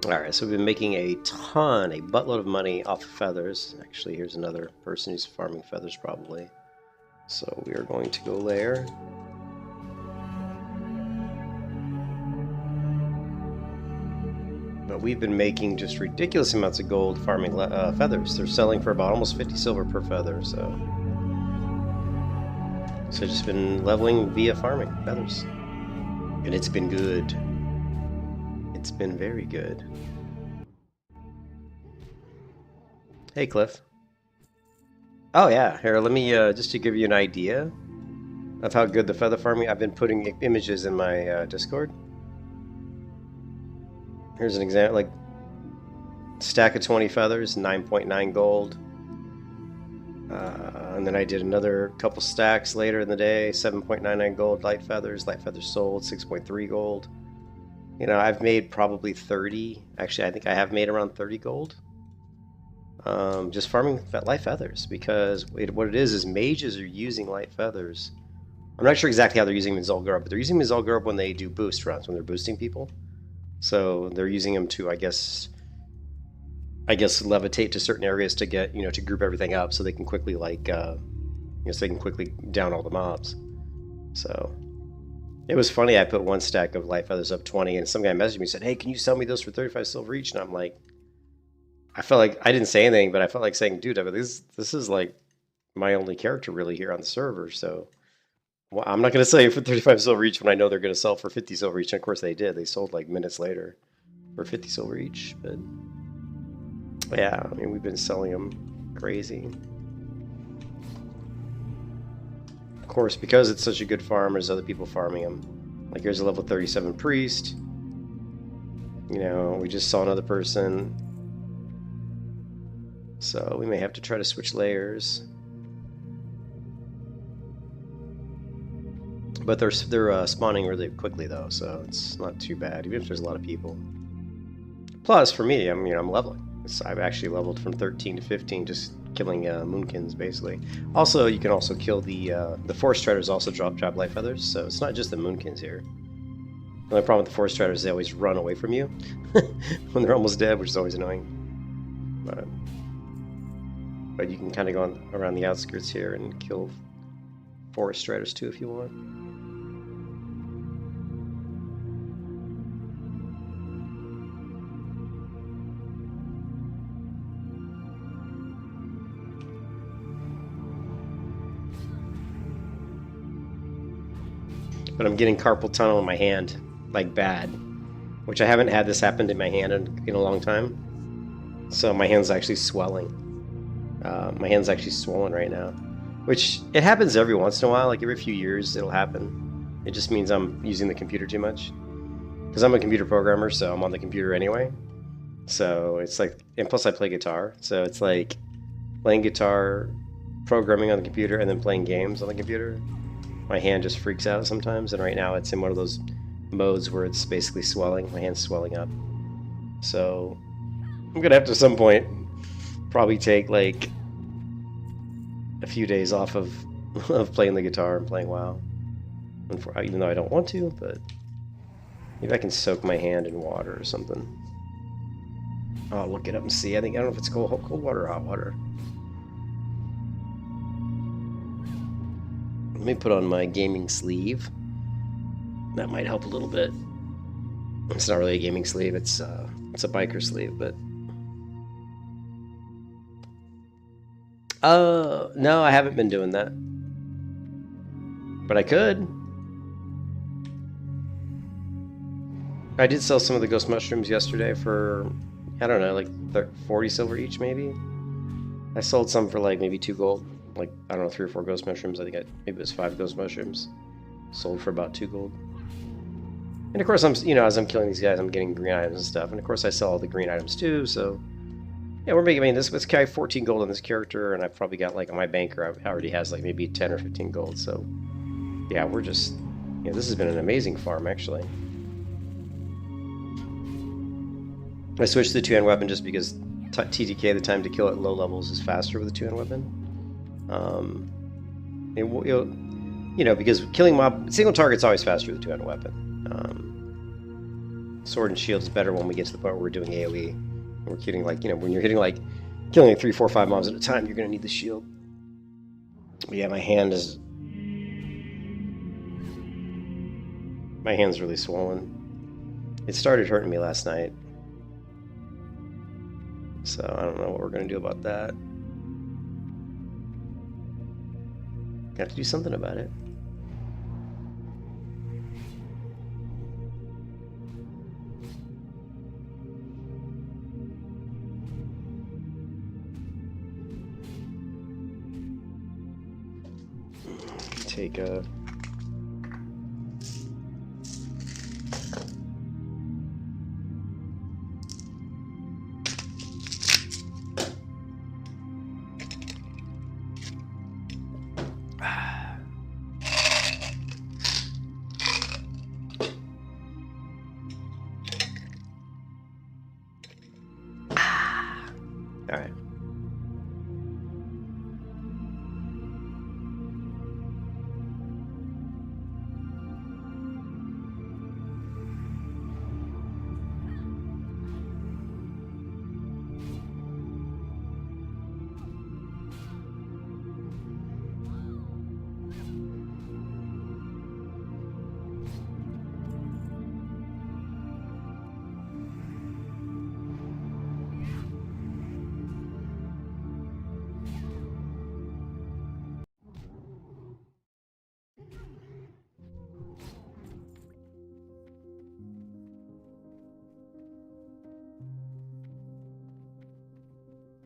Alright, so we've been making a buttload of money off of feathers. Actually, here's another person who's farming feathers probably. So we are going to go there. But we've been making just ridiculous amounts of gold farming feathers. They're selling for about almost 50 silver per feather, so just been leveling via farming feathers. And it's been good. It's been very good. Hey, Cliff. Oh yeah, here, let me, just to give you an idea of how good the feather farming, I've been putting images in my Discord. Here's an example, like, stack of 20 feathers, 9.9 gold. And then I did another couple stacks later in the day, 7.99 gold, light feathers sold, 6.3 gold. You know, I've made probably 30, actually I think I have made around 30 gold. Just farming light feathers, because what it is mages are using light feathers. I'm not sure exactly how they're using them in Zul'Gurub, but they're using them in Zul'Gurub when they do boost runs, when they're boosting people. So they're using them to, I guess levitate to certain areas to get, you know, to group everything up so they can quickly, like, so they can quickly down all the mobs. So it was funny, I put one stack of light feathers up 20, and some guy messaged me and said, hey, can you sell me those for 35 silver each? And I'm like, I felt like, I didn't say anything, but I felt like saying, dude, I mean, this is like my only character really here on the server, so well, I'm not going to sell you for 35 silver each when I know they're going to sell for 50 silver each. And of course they did. They sold like minutes later for 50 silver each. But yeah, I mean, we've been selling them crazy. Of course, because it's such a good farm, there's other people farming them. Like here's a level 37 priest. You know, we just saw another person. So we may have to try to switch layers. But they're spawning really quickly though, so it's not too bad, even if there's a lot of people. Plus, for me, I'm leveling. I've actually leveled from 13 to 15, just killing moonkins basically. Also, you can also kill the forest striders. Also drop light feathers, so it's not just the moonkins here. The only problem with the forest striders is they always run away from you when they're almost dead, which is always annoying. But you can kind of go around the outskirts here and kill forest striders too if you want. But I'm getting carpal tunnel in my hand, like bad, which I haven't had this happen in my hand in a long time. So my hand's actually swelling. My hand's actually swollen right now, which it happens every once in a while, like every few years it'll happen. It just means I'm using the computer too much, because I'm a computer programmer, so I'm on the computer anyway. So it's like, and plus I play guitar, so it's like playing guitar, programming on the computer, and then playing games on the computer. My hand just freaks out sometimes, and right now it's in one of those modes where it's basically swelling. My hand's swelling up. So I'm gonna have to at some point probably take like a few days off of playing the guitar and playing WoW. Even though I don't want to, but maybe I can soak my hand in water or something. I'll look it up and see. I don't know if it's cold water or hot water. Let me put on my gaming sleeve. That might help a little bit. It's not really a gaming sleeve, it's a biker sleeve, but no, I haven't been doing that. But I could. I did sell some of the ghost mushrooms yesterday for, I don't know, like 40 silver each maybe. I sold some for like maybe 2 gold. Like, I don't know, 3 or 4 ghost mushrooms. I think maybe it was 5 ghost mushrooms. Sold for about 2 gold. And of course, as I'm killing these guys, I'm getting green items and stuff. And of course, I sell all the green items too. So, yeah, we're making. I mean, this guy have 14 gold on this character, and I've probably got like on my banker, I already has like maybe 10 or 15 gold. So, yeah, we're just, this has been an amazing farm actually. I switched to the 2-hand weapon just because TTK, the time to kill at low levels, is faster with a 2-hand weapon. Because killing mob single target's always faster with a 2-handed weapon. Sword and shield is better when we get to the point where we're doing AoE. We're hitting like, when you're hitting like, killing like 3, 4, 5 mobs at a time, you're gonna need the shield. But yeah, my hand's really swollen. It started hurting me last night. So I don't know what we're gonna do about that. Got to do something about it. Take a... All right.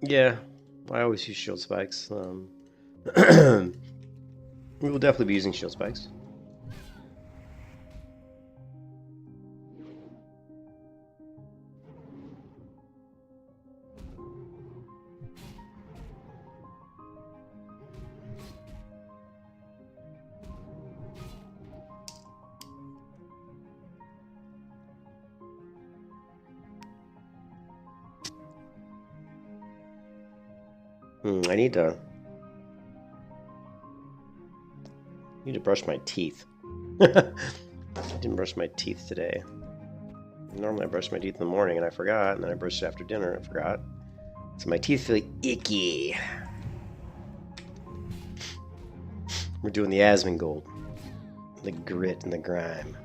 Yeah, I always use shield spikes. We will definitely be using shield spikes. I need to brush my teeth. I didn't brush my teeth today. Normally I brush my teeth in the morning and I forgot, and then I brushed it after dinner and I forgot. So my teeth feel icky. We're doing the Asmongold. The grit and the grime.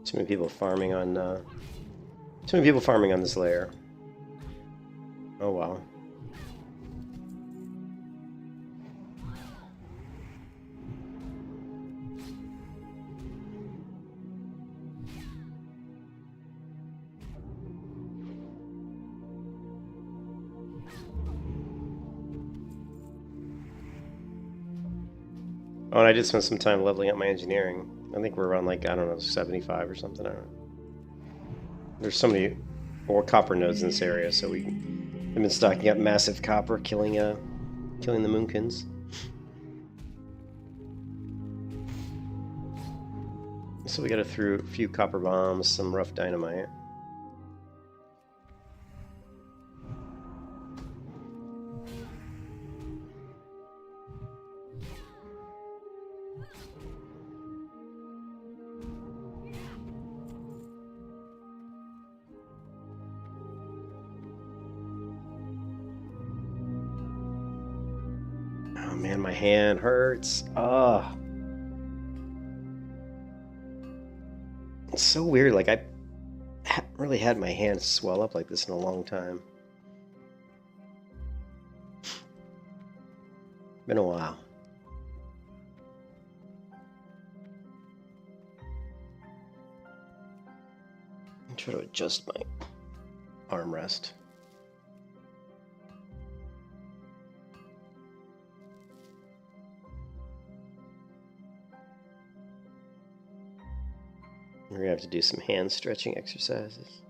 Too many people farming on this layer. Oh wow. Oh, and I did spend some time leveling up my engineering. I think we're around like, I don't know, 75 or something. I don't know. There's so many more copper nodes in this area, so we've been stocking up massive copper, killing the moonkins. So we got to throw a few copper bombs, some rough dynamite. Oh man, my hand hurts. Ugh. It's so weird, like I haven't really had my hand swell up like this in a long time. Been a while. I'm trying to adjust my armrest. We're gonna have to do some hand stretching exercises.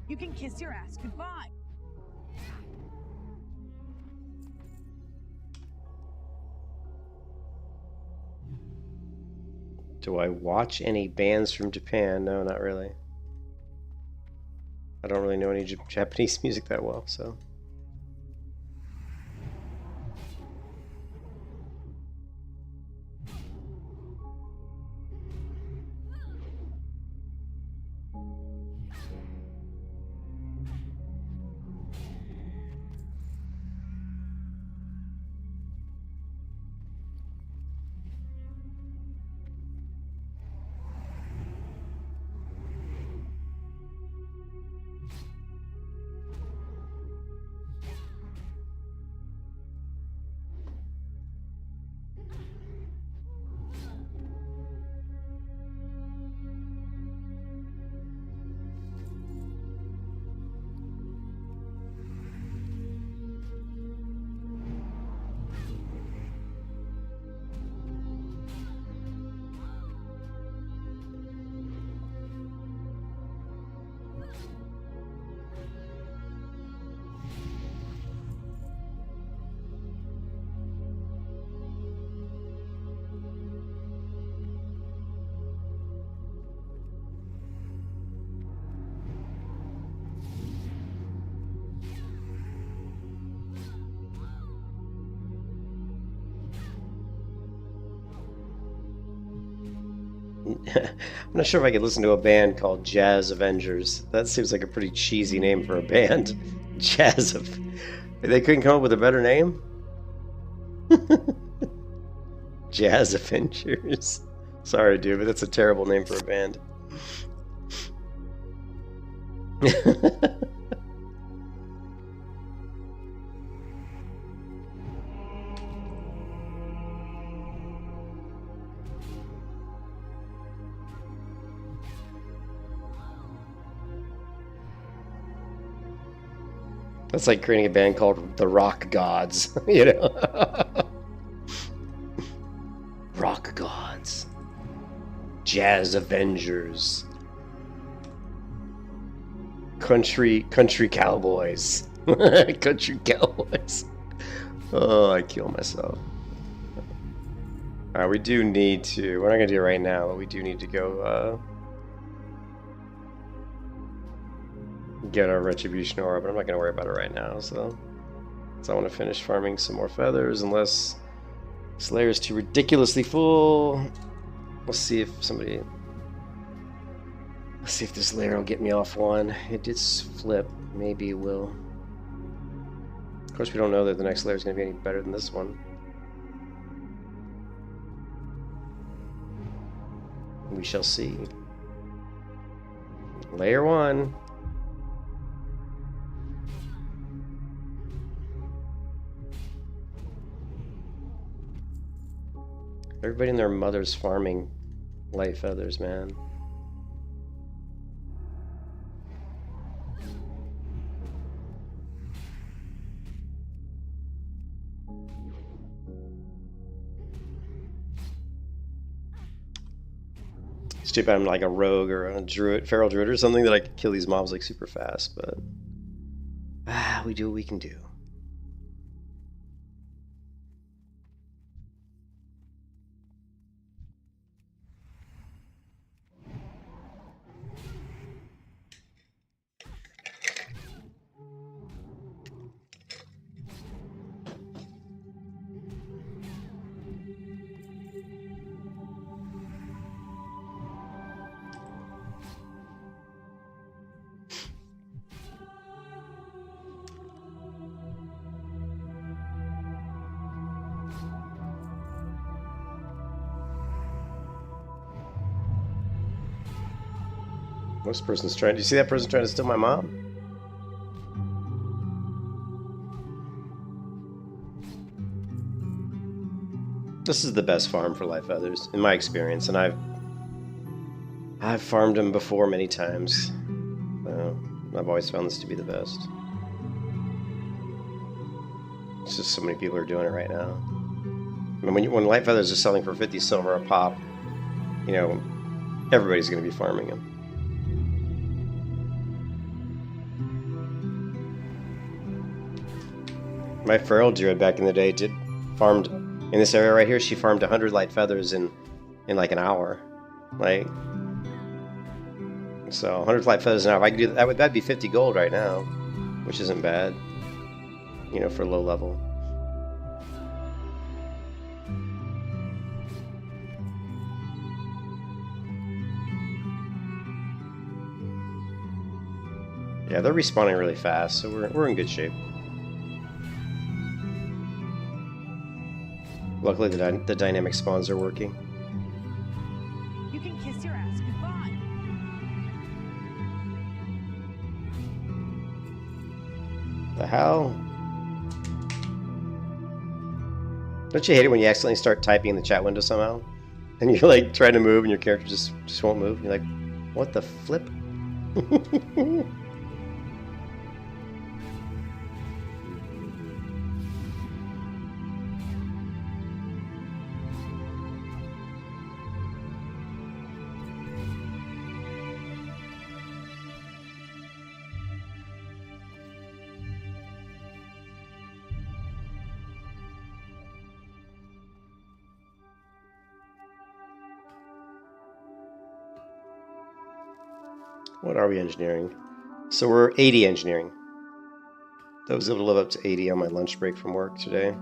You can kiss your ass goodbye. Do I watch any bands from Japan? No, not really. I don't really know any Japanese music that well, so. I'm not sure if I could listen to a band called Jazz Avengers. That seems like a pretty cheesy name for a band. Jazz of... They couldn't come up with a better name? Jazz Avengers. Sorry, dude, but that's a terrible name for a band. That's like creating a band called the Rock Gods, you know? Rock Gods. Jazz Avengers. Country Cowboys. Country Cowboys. Oh, I kill myself. Alright, we do need to, we're not going to do it right now, but we do need to go, get our Retribution Aura, but I'm not going to worry about it right now, so I want to finish farming some more feathers, unless Slayer is too ridiculously full. Let's see if somebody... Let's see if this layer will get me off one. It did flip. Maybe it will. Of course, we don't know that the next layer is going to be any better than this one. We shall see. Layer 1. Everybody and their mother's farming light feathers, man. Stupid, I'm like a rogue or a druid, feral druid or something that I could kill these mobs like super fast, but we do what we can do. This person's trying. Do you see that person trying to steal my mom? This is the best farm for light feathers, in my experience, and I've farmed them before many times. I've always found this to be the best. It's just so many people are doing it right now. I mean, when light feathers are selling for 50 silver a pop, you know, everybody's going to be farming them. My feral druid back in the day farmed in this area right here. She farmed 100 light feathers in like an hour, like so 100 light feathers an hour. If I could do that, that'd be 50 gold right now, which isn't bad, you know, for low level. Yeah, they're respawning really fast, so we're in good shape. Luckily, the dynamic spawns are working. You can kiss your ass goodbye. The hell? Don't you hate it when you accidentally start typing in the chat window somehow? And you're like trying to move and your character just won't move? You're like, what the flip? What are we engineering? So we're 80 engineering. I was able to live up to 80 on my lunch break from work today.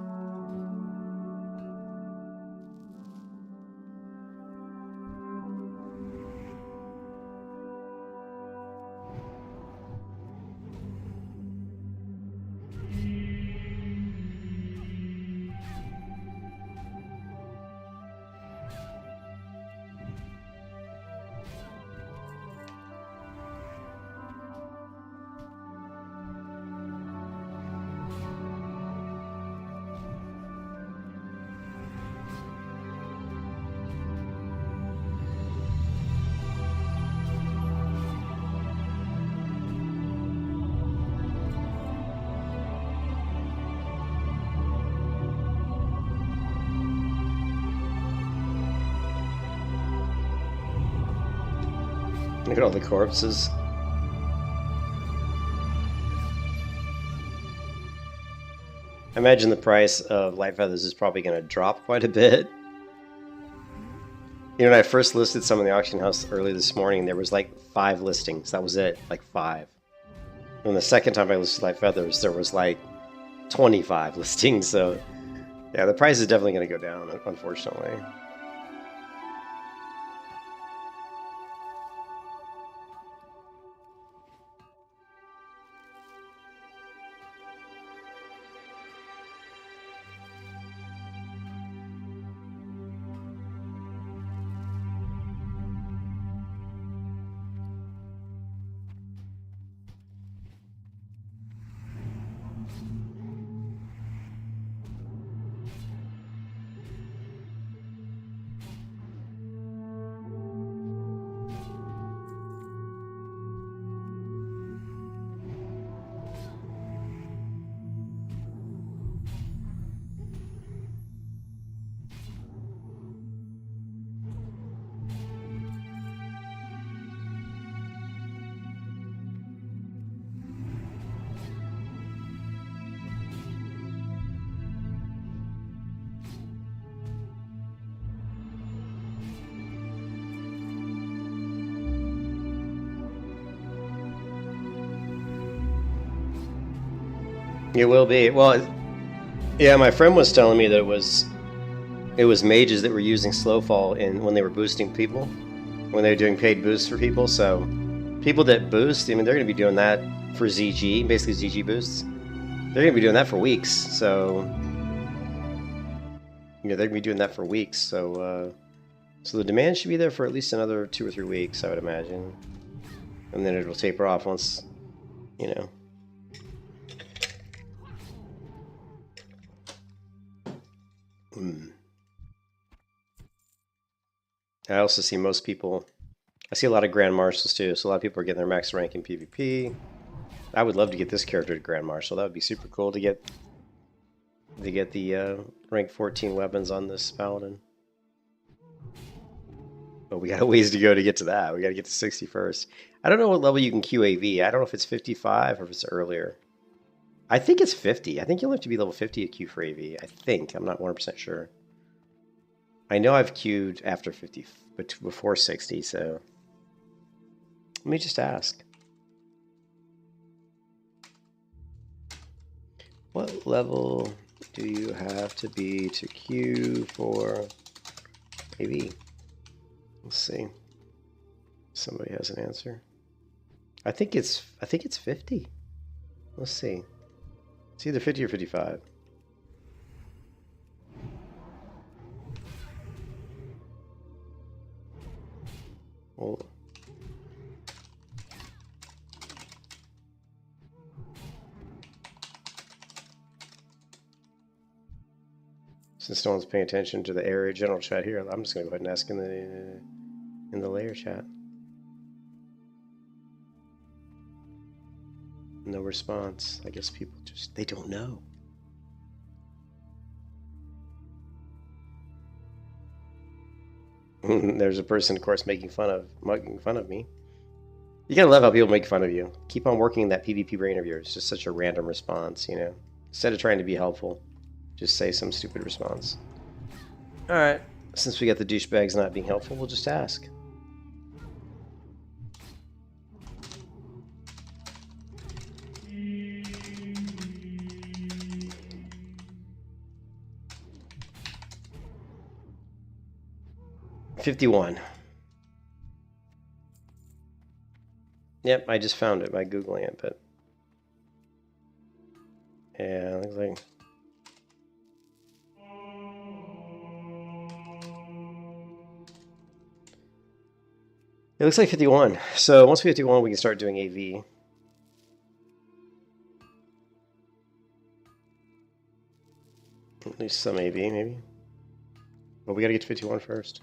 Look at all the corpses. I imagine the price of light feathers is probably going to drop quite a bit. You know, when I first listed some in the auction house early this morning, there was like 5 listings. That was it, like 5. And the second time I listed light feathers, there was like 25 listings. So yeah, the price is definitely going to go down, unfortunately. It will be. Well, yeah, my friend was telling me that it was mages that were using Slowfall when they were boosting people, when they were doing paid boosts for people. So people that boost, I mean, they're going to be doing that for ZG, basically ZG boosts. They're going to be doing that for weeks. So, you know, they're going to be doing that for weeks. So, so the demand should be there for at least another 2 or 3 weeks, I would imagine. And then it will taper off once, you know. I also see most people, I see a lot of Grand Marshals too, so a lot of people are getting their max rank in PvP. I would love to get this character to Grand Marshal. That would be super cool to get the rank 14 weapons on this Paladin. But we got a ways to go to get to that. We got to get to 60 first. I don't know what level you can QAV. I don't know if it's 55 or if it's earlier. I think it's 50. I think you'll have to be level 50 to queue for AV. I think. I'm not 100% sure. I know I've queued after 50, but before 60, so let me just ask. What level do you have to be to queue for AV? Let's see. Somebody has an answer. I think it's 50. Let's see. It's either 50 or 55. Well, since no one's paying attention to the area general chat here, I'm just gonna go ahead and ask in the layer chat. No response. I guess people they don't know. There's a person, of course, making fun of me. You gotta love how people make fun of you. Keep on working that PvP brain of yours. It's just such a random response, you know. Instead of trying to be helpful, just say some stupid response. All right. Since we got the douchebags not being helpful, we'll just ask. $51. Yep, I just found it by Googling it, but yeah, looks like it looks like 51. So once we hit 51, we can start doing AV. At least some AV, maybe. But we gotta get to 51 first.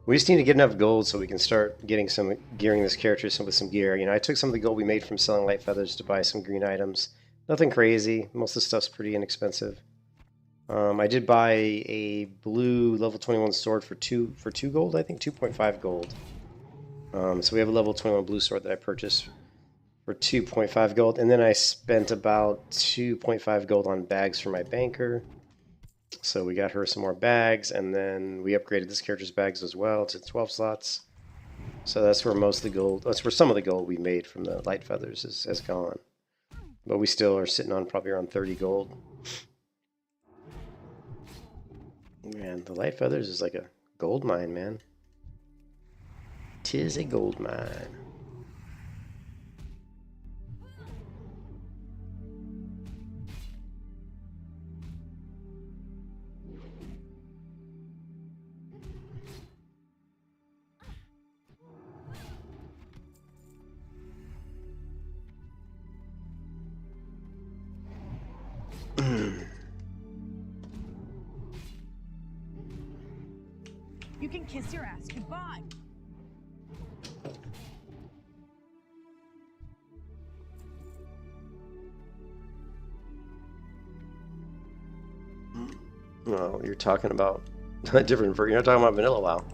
We just need to get enough gold so we can start getting gearing this character with some gear. You know, I took some of the gold we made from selling light feathers to buy some green items. Nothing crazy. Most of the stuff's pretty inexpensive. I did buy a blue level 21 sword for two gold, I think 2.5 gold. So we have a level 21 blue sword that I purchased for 2.5 gold, and then I spent about 2.5 gold on bags for my banker. So we got her some more bags, and then we upgraded this character's bags as well to 12 slots. So that's where most of the gold, that's where some of the gold we made from the light feathers has gone. But we still are sitting on probably around 30 gold. Man, the light feathers is like a gold mine, man. 'Tis a gold mine. You can kiss your ass goodbye. Well, you're talking about a different version. You're not talking about vanilla WoW.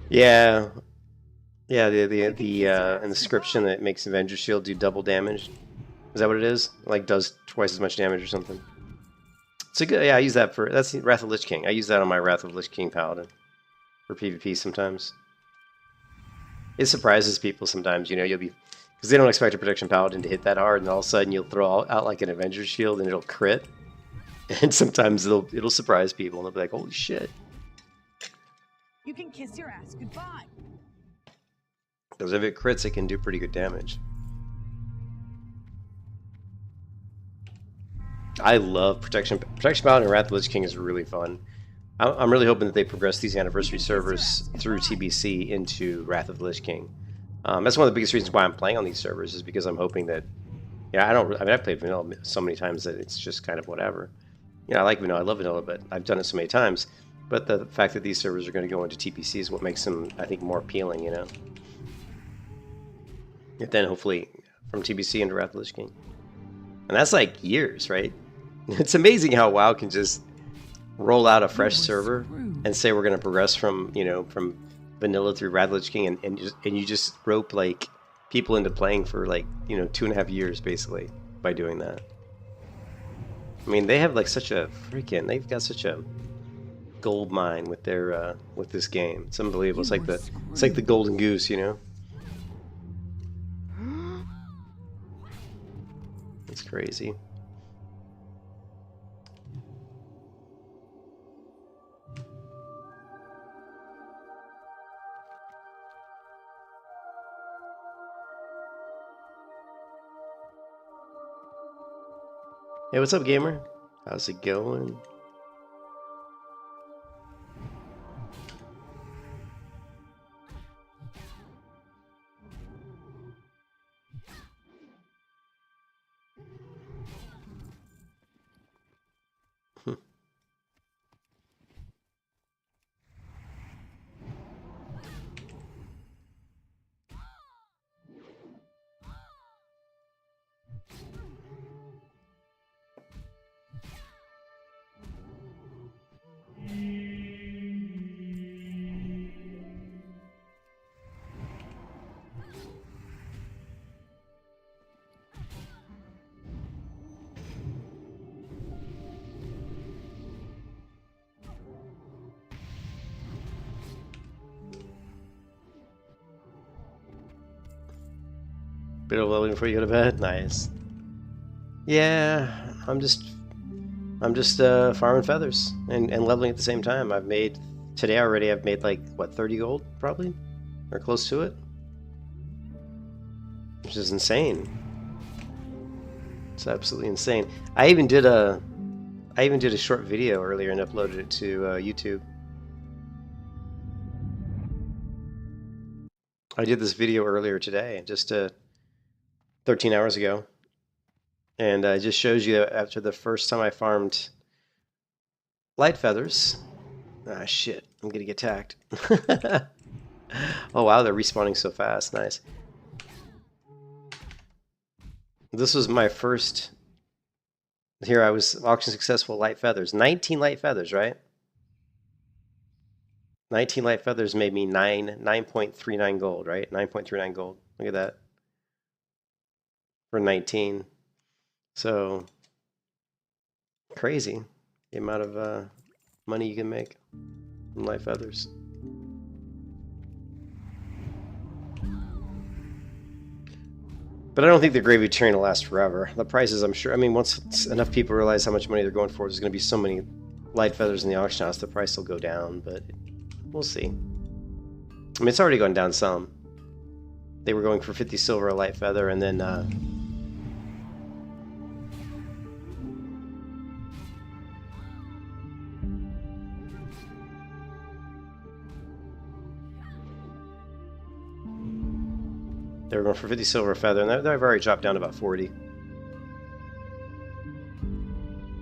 Yeah. Yeah, the inscription that makes Avenger Shield do double damage. Is that what it is? Like does twice as much damage or something? It's a good, yeah, I use that for, that's Wrath of Lich King. I use that on my Wrath of Lich King Paladin for PvP sometimes. It surprises people sometimes, you know, you'll be, because they don't expect a Protection Paladin to hit that hard, and all of a sudden you'll throw out like an Avenger Shield and it'll crit. And sometimes it'll surprise people and they'll be like, holy shit. You can kiss your ass goodbye. Because if it crits, it can do pretty good damage. I love Protection Paladin and Wrath of Lich King is really fun. I'm really hoping that they progress these anniversary servers through TBC into Wrath of the Lich King. That's one of the biggest reasons why I'm playing on these servers, is because I'm hoping that, yeah, I mean, I've played vanilla so many times that it's just kind of whatever. You know, I like vanilla, I love vanilla, but I've done it so many times. But the fact that these servers are going to go into TPC is what makes them, I think, more appealing, you know? And then hopefully from TBC into Wrath of the Lich King. And that's like years, right? It's amazing how WoW can just roll out a fresh server and say we're going to progress from, you know, from vanilla through Wrath of the Lich King, and you just rope like people into playing for like, you know, 2.5 years basically by doing that. I mean, they have like such a freaking, they've got such a gold mine with their with this game. It's unbelievable. It's like the golden goose, you know. It's crazy. Hey, what's up, gamer? How's it going? Bit of leveling before you go to bed. Nice. Yeah, I'm just farming feathers and leveling at the same time. I've made today already. I've made like what, 30 gold probably, or close to it, which is insane. It's absolutely insane. I even did a short video earlier and uploaded it to YouTube. I did this video earlier today, just 13 hours ago. And it just shows you that after the first time I farmed light feathers. Ah, shit. I'm gonna get attacked. Oh, wow. They're respawning so fast. Nice. This was my first... Here I was auction successful light feathers. 19 light feathers, right? 19 light feathers made me 9.39 gold, right? 9.39 gold. Look at that. For 19. So, crazy. The amount of money you can make from light feathers. But I don't think the gravy train will last forever. The prices, I'm sure, I mean, once enough people realize how much money they're going for, there's going to be so many light feathers in the auction house, the price will go down, but we'll see. I mean, it's already gone down some. They were going for 50 silver a light feather, and then they were going for 50 silver a feather, and they've already dropped down to about 40.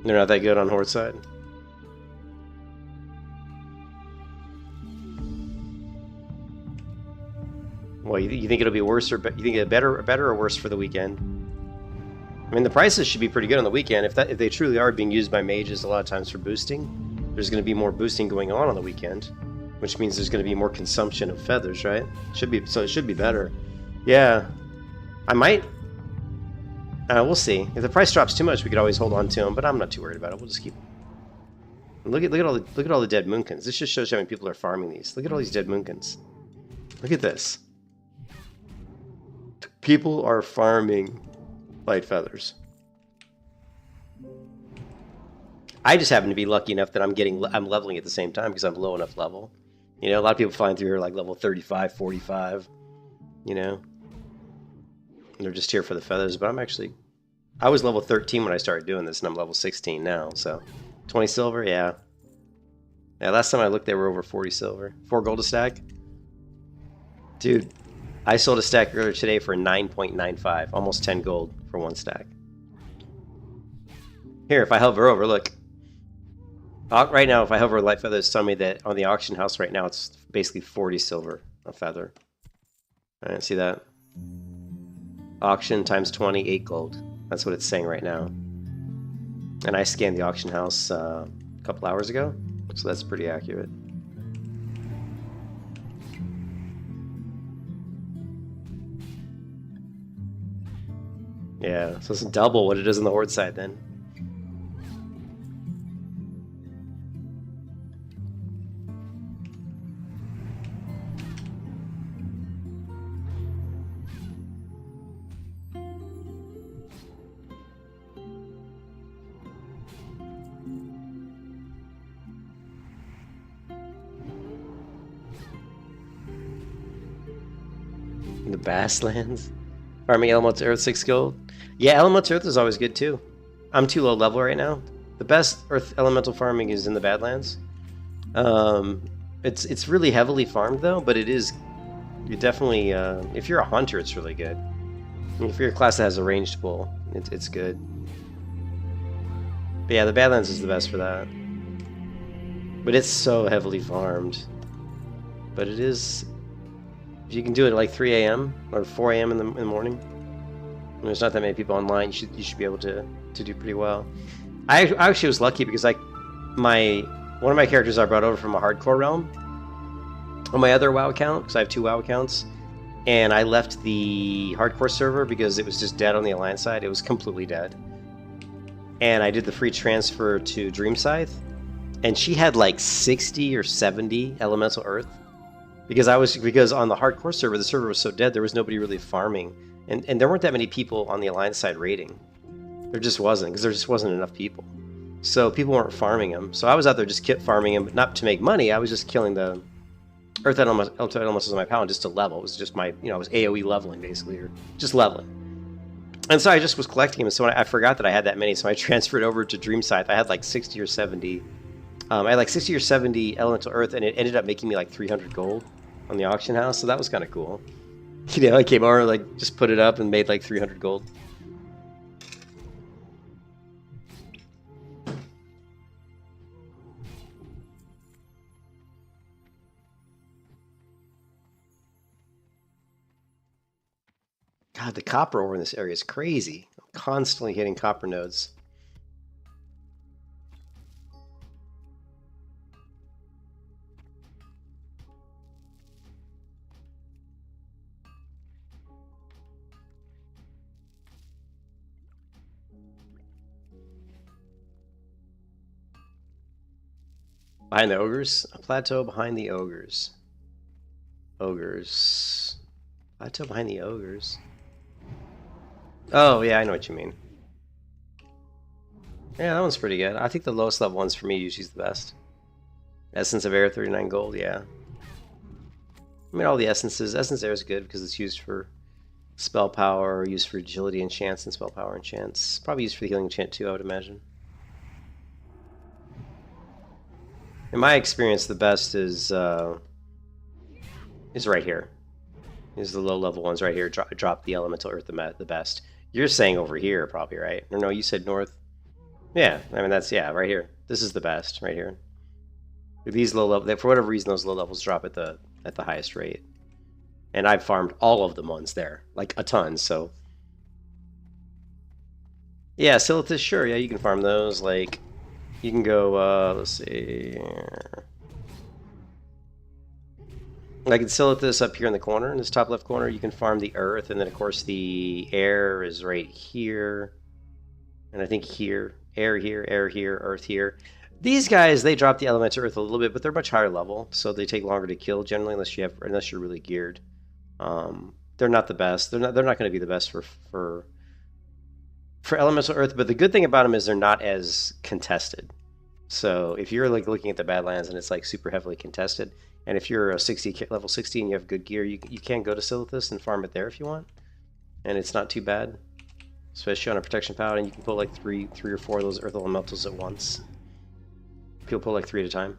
They're not that good on Horde side. Well, you think it'll be worse, or you think it better or worse for the weekend? I mean, the prices should be pretty good on the weekend. If they truly are being used by mages a lot of times for boosting, there's going to be more boosting going on the weekend, which means there's going to be more consumption of feathers, right? So it should be better. Yeah, I might. We'll see. If the price drops too much, we could always hold on to them, but I'm not too worried about it. We'll just keep. Look at all the dead moonkins. This just shows you how many people are farming these. Look at all these dead moonkins. Look at this. People are farming light feathers. I just happen to be lucky enough that I'm leveling at the same time because I'm low enough level. You know, a lot of people flying through here like level 35, 45. You know, and they're just here for the feathers. But I was level 13 when I started doing this, and I'm level 16 now. So 20 silver, yeah. Yeah, last time I looked, they were over 40 silver. 4 gold a stack. Dude, I sold a stack earlier today for 9.95, almost 10 gold for 1 stack. Here, if I hover over, look. Right now, if I hover light feathers, tell me that on the auction house right now, it's basically 40 silver a feather. All right, see that? Auction times 20, 8 gold. That's what it's saying right now. And I scanned the auction house a couple hours ago, so that's pretty accurate. Yeah, so it's double what it is on the Horde side then. The Basslands. Farming Elemental Earth 6 gold. Yeah, Elemental Earth is always good too. I'm too low level right now. The best Earth Elemental farming is in the Badlands. It's really heavily farmed though, but it is... You definitely... if you're a hunter, it's really good. If you're a class that has a ranged pull, it's good. But yeah, the Badlands is the best for that. But it's so heavily farmed. But it is... If you can do it at like 3 a.m. or 4 a.m. in the morning, and there's not that many people online, you should be able to do pretty well. I actually was lucky because one of my characters I brought over from a hardcore realm on my other WoW account, because I have 2 WoW accounts, and I left the hardcore server because it was just dead on the Alliance side. It was completely dead. And I did the free transfer to Dreamscythe, and she had like 60 or 70 Elemental Earth. Because on the hardcore server, the server was so dead, there was nobody really farming. And there weren't that many people on the Alliance side raiding. There just wasn't, because there just wasn't enough people. So people weren't farming them. So I was out there just kept farming them, but not to make money. I was just killing the Earth Elementals on my Paladin just to level. It was just my, I was AoE leveling, basically, or just leveling. And so I just was collecting them, and so I forgot that I had that many, so I transferred over to Dreamscythe. I had like 60 or 70. I had like 60 or 70 Elemental Earth, and it ended up making me like 300 gold on the auction house, so that was kind of cool. I came over, like, just put it up and made like 300 gold. God, the copper ore in this area is crazy. I'm constantly hitting copper nodes. Behind the ogres? A plateau behind the ogres. Ogres. Plateau behind the ogres. Oh, yeah, I know what you mean. Yeah, that one's pretty good. I think the lowest level ones for me usually is the best. Essence of Air, 39 gold, yeah. I mean, all the essences. Essence Air is good because it's used for spell power, used for agility enchants and spell power enchants. Probably used for the healing enchant too, I would imagine. In my experience, the best is right here. These are the low level ones right here. Drop the elemental earth the best. You're saying over here, probably, right? Or no, you said north. Yeah, I mean that's right here. This is the best right here. These low level, for whatever reason, those low levels drop at the highest rate. And I've farmed all of them ones there, like a ton. So yeah, Silithus, sure, yeah, you can farm those. Like you can go. Let's see. Like in Silithus up here in the corner, in this top left corner, you can farm the earth, and then of course the air is right here, and I think here, air here, earth here. These guys, they drop the elemental earth a little bit, but they're much higher level, so they take longer to kill generally, unless you're really geared. They're not the best. They're not going to be the best for elemental earth. But the good thing about them is they're not as contested. So if you're like looking at the Badlands and it's like super heavily contested, and if you're a level 60 and you have good gear, you can go to Silithus and farm it there if you want, and it's not too bad, especially on a protection paladin. You can pull like three or four of those earth elementals at once. People pull like 3 at a time.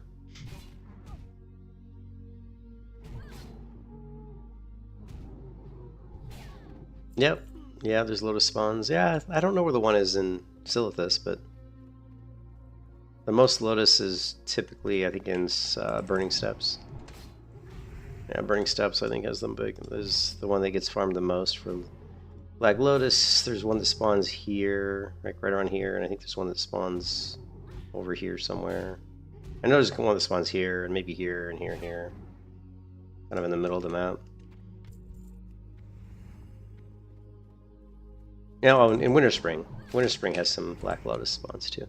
Yep. Yeah, there's Lotus spawns. Yeah, I don't know where the one is in Silithus, but the most Lotus is typically, I think, in Burning Steps. Yeah, Burning Steps, I think, has them big. There's the one that gets farmed the most for Black Lotus. There's one that spawns here, right around here, and I think there's one that spawns over here somewhere. I know there's one that spawns here, and maybe here, and here, and here. Kind of in the middle of the map. Yeah, oh, in Winter Spring. Winter Spring has some Black Lotus spawns too.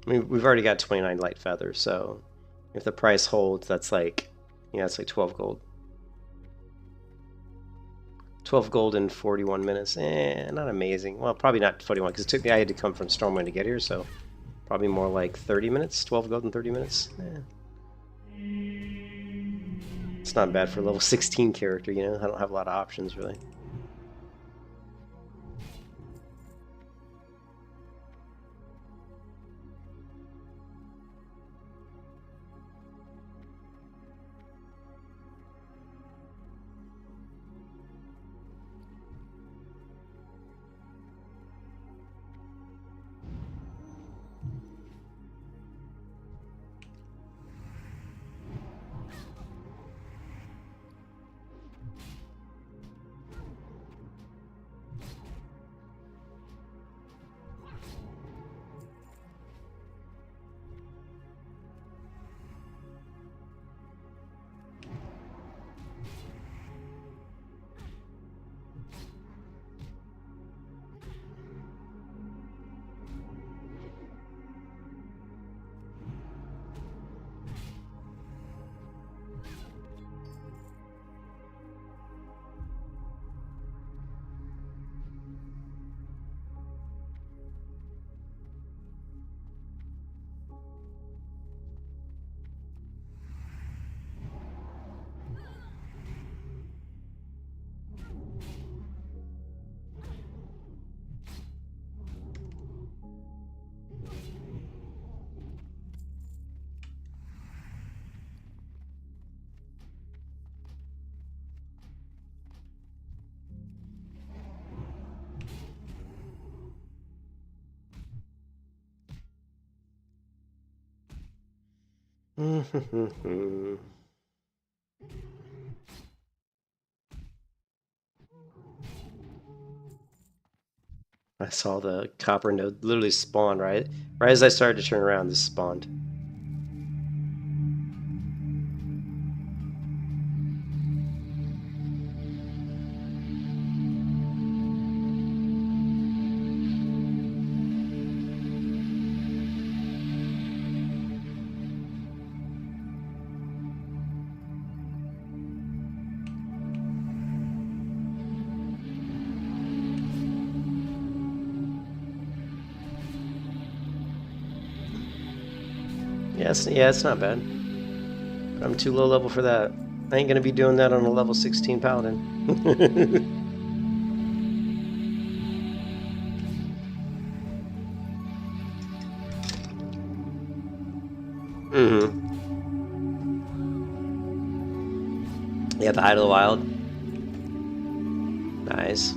I mean, we've already got 29 light feathers, so if the price holds, that's like, it's like 12 gold. 12 gold in 41 minutes. Not amazing. Well, probably not 41, because it took me, I had to come from Stormwind to get here, so probably more like 30 minutes. 12 gold in 30 minutes. It's not bad for a level 16 character, I don't have a lot of options, really. I saw the copper node literally spawn right as I started to turn around. This spawned. Yeah, it's not bad. But I'm too low level for that. I ain't gonna be doing that on a level 16 Paladin. Yeah, the Hide of the Wild. Nice.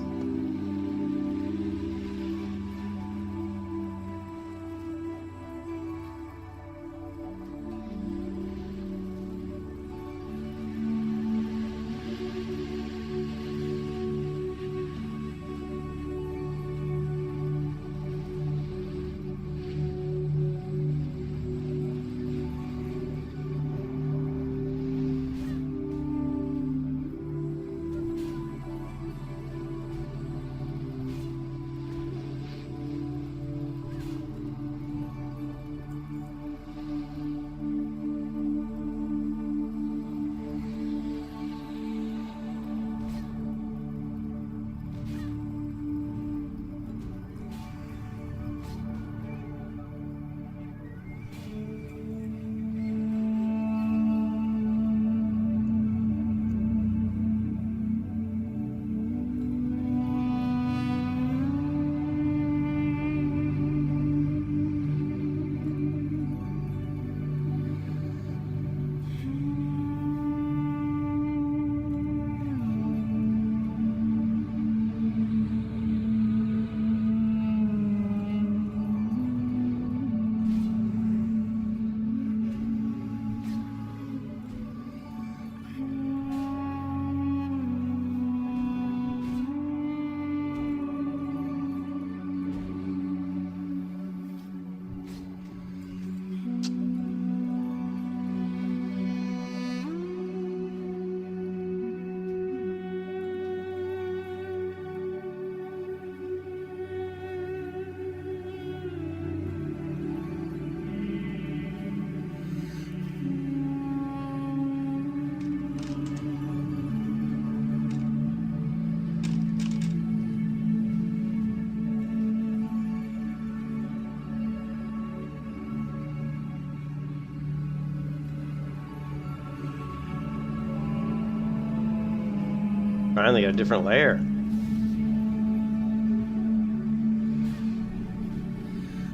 Finally got a different layer.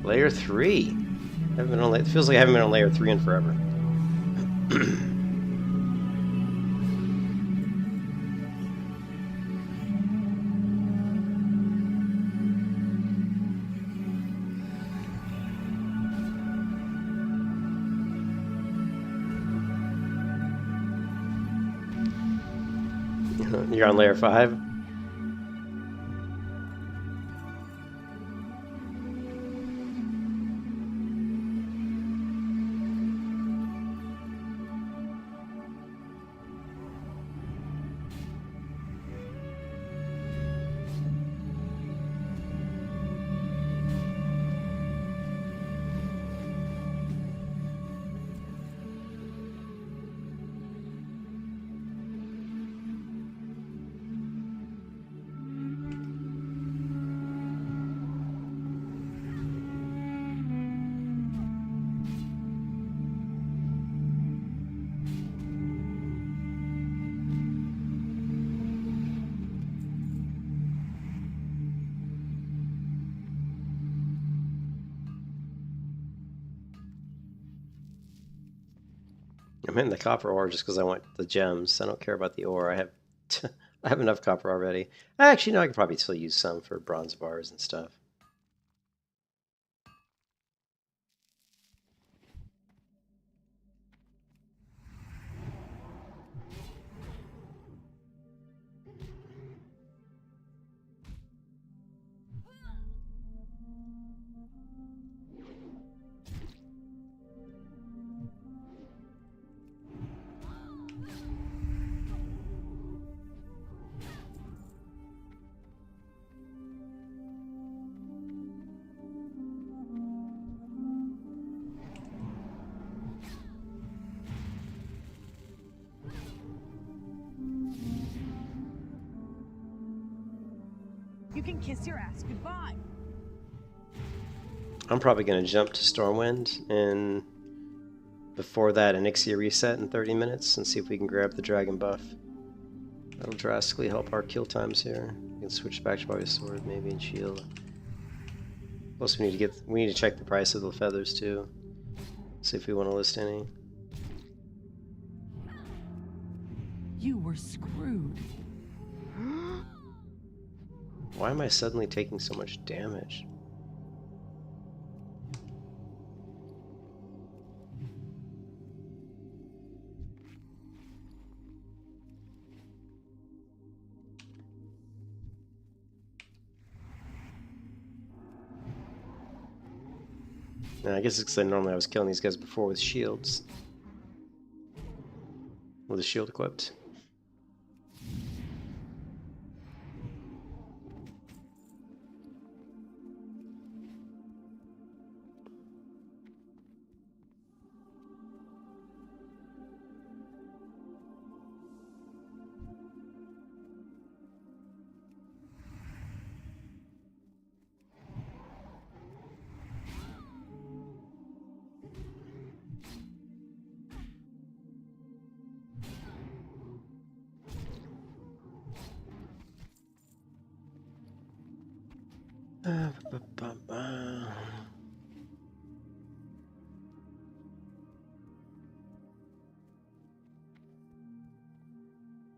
Layer 3. Haven't been on. It feels like I haven't been on layer 3 in forever. You're on layer 5? I'm hitting the copper ore just because I want the gems. I don't care about the ore. I have enough copper already. Actually, no, I could probably still use some for bronze bars and stuff. You can kiss your ass goodbye. I'm probably going to jump to Stormwind and before that an Ixia reset in 30 minutes and see if we can grab the dragon buff. That'll drastically help our kill times here. We can switch back to probably sword maybe and shield. Plus we need to check the price of the feathers too. See if we want to list any. You were screwed. Why am I suddenly taking so much damage? I guess it's because normally I was killing these guys before with shields. With a shield equipped.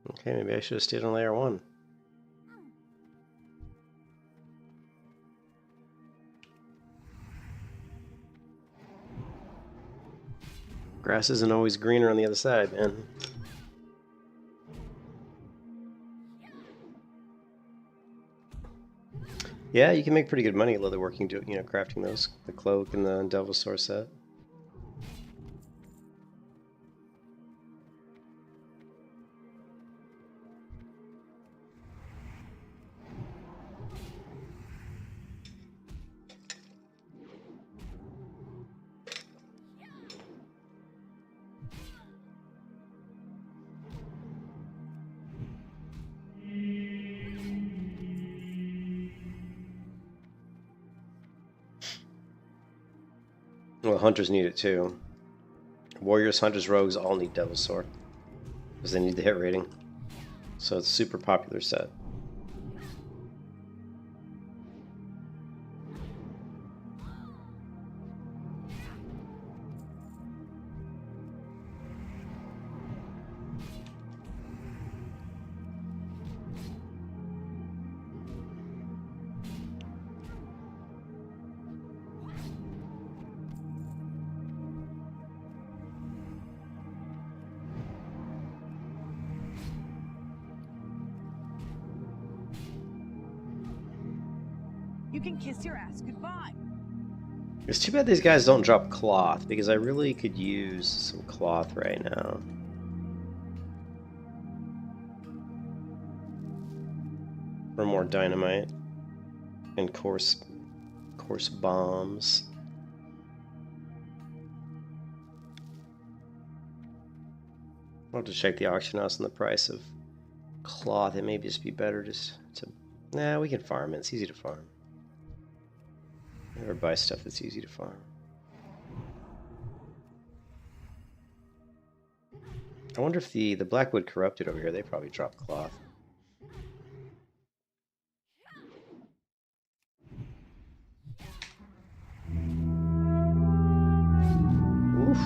Okay, maybe I should have stayed on layer 1. Grass isn't always greener on the other side, man. Yeah, you can make pretty good money leatherworking, crafting those, the cloak and the Devil Sword set. Well, hunters need it too. Warriors, hunters, rogues all need Devil Sword because they need the hit rating. So it's a super popular set. You can kiss your ass goodbye. It's too bad these guys don't drop cloth, because I really could use some cloth right now. For more dynamite and coarse bombs. I'll have to check the auction house and the price of cloth. It may just be better just to... Nah, we can farm it. It's easy to farm. Never buy stuff that's easy to farm. I wonder if the Blackwood Corrupted over here, they probably drop cloth. Oof.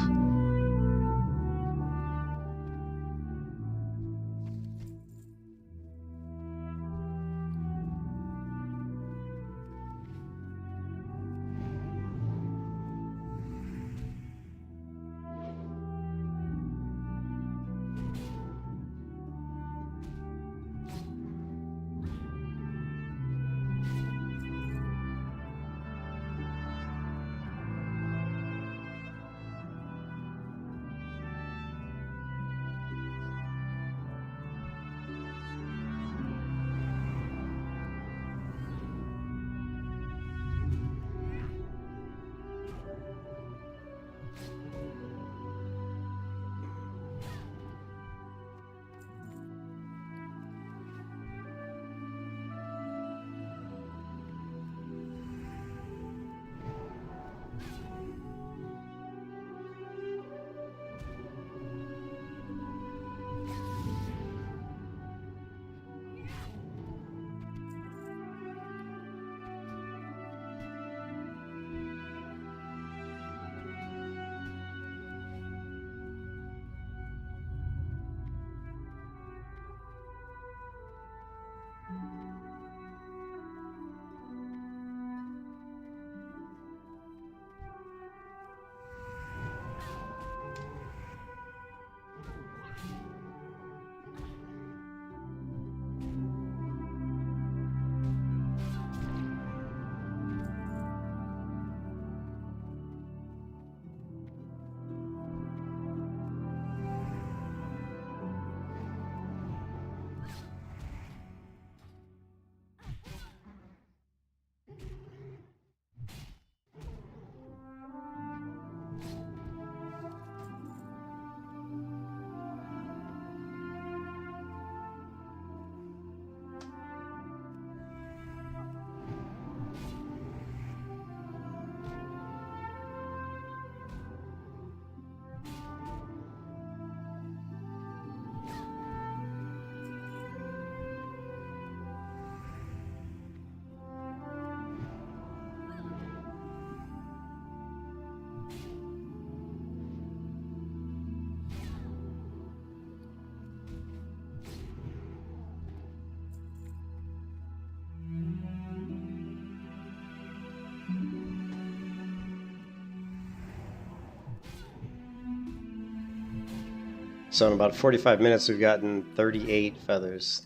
So in about 45 minutes, we've gotten 38 feathers.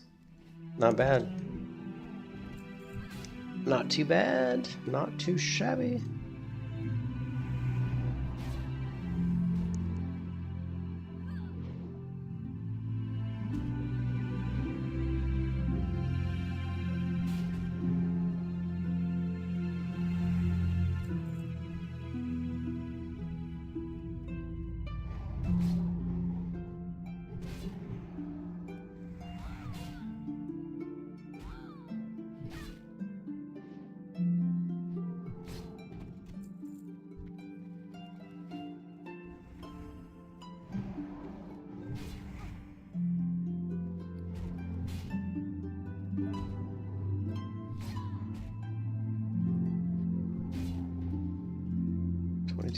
Not bad. Not too bad. Not too shabby.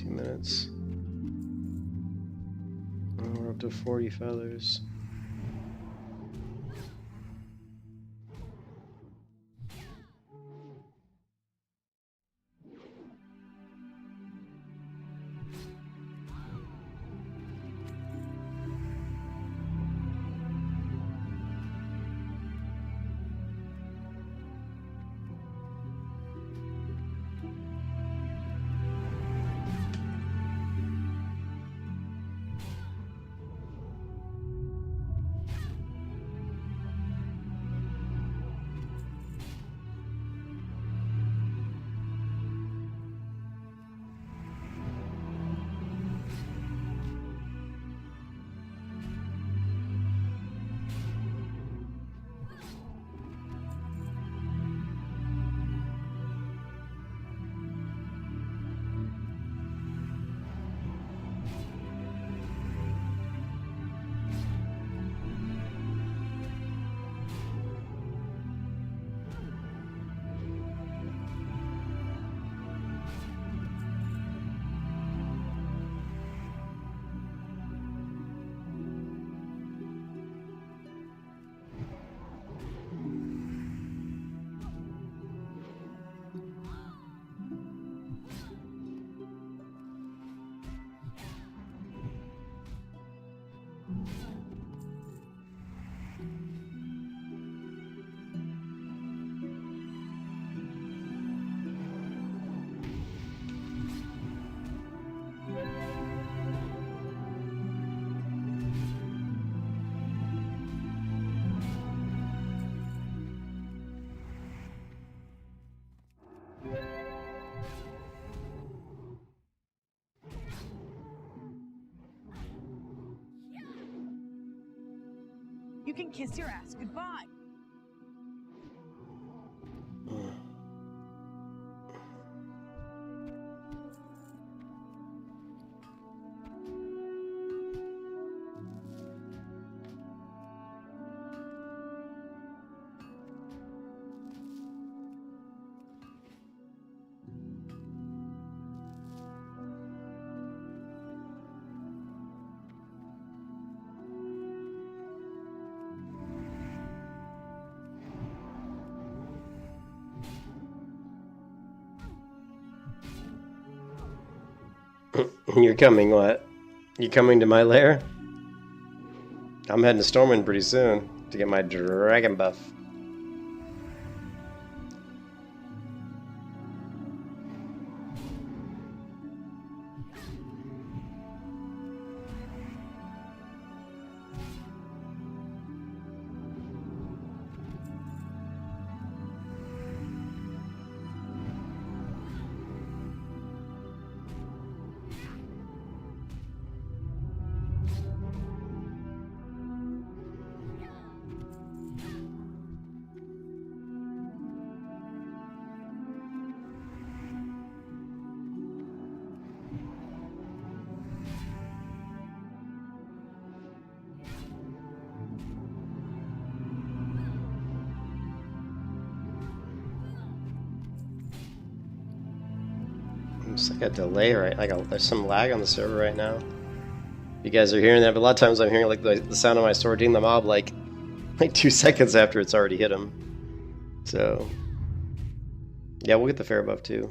Minutes. Oh, we're up to 40 feathers. You can kiss your ass goodbye. You're coming, what? You coming to my lair? I'm heading to Stormwind pretty soon to get my dragon buff. It's like a delay, right? There's some lag on the server right now. You guys are hearing that, but a lot of times I'm hearing like the sound of my sword hitting the mob like 2 seconds after it's already hit him. So yeah, we'll get the fair buff too.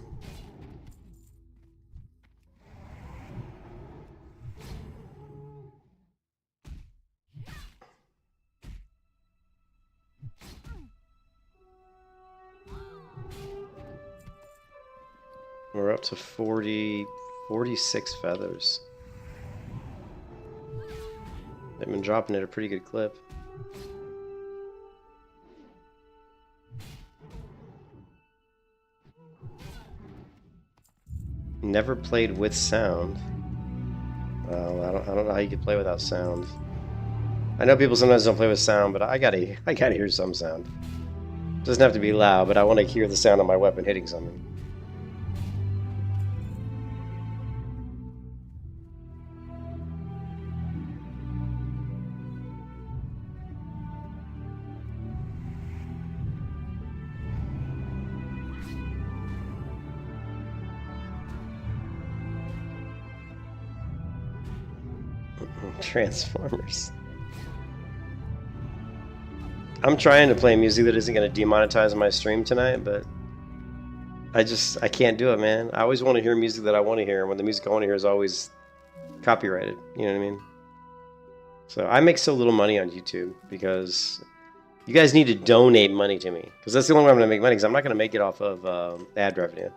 We're up to 46 feathers. They've been dropping at a pretty good clip. Never played with sound. Well, I don't know how you could play without sound. I know people sometimes don't play with sound, but I gotta hear some sound. It doesn't have to be loud, but I want to hear the sound of my weapon hitting something. Transformers. I'm trying to play music that isn't going to demonetize my stream tonight, but I can't do it, man. I always want to hear music that I want to hear, and when the music I want to hear is always copyrighted, you know what I mean? So I make so little money on YouTube because you guys need to donate money to me, because that's the only way I'm going to make money, because I'm not going to make it off of ad revenue,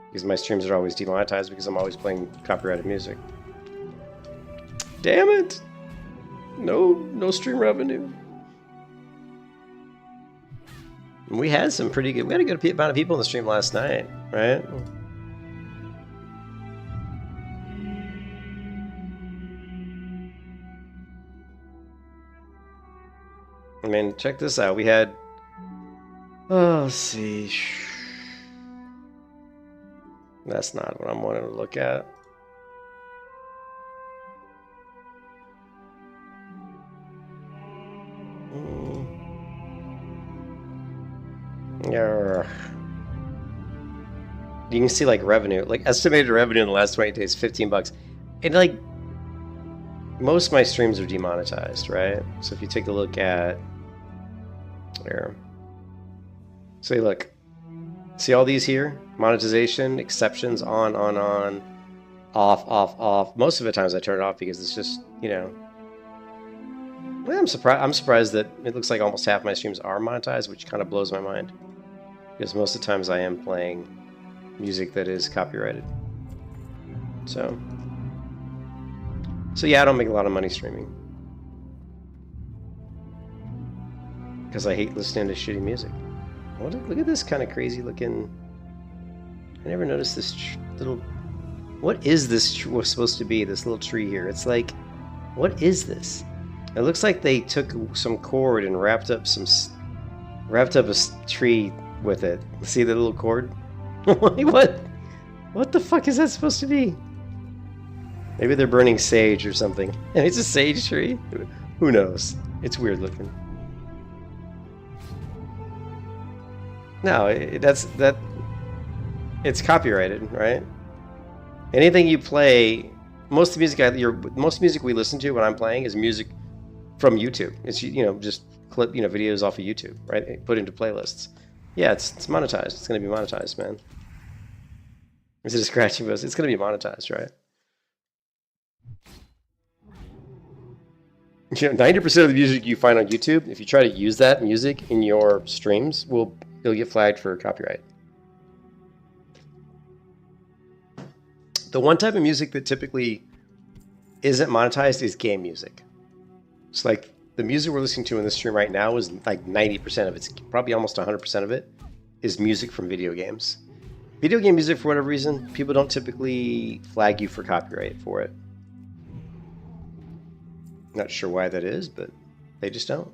because my streams are always demonetized because I'm always playing copyrighted music. Damn it! No stream revenue. We had some pretty good. We had a good amount of people in the stream last night, right? I mean, check this out. We had. Oh, let's see. That's not what I'm wanting to look at. Yeah. You can see like revenue, like estimated revenue in the last 20 days, $15. And like most of my streams are demonetized, right? So if you take a look at there, so you look, see all these here, monetization, exceptions, on, off. Most of the times I turn it off because it's just, you know, well, I'm surprised that it looks like almost half my streams are monetized, which kind of blows my mind. Because most of the times I am playing music that is copyrighted. So yeah, I don't make a lot of money streaming. Because I hate listening to shitty music. Look at this kind of crazy looking... I never noticed this little... What is this supposed to be, this little tree here? It's like, what is this? It looks like they took some cord and wrapped up a tree with it. See the little cord? What the fuck is that supposed to be? Maybe they're burning sage or something. And it's a sage tree? Who knows? It's weird looking. No, it's copyrighted, right? Anything you play, most music we listen to when I'm playing is music from YouTube. It's, you know, just clip, you know, videos off of YouTube, right? Put into playlists. Yeah, it's monetized. It's going to be monetized, man. Is it a scratching voice? It's going to be monetized, right? You know, 90% of the music you find on YouTube, if you try to use that music in your streams, you'll get flagged for copyright. The one type of music that typically isn't monetized is game music. It's like the music we're listening to in this stream right now is like 90% of it's probably almost 100% of it is music from video games. Video game music, for whatever reason, people don't typically flag you for copyright for it. Not sure why that is, but they just don't.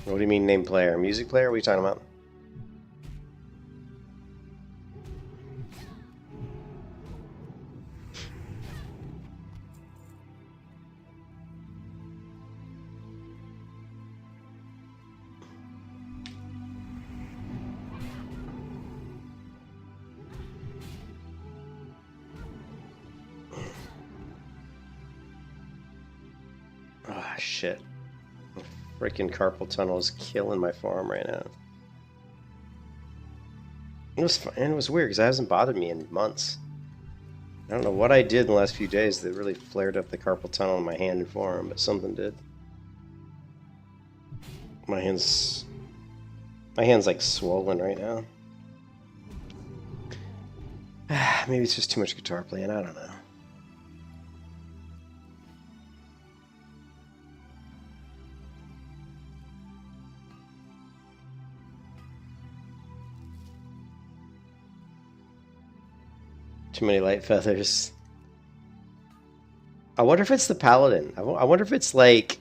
What do you mean name player? Music player? What are you talking about? Ah, shit. Freaking carpal tunnel is killing my farm right now. It was fun, and it was weird because it hasn't bothered me in months. I don't know what I did in the last few days that really flared up the carpal tunnel in my hand and forearm, but something did. My hand's like swollen right now. Maybe it's just too much guitar playing, I don't know. Too many light feathers. I wonder if it's the Paladin. I wonder if it's like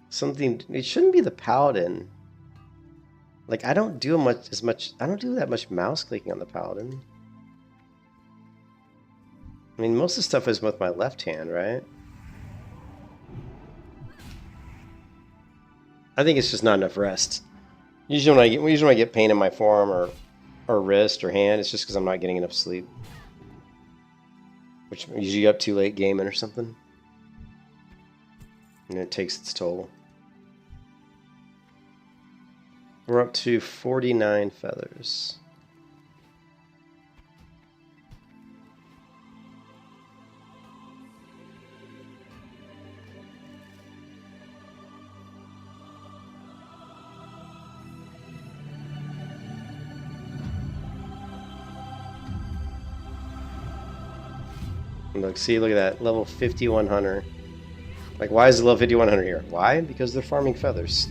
something. It shouldn't be the Paladin. Like I don't do I don't do that much mouse clicking on the Paladin. I mean, most of the stuff is with my left hand, right? I think it's just not enough rest. Usually when I get pain in my forearm or wrist or hand, it's just because I'm not getting enough sleep. Which I'm usually up too late gaming or something. And it takes its toll. We're up to 49 feathers. Look, see, look at that. Level 51 hunter. Like, why is the level 51 hunter here? Why? Because they're farming feathers.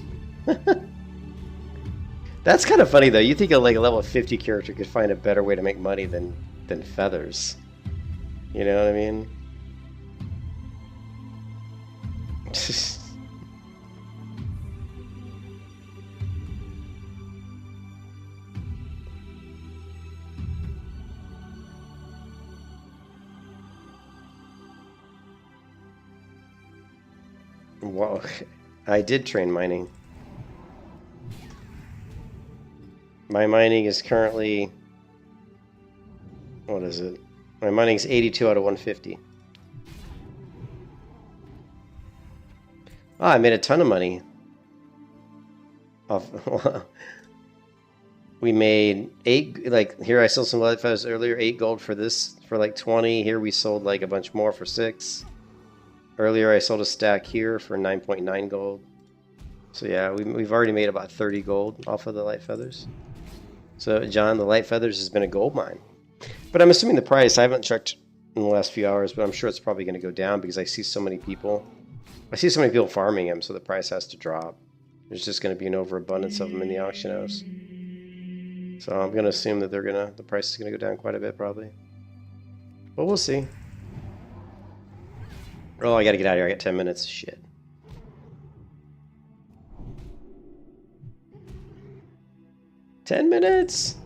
That's kind of funny, though. You think like a level 50 character could find a better way to make money than feathers. You know what I mean? Whoa, I did train mining. My mining is currently, what is it? My mining is 82 out of 150. Ah, I made a ton of money. We made 8, like, here I sold some light feathers earlier, 8 gold for this, for like 20. Here we sold like a bunch more for 6. Earlier I sold a stack here for 9.9 gold. So yeah, we've already made about 30 gold off of the light feathers. So John, the light feathers has been a gold mine. But I'm assuming the price, I haven't checked in the last few hours, but I'm sure it's probably going to go down because I see so many people. I see so many people farming them, so the price has to drop. There's just going to be an overabundance of them in the auction house. So I'm going to assume that the price is going to go down quite a bit probably. But we'll see. Oh, I gotta get out of here. I got 10 minutes. Shit. $10 minutes?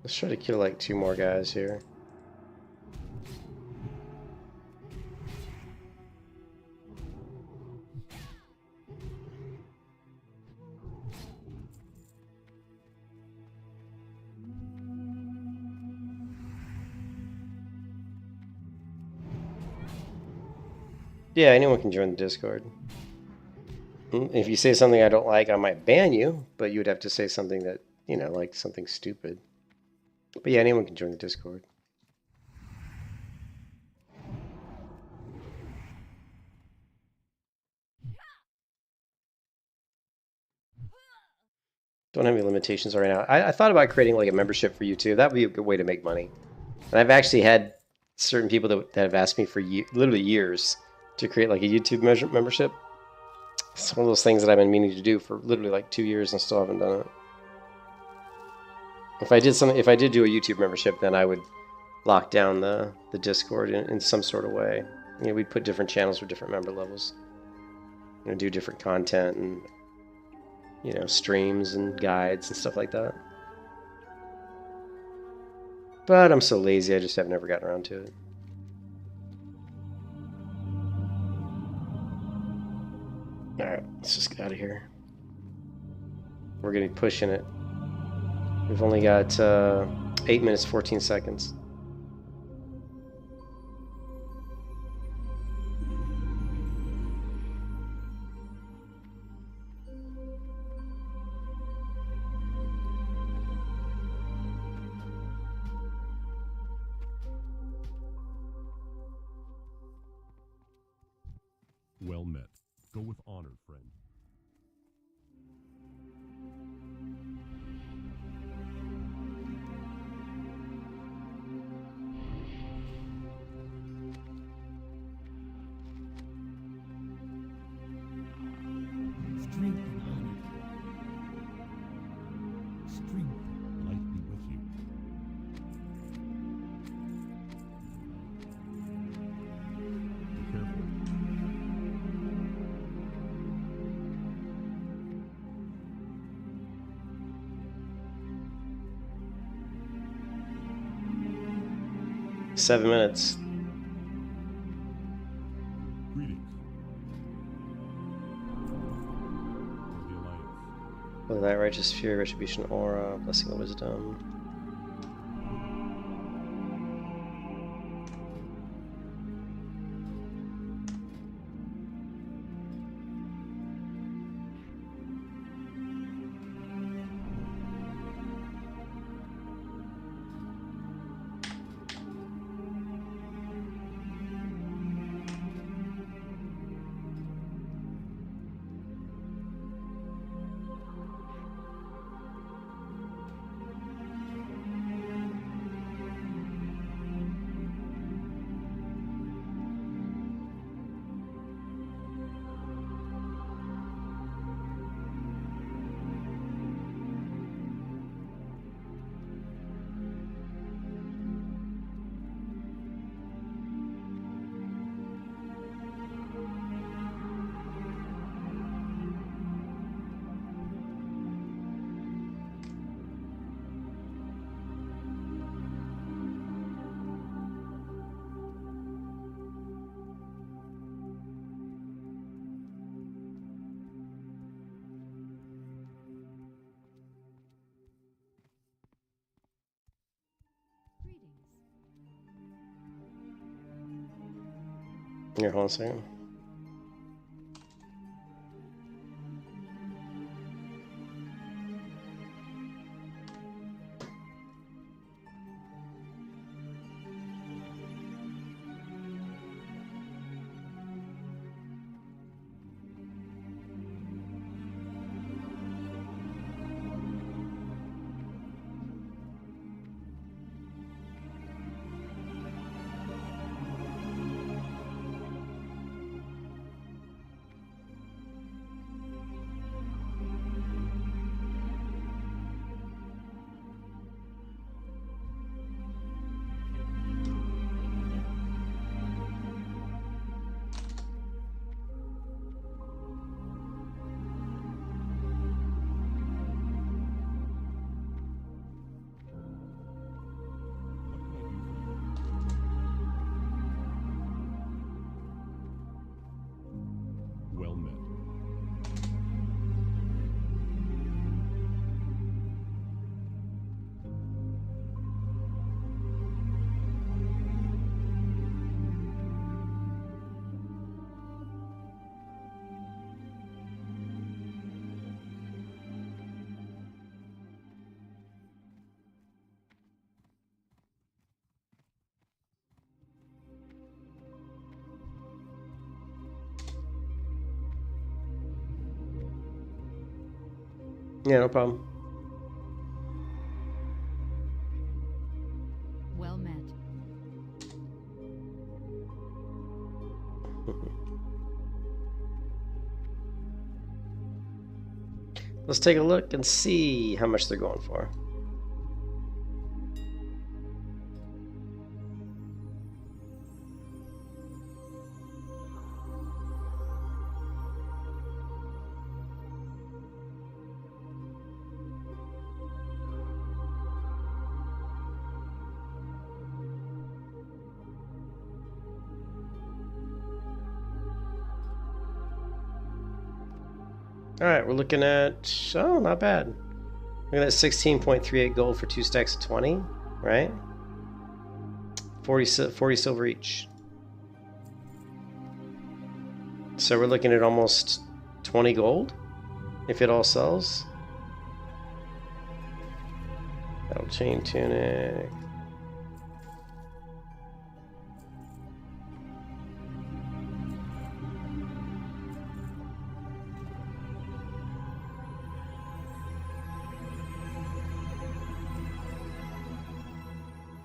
Let's try to kill like 2 more guys here. Yeah, anyone can join the Discord. If you say something I don't like, I might ban you, but you would have to say something that, you know, like something stupid. But yeah, anyone can join the Discord. Don't have any limitations right now. I thought about creating like a membership for YouTube. That would be a good way to make money. And I've actually had certain people that have asked me for literally years to create like a YouTube membership. It's one of those things that I've been meaning to do for literally like 2 years and still haven't done it. If I did do a YouTube membership, then I would lock down the Discord in some sort of way. You know, we'd put different channels with different member levels. You know, do different content and, you know, streams and guides and stuff like that. But I'm so lazy, I just have never gotten around to it. Alright, let's just get out of here. We're going to be pushing it. We've only got 8 minutes, 14 seconds. Go with honor, friend. Strength and honor. Strength. Light be with you. Be careful. Seven minutes. Greetings. For the Alliance. Look at that, righteous fear, retribution aura, blessing of wisdom. Here, hold on a second. Well met. Yeah, no problem. Well met. Let's take a look and see how much they're going for. Alright, we're looking at, oh, not bad. Look at that 16.38 gold for 2 stacks of 20, right? 40 silver each. So we're looking at almost 20 gold, if it all sells. That'll chain tunic.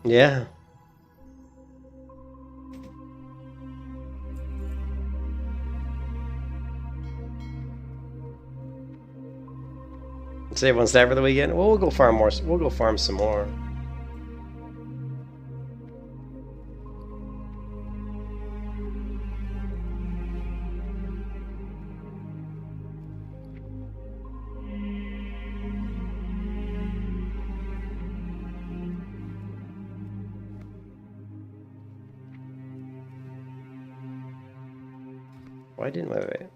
Yeah. Save one stat for the weekend. Well, we'll go farm more. We'll go farm some more. Why didn't wait?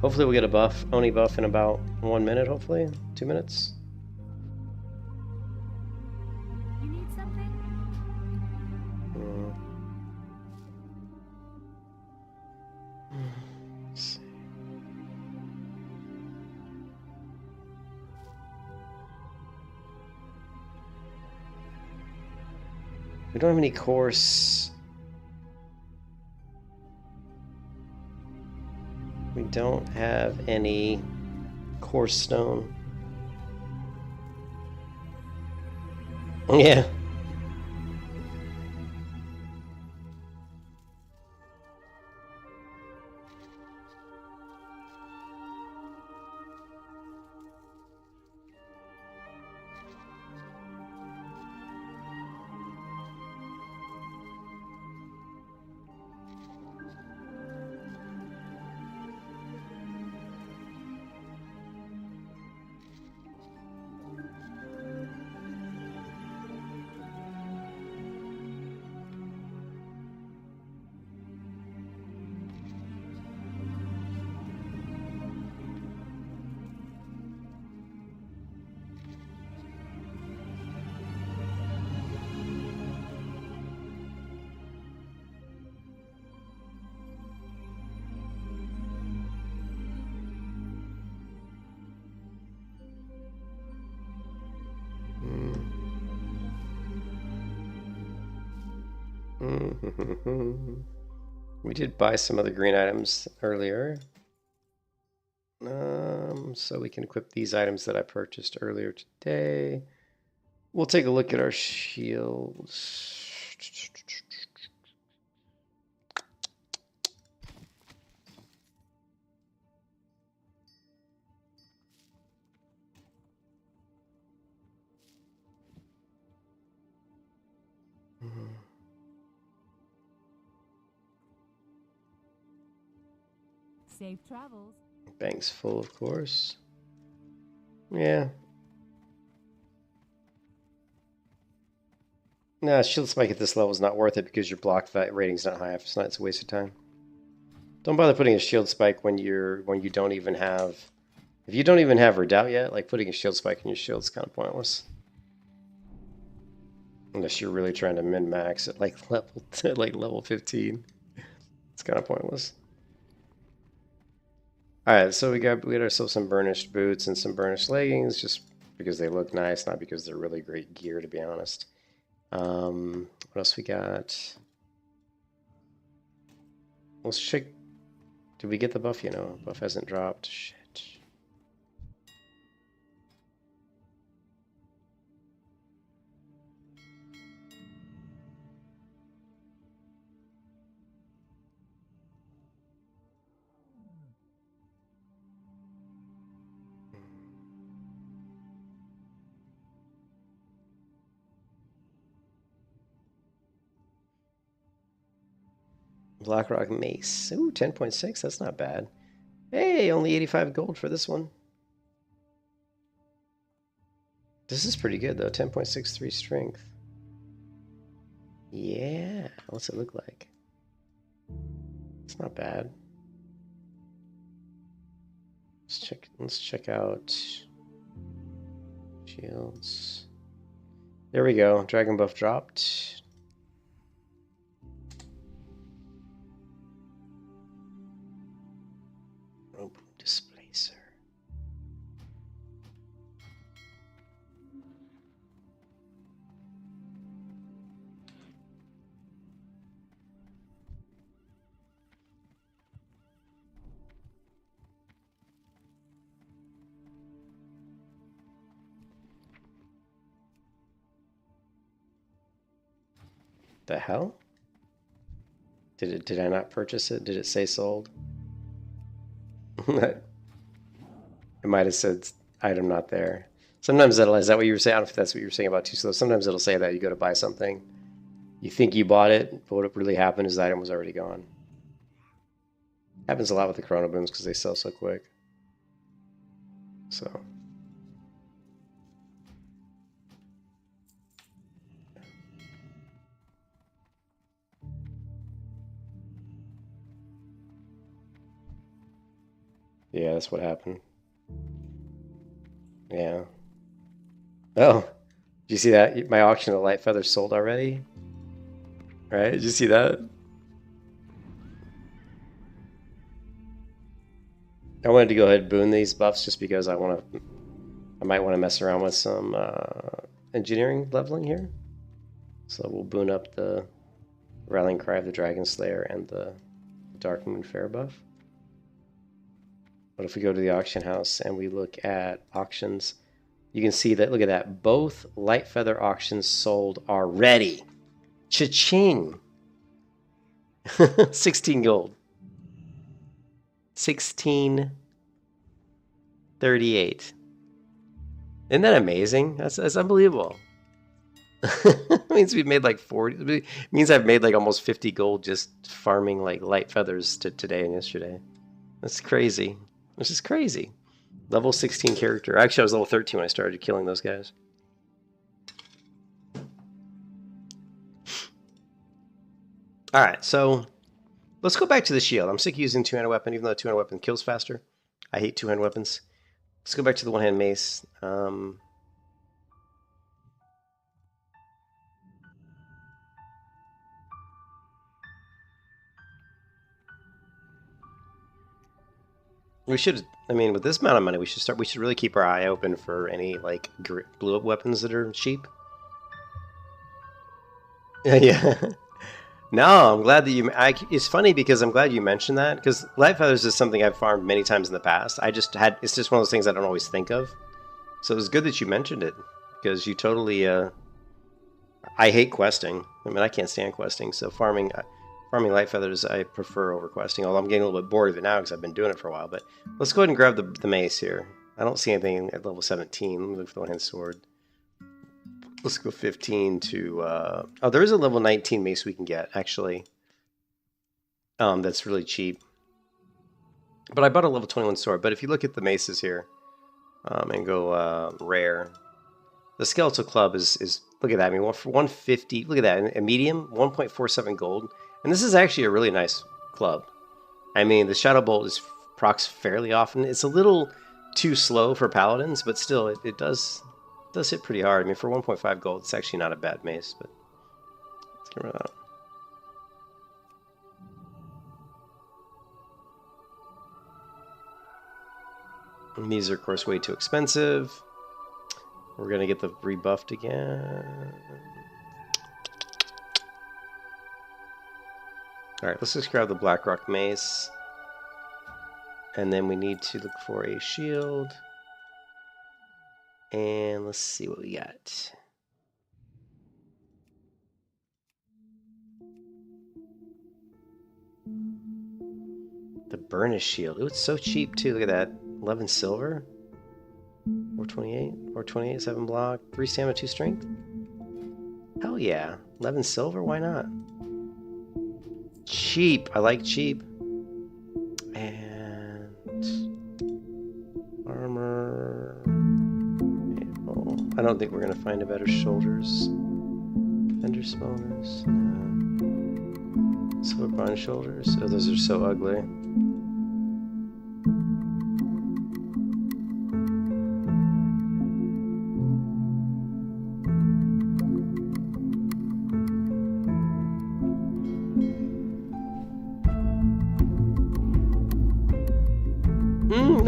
Hopefully we'll get a buff, Oni buff in about 1 minute, hopefully. 2 minutes. You need something? Let's see. We don't have any course. We don't have any course stone. Yeah. We did buy some other green items earlier. So we can equip these items that I purchased earlier today. We'll take a look at our shields. Safe travels. Bank's full, of course. Yeah. Nah, shield spike at this level is not worth it because your block rating's not high. It's not. It's a waste of time. Don't bother putting a shield spike when you don't even have. If you don't even have redoubt yet, like putting a shield spike in your shield is kind of pointless. Unless you're really trying to min max at like level 15, it's kind of pointless. All right, so we got ourselves some burnished boots and some burnished leggings, just because they look nice, not because they're really great gear, to be honest. What else we got? Let's check. Did we get the buff? You know, buff hasn't dropped. Shit. Blackrock Mace. Ooh, 10.6. That's not bad. Hey, only 85 gold for this one. This is pretty good, though. 10.63 strength. Yeah. What's it look like? It's not bad. Let's check out shields. There we go. Dragon buff dropped. Displacer. The hell? Did I not purchase it? Did it say sold? It might have said item not there. Sometimes is that what you were saying? I don't know if that's what you were saying about Too Slow. Sometimes it'll say that you go to buy something, you think you bought it, but what really happened is the item was already gone. Happens a lot with the Chrono Booms because they sell so quick. So. Yeah, that's what happened. Yeah. Oh, did you see that? My auction of light feathers sold already? Right? Did you see that? I wanted to go ahead and boon these buffs just because I might want to mess around with some engineering leveling here. So we'll boon up the Rallying Cry of the Dragon Slayer and the Dark Moon Fair buff. But if we go to the auction house and we look at auctions, you can see that, look at that, both light feather auctions sold already. Cha-ching! 16 gold. 1638. Isn't that amazing? That's unbelievable. It means we've made like 40. It means I've made like almost 50 gold just farming like light feathers today and yesterday. That's crazy. This is crazy. Level 16 character. Actually, I was level 13 when I started killing those guys. Alright, so let's go back to the shield. I'm sick of using two-handed weapon, even though the two-handed weapon kills faster. I hate two-handed weapons. Let's go back to the one-hand mace. We should, I mean, with this amount of money, we should really keep our eye open for any, like, blue-up weapons that are cheap. Yeah. No, I'm glad that you, it's funny because I'm glad you mentioned that, because light feathers is something I've farmed many times in the past. It's just one of those things I don't always think of. So it was good that you mentioned it, because you totally, I hate questing. I mean, I can't stand questing, so farming light feathers I prefer over questing, although I'm getting a little bit bored of it now because I've been doing it for a while. But let's go ahead and grab the mace here. I don't see anything at level 17. Let me look for the one-hand sword. Let's go 15 to... oh, there is a level 19 mace we can get, actually. That's really cheap. But I bought a level 21 sword. But if you look at the maces here and go rare, the skeletal club is look at that. I mean, for 150, look at that. A medium, 1.47 gold. And this is actually a really nice club. I mean, the Shadow Bolt is procs fairly often. It's a little too slow for paladins, but still, it does hit pretty hard. I mean, for 1.5 gold, it's actually not a bad mace, but let's get rid of that. And these are, of course, way too expensive. We're going to get the rebuffed again. Alright, let's just grab the Blackrock Mace. And then we need to look for a shield. And let's see what we got. The Burnish Shield. Ooh, it's so cheap too. Look at that. 11 silver. 428. 428, 7 block. 3 stamina, 2 strength. Hell yeah. 11 silver? Why not? Cheap. I like cheap. And armor. Oh, I don't think we're gonna find a better shoulders. Fender smallness. No. Silver bronze shoulders. Oh, those are so ugly.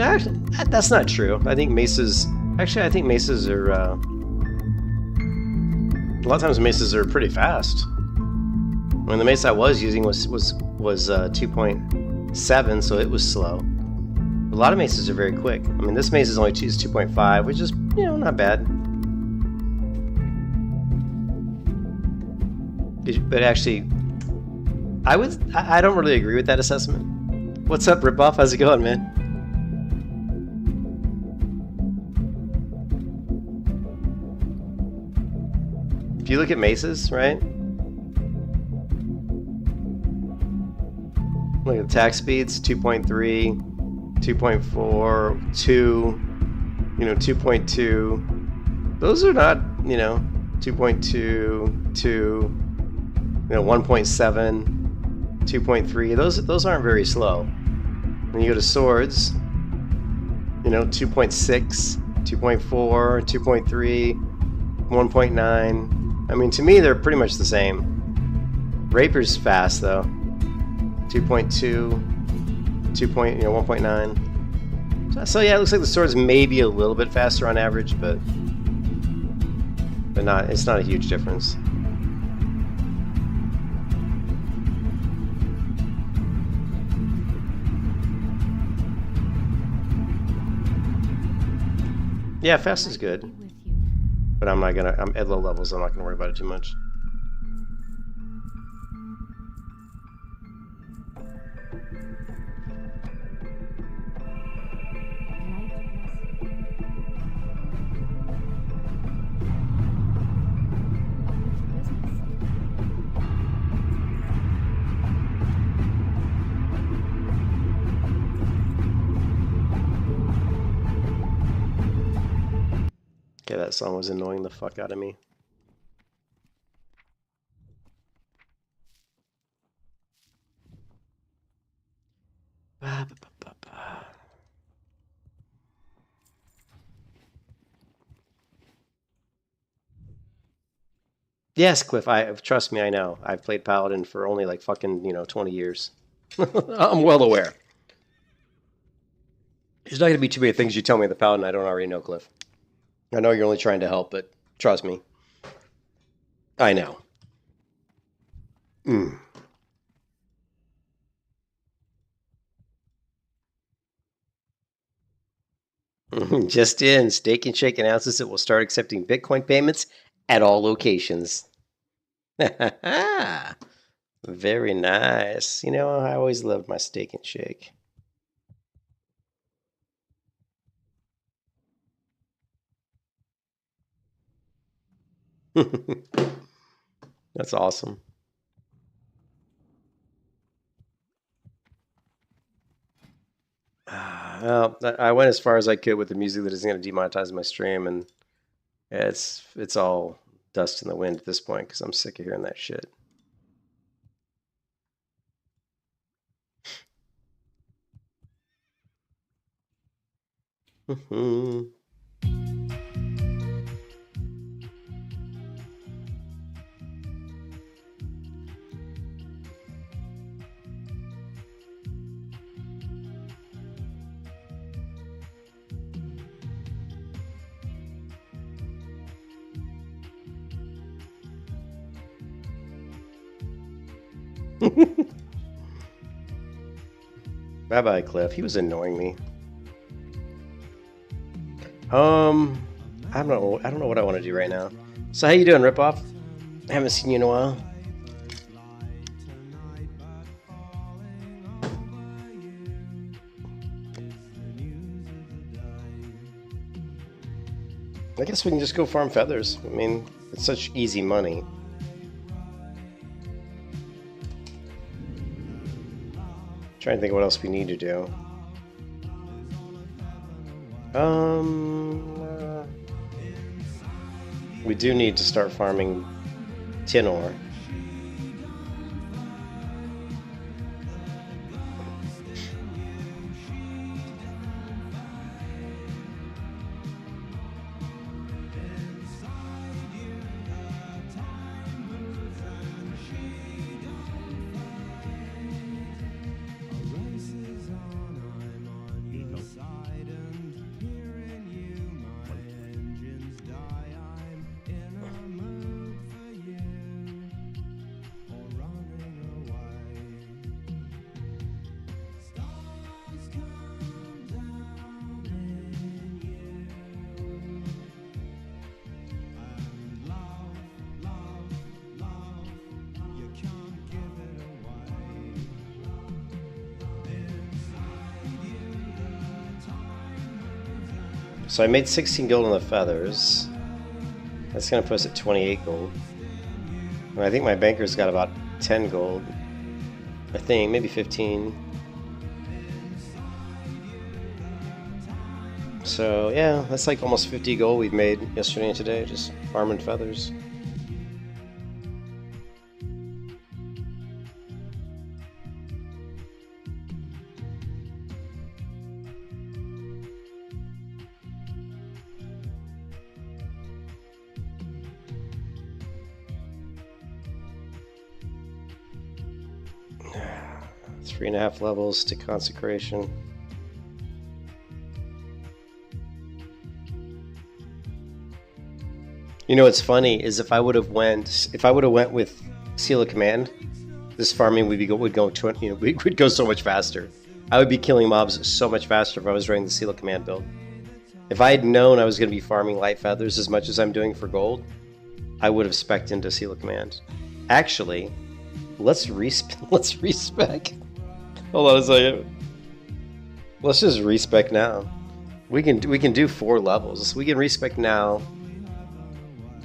Actually, that's not true. I think maces... Actually, I think maces are... a lot of times maces are pretty fast. When the mace I was using was 2.7, so it was slow. A lot of maces are very quick. I mean, this mace is only 2.5, which is, you know, not bad. But actually, I don't really agree with that assessment. What's up, Ripoff? How's it going, man? If you look at Maces, right? Look at attack speeds, 2.3, 2.4, 2, 2.2. Those are not, 2.2, 2, 1.7, 2.3. Those aren't very slow. When you go to swords, 2.6, 2.4, 2.3, 1.9. I mean, to me, they're pretty much the same. Rapiers fast though. 2.2, 1.9. So yeah, it looks like the sword's maybe a little bit faster on average, but not. It's not a huge difference. Yeah, fast is good, With you. but I'm at low levels. I'm not gonna worry about it too much. Okay, that song was annoying the fuck out of me. Yes, Cliff, trust me, I know. I've played Paladin for only like fucking, 20 years. I'm well aware. There's not going to be too many things you tell me the Paladin I don't already know, Cliff. I know you're only trying to help, but trust me. I know. Just in, Steak and Shake announces it will start accepting Bitcoin payments at all locations. Very nice. I always loved my Steak and Shake. That's awesome. Well, I went as far as I could with the music that isn't going to demonetize my stream, and it's all dust in the wind at this point because I'm sick of hearing that shit. Bye-bye, Cliff. He was annoying me. I don't know what I want to do right now. So how you doing, Ripoff? I haven't seen you in a while. I guess we can just go farm feathers. I mean, it's such easy money. Trying to think of what else we need to do. We do need to start farming tin ore. So I made 16 gold on the feathers. That's gonna put us at 28 gold. And I think my banker's got about 10 gold. I think, maybe 15. So yeah, that's like almost 50 gold we've made yesterday and today, just farming feathers. Three and a half levels to consecration. You know what's funny is if I would have went with Seal of Command, this farming would go would go so much faster. I would be killing mobs so much faster if I was running the Seal of Command build. If I had known I was going to be farming light feathers as much as I'm doing for gold, I would have spec'd into Seal of Command. Actually, let's respec. Hold on a second. Let's just respec now. We can do 4 levels. We can respec now.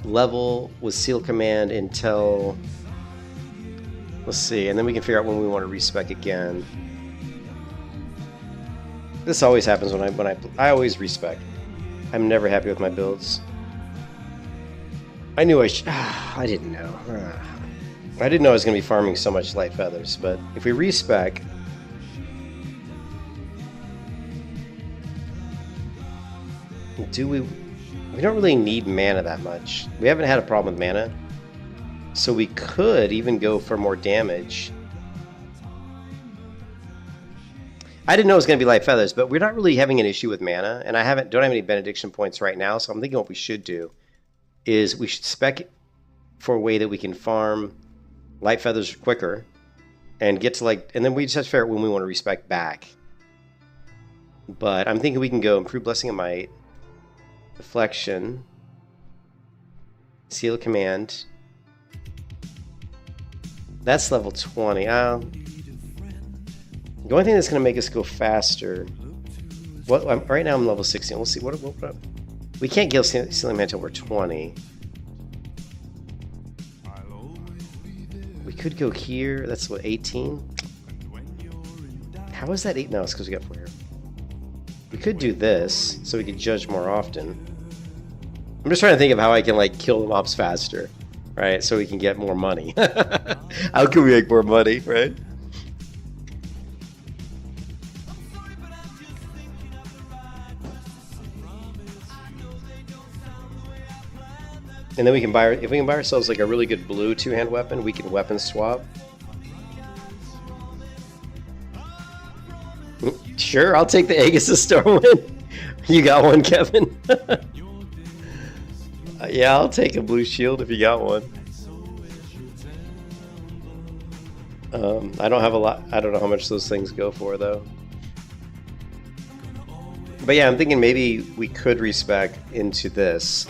Level with Seal Command until, let's see, and then we can figure out when we want to respec again. This always happens when I always respec. I'm never happy with my builds. I knew I didn't know. I didn't know I was going to be farming so much light feathers, but if we respec, we don't really need mana that much. We haven't had a problem with mana, so we could even go for more damage. I didn't know it was going to be light feathers, but we're not really having an issue with mana, and don't have any benediction points right now, so I'm thinking what we should do is we should spec for a way that we can farm light feathers quicker and get to and then we just have to figure out when we want to respec back. But I'm thinking we can go improve Blessing of Might, Deflection, Seal of Command. That's level 20. The only thing that's going to make us go faster. Right now I'm level 16. We'll see. What we can't kill Seal of Command until we're 20. We could go here. That's what, 18? How is that 8? No, it's because we got 4 here. We could do this, so we could judge more often. I'm just trying to think of how I can kill the mobs faster, right? So we can get more money. How can we make more money, right? And then we can buy, if we can buy ourselves a really good blue 2-hand weapon, we can weapon swap. Sure, I'll take the Aegis of Stormwind. You got one, Kevin? Yeah, I'll take a blue shield if you got one. I don't have a lot. I don't know how much those things go for, though. But yeah, I'm thinking maybe we could respec into this.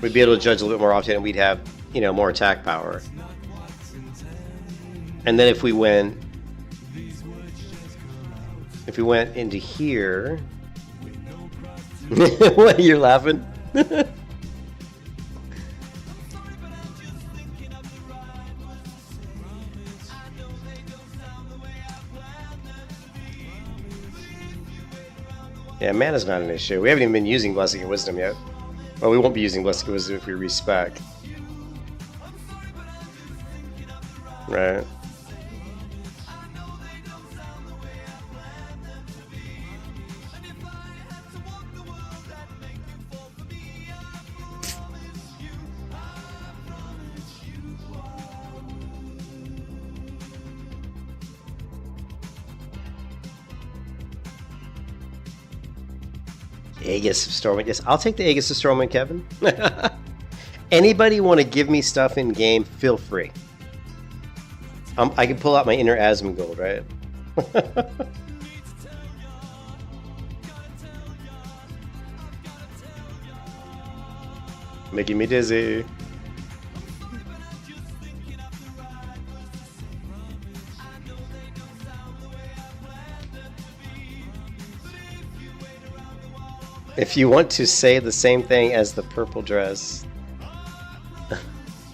We'd be able to judge a little bit more often, and we'd have, more attack power. And then if we went into here, what, you're laughing? Yeah, mana's not an issue. We haven't even been using Blessing and Wisdom yet. Well, we won't be using Blessing and Wisdom if we respec. Right. Aegis of Stormwind. Yes, I'll take the Aegis of Stormwind, Kevin. Anybody want to give me stuff in game? Feel free. I can pull out my inner Asmongold, right? Making me dizzy. If you want to say the same thing as the purple dress.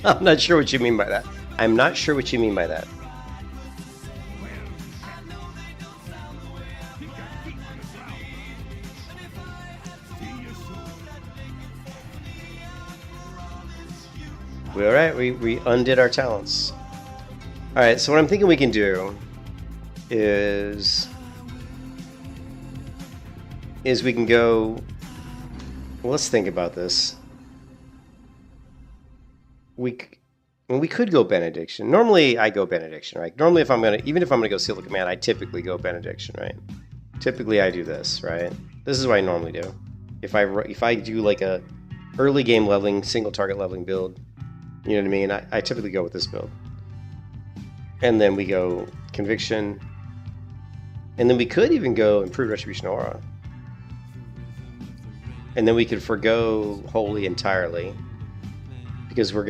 I'm not sure what you mean by that. I'm not sure what you mean by that. Alright, we undid our talents. Alright, so what I'm thinking we can do is we can go... Well, let's think about this. We could go Benediction. Normally, I go Benediction, right? Normally, even if I'm gonna go Seal the Command, I typically go Benediction, right? Typically, I do this, right? This is what I normally do. If I do like a early game leveling, single target leveling build, you know what I mean? I typically go with this build. And then we go Conviction. And then we could even go Improved Retribution Aura. And then we could forgo Holy entirely. Because we're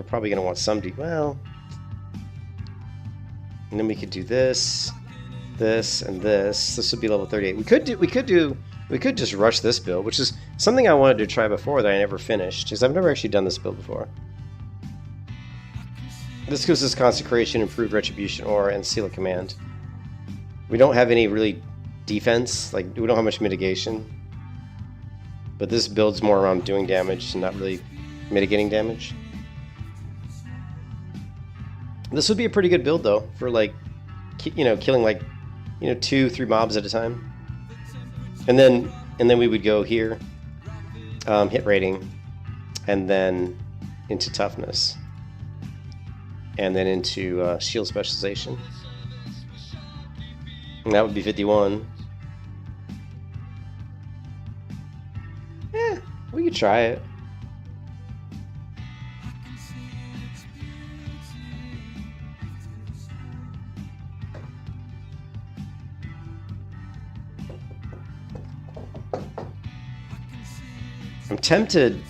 probably gonna want some well. And then we could do this, this, and this. This would be level 38. We could just rush this build, which is something I wanted to try before that I never finished, because I've never actually done this build before. This gives us Consecration, Improved Retribution Aura, and Seal of Command. We don't have any really defense, like we don't have much mitigation. But this build's more around doing damage and not really mitigating damage. This would be a pretty good build though, for like, killing like, 2-3 mobs at a time. And then we would go here, hit rating, and then into toughness. And then into shield specialization. And that would be 51. Yeah, we could try it. I'm tempted.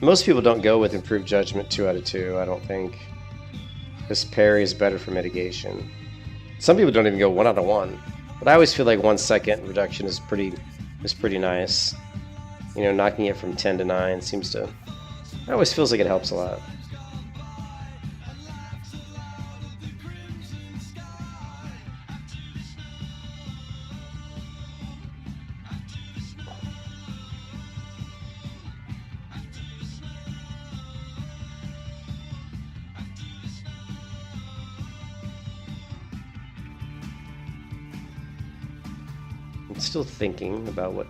Most people don't go with Improved Judgment 2 out of 2, I don't think. This parry is better for mitigation. Some people don't even go 1 out of 1. But I always feel like 1 second reduction is pretty nice. Knocking it from 10 to 9 seems to... It always feels like it helps a lot. I'm still thinking about what...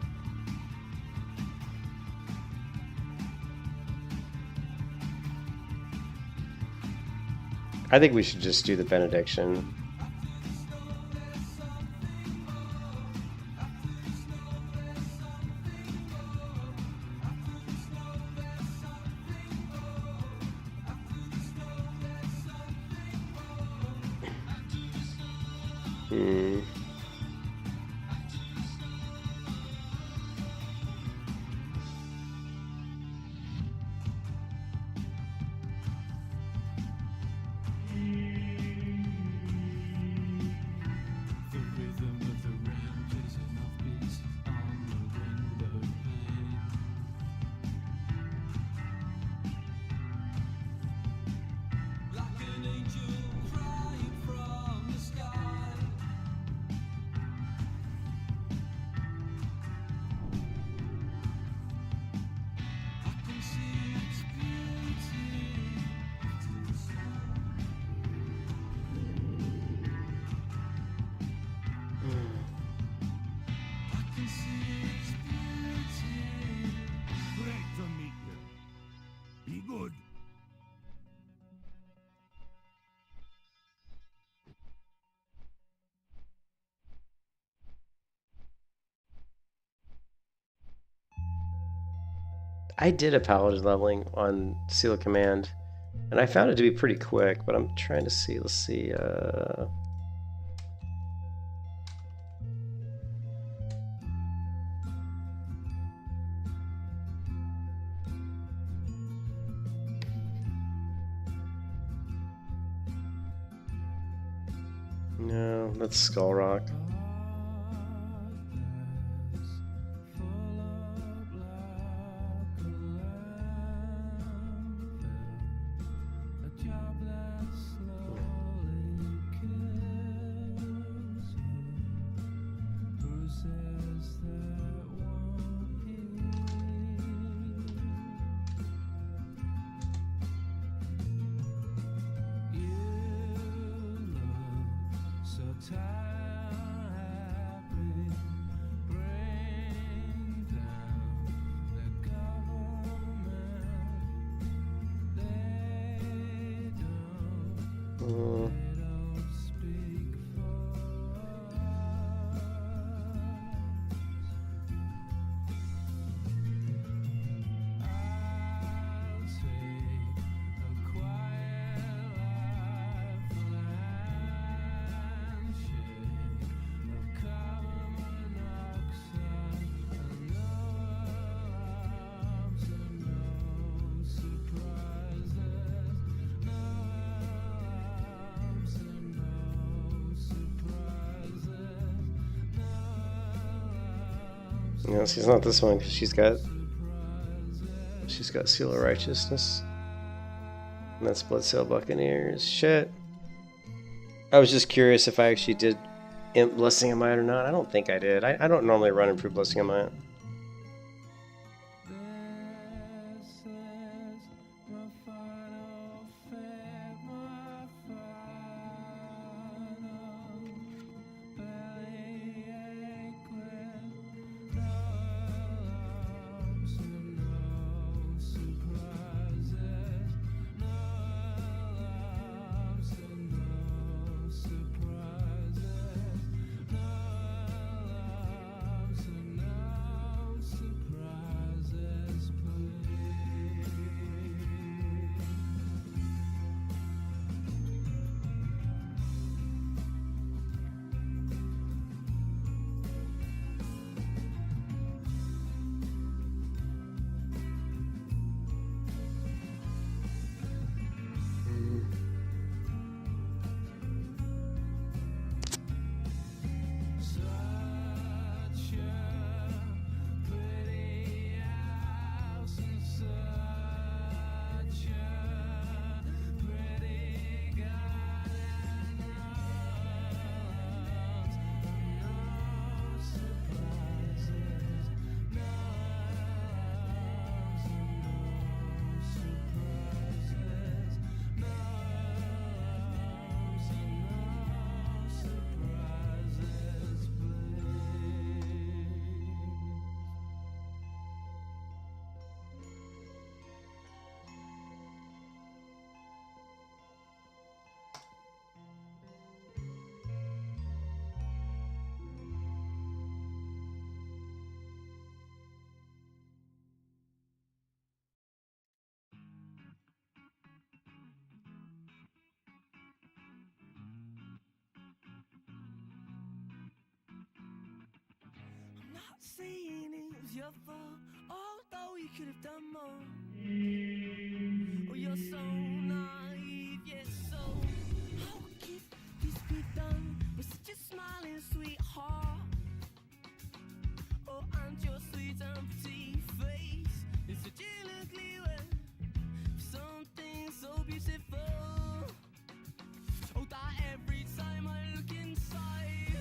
I think we should just do the Benediction. I did a Paladin leveling on Seal of Command, and I found it to be pretty quick, but I'm trying to see, let's see, no, that's Skull Rock. No, she's not this one because she's got Seal of Righteousness. And that's Bloodsail Buccaneers. Shit. I was just curious if I actually did Blessing of Might or not. I don't think I did. I don't normally run Improved Blessing of Might. Saying it was your fault, although you could have done more. Oh, you're so naive, yes, so how could this be done with such a smiling sweetheart? Oh, and your sweet and pretty face is such an ugly way for something so beautiful. Oh, that every time I look inside,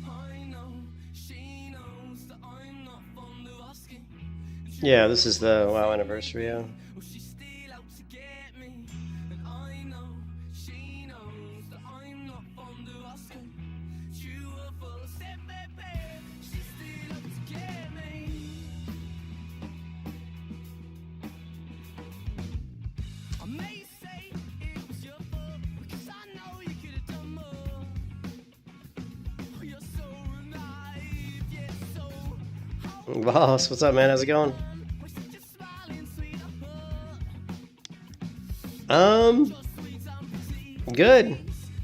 I know she knows that I'm not fond of asking. Yeah, this is the WoW anniversary, yeah. Oh, she's still out to get me, and I know she knows that I'm not fond of asking. True or false, baby, she's still out to get me. I may say it was your fault, because I know you could have done more. Oh, you're so naive, yeah, so Boss, what's up, man? How's it going? with such a smiling sweetheart. Sweet and pretty, Good.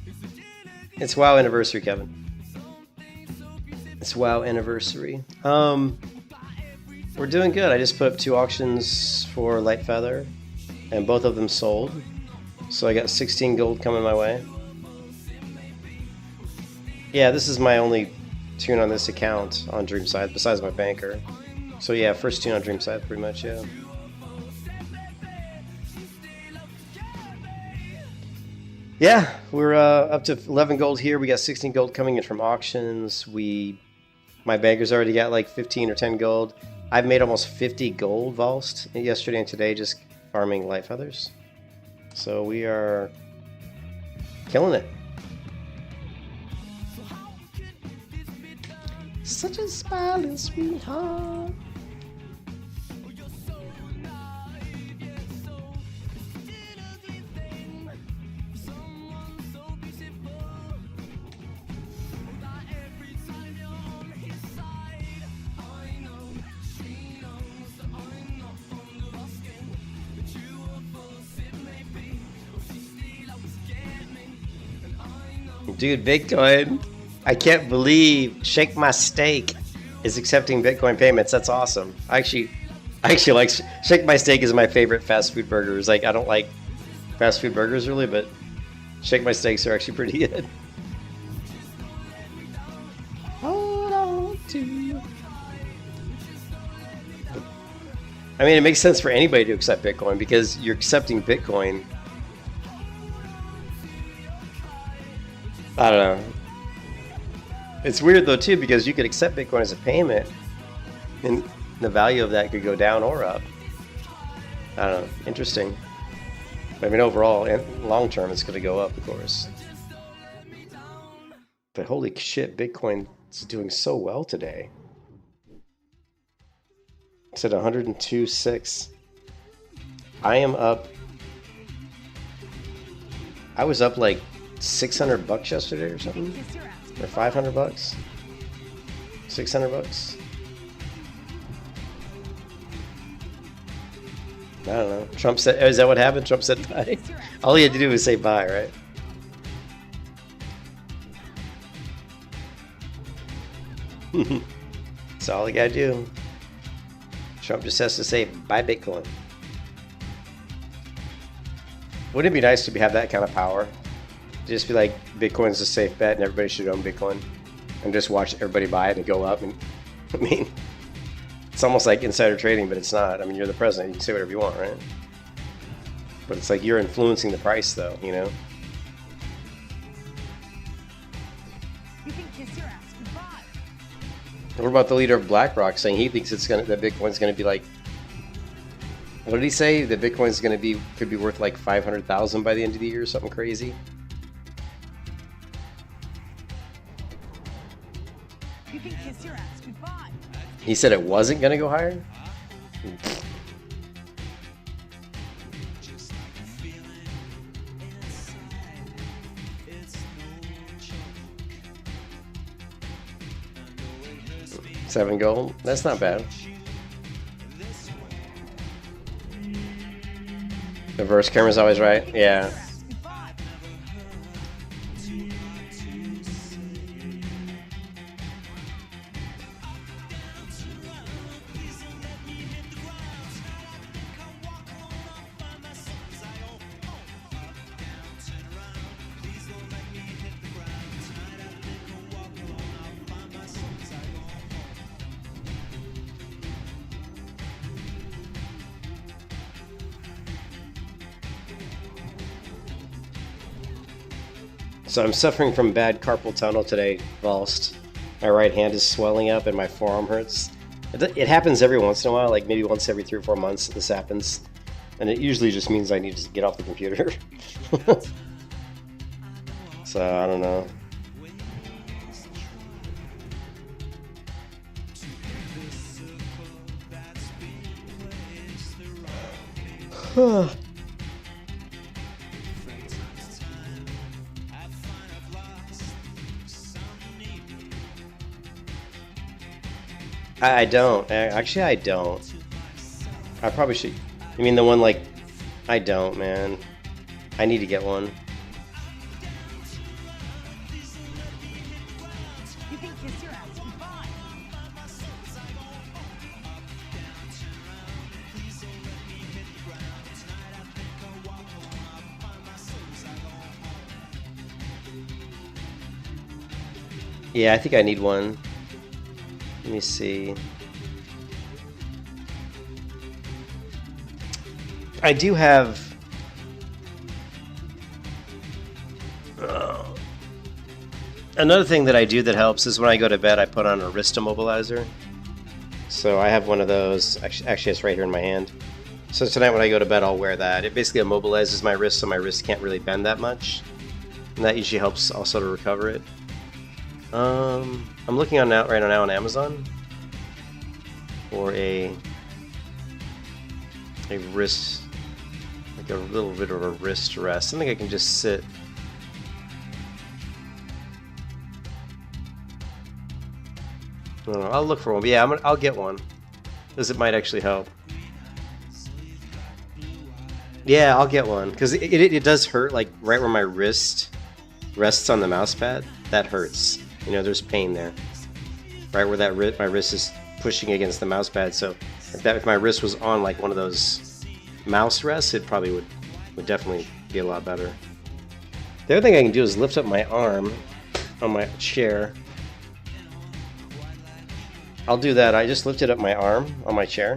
it's such an ugly It's WoW anniversary, Kevin. something so beautiful. It's WoW anniversary. We're doing good. I just put up 2 auctions for Light Feather, and both of them sold. So I got 16 gold coming my way. Yeah, this is my only tune on this account on Dreamscythe, besides my banker. So yeah, first tune on Dreamscythe, pretty much, yeah. Yeah, we're up to 11 gold here. We got 16 gold coming in from auctions. We My banker's already got like 15 or 10 gold. I've made almost 50 gold vaults yesterday and today just farming light feathers. So we are killing it. Such a smiling sweetheart. Dude, Bitcoin. I can't believe Shake My Steak is accepting Bitcoin payments. That's awesome. I actually like Shake My Steak is my favorite fast food burgers. Like, I don't like fast food burgers really, but Shake My Steaks are actually pretty good. Hold on to. I mean, it makes sense for anybody to accept Bitcoin because you're accepting Bitcoin. I don't know. It's weird though too because you could accept Bitcoin as a payment and the value of that could go down or up. I don't know. Interesting. But I mean overall and long term it's going to go up of course. But holy shit, Bitcoin is doing so well today. It's at 102.6. I am up. I was up like $600 yesterday or something, or $500, $600. I don't know. Trump said, "Is that what happened?" Trump said bye. All he had to do was say bye, right? That's all he got to do. Trump just has to say bye, Bitcoin. Wouldn't it be nice to have that kind of power? Just be like, Bitcoin's a safe bet and everybody should own Bitcoin. And just watch everybody buy it and go up. And I mean, it's almost like insider trading, but it's not. I mean, you're the president. You can say whatever you want, right? But it's like you're influencing the price, though, you know? You can kiss your ass goodbye. What about the leader of BlackRock saying he thinks that Bitcoin's going to be like, what did he say? That Bitcoin's going to be, could be worth like 500,000 by the end of the year or something crazy? You can kiss your ass goodbye. He said it wasn't going to go higher? $7 gold? That's not bad. The reverse camera's always right. Yeah. So I'm suffering from bad carpal tunnel today, Valst. My right hand is swelling up and my forearm hurts. It happens every once in a while, like maybe once every 3 or 4 months this happens. And it usually just means I need to get off the computer. So, I don't know. I don't. Actually, I don't. I probably should. You mean the one like... I don't, man. I need to get one. You can kiss your ass goodbye. Yeah, I think I need one. Let me see. I do have... Another thing that I do that helps is when I go to bed, I put on a wrist immobilizer. So I have one of those. Actually, it's right here in my hand. So tonight when I go to bed, I'll wear that. It basically immobilizes my wrist, so my wrist can't really bend that much. And that usually helps also to recover it. I'm looking on right now on Amazon for a wrist, like a little bit of a wrist rest. Something I can just sit. I don't know, I'll look for one. But yeah, I'll get one, because it might actually help. Yeah, I'll get one, because it does hurt, like right where my wrist rests on the mouse pad. That hurts. You know, there's pain there. Right where that my wrist is pushing against the mouse pad. So if my wrist was on like one of those mouse rests, it probably would definitely be a lot better. The other thing I can do is lift up my arm on my chair. I'll do that. I just lifted up my arm on my chair,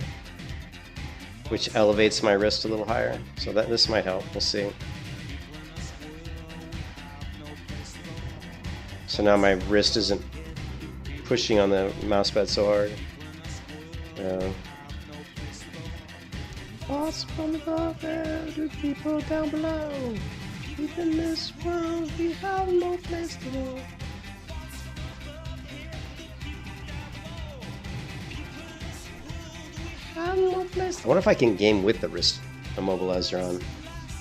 which elevates my wrist a little higher. So this might help. We'll see. So now my wrist isn't pushing on the mousepad so hard. Thoughts from above to people down below. Deep in this world, we have no place to go. I wonder if I can game with the wrist immobilizer on.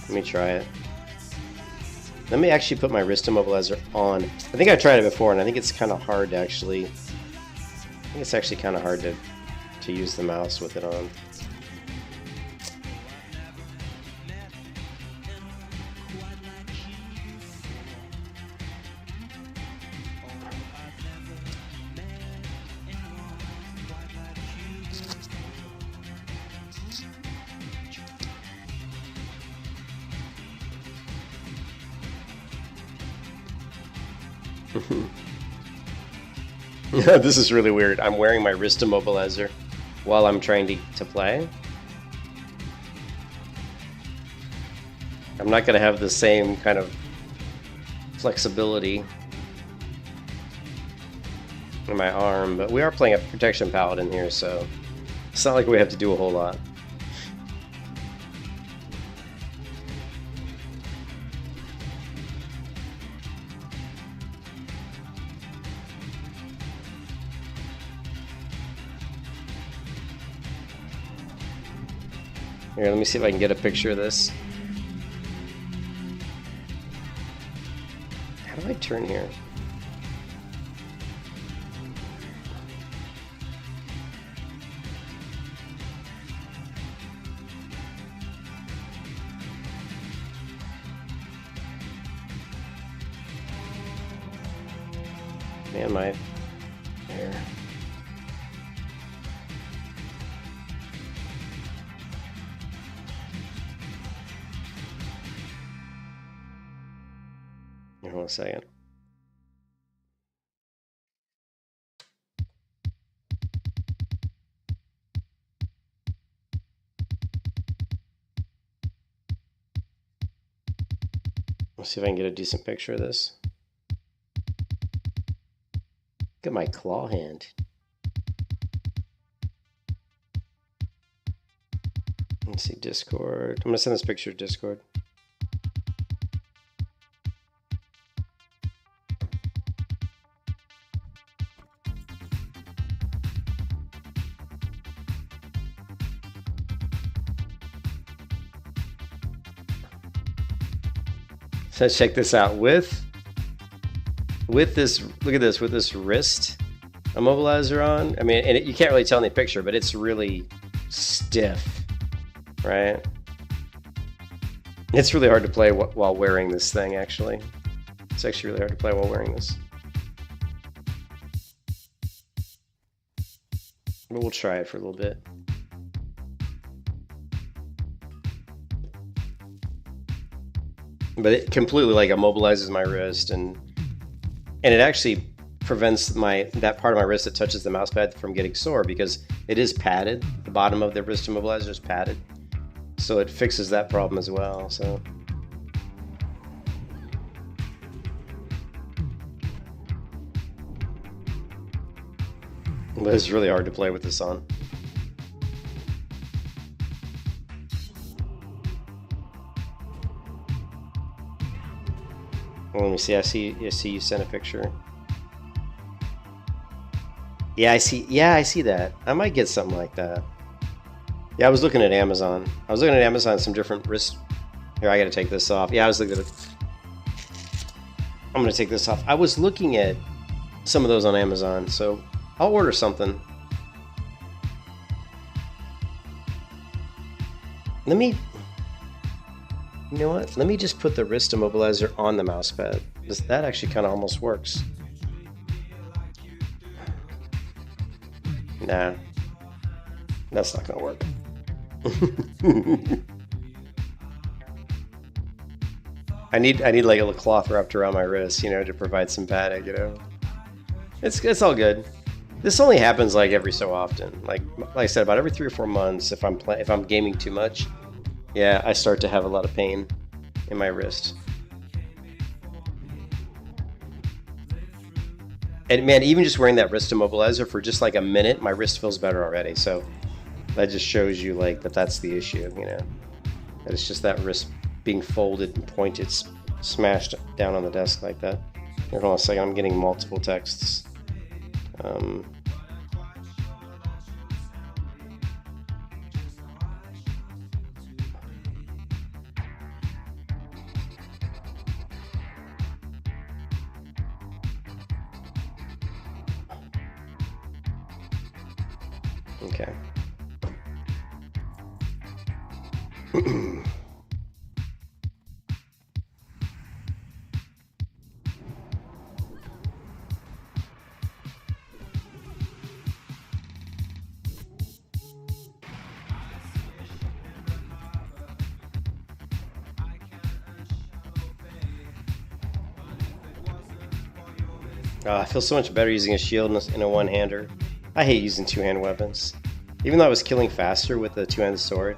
Let me try it. Let me actually put my wrist immobilizer on. I think I tried it before, and I think it's kind of hard to actually. I think it's actually kind of hard to use the mouse with it on. This is really weird. I'm wearing my wrist immobilizer while I'm trying to play. I'm not going to have the same kind of flexibility in my arm, but we are playing a protection paladin here, so it's not like we have to do a whole lot. Here, let me see if I can get a picture of this. How do I turn here? Man, my hair. Hold on a second. Let's see if I can get a decent picture of this. Look at my claw hand. Let's see, Discord. I'm gonna send this picture to Discord. So check this out. With this, look at this, with this wrist immobilizer on. I mean, and you can't really tell in the picture, but it's really stiff, right? It's really hard to play while wearing this thing, actually. It's actually really hard to play while wearing this. But we'll try it for a little bit. But it completely like immobilizes my wrist, and it actually prevents that part of my wrist that touches the mouse pad from getting sore, because it is padded. The bottom of the wrist immobilizer is padded, so it fixes that problem as well. So But it's really hard to play with this on. Well, let me see. I see you sent a picture. Yeah, I see. Yeah, I see that. I might get something like that. Yeah, I was looking at Amazon. I was looking at Amazon, some different wrist. Here, I got to take this off. Yeah, I was looking at it. I'm going to take this off. I was looking at some of those on Amazon, so I'll order something. Let me... You know what? Let me just put the wrist immobilizer on the mouse pad. That actually kind of almost works. Nah. That's not going to work. I need like a little cloth wrapped around my wrist, you know, to provide some padding, you know. It's all good. This only happens like every so often. Like I said, about every 3 or 4 months. If I'm gaming too much, yeah, I start to have a lot of pain in my wrist. And man, even just wearing that wrist immobilizer for just like a minute, my wrist feels better already. So that just shows you like that's the issue, you know. That it's just that wrist being folded and pointed, smashed down on the desk like that. Hold on a second, I'm getting multiple texts. Okay. I feel so much better using a shield in a one-hander. I hate using two-hand weapons. Even though I was killing faster with the two-handed sword,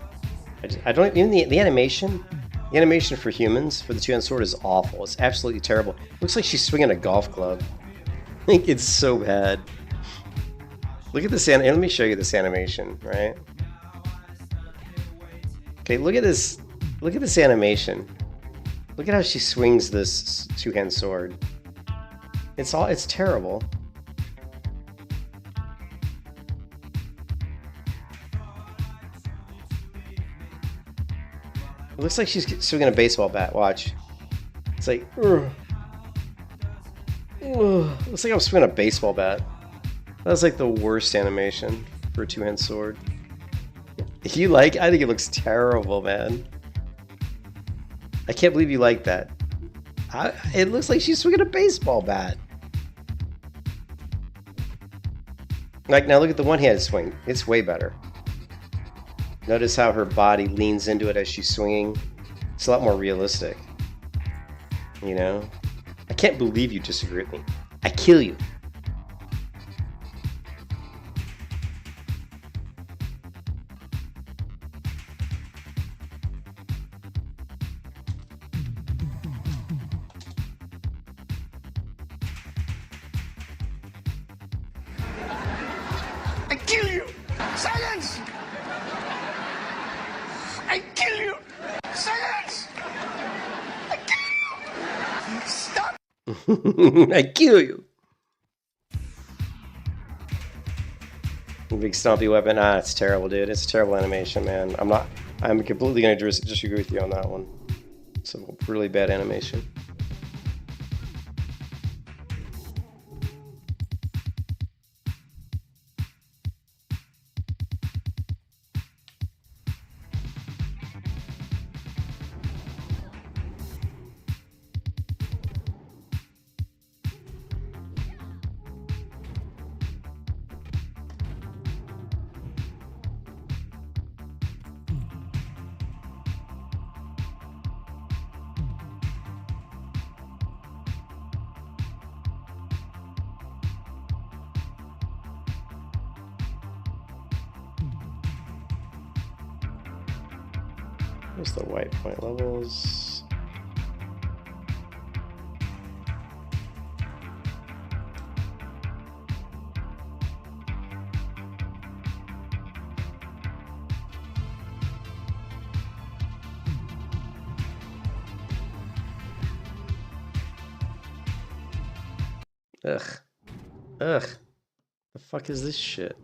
I don't even the animation. The animation for humans for the two-handed sword is awful. It's absolutely terrible. It looks like she's swinging a golf club. Like it's so bad. Look at this let me show you this animation, right? Okay, look at this. Look at this animation. Look at how she swings this two-hand sword. It's terrible. It looks like she's swinging a baseball bat. Watch. It's like, looks like I'm swinging a baseball bat. That's like the worst animation for a two-hand sword. I think it looks terrible, man. I can't believe you like that. It looks like she's swinging a baseball bat. Like, now look at the one-handed swing. It's way better. Notice how her body leans into it as she's swinging. It's a lot more realistic. You know? I can't believe you disagree with me. I kill you. I kill you! Silence! I kill you! Silence! I kill you! Stop! I kill you! Big stompy weapon. It's terrible, dude. It's a terrible animation, man. I'm completely gonna disagree with you on that one. It's a really bad animation. Where's the white point levels? Ugh. Ugh. The fuck is this shit?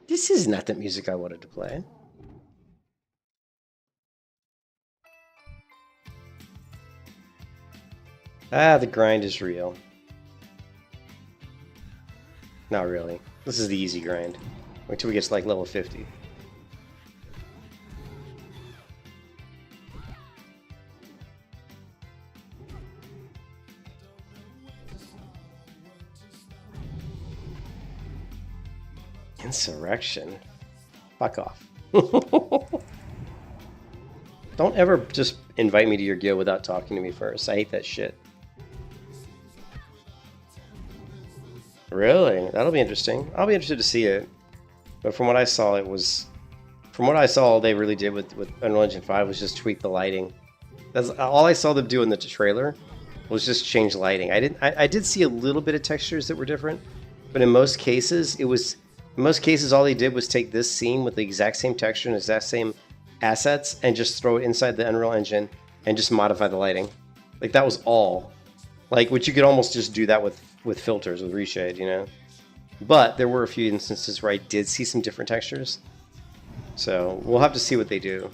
This is not the music I wanted to play. Ah, the grind is real. Not really. This is the easy grind. Wait till we get to like level 50. Insurrection? Fuck off. Don't ever just invite me to your guild without talking to me first. I hate that shit. Really? That'll be interesting. I'll be interested to see it. But from what I saw, it was... From what I saw, all they really did with Unreal Engine 5 was just tweak the lighting. That's all I saw them do in the trailer was just change lighting. I did see a little bit of textures that were different, but in most cases, all they did was take this scene with the exact same texture and exact same assets and just throw it inside the Unreal Engine and just modify the lighting. Like, that was all. Like, which you could almost just do that with filters, with reshade, you know? But there were a few instances where I did see some different textures. So, we'll have to see what they do.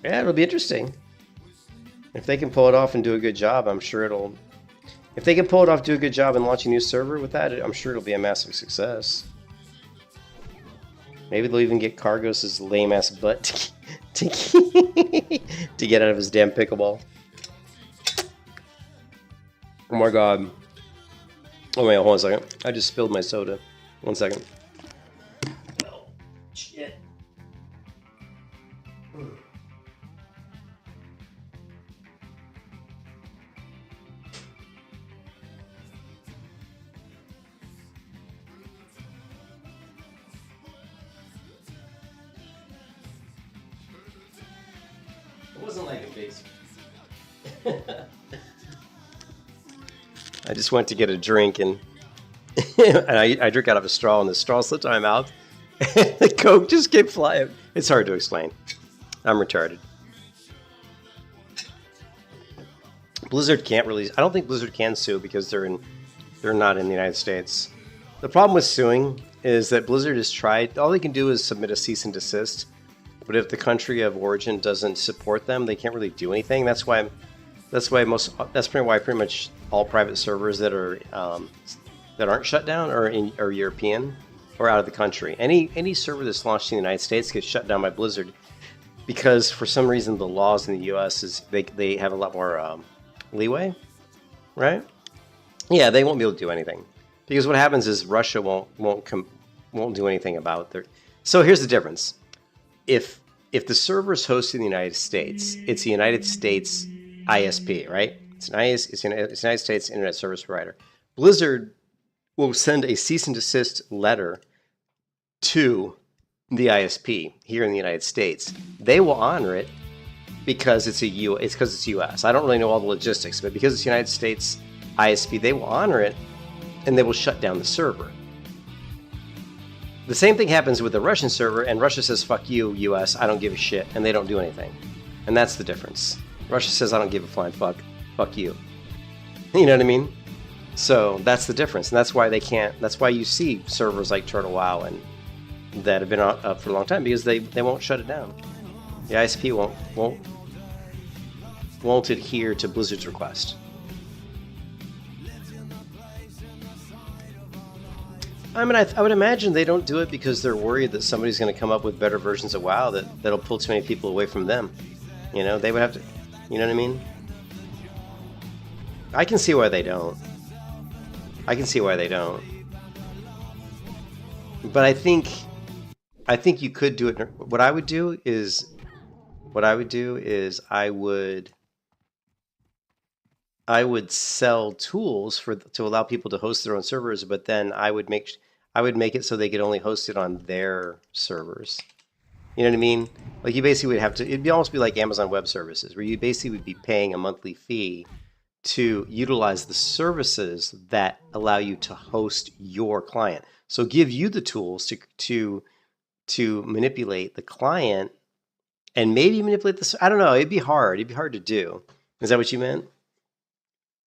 Yeah, it'll be interesting. If they can pull it off and do a good job, I'm sure it'll... If they can pull it off, do a good job, and launch a new server with that, I'm sure it'll be a massive success. Maybe they'll even get Cargos' lame-ass butt to get out of his damn pickleball. Oh my god. Oh wait, hold on a second. I just spilled my soda. 1 second. Oh, shit. It wasn't like a big... I just went to get a drink and, and I drink out of a straw and the straw slipped in my mouth and the Coke just kept flying. It's hard to explain. I'm retarded. Blizzard can't really... I don't think Blizzard can sue because they're not in the United States. The problem with suing is that Blizzard has tried... All they can do is submit a cease and desist. But if the country of origin doesn't support them, they can't really do anything. That's pretty much all private servers that are that aren't shut down are European or out of the country. Any server that's launched in the United States gets shut down by Blizzard because for some reason the laws in the U.S. is they have a lot more leeway, right? Yeah, they won't be able to do anything because what happens is Russia won't do anything about their. So here's the difference. If the server is hosted in the United States, it's the United States ISP, right? It's United States Internet Service Provider. Blizzard will send a cease and desist letter to the ISP here in the United States. They will honor it because it's US. I don't really know all the logistics, but because it's United States ISP, they will honor it and they will shut down the server. The same thing happens with the Russian server, and Russia says, fuck you, US, I don't give a shit, and they don't do anything. And that's the difference. Russia says, I don't give a flying fuck you. You know what I mean? So that's the difference, and that's why they can't, that's why you see servers like Turtle WoW and that have been up for a long time, because they won't shut it down. The ISP won't adhere to Blizzard's request. I mean, I would imagine they don't do it because they're worried that somebody's going to come up with better versions of WoW that'll pull too many people away from them. You know, they would have to, you know what I mean? I can see why they don't. But I think you could do it. What I would do is I would sell tools to allow people to host their own servers, but then I would I would make it so they could only host it on their servers. You know what I mean? Like you basically would have to, it'd almost be like Amazon Web Services, where you basically would be paying a monthly fee to utilize the services that allow you to host your client. So give you the tools to manipulate the client and maybe manipulate the, I don't know, it'd be hard. It'd be hard to do. Is that what you meant?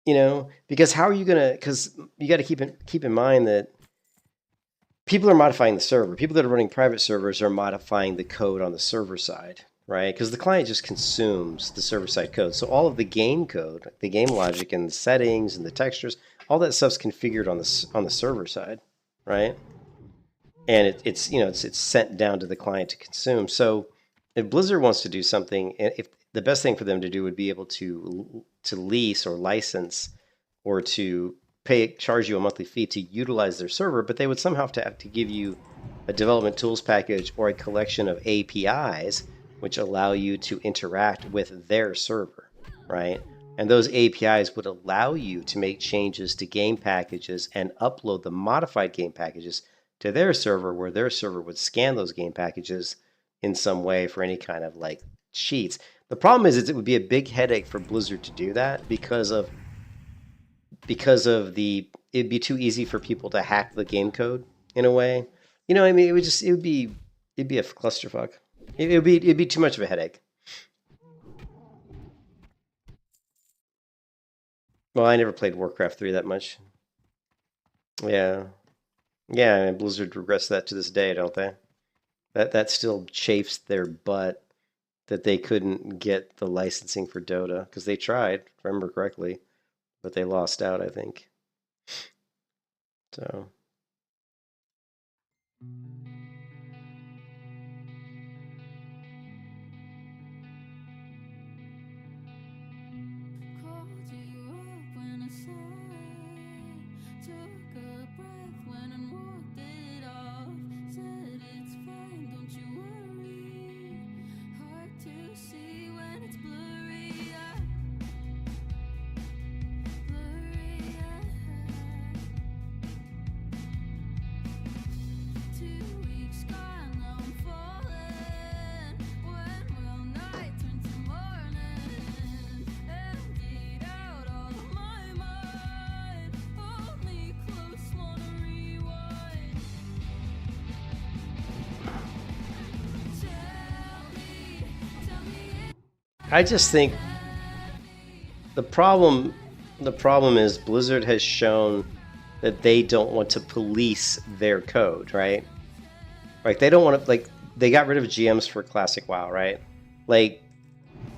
You know, because how are you gonna? Because you got to keep in mind that people are modifying the server. People that are running private servers are modifying the code on the server side, right? Because the client just consumes the server side code. So all of the game code, the game logic, and the settings and the textures, all that stuff's configured on the server side, right? And it's sent down to the client to consume. So if Blizzard wants to do something, if the best thing for them to do would be able to lease or license or to charge you a monthly fee to utilize their server, but they would somehow have to give you a development tools package or a collection of APIs which allow you to interact with their server, right? And those APIs would allow you to make changes to game packages and upload the modified game packages to their server, where their server would scan those game packages in some way for any kind of like cheats. The problem is it would be a big headache for Blizzard to do that because of it'd be too easy for people to hack the game code in a way. You know, I mean, it'd be a clusterfuck. It'd be too much of a headache. Well, I never played Warcraft 3 that much. Yeah. Yeah, and Blizzard regrets that to this day, don't they? That still chafes their butt that they couldn't get the licensing for Dota, because they tried, if I remember correctly, but they lost out, I think. So. Called you up when I said, took a breath when I walked it off. Said it's fine, don't you worry. Hard to see when it's blurry. Blurry. 2 weeks gone, now I'm falling. When will night turn to morning? Emptied out all of my mind. Hold me close, wanna rewind. Tell me I just think the problem is Blizzard has shown that they don't want to police their code, right? Like they don't want to, like they got rid of GMs for Classic WoW, right? Like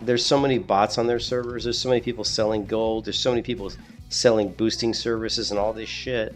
there's so many bots on their servers, there's so many people selling gold, there's so many people selling boosting services and all this shit.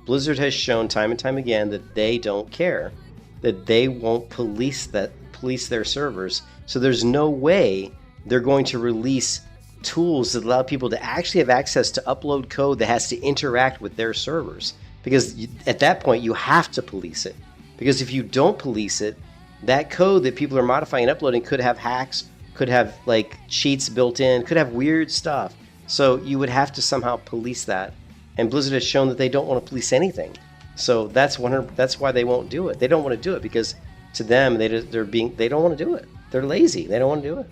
Blizzard has shown time and time again that they don't care, that they won't police their servers. So there's no way they're going to release tools that allow people to actually have access to upload code that has to interact with their servers. Because at that point, you have to police it. Because if you don't police it, that code that people are modifying and uploading could have hacks, could have like cheats built in, could have weird stuff. So you would have to somehow police that. And Blizzard has shown that they don't want to police anything. So that's why they won't do it. They don't want to do it because to them, they don't want to do it. They're lazy. They don't want to do it.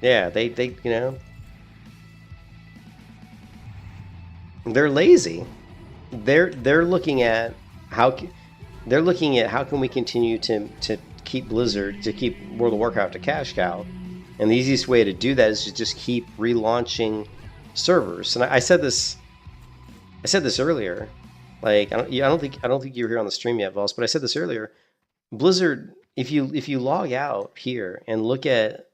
Yeah, they you know, they're lazy. They're looking at how can we continue to keep Blizzard, to keep World of Warcraft a cash cow, and the easiest way to do that is to just keep relaunching servers. And I said this earlier. Like I don't think you were here on the stream yet, Vols, but I said this earlier. Blizzard, if you log out here and look at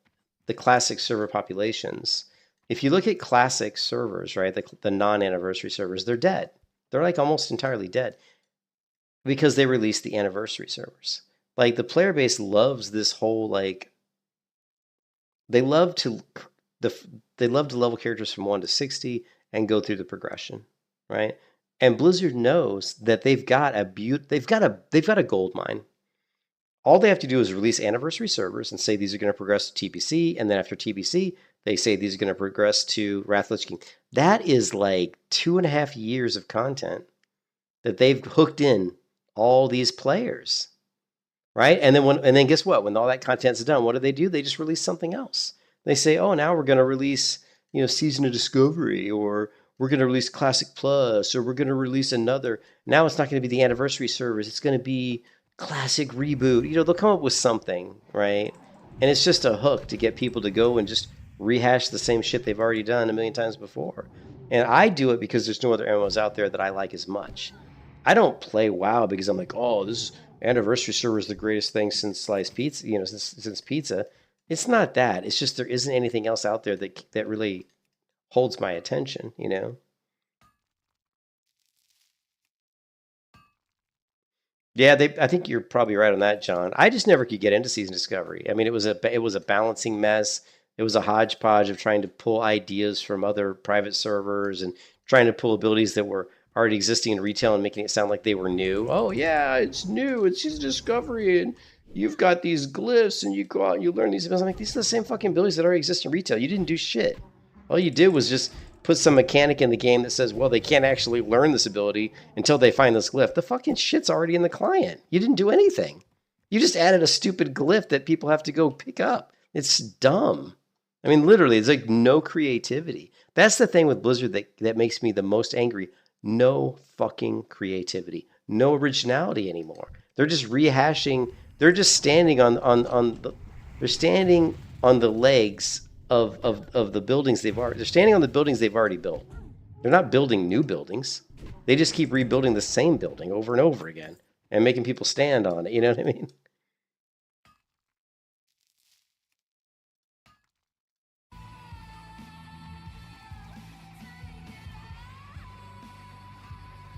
the classic server populations, if you look at classic servers, right, the non-anniversary servers, they're dead. They're like almost entirely dead because they released the anniversary servers. Like the player base loves this whole like they love to level characters from 1 to 60 and go through the progression, right? And Blizzard knows that they've got a gold mine. All they have to do is release anniversary servers and say these are going to progress to TBC, and then after TBC, they say these are going to progress to Wrath of the Lich King. That is like 2.5 years of content that they've hooked in all these players, right? And then guess what? When all that content's done, what do? They just release something else. They say, oh, now we're going to release, Season of Discovery, or we're going to release Classic Plus, or we're going to release another. Now it's not going to be the anniversary servers. It's going to be Classic Reboot. They'll come up with something, right? And it's just a hook to get people to go and just rehash the same shit they've already done a million times before. And I do it because there's no other MMOs out there that I like as much. I don't play WoW because I'm like, oh, this anniversary server is the greatest thing since sliced pizza, since pizza. It's not that. It's just there isn't anything else out there that really holds my attention, Yeah, I think you're probably right on that, John. I just never could get into Season Discovery. I mean, it was a balancing mess. It was a hodgepodge of trying to pull ideas from other private servers and trying to pull abilities that were already existing in retail and making it sound like they were new. Oh yeah, it's new. It's Season Discovery, and you've got these glyphs, and you go out and you learn these abilities. I'm like, these are the same fucking abilities that already exist in retail. You didn't do shit. All you did was just put some mechanic in the game that says, well, they can't actually learn this ability until they find this glyph. The fucking shit's already in the client. You didn't do anything. You just added a stupid glyph that people have to go pick up. It's dumb. I mean, literally, it's like no creativity. That's the thing with Blizzard that makes me the most angry. No fucking creativity. No originality anymore. They're just rehashing. They're just standing they're standing on the legs of the buildings they're standing on the buildings they've already built. They're not building new buildings. They just keep rebuilding the same building over and over again and making people stand on it. You know what I mean?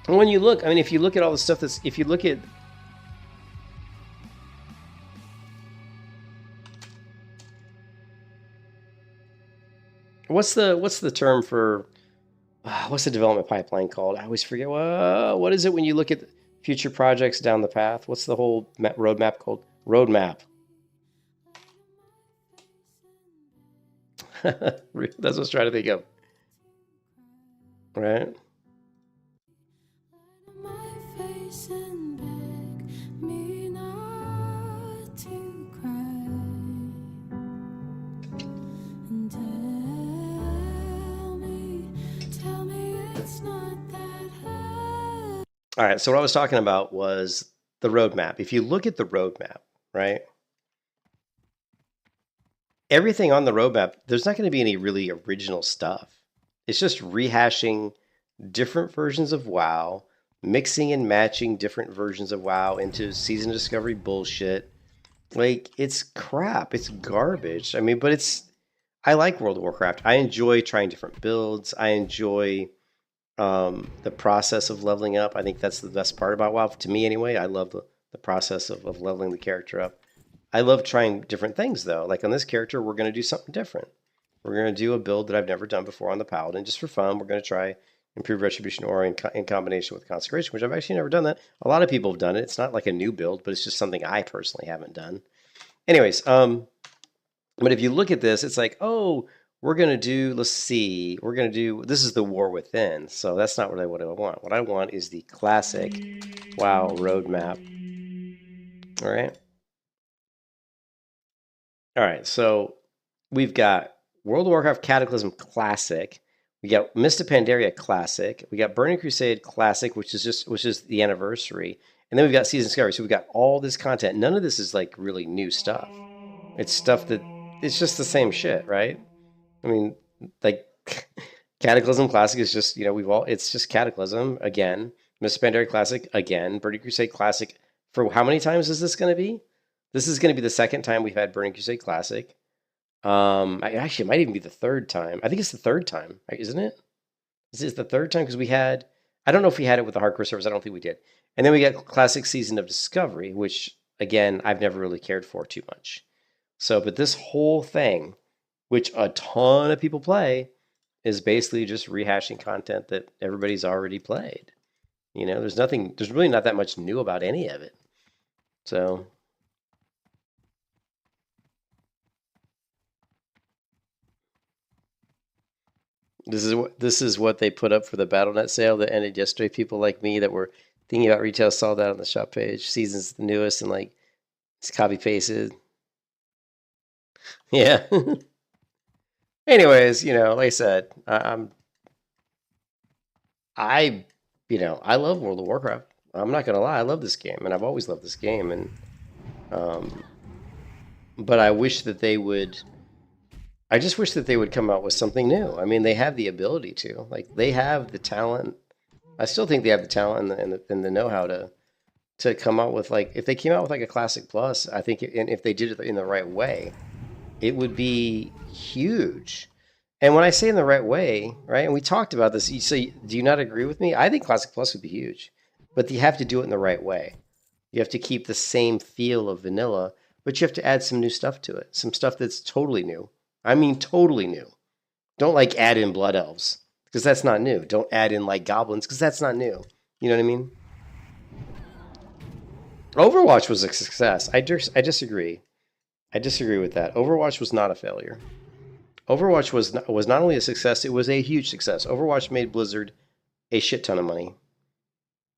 And when you look, I mean, if you look at all the stuff if you look at what's the term for what's the development pipeline called? I always forget. What is it when you look at future projects down the path? What's the whole roadmap called? Roadmap. That's what I was trying to think of. Right? All right, so what I was talking about was the roadmap. If you look at the roadmap, right? Everything on the roadmap, there's not going to be any really original stuff. It's just rehashing different versions of WoW, mixing and matching different versions of WoW into Season Discovery bullshit. Like, it's crap. It's garbage. I mean, but I like World of Warcraft. I enjoy trying different builds. I enjoy the process of leveling up. I think that's the best part about WoW, to me anyway. I love the process of leveling the character up. I love trying different things, though. Like on this character, we're going to do something different. We're going to do a build that I've never done before on the Paladin, just for fun. We're going to try Improve Retribution Aura in combination with Consecration, which I've actually never done that. A lot of people have done it. It's not like a new build, but it's just something I personally haven't done. Anyways, but if you look at this, it's like, oh, we're going to do, let's see, we're going to do, this is the War Within. So that's not what I want. What I want is the classic WoW roadmap. All right. All right. So we've got World of Warcraft Cataclysm Classic. We got Mist of Pandaria Classic. We got Burning Crusade Classic, which is the anniversary. And then we've got Season Discovery. So we've got all this content. None of this is like really new stuff. It's stuff that, it's just the same shit, right? I mean, like Cataclysm Classic is just, it's just Cataclysm again. Mist of Pandaria Classic again. Burning Crusade Classic. For how many times is this going to be? This is going to be the second time we've had Burning Crusade Classic. Actually, it might even be the third time. I think it's the third time, isn't it? Is it the third time? Because we had, I don't know if we had it with the hardcore servers. I don't think we did. And then we got Classic Season of Discovery, which, again, I've never really cared for too much. So, but this whole thing, which a ton of people play, is basically just rehashing content that everybody's already played. There's really not that much new about any of it. So, This is what they put up for the BattleNet sale that ended yesterday. People like me that were thinking about retail saw that on the shop page. Season's the newest and like it's copy pasted. Yeah. Anyways, like I said, I love World of Warcraft. I'm not gonna lie, I love this game, and I've always loved this game, and but I wish that they would. I just wish that they would come out with something new. I mean, they have the ability to. Like, they have the talent. I still think they have the talent and the know-how to come out with, like, if they came out with like a Classic Plus, I think, and if they did it in the right way, it would be huge. And when I say in the right way, right, and we talked about this, so do you not agree with me? I think Classic Plus would be huge, but you have to do it in the right way. You have to keep the same feel of vanilla, but you have to add some new stuff to it, some stuff that's totally new. I mean, totally new. Don't like add in blood elves because that's not new. Don't add in like goblins because that's not new. You know what I mean? Overwatch was a success. I disagree. I disagree with that. Overwatch was not a failure. Overwatch was not only a success, it was a huge success. Overwatch made Blizzard a shit ton of money.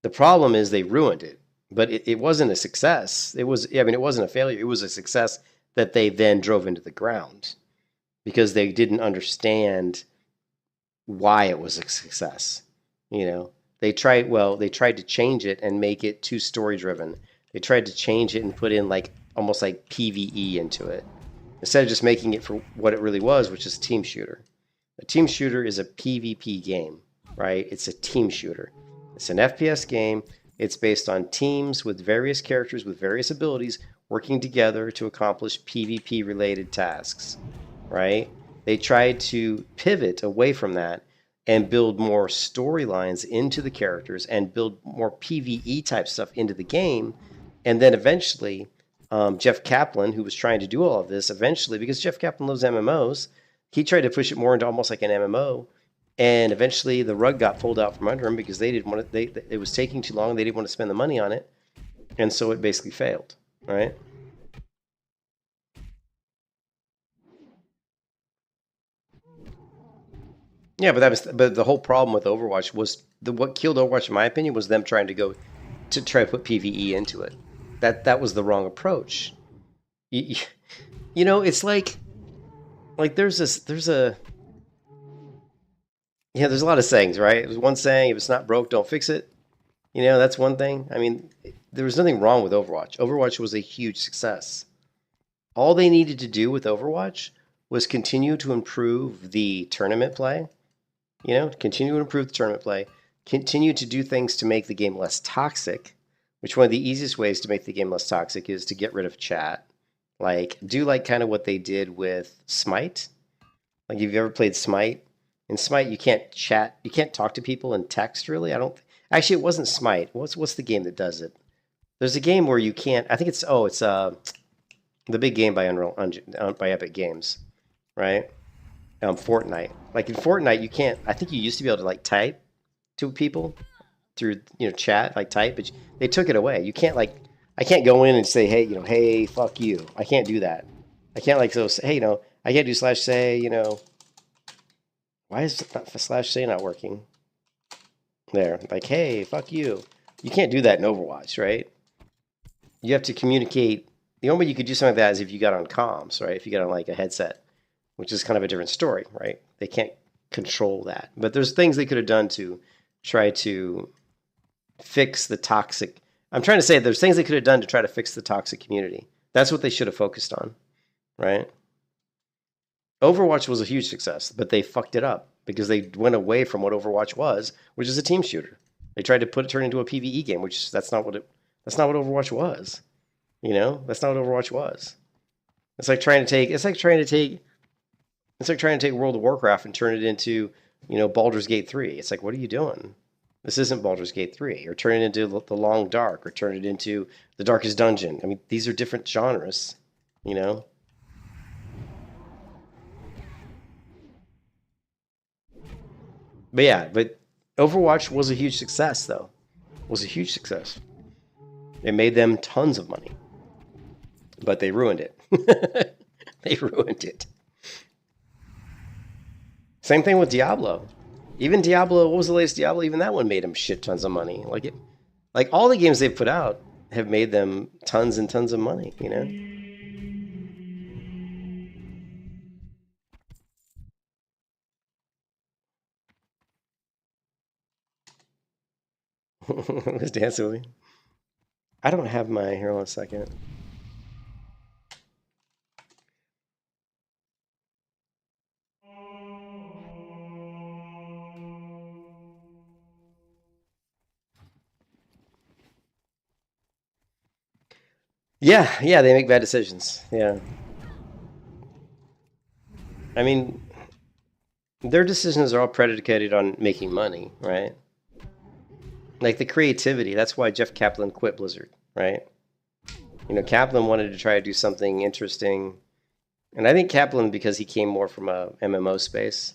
The problem is they ruined it, but it wasn't a success. It wasn't a failure. It was a success that they then drove into the ground because they didn't understand why it was a success. They tried to change it and make it too story driven. They tried to change it and put in like almost like PvE into it, instead of just making it for what it really was, which is a team shooter. A team shooter is a PvP game, right? It's a team shooter. It's an FPS game. It's based on teams with various characters with various abilities working together to accomplish PvP-related tasks, right? They tried to pivot away from that and build more storylines into the characters and build more PvE type stuff into the game. And then eventually, Jeff Kaplan, who was trying to do all of this, eventually, because Jeff Kaplan loves MMOs, he tried to push it more into almost like an MMO. And eventually the rug got pulled out from under him because they didn't want it was taking too long. They didn't want to spend the money on it. And so it basically failed, right? Yeah, but the whole problem with Overwatch was what killed Overwatch, in my opinion, was them trying to try to put PvE into it. That was the wrong approach. It's like there's a lot of sayings, right? There's one saying, if it's not broke, don't fix it. That's one thing. I mean, there was nothing wrong with Overwatch. Overwatch was a huge success. All they needed to do with Overwatch was continue to improve the tournament play. Continue to improve the tournament play. Continue to do things to make the game less toxic, which one of the easiest ways to make the game less toxic is to get rid of chat. Do kind of what they did with Smite. Like, have you ever played Smite? In Smite, you can't chat. You can't talk to people in text, really. Actually, it wasn't Smite. What's the game that does it? There's a game where you can't. I think it's the big game by by Epic Games, right? Fortnite. Like in Fortnite, you can't. I think you used to be able to type to people through chat, type, but they took it away. You can't I can't go in and say, hey, hey, fuck you. I can't do that. I can't hey, I can't do /say, why is /say not working? There, hey, fuck you. You can't do that in Overwatch, right? You have to communicate. The only way you could do something like that is if you got on comms, right? If you got on a headset, which is kind of a different story, right? They can't control that. But there's things they could have done to try to fix the toxic. I'm trying to say there's things they could have done to try to fix the toxic community. That's what they should have focused on, right? Overwatch was a huge success, but they fucked it up because they went away from what Overwatch was, which is a team shooter. They tried to turn it into a PvE game, which that's not what Overwatch was. That's not what Overwatch was. It's like trying to take World of Warcraft and turn it into, Baldur's Gate 3. It's like, what are you doing? This isn't Baldur's Gate 3. Or turn it into The Long Dark, or turn it into The Darkest Dungeon. I mean, these are different genres, But yeah, Overwatch was a huge success, though. It was a huge success. It made them tons of money. But they ruined it. They ruined it. Same thing with Diablo. Even Diablo, what was the latest Diablo? Even that one made them shit tons of money. Like all the games they've put out have made them tons and tons of money, you know? Who's dancing with me? I don't have my, here on a second. Yeah, they make bad decisions. Yeah. I mean, their decisions are all predicated on making money, right? Like the creativity. That's why Jeff Kaplan quit Blizzard, right? You know, Kaplan wanted to try to do something interesting. And I think Kaplan, because he came more from a MMO space,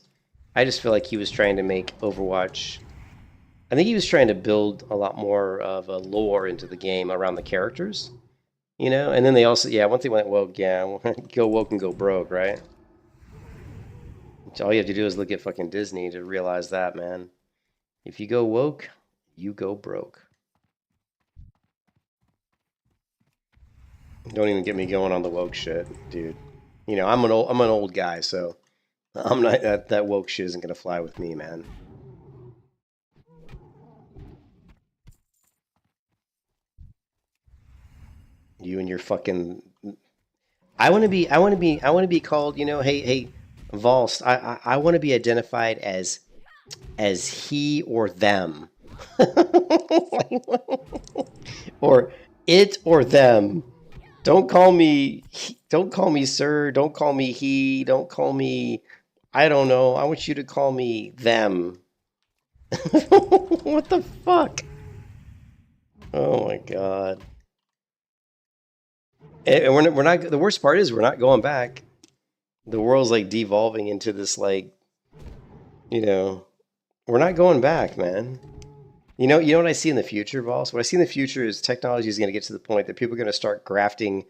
I just feel like he was trying to make Overwatch. I think he was trying to build a lot more of a lore into the game around the characters, you know? And then they also, yeah, one thing went woke, yeah, go woke and go broke, right? All you have to do is look at fucking Disney to realize that, man. If you go woke, you go broke. Don't even get me going on the woke shit, dude. You know, I'm an old guy, so I'm not that woke shit isn't gonna fly with me, man. You and your fucking. I want to be called. You know, hey, Volst. I want to be identified as he or them, or it or them. Don't call me sir. Don't call me he. Don't call me. I don't know. I want you to call me them. What the fuck? Oh my god. And we're not. The worst part is we're not going back. The world's like devolving into this like, you know, we're not going back, man. You know what I see in the future, Voss? What I see in the future is technology is going to get to the point that people are going to start grafting.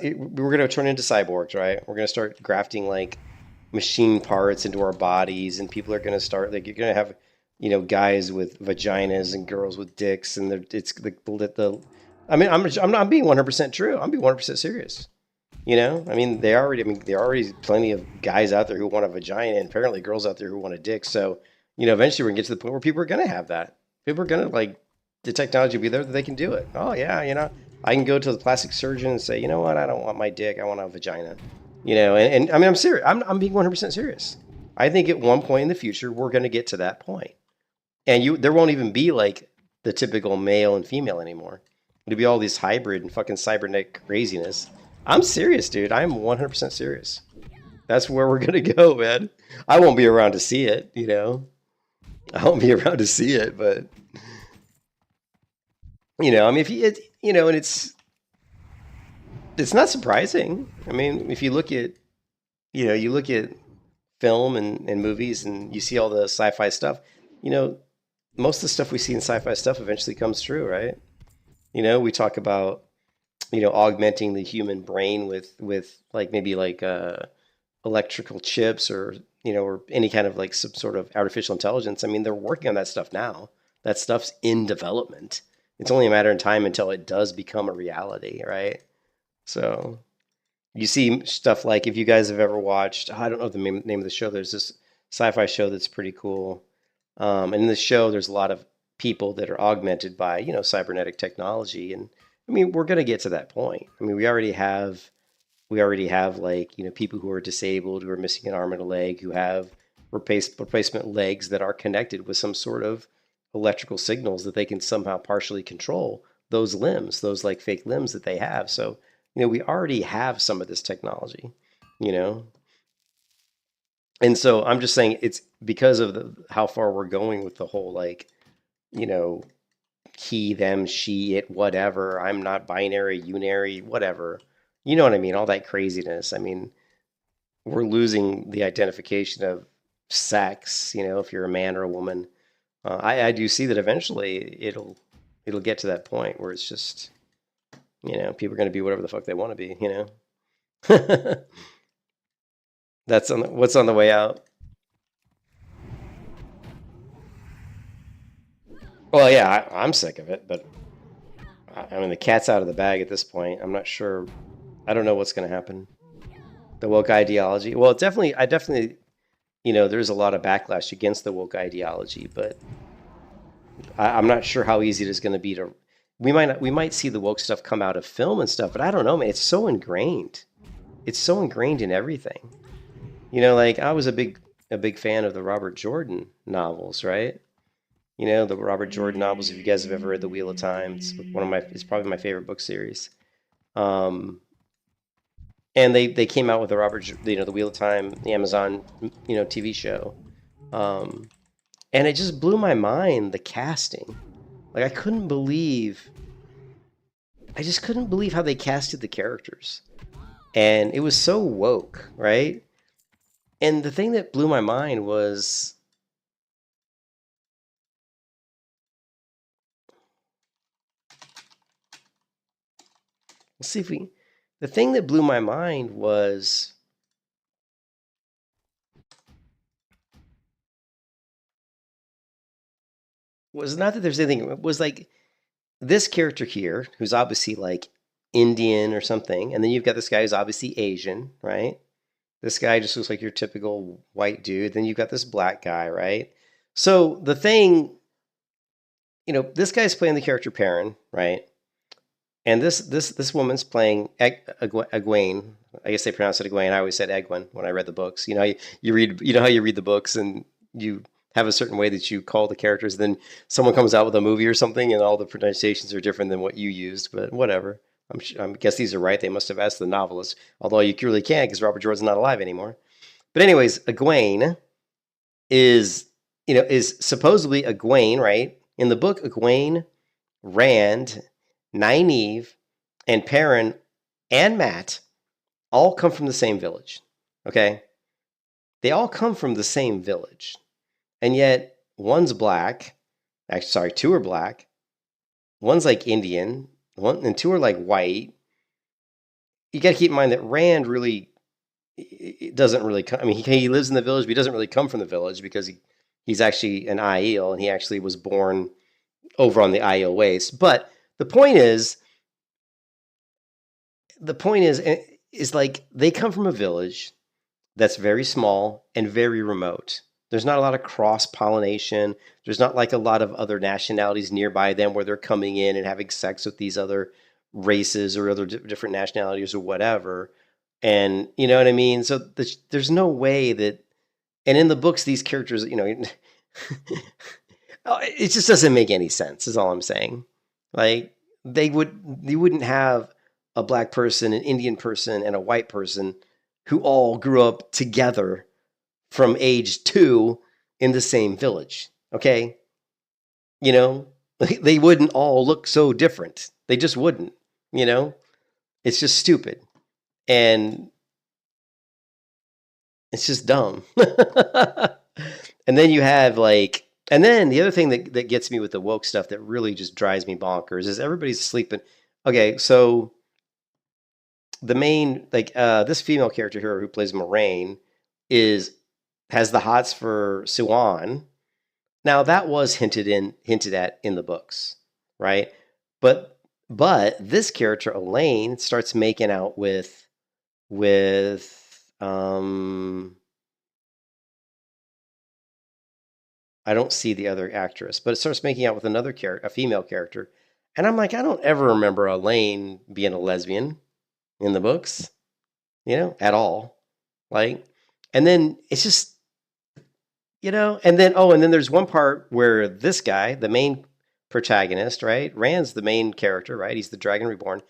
We're going to turn into cyborgs, right? We're going to start grafting like machine parts into our bodies, and people are going to start like you're going to have, you know, guys with vaginas and girls with dicks, and it's the. I mean, I'm being 100% true. I'm being 100% serious. You know, I mean, there are already plenty of guys out there who want a vagina, and apparently girls out there who want a dick. So, you know, eventually we're gonna get to the point where people are gonna have that. People are gonna like the technology will be there that they can do it. Oh yeah, you know, I can go to the plastic surgeon and say, you know what, I don't want my dick, I want a vagina. You know, and I mean, I'm serious. I'm being 100% serious. I think at one point in the future we're gonna get to that point, and there won't even be like the typical male and female anymore. It'll be all this hybrid and fucking cybernetic craziness. I'm serious, dude. I'm 100% serious. That's where we're gonna go, man. I won't be around to see it, you know. I won't be around to see it, but you know, I mean, you know, and it's not surprising. I mean, if you look at, you know, you look at film and movies, and you see all the sci-fi stuff. You know, most of the stuff we see in sci-fi stuff eventually comes true, right? You know, we talk about, you know, augmenting the human brain with like maybe like electrical chips, or you know, or any kind of like some sort of artificial intelligence. I mean, they're working on that stuff now. That stuff's in development. It's only a matter of time until it does become a reality, right? So you see stuff like, if you guys have ever watched, I don't know the name of the show. There's this sci-fi show that's pretty cool. And in the show, there's a lot of people that are augmented by, you know, cybernetic technology. And I mean, we're going to get to that point. I mean, we already have like, you know, people who are disabled, who are missing an arm and a leg, who have replacement legs that are connected with some sort of electrical signals that they can somehow partially control those limbs, those like fake limbs that they have. So, you know, we already have some of this technology, you know. And so I'm just saying it's because of how far we're going with the whole like, you know, he, them, she, it, whatever. I'm not binary, unary, whatever. You know what I mean? All that craziness. I mean, we're losing the identification of sex, you know, if you're a man or a woman. I do see that eventually it'll get to that point where it's just, you know, people are going to be whatever the fuck they want to be, you know. That's what's on the way out. Well, yeah, I'm sick of it, but I mean, the cat's out of the bag at this point. I'm not sure. I don't know what's going to happen. The woke ideology. Well, I definitely, there's a lot of backlash against the woke ideology, but I'm not sure how easy it is going to be to. We might see the woke stuff come out of film and stuff, but I don't know, man. It's so ingrained. It's so ingrained in everything. Like I was a big fan of the Robert Jordan novels, right? The Robert Jordan novels. If you guys have ever read The Wheel of Time, it's probably my favorite book series. Um, and they came out with the The Wheel of Time, the Amazon, TV show. And it just blew my mind, the casting. Like I just couldn't believe how they casted the characters. And it was so woke, right? And the thing that blew my mind was, let's see if we, the thing that blew my mind was not that there's anything, it was like this character here, who's obviously like Indian or something, and then you've got this guy who's obviously Asian, right? This guy just looks like your typical white dude. Then you've got this black guy, right? So the thing, this guy's playing the character Perrin, right? And this woman's playing Egwene. I guess they pronounce it Egwene. I always said Egwene when I read the books. You read, how you read the books and you have a certain way that you call the characters. Then someone comes out with a movie or something, and all the pronunciations are different than what you used. But whatever. I guess these are right. They must have asked the novelist, although you really can't because Robert Jordan's not alive anymore. But anyways, Egwene is supposedly Egwene, right? In the book, Egwene, Rand, Nynaeve, and Perrin, and Matt all come from the same village. Okay? They all come from the same village. And yet, one's black. Actually, sorry, two are black. One's like Indian. One and two are like white. You got to keep in mind that Rand really doesn't really come. I mean, he lives in the village, but he doesn't really come from the village because he's actually an Aiel, and he actually was born over on the Aiel Waste. But the point is like they come from a village that's very small and very remote. There's not a lot of cross-pollination. There's not like a lot of other nationalities nearby them where they're coming in and having sex with these other races or other different nationalities or whatever. And you know what I mean? So there's no way that, and in the books, these characters, it just doesn't make any sense is all I'm saying. Like you wouldn't have a black person, an Indian person, and a white person who all grew up together from age 2 in the same village. Okay? They wouldn't all look so different. They just wouldn't, It's just stupid. And it's just dumb. And then you have and then the other thing that gets me with the woke stuff that really just drives me bonkers is everybody's sleeping. Okay, so the main, this female character here who plays Moraine has the hots for Siwan. Now that was hinted at in the books, right? But this character Elaine starts making out with I don't see the other actress, but it starts making out with another character, a female character, and I'm like, I don't ever remember Elaine being a lesbian in the books, at all. And then it's just. And then there's one part where this guy, the main protagonist, right? Rand's the main character, right? He's the Dragon Reborn.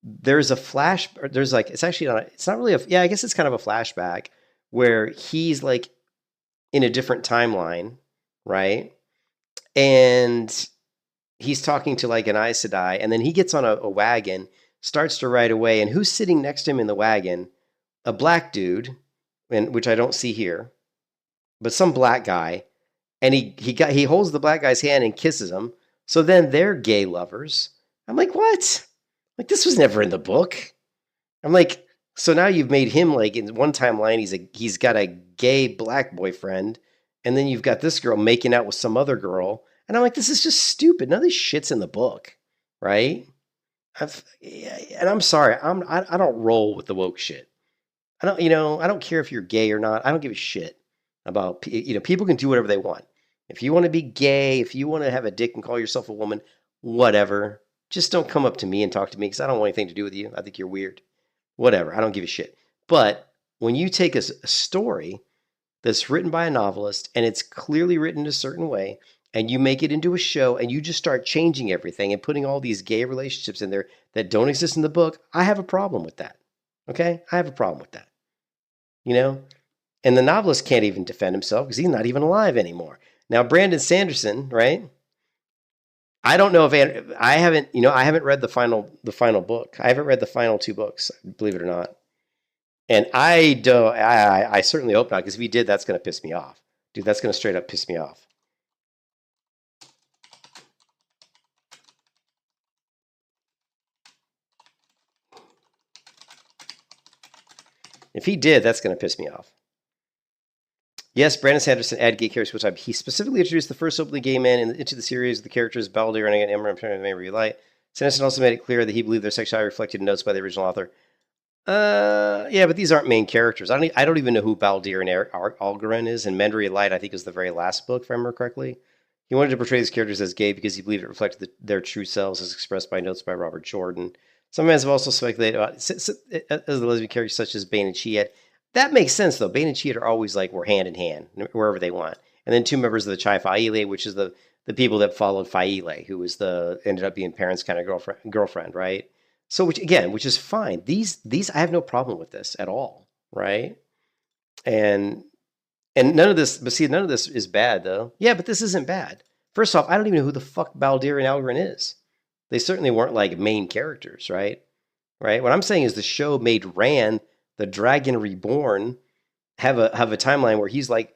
There's a flash. There's it's actually not. It's not really I guess it's kind of a flashback where he's in a different timeline, right? And he's talking to an Aes Sedai, and then he gets on a wagon, starts to ride away, and who's sitting next to him in the wagon? A black dude, which I don't see here. But some black guy, and he holds the black guy's hand and kisses him. So then they're gay lovers. I'm like, what? This was never in the book. I'm like, so now you've made him in one timeline he's got a gay black boyfriend, and then you've got this girl making out with some other girl, And I'm like, this is just stupid. None of this shit's in the book, right? And I'm sorry, I don't roll with the woke shit. I don't, I don't care if you're gay or not. I don't give a shit about, people can do whatever they want. If you want to be gay, if you want to have a dick and call yourself a woman, whatever. Just don't come up to me and talk to me because I don't want anything to do with you. I think you're weird. Whatever. I don't give a shit. But when you take a story that's written by a novelist and it's clearly written a certain way, and you make it into a show and you just start changing everything and putting all these gay relationships in there that don't exist in the book, I have a problem with that. Okay? I have a problem with that. And the novelist can't even defend himself because he's not even alive anymore. Now, Brandon Sanderson, right? I don't know if I haven't read the final book. I haven't read the final 2 books, believe it or not. And I certainly hope not, because if he did, that's going to piss me off. Dude, that's going to straight up piss me off. If he did, that's going to piss me off. Yes, Brandon Sanderson added gay characters which time. He specifically introduced the first openly gay man into the series of the characters Baldur and Emma and Mary Light. Sanderson also made it clear that he believed their sexuality reflected in notes by the original author. Yeah, but these aren't main characters. I don't even know who Baldur and Algarin is, and Mendry Light, I think, is the very last book, if I remember correctly. He wanted to portray these characters as gay because he believed it reflected their true selves as expressed by notes by Robert Jordan. Some fans have also speculated about as the lesbian characters such as Bane and Chiad. That makes sense, though. Bane and Chiad are always like, we're hand in hand, wherever they want. And then 2 members of the Chai Faile, which is the people that followed Faile, who was ended up being parents' kind of girlfriend, right? So, which is fine. These I have no problem with this at all, right? And none of this, but see, none of this is bad, though. Yeah, but this isn't bad. First off, I don't even know who the fuck Baldur and Algarin is. They certainly weren't like main characters, right? Right. What I'm saying is the show made Rand, the Dragon Reborn, have a timeline where he's like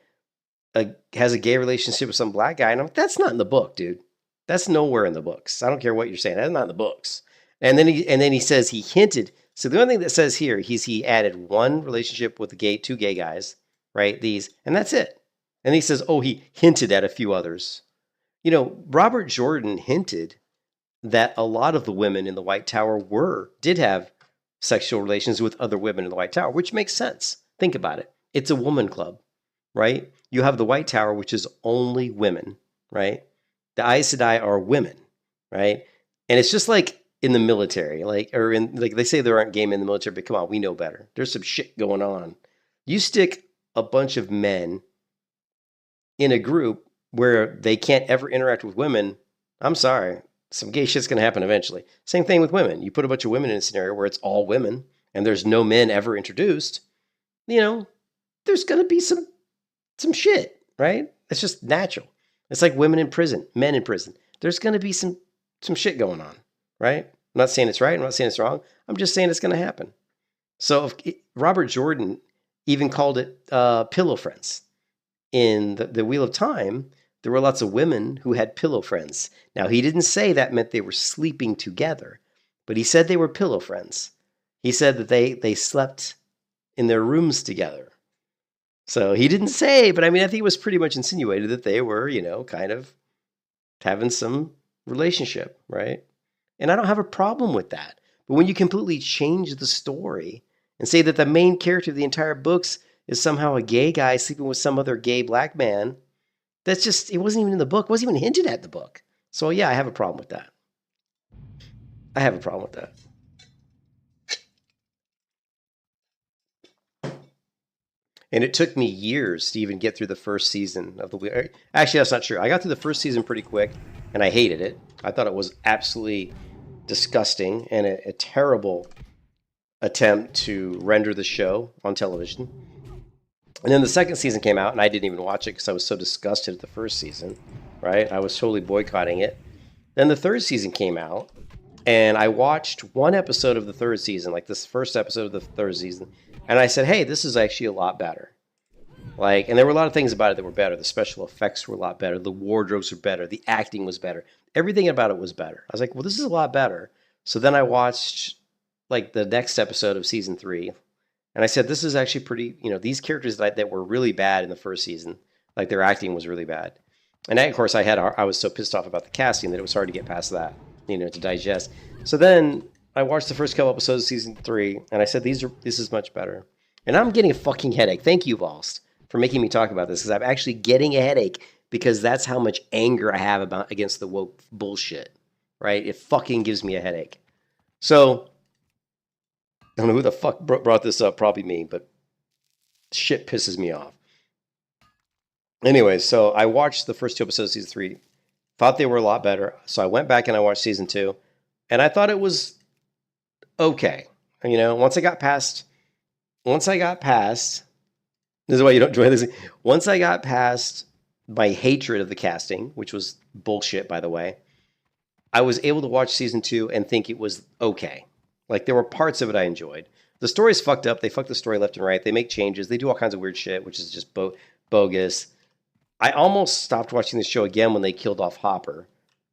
has a gay relationship with some black guy, and I'm like, that's not in the book, dude. That's nowhere in the books. I don't care what you're saying. That's not in the books. And then he says he hinted. So the only thing that says here he added 1 relationship with 2 gay guys, right? And that's it. And he says, oh, he hinted at a few others. Robert Jordan hinted that a lot of the women in the White Tower did have sexual relations with other women in the White Tower, which makes sense. Think about it. It's a woman club, right? You have the White Tower, which is only women, right? The Aes Sedai are women, right? And it's just like in the military, they say there aren't gay men in the military, but come on, we know better. There's some shit going on. You stick a bunch of men in a group where they can't ever interact with women, I'm sorry, some gay shit's going to happen eventually. Same thing with women. You put a bunch of women in a scenario where it's all women and there's no men ever introduced, there's going to be some shit, right? It's just natural. It's like women in prison, men in prison. There's going to be some shit going on, right? I'm not saying it's right. I'm not saying it's wrong. I'm just saying it's going to happen. So Robert Jordan even called it pillow friends. In the Wheel of Time, there were lots of women who had pillow friends. Now, he didn't say that meant they were sleeping together, but he said they were pillow friends. He said that they slept in their rooms together. So he didn't say, but I think it was pretty much insinuated that they were, kind of having some relationship, right? And I don't have a problem with that. But when you completely change the story and say that the main character of the entire books is somehow a gay guy sleeping with some other gay black man, that's just, it wasn't even in the book. It wasn't even hinted at in the book. So yeah, I have a problem with that. I have a problem with that. And it took me years to even get through the first season of the Wheel. Actually, that's not true. I got through the first season pretty quick, and I hated it. I thought it was absolutely disgusting and a terrible attempt to render the show on television. And then the second season came out, and I didn't even watch it because I was so disgusted at the first season, right? I was totally boycotting it. Then the third season came out, and I watched 1 episode of the third season, like this first episode of the third season, and I said, hey, this is actually a lot better. And there were a lot of things about it that were better. The special effects were a lot better. The wardrobes were better. The acting was better. Everything about it was better. I was like, well, this is a lot better. So then I watched the next episode of season 3, and I said, this is actually pretty, these characters that were really bad in the first season, their acting was really bad. And of course, I was so pissed off about the casting that it was hard to get past that, to digest. So then I watched the first couple episodes of season 3, and I said, this is much better. And I'm getting a fucking headache. Thank you, Vost, for making me talk about this, because I'm actually getting a headache, because that's how much anger I have against the woke bullshit, right? It fucking gives me a headache. So I don't know who the fuck brought this up, probably me, but shit pisses me off. Anyway, so I watched the first 2 episodes of season 3, thought they were a lot better. So I went back and I watched season 2, and I thought it was okay. Once I got past, this is why you don't enjoy this. Once I got past my hatred of the casting, which was bullshit, by the way, I was able to watch season 2 and think it was okay. Like, there were parts of it I enjoyed. The story's fucked up. They fuck the story left and right. They make changes. They do all kinds of weird shit, which is just bogus. I almost stopped watching the show again when they killed off Hopper,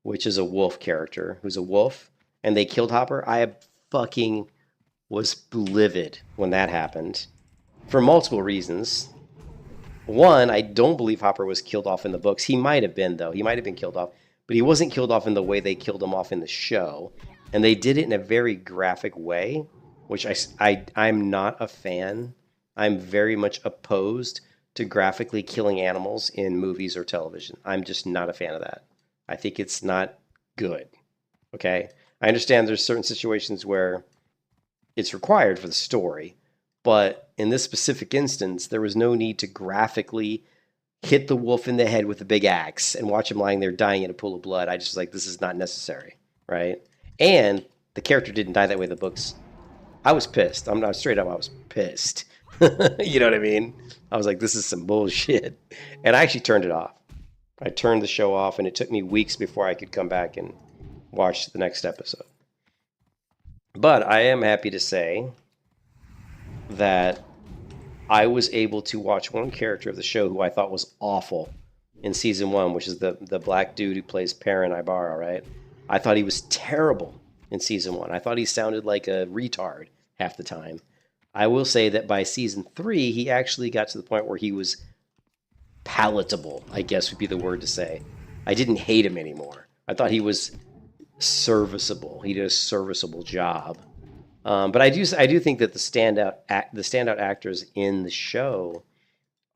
which is a wolf character who's a wolf, and they killed Hopper. I fucking was livid when that happened for multiple reasons. One, I don't believe Hopper was killed off in the books. He might have been, though. He might have been killed off, but he wasn't killed off in the way they killed him off in the show. And they did it in a very graphic way, which I'm not a fan. I'm very much opposed to graphically killing animals in movies or television. I'm just not a fan of that. I think it's not good. Okay? I understand there's certain situations where it's required for the story, but in this specific instance, there was no need to graphically hit the wolf in the head with a big axe and watch him lying there dying in a pool of blood. I just this is not necessary, right? And the character didn't die that way in the books. I was pissed. I'm not straight up. I was pissed. You know what I mean? I was like, this is some bullshit. And I actually turned it off. I turned the show off, and it took me weeks before I could come back and watch the next episode. But I am happy to say that I was able to watch one character of the show who I thought was awful in season 1, which is the black dude who plays Perrin Ibarra, right? I thought he was terrible in season 1. I thought he sounded like a retard half the time. I will say that by season 3, he actually got to the point where he was palatable, I guess would be the word to say. I didn't hate him anymore. I thought he was serviceable. He did a serviceable job. But I do think that the standout actors in the show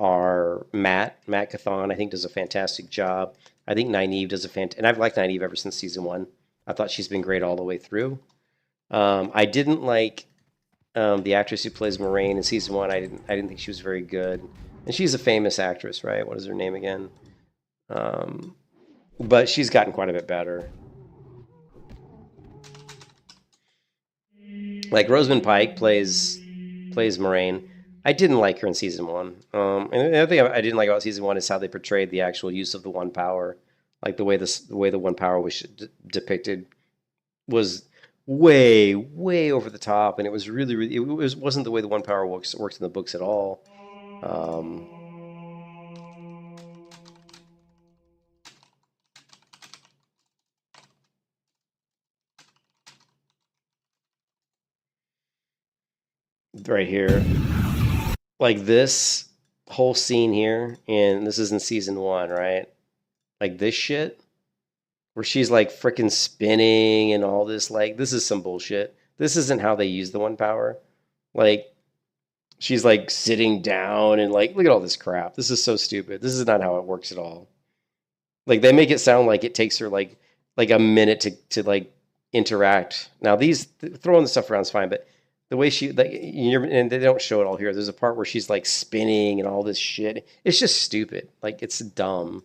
are Matt Cathon. I think does a fantastic job. I think Nynaeve does and I've liked Nynaeve ever since season 1. I thought she's been great all the way through. I didn't like the actress who plays Moraine in season 1. I didn't think she was very good. And she's a famous actress, right? What is her name again? But she's gotten quite a bit better. Like Rosamund Pike plays Moraine. I didn't like her in season 1. And the other thing I didn't like about season 1 is how they portrayed the actual use of the One Power. Like the way the One Power was depicted was way over the top, and it was really wasn't the way the One Power works in the books at all. Right here, like this whole scene here, and this is in season 1, right? Like this shit where she's like freaking spinning and all this, like this is some bullshit. This isn't how they use the One Power. Like she's like sitting down and like, look at all this crap. This is so stupid. This is not how it works at all. Like they make it sound like it takes her like a minute to like interact. Now throwing the stuff around is fine, but the way she and they don't show it all here. There's a part where she's like spinning and all this shit. It's just stupid. Like it's dumb,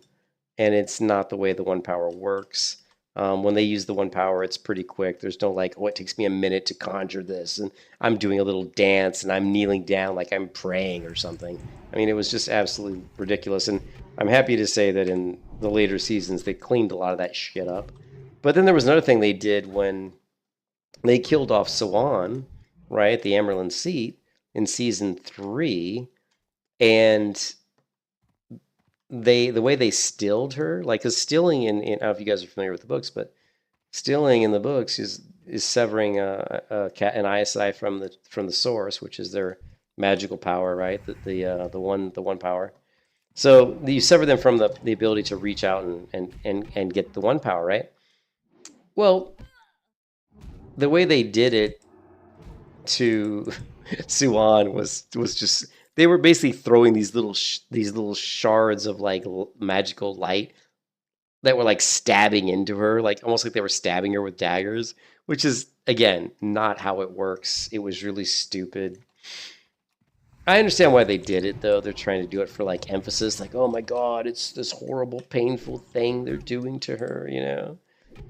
and it's not the way the One Power works. When they use the One Power, it's pretty quick. There's no like, oh, it takes me a minute to conjure this, and I'm doing a little dance, and I'm kneeling down like I'm praying or something. I mean, it was just absolutely ridiculous, and I'm happy to say that in the later seasons, they cleaned a lot of that shit up. But then there was another thing they did when they killed off Sawan, right, at the Amerlin seat in season 3, and the way they stilled her, like, because stilling in I don't know if you guys are familiar with the books, but stilling in the books is severing an ISI from the source, which is their magical power, right? The one power. So you sever them from the ability to reach out and get the one power, right? Well, the way they did it to Suan was just they were basically throwing these little shards of like magical light that were like stabbing into her, like almost like they were stabbing her with daggers, which is again not how it works. It was really stupid. I understand why they did it though. They're trying to do it for like emphasis, like, oh my god, it's this horrible, painful thing they're doing to her, you know?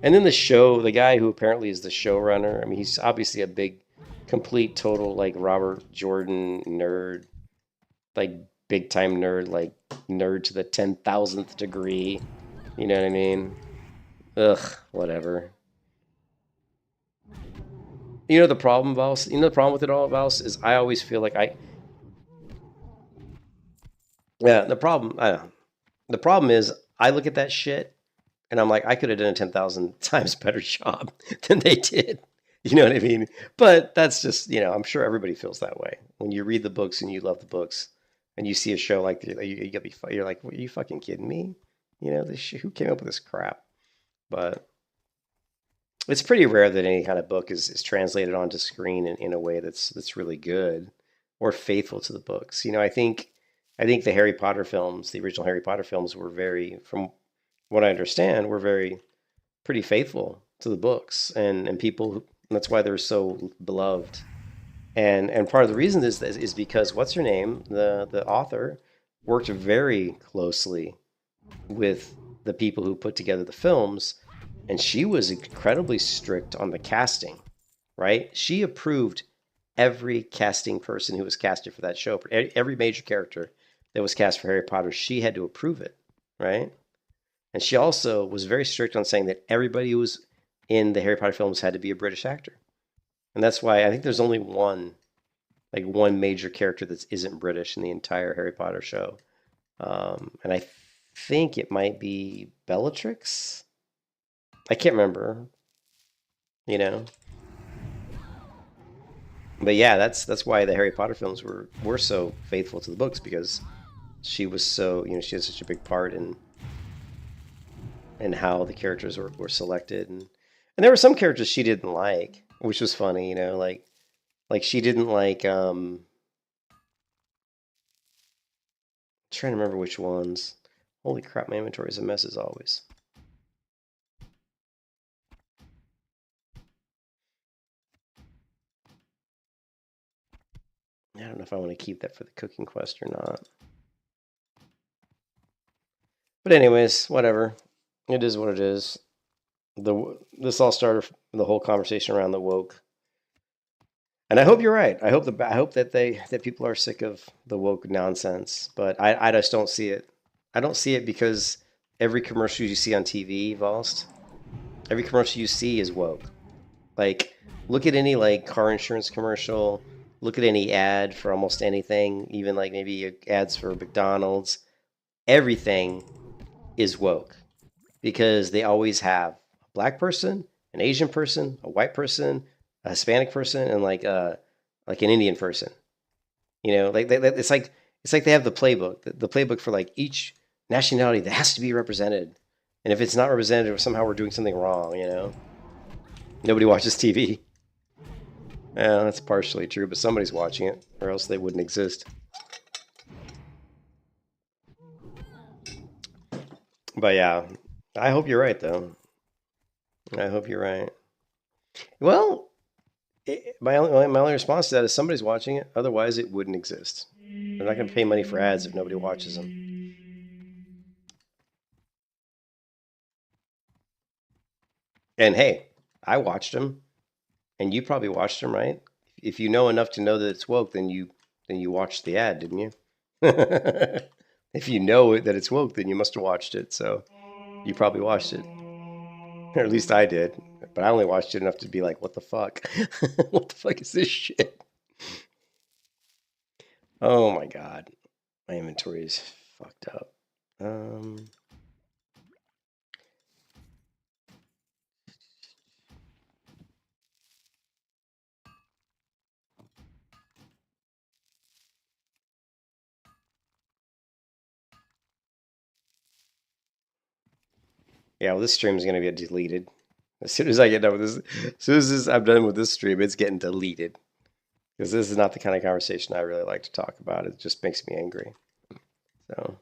And then the show, the guy who apparently is the showrunner, I mean, he's obviously a big, complete, total, like Robert Jordan nerd, like big time nerd, like nerd to the 10,000th degree. You know what I mean? Ugh, whatever. You know the problem, Vals? You know the problem with it all, Vals, is I always feel like yeah, the problem is I look at that shit and I'm like, I could have done a 10,000 times better job than they did. You know what I mean? But that's just, you know, I'm sure everybody feels that way. When you read the books and you love the books and you see a show like you're like, are you fucking kidding me? You know, who came up with this crap? But it's pretty rare that any kind of book is translated onto screen in a way that's really good or faithful to the books. You know, I think the Harry Potter films, the original Harry Potter films, were very, from what I understand, were very pretty faithful to the books, and people. That's why they're so beloved. And part of the reason is because what's her name, the author, worked very closely with the people who put together the films, and she was incredibly strict on the casting, right? She approved every casting person who was casted for that show. Every major character that was cast for Harry Potter, she had to approve it, right? And she also was very strict on saying that everybody who was in the Harry Potter films had to be a British actor. And that's why I think there's only one major character that isn't British in the entire Harry Potter show. And I think it might be Bellatrix. I can't remember, you know. But yeah, that's why the Harry Potter films were so faithful to the books, because she was so, you know, she had such a big part in how the characters were selected, and there were some characters she didn't like, which was funny, you know, like she didn't like trying to remember which ones. Holy crap, my inventory is a mess as always. I don't know if I want to keep that for the cooking quest or not. But anyways, whatever. It is what it is. This all started the whole conversation around the woke. And I hope you're right. I hope that people are sick of the woke nonsense. But I just don't see it. I don't see it because every commercial you see on TV, Vost, every commercial you see is woke. Like, look at any like car insurance commercial. Look at any ad for almost anything, even like maybe ads for McDonald's. Everything is woke because they always have a black person, an Asian person, a white person, a Hispanic person, and like an Indian person. You know, like it's like they have the playbook, the playbook for like each nationality that has to be represented. And if it's not represented, somehow we're doing something wrong. You know, nobody watches TV. Yeah, that's partially true, but somebody's watching it, or else they wouldn't exist. But yeah, I hope you're right, though. I hope you're right. Well, my only response to that is somebody's watching it. Otherwise, it wouldn't exist. They're not going to pay money for ads if nobody watches them. And hey, I watched them, and you probably watched them, right? If you know enough to know that it's woke, then you watched the ad, didn't you? If you know that it's woke, then you must have watched it. So you probably watched it, or at least I did. But I only watched it enough to be like, "What the fuck? What the fuck is this shit?" Oh my god, my inventory is fucked up. Yeah, well, this stream's gonna get deleted. As soon as I get done with this, as soon as I'm done with this stream, it's getting deleted. Because this is not the kind of conversation I really like to talk about. It just makes me angry. So,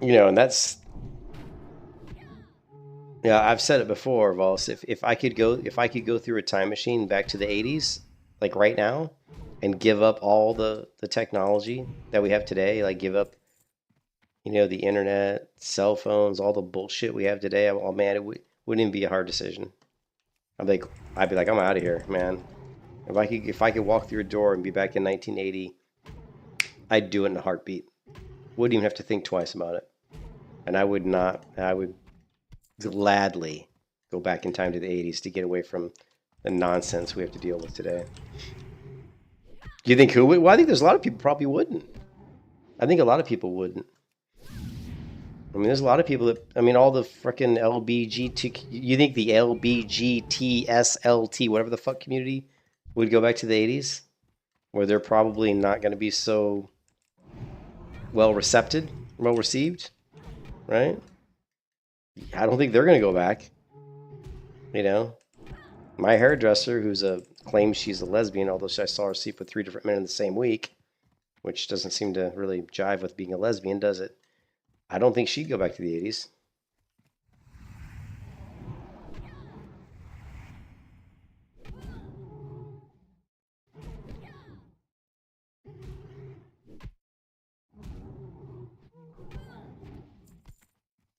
and that's, yeah, I've said it before, Vols. If I could go through a time machine back to the 80s, like right now, and give up all the technology that we have today, like give up, the internet, cell phones, all the bullshit we have today, oh man, wouldn't even be a hard decision. I'd be like, I'm out of here, man. If I could walk through a door and be back in 1980, I'd do it in a heartbeat. Wouldn't even have to think twice about it. And I would gladly go back in time to the 80s to get away from the nonsense we have to deal with today. Do you think who would? Well, I think there's a lot of people probably wouldn't. I think a lot of people wouldn't. I mean, there's a lot of people that, all the frickin' LBGT, you think the LBGTSLT, whatever the fuck community, would go back to the 80s? Where they're probably not going to be so well received, right? I don't think they're going to go back. My hairdresser, claims she's a lesbian, although I saw her sleep with 3 different men in the same week, which doesn't seem to really jive with being a lesbian, does it? I don't think she'd go back to the 80s.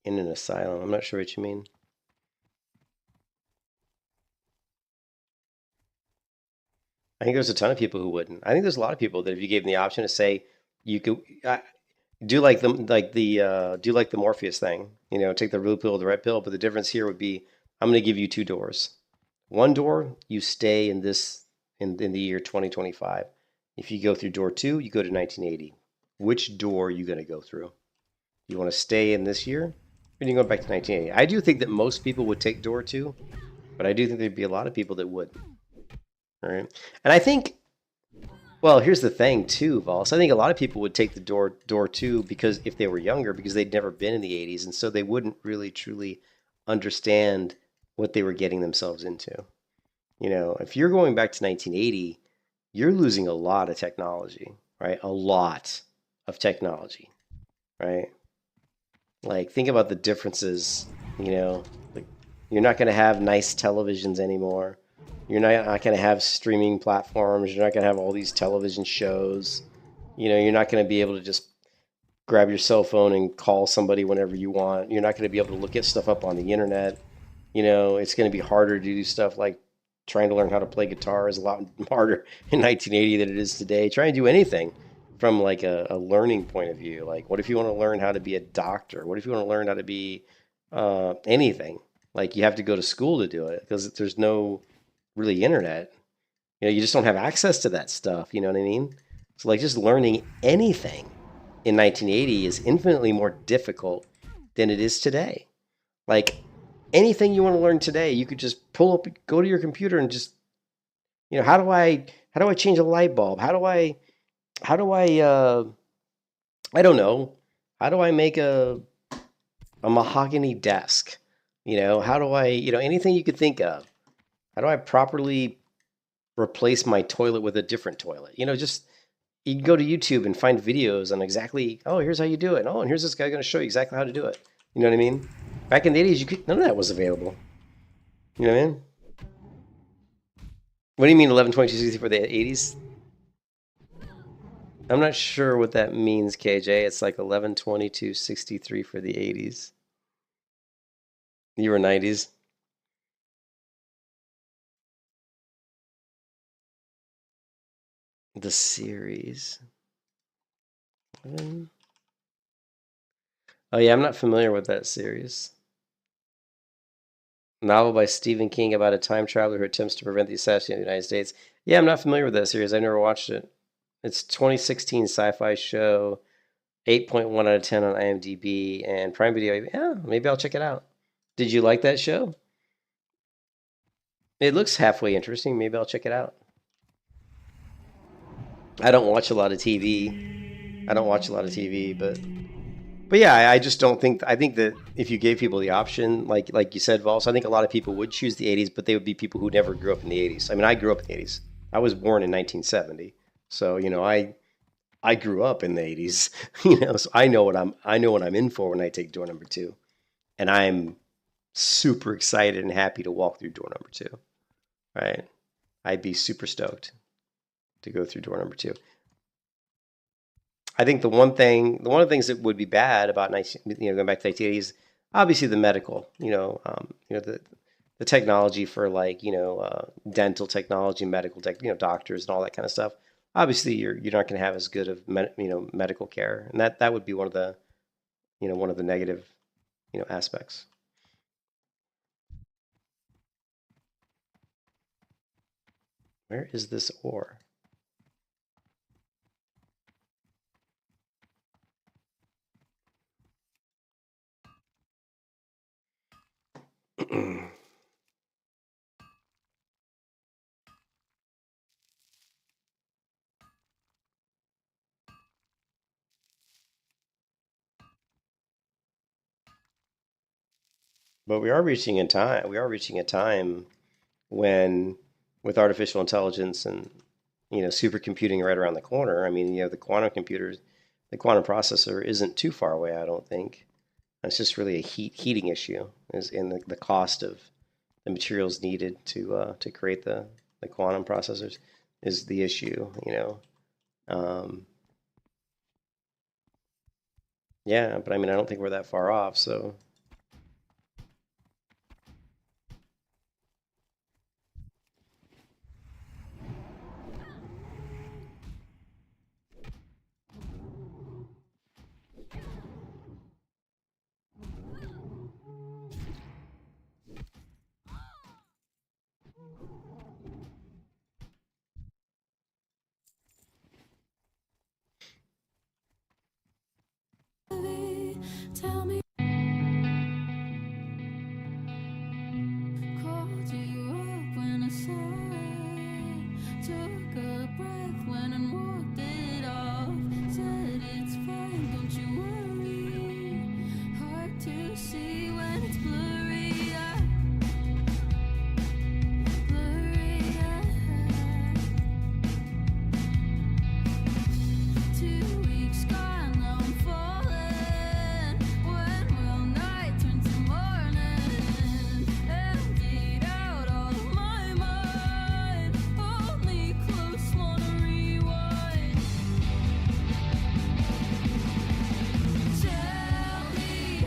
In an asylum. I'm not sure what you mean. I think there's a ton of people who wouldn't. I think there's a lot of people that if you gave them the option to say you could do like the Morpheus thing, take the blue pill or the red pill, but the difference here would be I'm going to give you 2 doors. One door, you stay in the year 2025. If you go through door 2, you go to 1980. Which door are you going to go through? You want to stay in this year? Or you go back to 1980? I do think that most people would take door 2, but I do think there'd be a lot of people that wouldn't. All right. And I think, well, here's the thing too, Vols. I think a lot of people would take the door 2 because if they were younger, because they'd never been in the 80s, and so they wouldn't really truly understand what they were getting themselves into. If you're going back to 1980, you're losing a lot of technology, right? A lot of technology, right? Like, think about the differences, like, you're not going to have nice televisions anymore. You're not going to have streaming platforms. You're not going to have all these television shows. You're not going to be able to just grab your cell phone and call somebody whenever you want. You're not going to be able to look at stuff up on the internet. It's going to be harder to do stuff like trying to learn how to play guitar is a lot harder in 1980 than it is today. Trying to do anything from like a learning point of view. Like, what if you want to learn how to be a doctor? What if you want to learn how to be anything? Like, you have to go to school to do it because there's no really internet. You just don't have access to that stuff. You know what I mean? So like just learning anything in 1980 is infinitely more difficult than it is today. Like anything you want to learn today, you could just pull up, go to your computer and just, how do I change a light bulb? How do I don't know. How do I make a mahogany desk? How do I, anything you could think of. How do I properly replace my toilet with a different toilet? Just you can go to YouTube and find videos on exactly, oh, here's how you do it. Oh, and here's this guy going to show you exactly how to do it. You know what I mean? Back in the 80s, none of that was available. You know what I mean? What do you mean 11/22/60 for the 80s? I'm not sure what that means, KJ. It's like 11/22/63 for the 80s. You were 90s. The series. Oh yeah, I'm not familiar with that series. Novel by Stephen King about a time traveler who attempts to prevent the assassination of the United States. Yeah, I'm not familiar with that series. I never watched it. It's 2016 sci-fi show, 8.1 out of 10 on IMDb and Prime Video. Yeah, maybe I'll check it out. Did you like that show? It looks halfway interesting. Maybe I'll check it out. I don't watch a lot of TV. I don't watch a lot of TV, but yeah, I just don't think. I think that if you gave people the option, like you said, Vols, I think a lot of people would choose the 80s, but they would be people who never grew up in the 80s. I mean, I grew up in the 80s. I was born in 1970, so you know, I grew up in the 80s. You know, so I know what I'm in for when I take door number 2, and I'm super excited and happy to walk through door number 2. Right? I'd be super stoked to go through door number 2. I think one of the things that would be bad about going back to the 1980s, obviously the medical, the technology for dental technology, medical tech, doctors and all that kind of stuff. Obviously, you're not going to have as good of medical care, and that would be one of the negative aspects. Where is this ore? But we are reaching a time when, with artificial intelligence and supercomputing right around the corner. I mean, the quantum computers, the quantum processor isn't too far away. I don't think. It's just really a heating issue, is in the cost of the materials needed to create the quantum processors is the issue. Yeah, but I mean, I don't think we're that far off. So. Tell me. Called you up when I saw it. Took a breath when I walked it off. Said it's fine, don't you worry. Hard to see when it's blurry. Blurry. 2 weeks gone, now I'm falling. When will night turn to morning? Emptied out all of my mind. Only close, wanna rewind. Tell me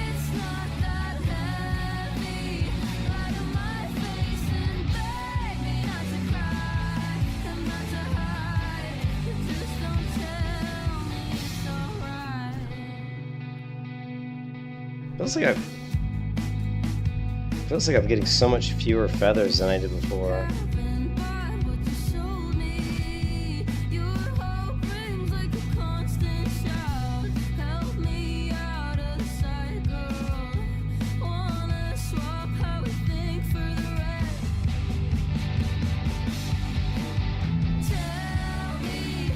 it's not that heavy. Lie to my face and beg me not to cry and not to hide. Just don't tell me it's alright. Feels like I'm getting so much fewer feathers than I did before. Haven't bought what you sold me. Your hope rings like a constant shout. Help me out of the cycle. Wanna swap how we think for the rest. Tell me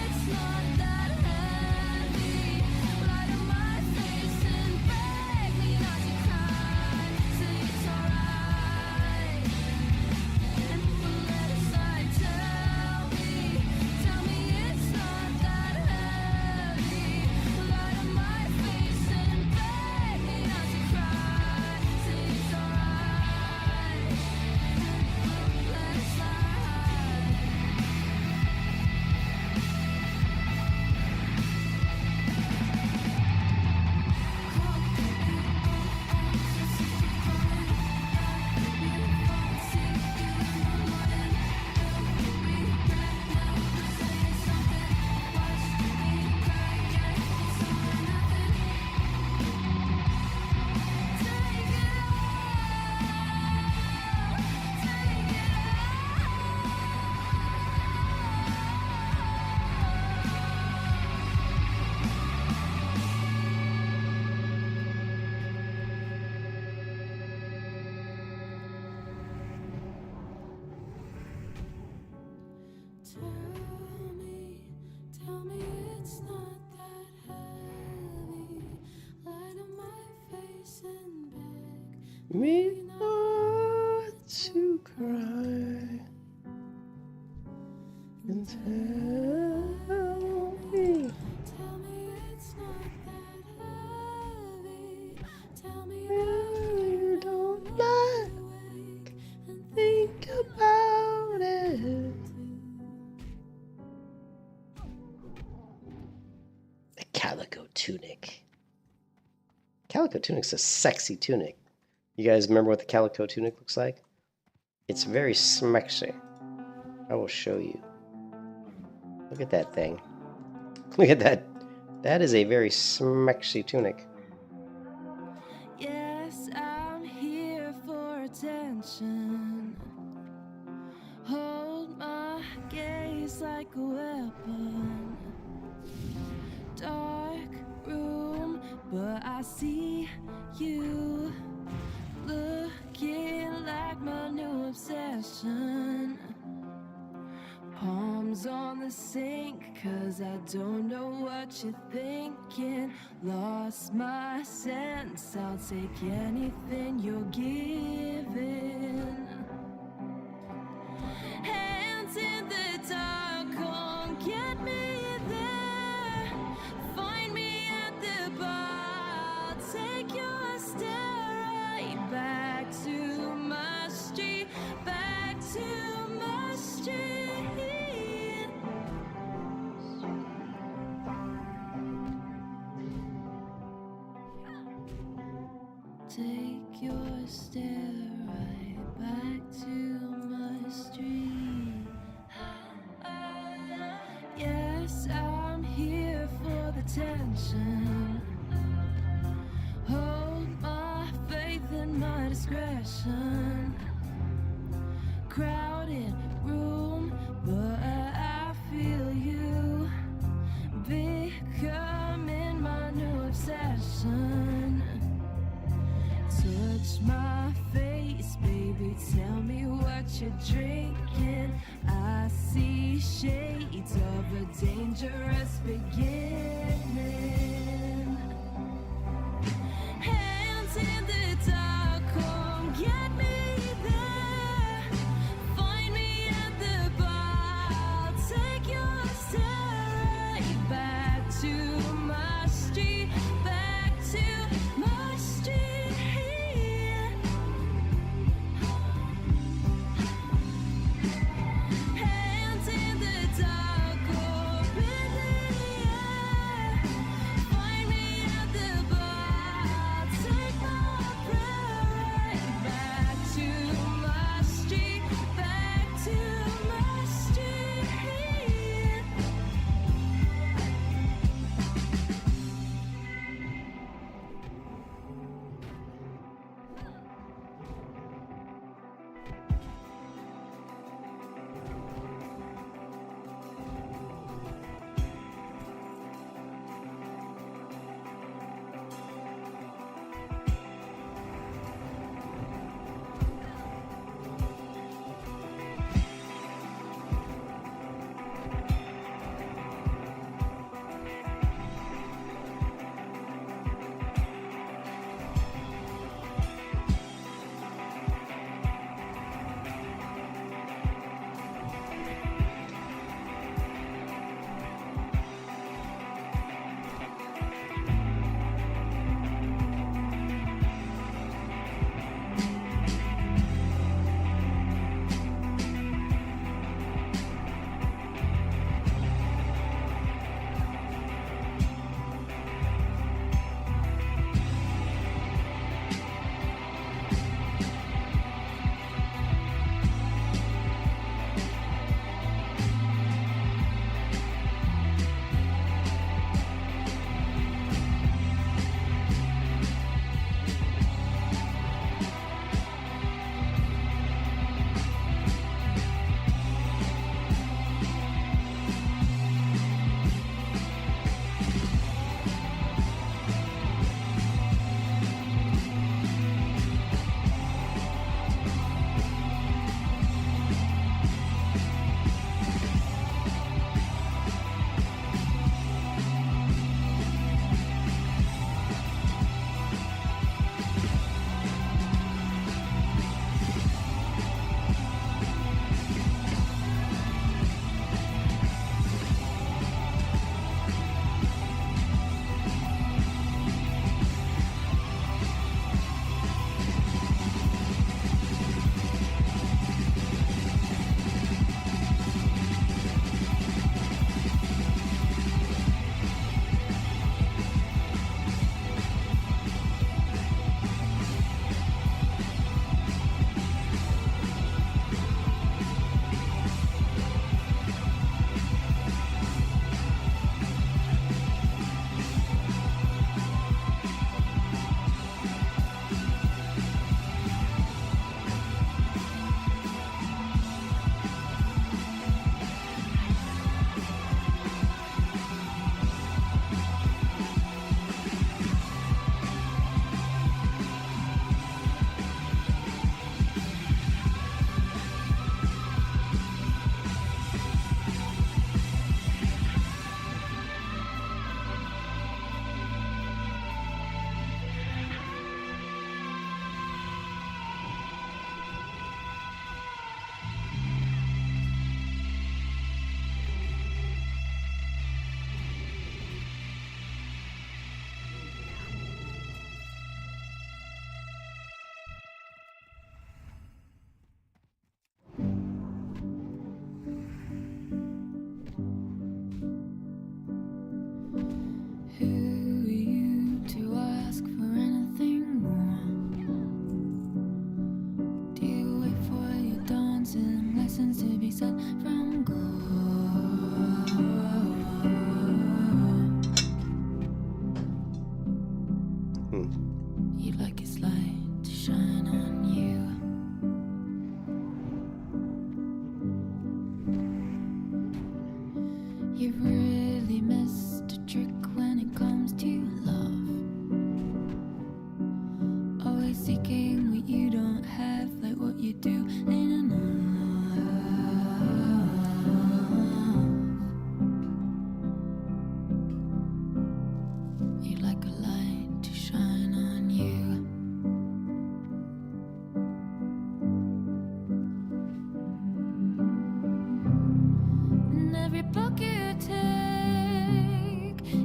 it's not that heavy. Lie to my face and beg me not to cry. Say it's alright. me not to cry and tell me Tell me it's not that heavy. Tell me you don't lie. awake and Think about it. The calico tunic. Calico tunic's a sexy tunic. You guys remember what the calico tunic looks like? It's very smexy. I will show you. Look at that thing. Look at that. That is a very smexy tunic. Yes, I'm here for attention. Hold my gaze like a weapon. Dark room, but I see you. Looking like my new obsession. Palms on the sink, 'cause I don't know what you're thinking. Lost my sense, I'll take anything you're giving. Hands in the dark, come get me there. Find me at the bar, I'll take your stare right back to my street, back to my street. Take your stare right back to my street. Yes, I'm here for the tension. Hold my faith and my discretion. Crowded room, but I feel you becoming my new obsession. Touch my face, baby, tell me what you're drinking. I see shades of a dangerous beginning. Hands in the dark, come get me there. Find me at the bar, I'll take your stare right back to my street, back to my street. Hands in the dark, open the air. You've really missed a trick when it comes to love. Always seeking what you don't have, like what you do ain't enough. You'd like a light to shine on you. And every book you take,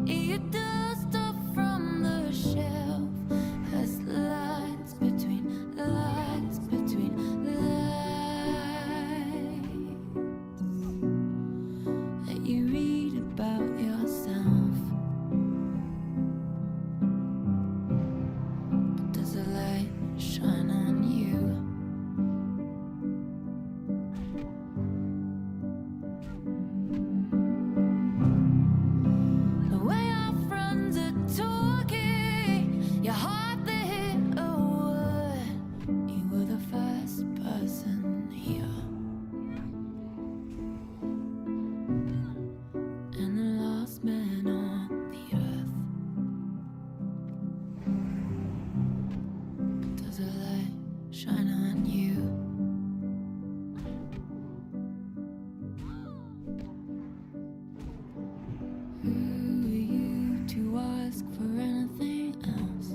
you dust off from the shelf, has lines between lines between lines that you read about yourself. But does a light shine on you? The way our friends are talking, your heart they hit a word. You were the first person here, and the last man on the earth. But does a light shine on you? Who are you to ask for anything else?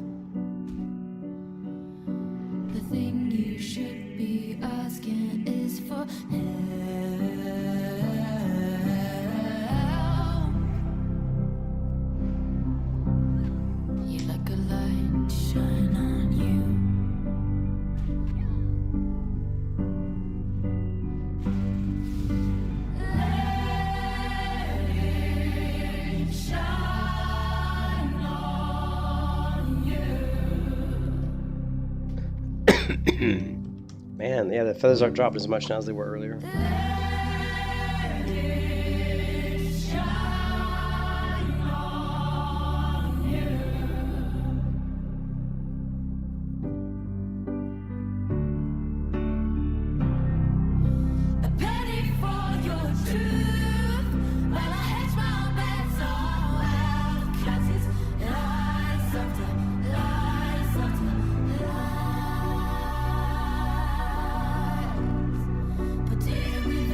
The thing you should be asking is for help. You'd like a light to shine on you. Man, yeah, the feathers aren't dropping as much now as they were earlier. A penny for your truth. Well, I hedge my bets all out, 'cause it's lies after lies after lies. But dear, we've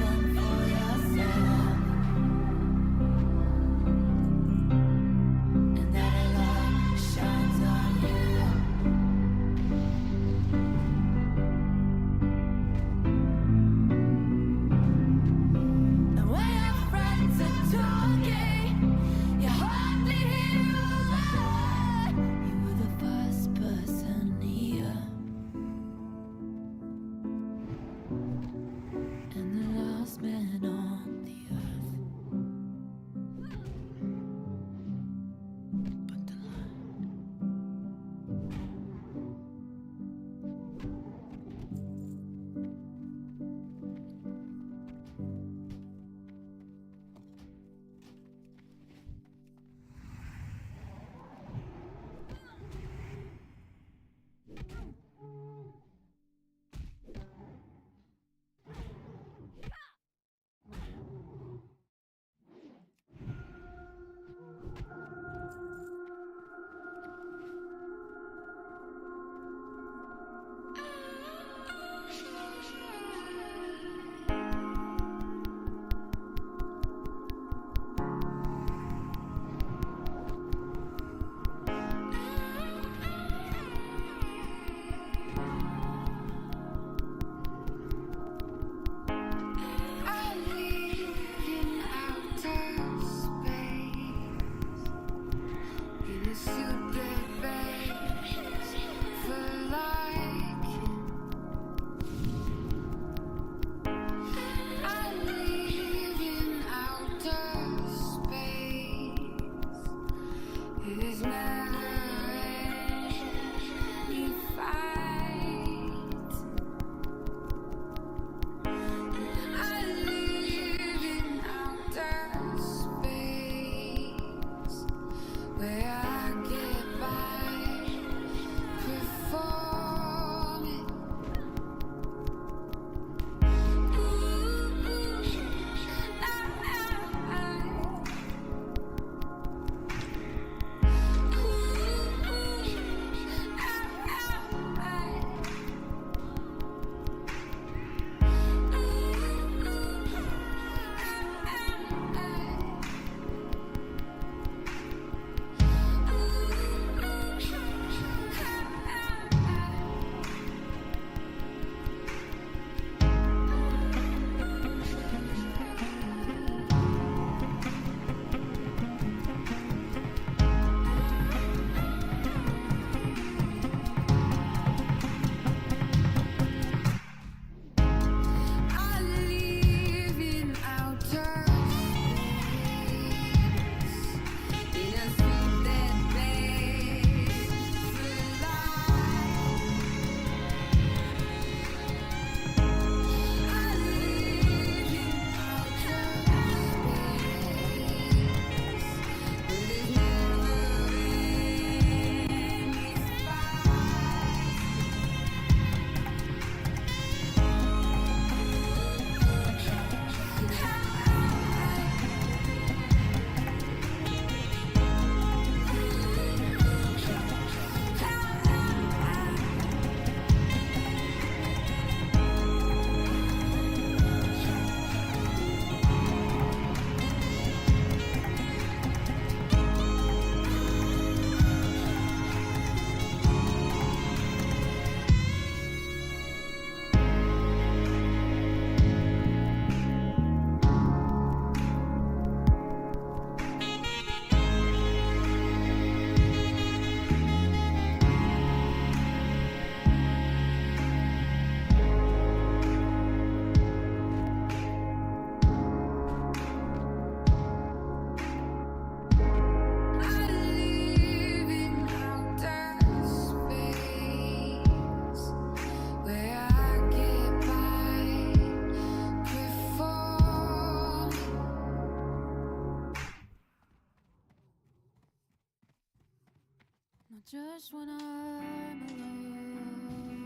Not just when I'm alone,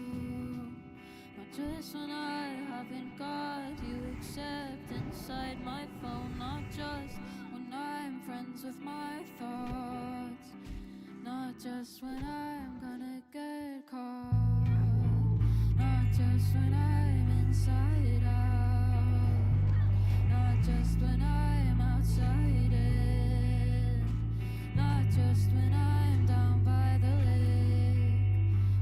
not just when I haven't got you except inside my phone, not just when I'm friends with my thoughts, not just when I'm gonna get caught, not just when I'm inside out, not just when I'm outside in, not just when I'm down by the lake.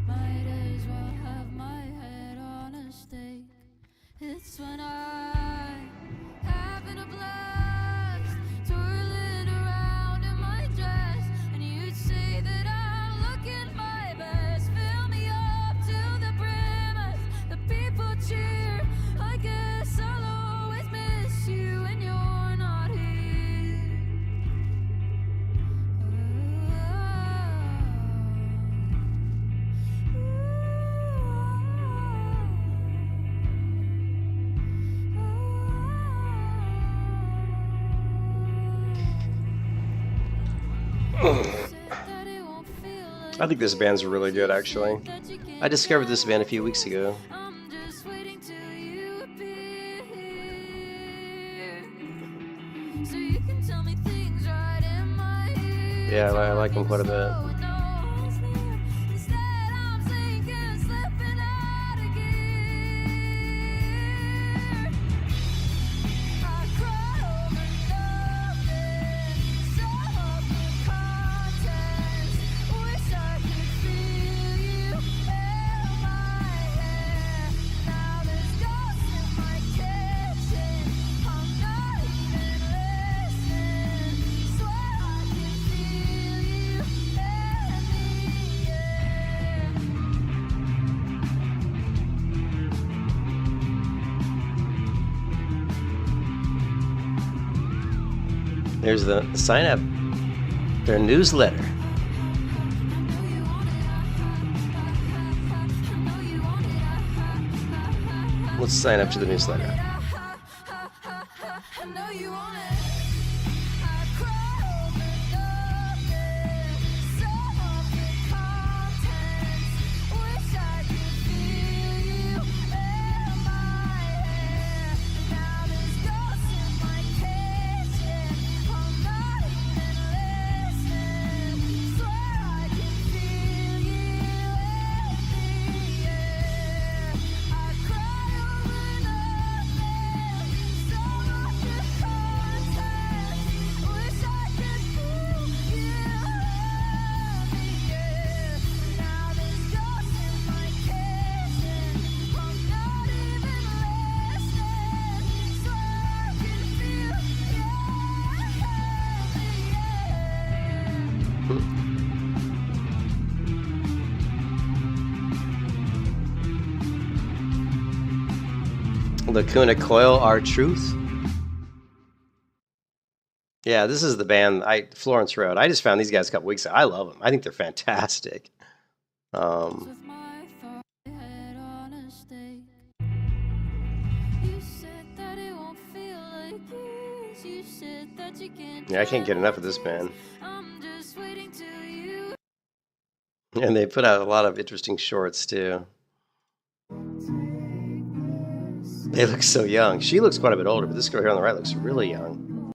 Might as well have my head on a stake. It's when I'm having a blast, twirling around in my dress, and you'd say that I'm looking my best. Fill me up to the brim as the people cheer. I guess I'll always miss you when you're not here. I think this band's really good, actually. I discovered this band a few weeks ago. I'm just waiting till you appear, so you can tell me things right in my ear. Yeah, I like them quite a bit. Instead, I'm sinking, slipping out of gear. I cry over nothing, so the contents. Wish I could feel you in my hair. Now there's ghosts in my kitchen. I'm not even listening. Swear I can feel you in the There's the sign up, their newsletter. Let's sign up to the newsletter. I know you want it. I cry over nothing. Some of the contents. Wish I could feel you in my hair. Now there's ghosts in my kitchen. I'm not even listening. Swear I can feel you in the air. I cry over nothing. So much of content. Wish I could feel you in the air. Now there's ghosts in my kitchen. I'm not even listening. Swear I can feel you in the air. Lacuna Coil, Our Truth. Yeah, this is the band, Florence Road. I just found these guys a couple weeks ago. I love them. I think they're fantastic. With my thought head on a stake. You said that it won't feel like years. You said that you can't. Yeah, I can't get enough of this band. I'm just waiting till you. And they put out a lot of interesting shorts, too. They look so young. She looks quite a bit older, but this girl here on the right looks really young.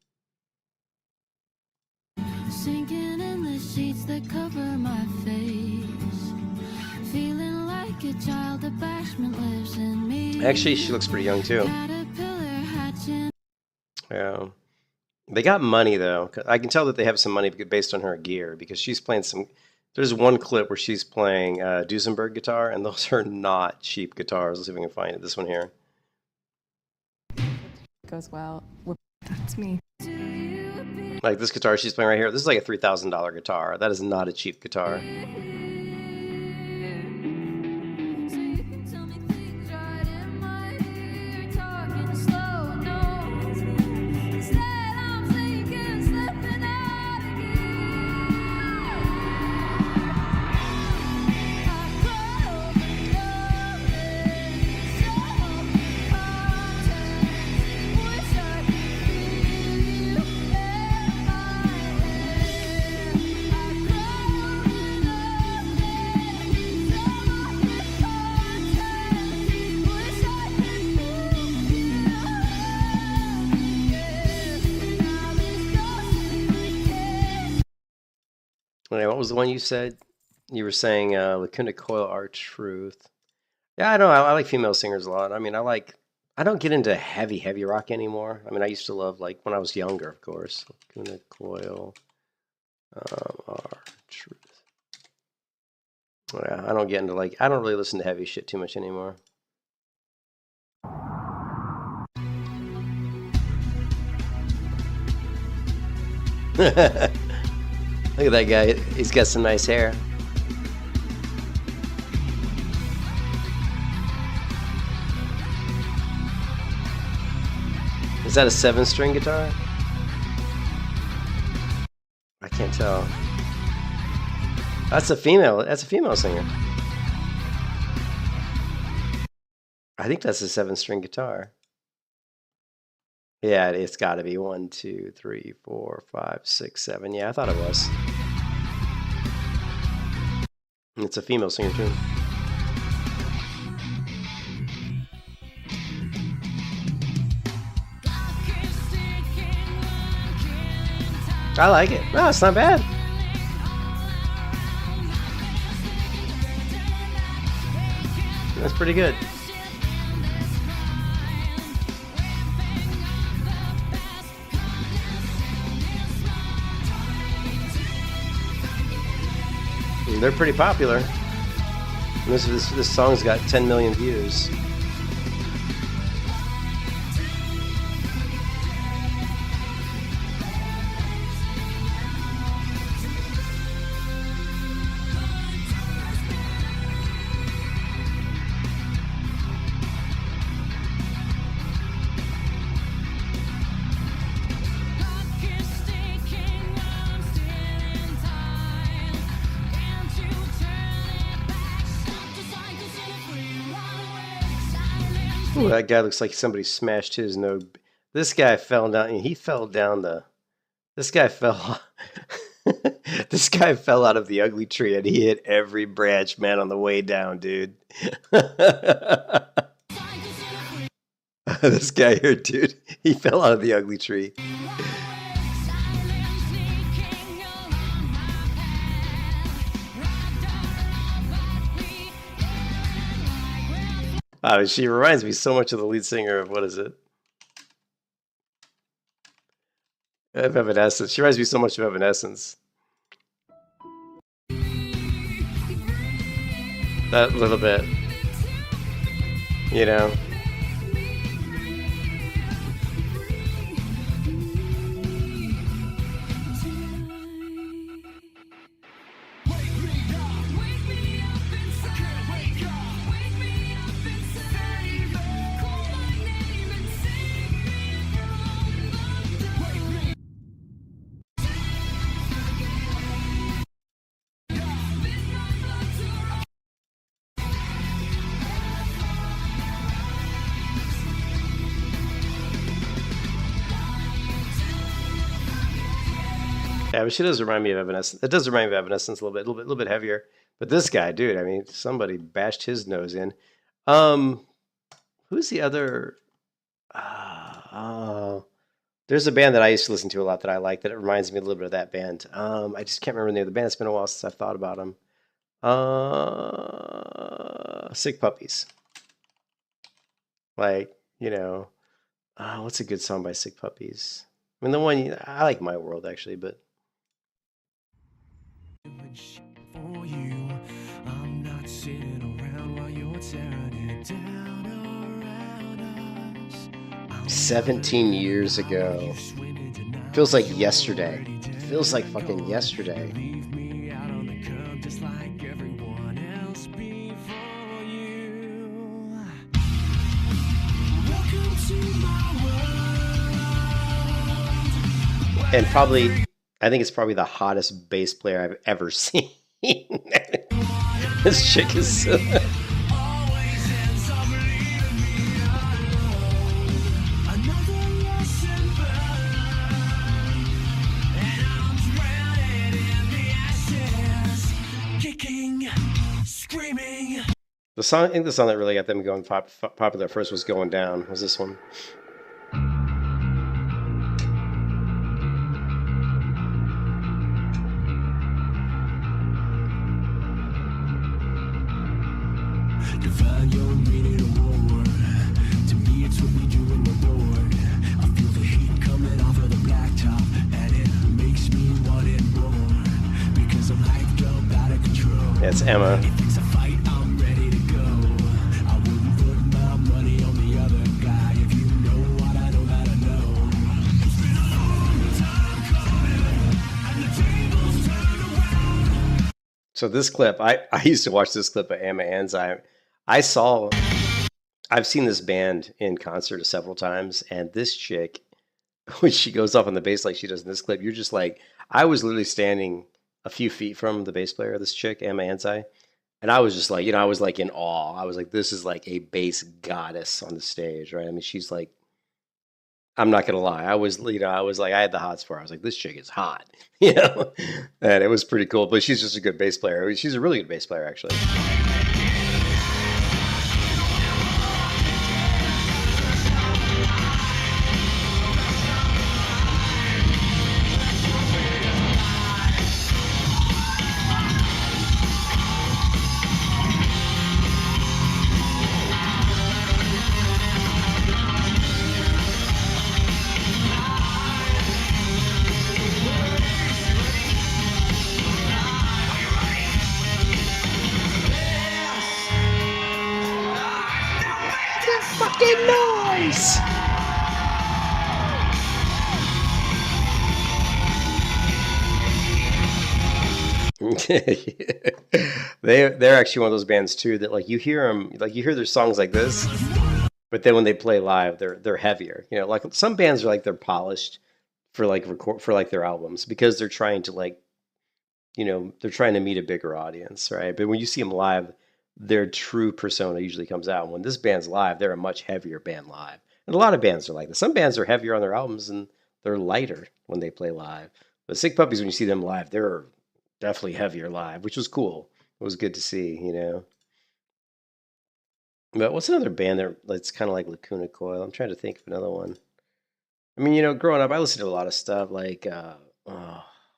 Sinking in the sheets that cover my face. Feeling like a child, the bashment lives in me. Actually, she looks pretty young, too. Caterpillar hatching. Yeah. They got money, though. I can tell that they have some money based on her gear, because she's playing some... There's one clip where she's playing Duesenberg guitar, and those are not cheap guitars. Let's see if we can find it. This one here. Goes well. That's me. Like this guitar she's playing right here. This is like a $3,000 guitar. That is not a cheap guitar. So you can tell me things right in my ear. Talking slow, no. Instead, I'm sinking, slipping out of gear. I cry over nothing. So content. Wish I could feel you in my hair. I cry over nothing. Okay, what was the one you said? You were saying Lacuna Coil Our Truth. Yeah, I know. I like female singers a lot. I mean, I don't get into heavy rock anymore. I mean, I used to love, like, when I was younger, of course. Lacuna Coil Our Truth. Yeah, I don't get into, like, I don't really listen to heavy shit too much anymore. Look at that guy. He's got some nice hair. Is that a 7-string guitar? I can't tell. That's a female singer. I think that's a 7-string guitar. Yeah, it's got to be 1, 2, 3, 4, 5, 6, 7. Yeah, I thought it was. It's a female singer too. I like it. No, it's not bad. That's pretty good. They're pretty popular. And this song's got 10 million views. Ooh, that guy looks like somebody smashed his nose. This guy fell down. He fell down the. This guy fell. This guy fell out of the ugly tree and he hit every branch, man, on the way down, dude. This guy here, dude, he fell out of the ugly tree. She reminds me so much of the lead singer of, what is it? Of Evanescence. She reminds me so much of Evanescence. That little bit. You know? Yeah, but she does remind me of Evanescence. It does remind me of Evanescence a little bit heavier. But this guy, dude, I mean, somebody bashed his nose in. Who's the other? There's a band that I used to listen to a lot that I like that it reminds me a little bit of that band. I just can't remember the name of the band. It's been a while since I've thought about them. Sick Puppies. Like, you know, what's a good song by Sick Puppies? I mean, the one I like My World actually, but. For you, I'm not sitting around while you're tearing it down around us. 17 years ago. Feels like yesterday. Feels like fucking yesterday. Leave me out on the curb just like everyone else before you. Welcome to my world. And probably, I think it's probably the hottest bass player I've ever seen. This chick is so... Always ends up leaving me alone. Another lesson burned, and I'm drowned in the ashes, kicking, screaming. I think the song that really got them going popular at first was Going Down. Was this one? That's Emma. If it's a fight, I'm ready to go. I wouldn't put my money on the other guy. If you know what I know that I know. It's been a long time coming, and the tables turn around. So this clip, I used to watch this clip of Emma Anzai. I've seen this band in concert several times, and this chick, when she goes off on the bass like she does in this clip, you're just like, I was literally standing a few feet from the bass player, this chick, Emma Anzai, and I was just like, I was like in awe. I was like, this is like a bass goddess on the stage, right? I mean, she's like, I'm not gonna lie, I was like, I had the hots for her. I was like, this chick is hot, and it was pretty cool. But she's just a good bass player. She's a really good bass player, actually. Fucking noise! They're actually one of those bands too that like you hear them, like you hear their songs like this, but then when they play live, they're heavier. Like some bands are like they're polished for like record for like their albums because they're trying to like, they're trying to meet a bigger audience, right? But when you see them live, their true persona usually comes out. And when this band's live, they're a much heavier band live. And a lot of bands are like this. Some bands are heavier on their albums and they're lighter when they play live. But Sick Puppies, when you see them live, they're definitely heavier live, which was cool. It was good to see. But what's another band that's kind of like Lacuna Coil? I'm trying to think of another one. I mean, growing up, I listened to a lot of stuff like,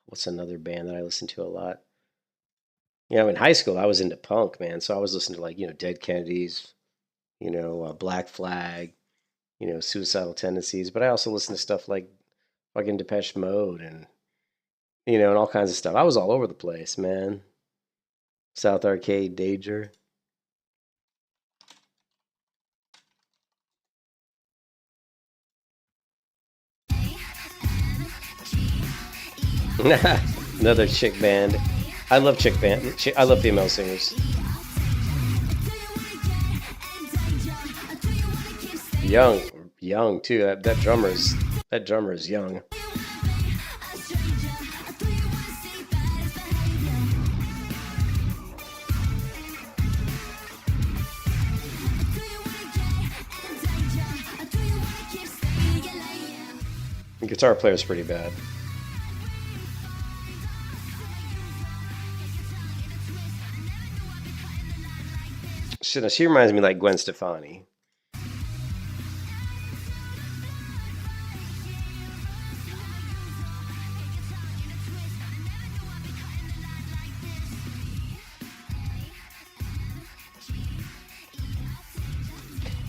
what's another band that I listened to a lot? In high school, I was into punk, man. So I was listening to like, Dead Kennedys, Black Flag, Suicidal Tendencies. But I also listened to stuff like fucking Depeche Mode and all kinds of stuff. I was all over the place, man. South Arcade, Danger. Another chick band. I love chick band. I love female singers. Young too. That drummer is young. The guitar player is pretty bad. She reminds me like Gwen Stefani.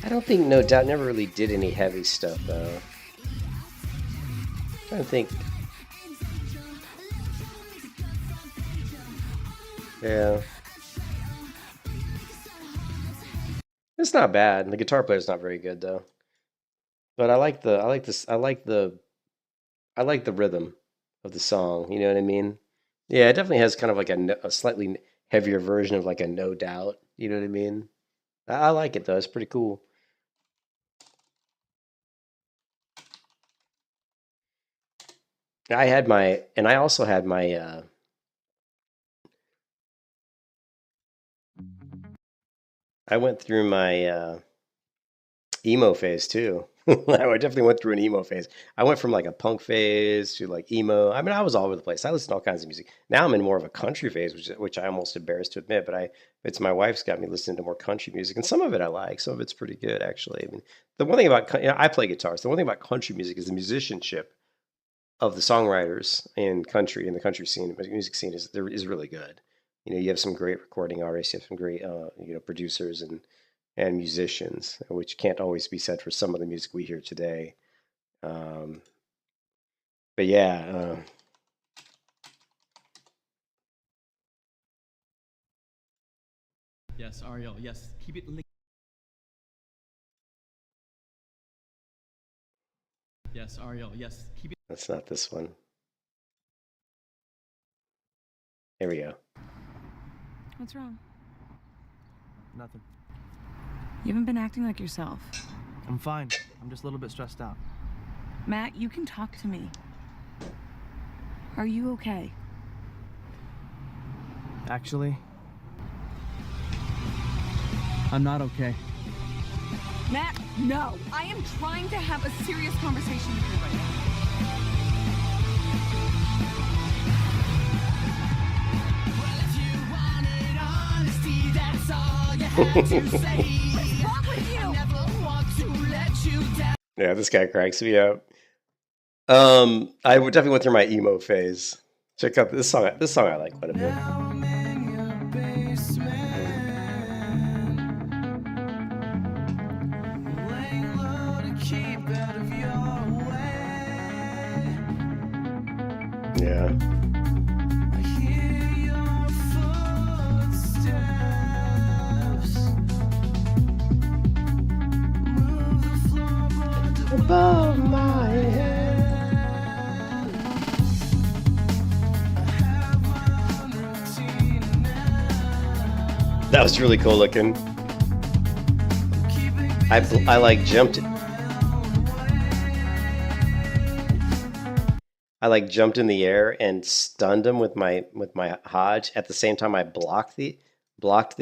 I don't think No Doubt never really did any heavy stuff though. I don't think. Yeah. It's not bad. The guitar player's not very good though. But I like the rhythm of the song, you know what I mean? Yeah, it definitely has kind of like a slightly heavier version of like a No Doubt, you know what I mean? I like it though. It's pretty cool. I also had my I went through my emo phase too. I definitely went through an emo phase. I went from like a punk phase to like emo. I mean, I was all over the place. I listened to all kinds of music. Now I'm in more of a country phase, which I'm almost embarrassed to admit. But it's my wife's got me listening to more country music, and some of it I like. Some of it's pretty good, actually. I mean, the one thing about I play guitar. So the one thing about country music is the musicianship of the songwriters in the country scene, the music scene is really good. You have some great recording artists. You have some great producers and musicians, which can't always be said for some of the music we hear today. But yeah, Yes, Ariel. Yes, keep it linked. Yes, Ariel. Yes, keep it. That's not this one. Here we go. What's wrong? Nothing. You haven't been acting like yourself. I'm fine. I'm just a little bit stressed out. Matt, you can talk to me. Are you okay? Actually, I'm not okay. Matt, no! I am trying to have a serious conversation with you right now. What's wrong with you? Yeah, this guy cracks me up. I would definitely went through my emo phase. Check out this song. This song I like quite a bit. Yeah. Above my head. That was really cool looking. I like jumped. I like jumped in the air and stunned him with my Hodge. At the same time, I blocked the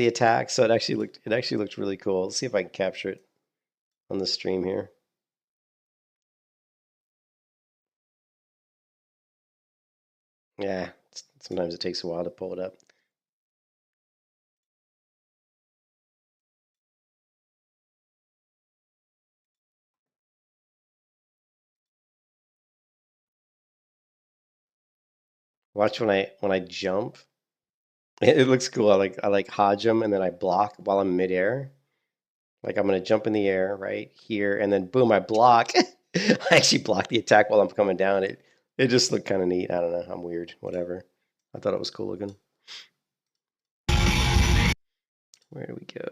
attack. So it actually looked really cool. Let's see if I can capture it on the stream here. Yeah, sometimes it takes a while to pull it up. Watch when I jump. It looks cool. I like Hodge him and then I block while I'm midair. Like I'm gonna jump in the air right here and then boom, I block. I actually block the attack while I'm coming down. It just looked kind of neat. I don't know. I'm weird. Whatever. I thought it was cool looking. Where do we go?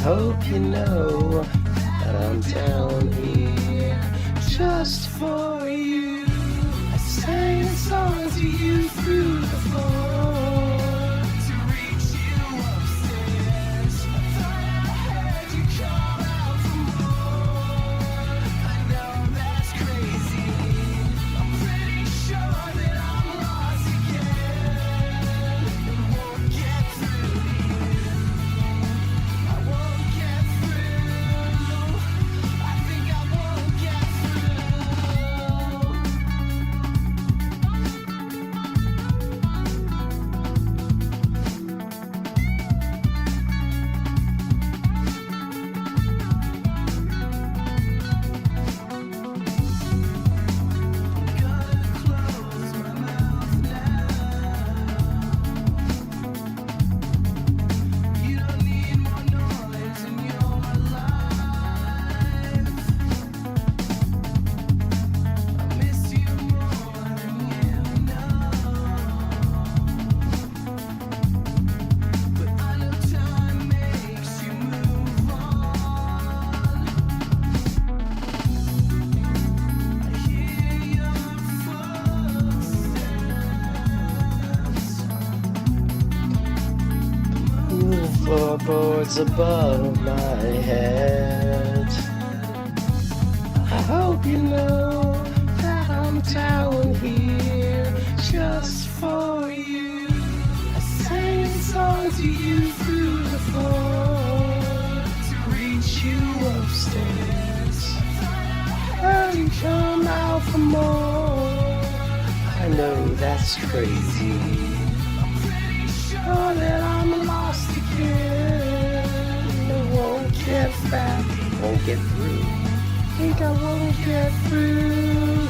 Hope you know that I'm down here just for you. I sang a song to you through the floor to reach you upstairs. I thought I heard you call out for more. I know that's crazy. I'm pretty sure that I'm lost again and won't get through to you. I won't get through. I think I won't get You don't need more noise in your life. I miss you more than you know. But I know time makes you move on. I hear your footsteps. Floorboards above my head. I hope you know that I'm down here just for you. I sang a song to you through the floor to reach you upstairs. Heard you come out for more. I know that's crazy. I'm pretty sure Oh, that I'm lost again. I won't get back. Won't get through. Think I won't get through.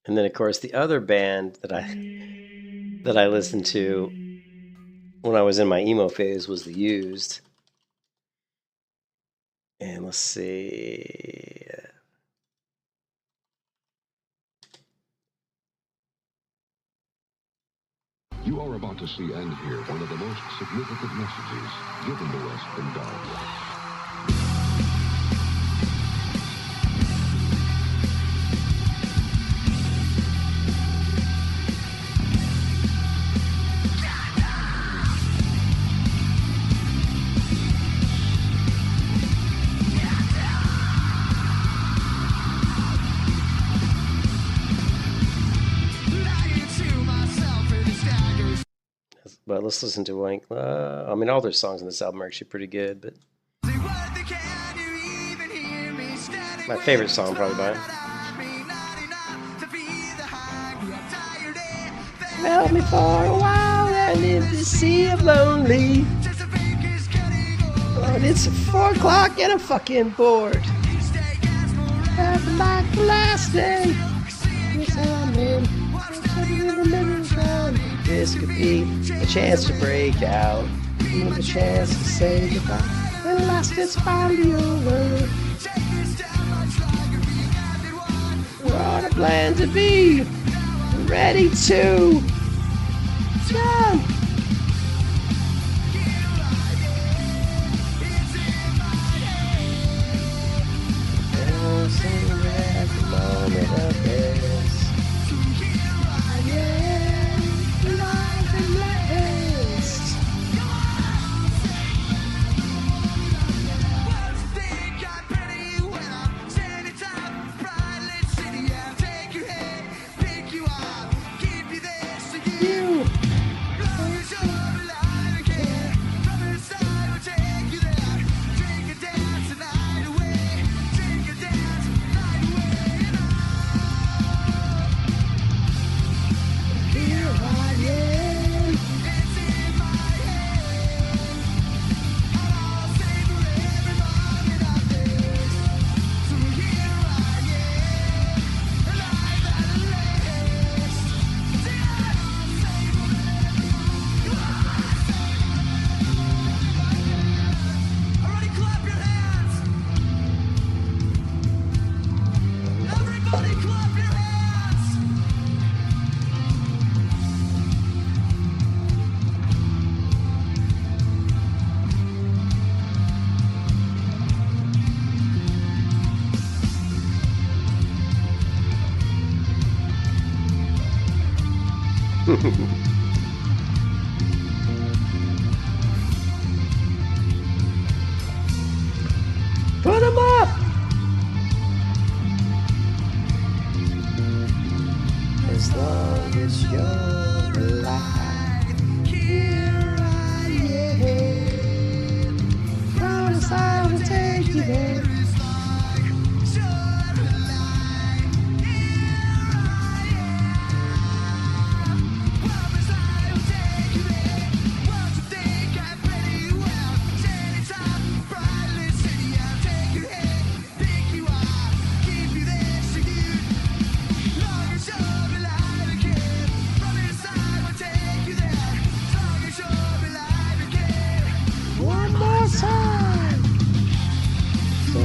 And then, of course, the other band that I listened to when I was in my emo phase was The Used. And let's see. You are about to see and hear one of the most significant messages given to us from God. But let's listen to one. I mean, all their songs on this album are actually pretty good, but my favorite song probably by them. Held me for a while and in the sea of lonely. But it's 4 o'clock and I'm fucking bored. Have like the last day. Yes, I'm in. This could be a chance to break out. A chance to say goodbye. When the last it's finally over. We're on a plan to be ready to jump. At the moment of this. Put 'em up! As long as you're alive, here I am. Promise I will take you there. One more time. So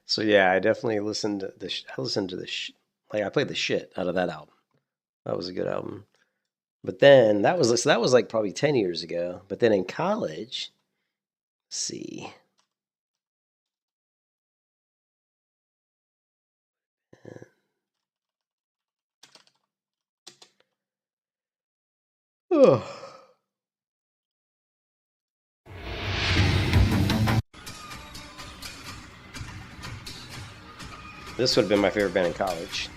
So yeah, I definitely listened to like I played the shit out of that album. That was a good album. But then that was like probably 10 years ago. But then in college, let's see. Oh. This would have been my favorite band in college.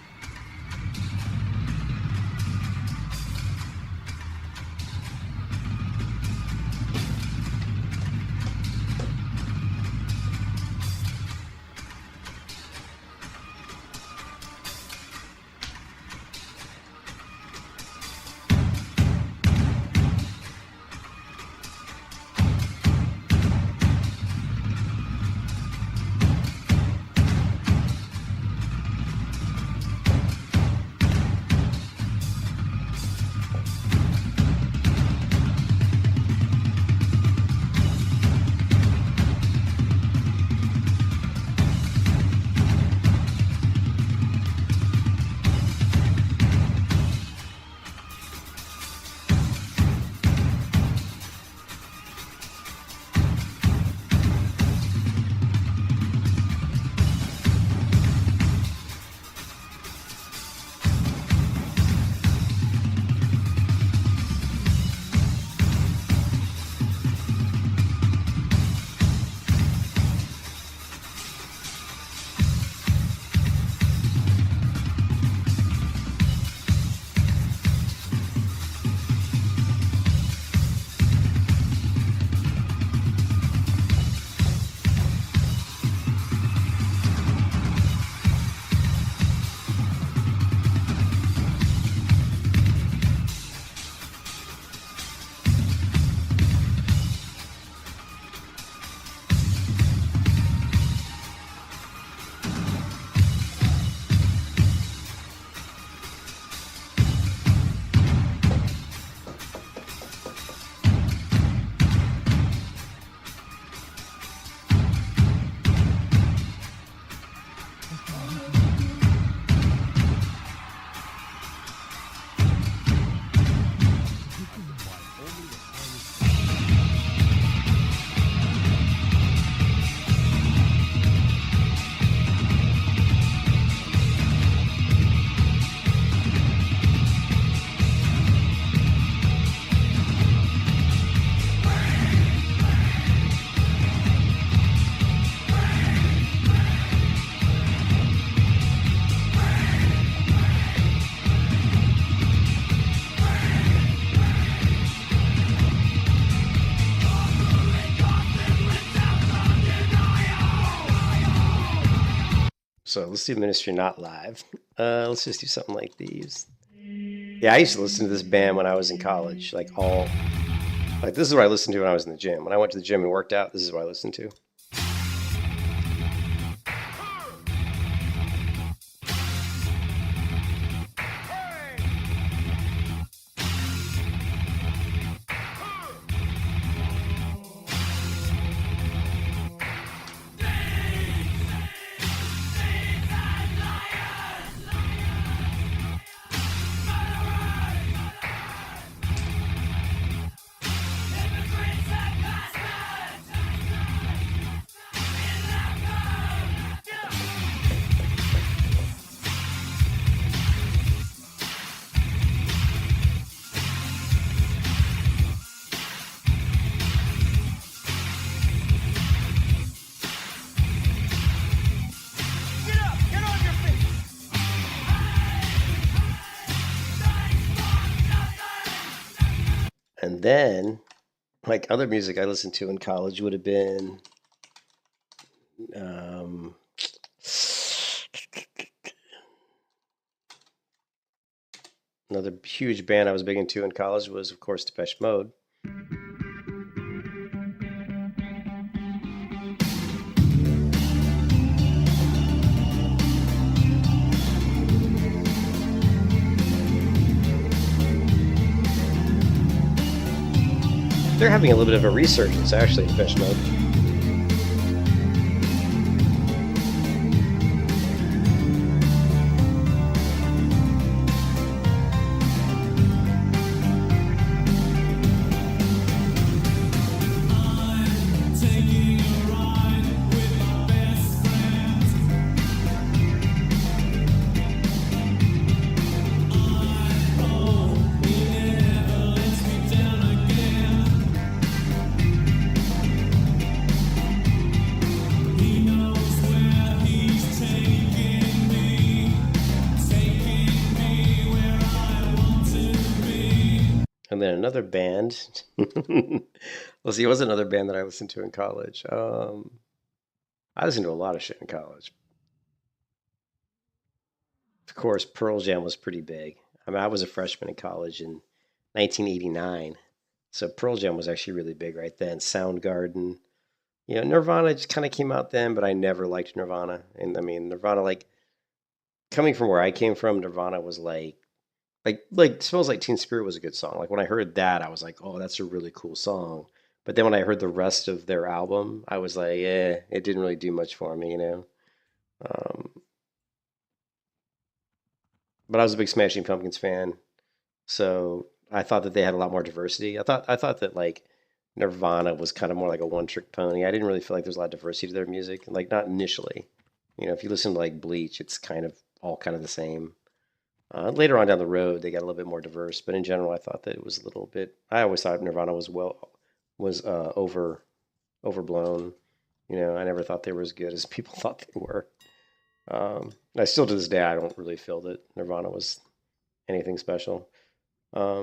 So let's do Ministry Not Live. Let's just do something like these. Yeah, I used to listen to this band when I was in college. Like this is what I listened to when I was in the gym. When I went to the gym and worked out, this is what I listened to. And then, like other music I listened to in college would have been another huge band I was big into in college was, of course, Depeche Mode. They're having a little bit of a resurgence, actually, Depeche Mode. And then another band. Well, see, it was another band that I listened to in college. I listened to a lot of shit in college. Of course, Pearl Jam was pretty big. I mean, I was a freshman in college in 1989. So Pearl Jam was actually really big right then. Soundgarden. You know, Nirvana just kind of came out then, but I never liked Nirvana. And I mean, Nirvana, like, coming from where I came from, Nirvana was like Smells Like Teen Spirit was a good song. Like when I heard that, I was like, oh, that's a really cool song. But then when I heard the rest of their album, I was like, yeah, it didn't really do much for me, you know. Um, but I was a big Smashing Pumpkins fan, so I thought that they had a lot more diversity. I thought that like Nirvana was kind of more like a one-trick pony. I didn't really feel like there's a lot of diversity to their music, like not initially. You know, if you listen to like Bleach, it's kind of all kind of the same. Later on down the road, they got a little bit more diverse, but in general, I thought that it was a little bit. I always thought Nirvana was overblown. You know, I never thought they were as good as people thought they were. I still to this day, I don't really feel that Nirvana was anything special. I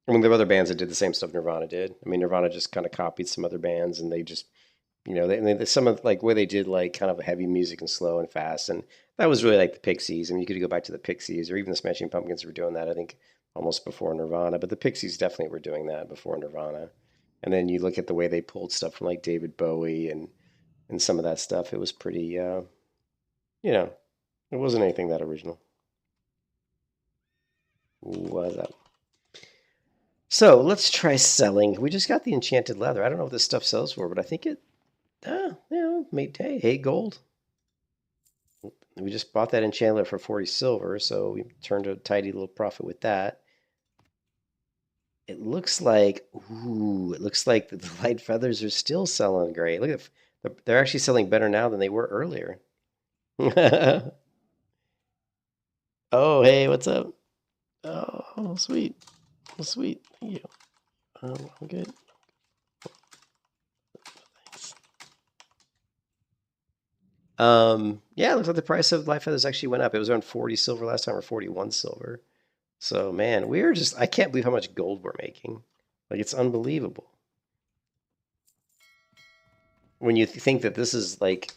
mean, there were other bands that did the same stuff Nirvana did. I mean, Nirvana just kind of copied some other bands, and they just, you know, some of like where they did like kind of heavy music and slow and fast, and that was really like the Pixies. I mean, you could go back to the Pixies or even the Smashing Pumpkins were doing that. I think almost before Nirvana, but the Pixies definitely were doing that before Nirvana. And then you look at the way they pulled stuff from like David Bowie and some of that stuff. It was pretty, you know, it wasn't anything that original. What is that? So let's try selling. We just got the enchanted leather. I don't know what this stuff sells for, but I think it, you know, made, hey, 8 gold. We just bought that enchanted leather for 40 silver, so we turned a tidy little profit with that. It looks like, ooh, it looks like the light feathers are still selling great. Look at, they're actually selling better now than they were earlier. Oh, hey, what's up? Oh, sweet. Oh, sweet. Thank you. I'm good. Thanks. Yeah, it looks like the price of light feathers actually went up. It was around 40 silver last time, or 41 silver. So, man, we're just, I can't believe how much gold we're making. Like, it's unbelievable. When you think that this is like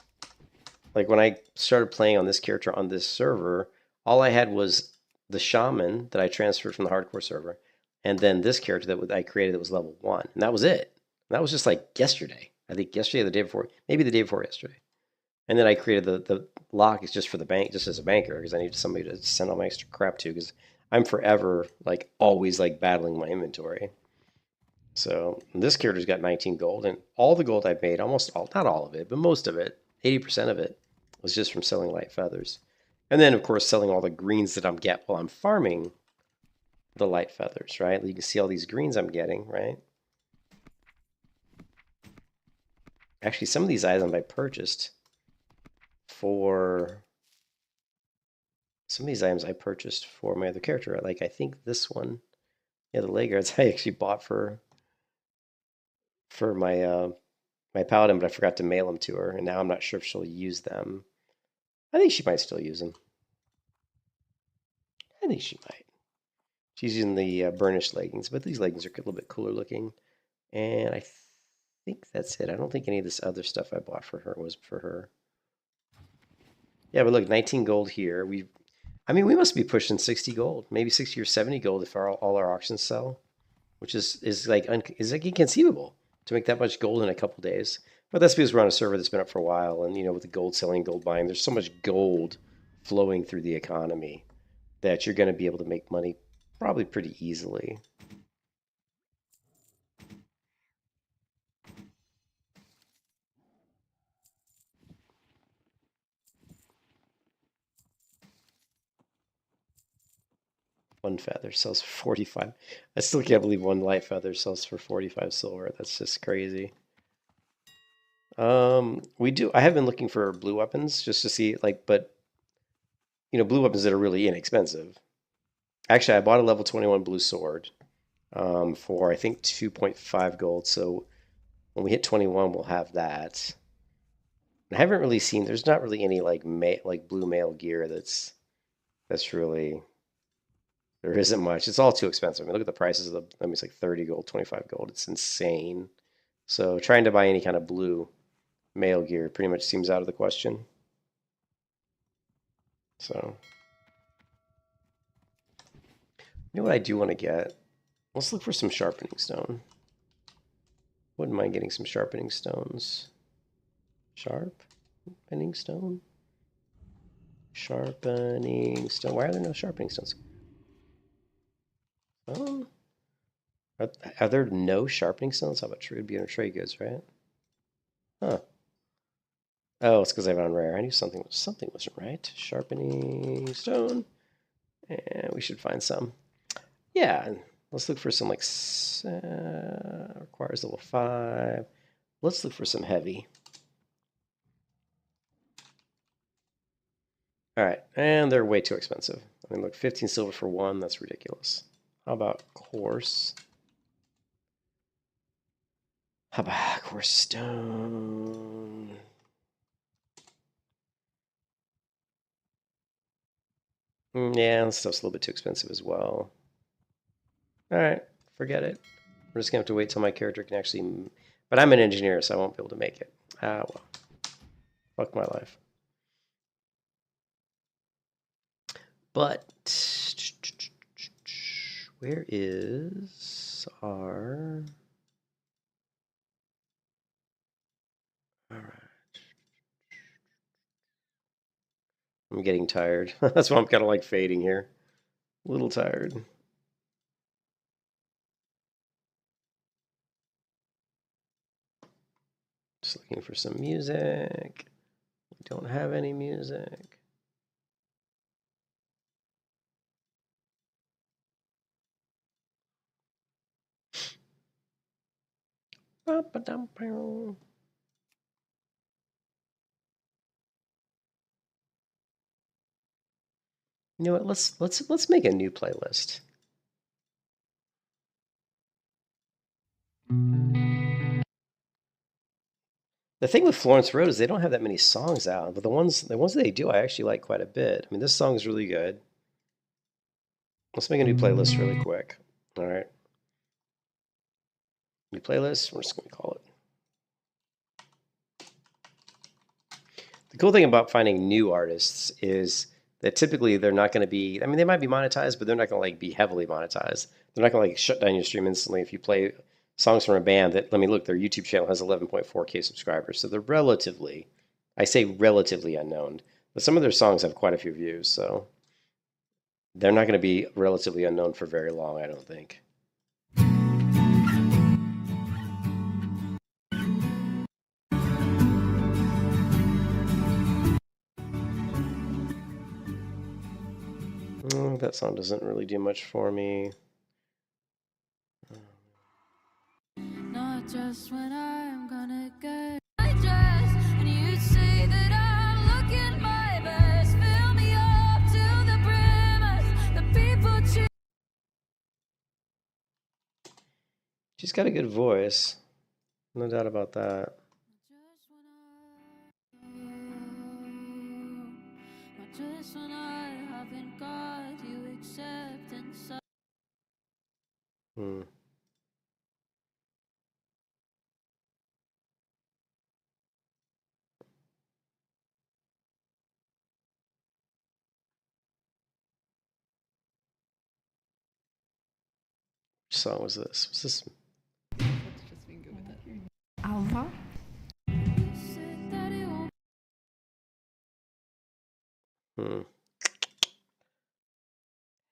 when I started playing on this character on this server, all I had was the shaman that I transferred from the hardcore server, and then this character that I created that was level 1. And that was it. And that was just like yesterday. I think yesterday or the day before, maybe the day before yesterday. And then I created the lock is just for the bank, just as a banker, because I needed somebody to send all my extra crap to, because I'm forever, like, always, like, battling my inventory. So this character's got 19 gold, and all the gold I've made, almost all, not all of it, but most of it, 80% of it, was just from selling light feathers. And then, of course, selling all the greens that I'm getting while I'm farming the light feathers, right? You can see all these greens I'm getting, right? Actually, some of these items I purchased for... Some of these items I purchased for my other character. Like, I think this one, yeah, the leg guards I actually bought for my my Paladin, but I forgot to mail them to her, and now I'm not sure if she'll use them. I think she might still use them. I think she might. She's using the burnished leggings, but these leggings are a little bit cooler looking. And I think that's it. I don't think any of this other stuff I bought for her was for her. Yeah, but look, 19 gold here. I mean, we must be pushing 60 gold, maybe 60 or 70 gold if all our auctions sell, which is like inconceivable to make that much gold in a couple days. But that's because we're on a server that's been up for a while, and you know, with the gold selling, gold buying, there's so much gold flowing through the economy that you're going to be able to make money probably pretty easily. One feather sells for 45. I still can't believe one light feather sells for 45 silver. That's just crazy. We do. I have been looking for blue weapons just to see, like, but you know, blue weapons that are really inexpensive. Actually, I bought a level 21 blue sword for I think 2.5 gold. So when we hit 21, we'll have that. I haven't really seen. There's not really any like blue mail gear that's really. There isn't much. It's all too expensive. I mean, look at the prices of the. I mean, it's like 30 gold, 25 gold. It's insane. So trying to buy any kind of blue mail gear pretty much seems out of the question. So, you know what I do want to get? Let's look for some sharpening stone. Wouldn't mind getting some sharpening stones. Sharpening stone? Sharpening stone. Why are there no sharpening stones? Are there no sharpening stones? How about trade? Would be under trade goods, right? Huh. Oh, it's because I have it on rare. I knew something wasn't right. Sharpening stone. And we should find some. Yeah, let's look for some like requires level 5. Let's look for some heavy. All right, and they're way too expensive. I mean, look, 15 silver for one. That's ridiculous. How about coarse? How about coarse stone? Yeah, that stuff's a little bit too expensive as well. All right, forget it. We're just gonna have to wait till my character can actually. But I'm an engineer, so I won't be able to make it. Ah, well. Fuck my life. But where is our? All right. I'm getting tired. That's why I'm kind of like fading here. A little tired. Just looking for some music. We don't have any music. You know what? Let's make a new playlist. The thing with Florence Road is they don't have that many songs out, but the ones that they do, I actually like quite a bit. I mean, this song is really good. Let's make a new playlist really quick. All right. New playlist. We're just going to call it. The cool thing about finding new artists is that typically they're not going to be, I mean, they might be monetized, but they're not going to like be heavily monetized. They're not going to like shut down your stream instantly if you play songs from a band that, let me look, their YouTube channel has 11.4K subscribers. So they're relatively, I say relatively unknown, but some of their songs have quite a few views. So they're not going to be relatively unknown for very long, I don't think. That song doesn't really do much for me. Not just when I'm gonna get my dress, and you say that I'm looking my best. Fill me up to the brim as the people choose. She's got a good voice, no doubt about that. Just when I haven't got you except inside. Which song was this? Was this? Just being good with it. Alva?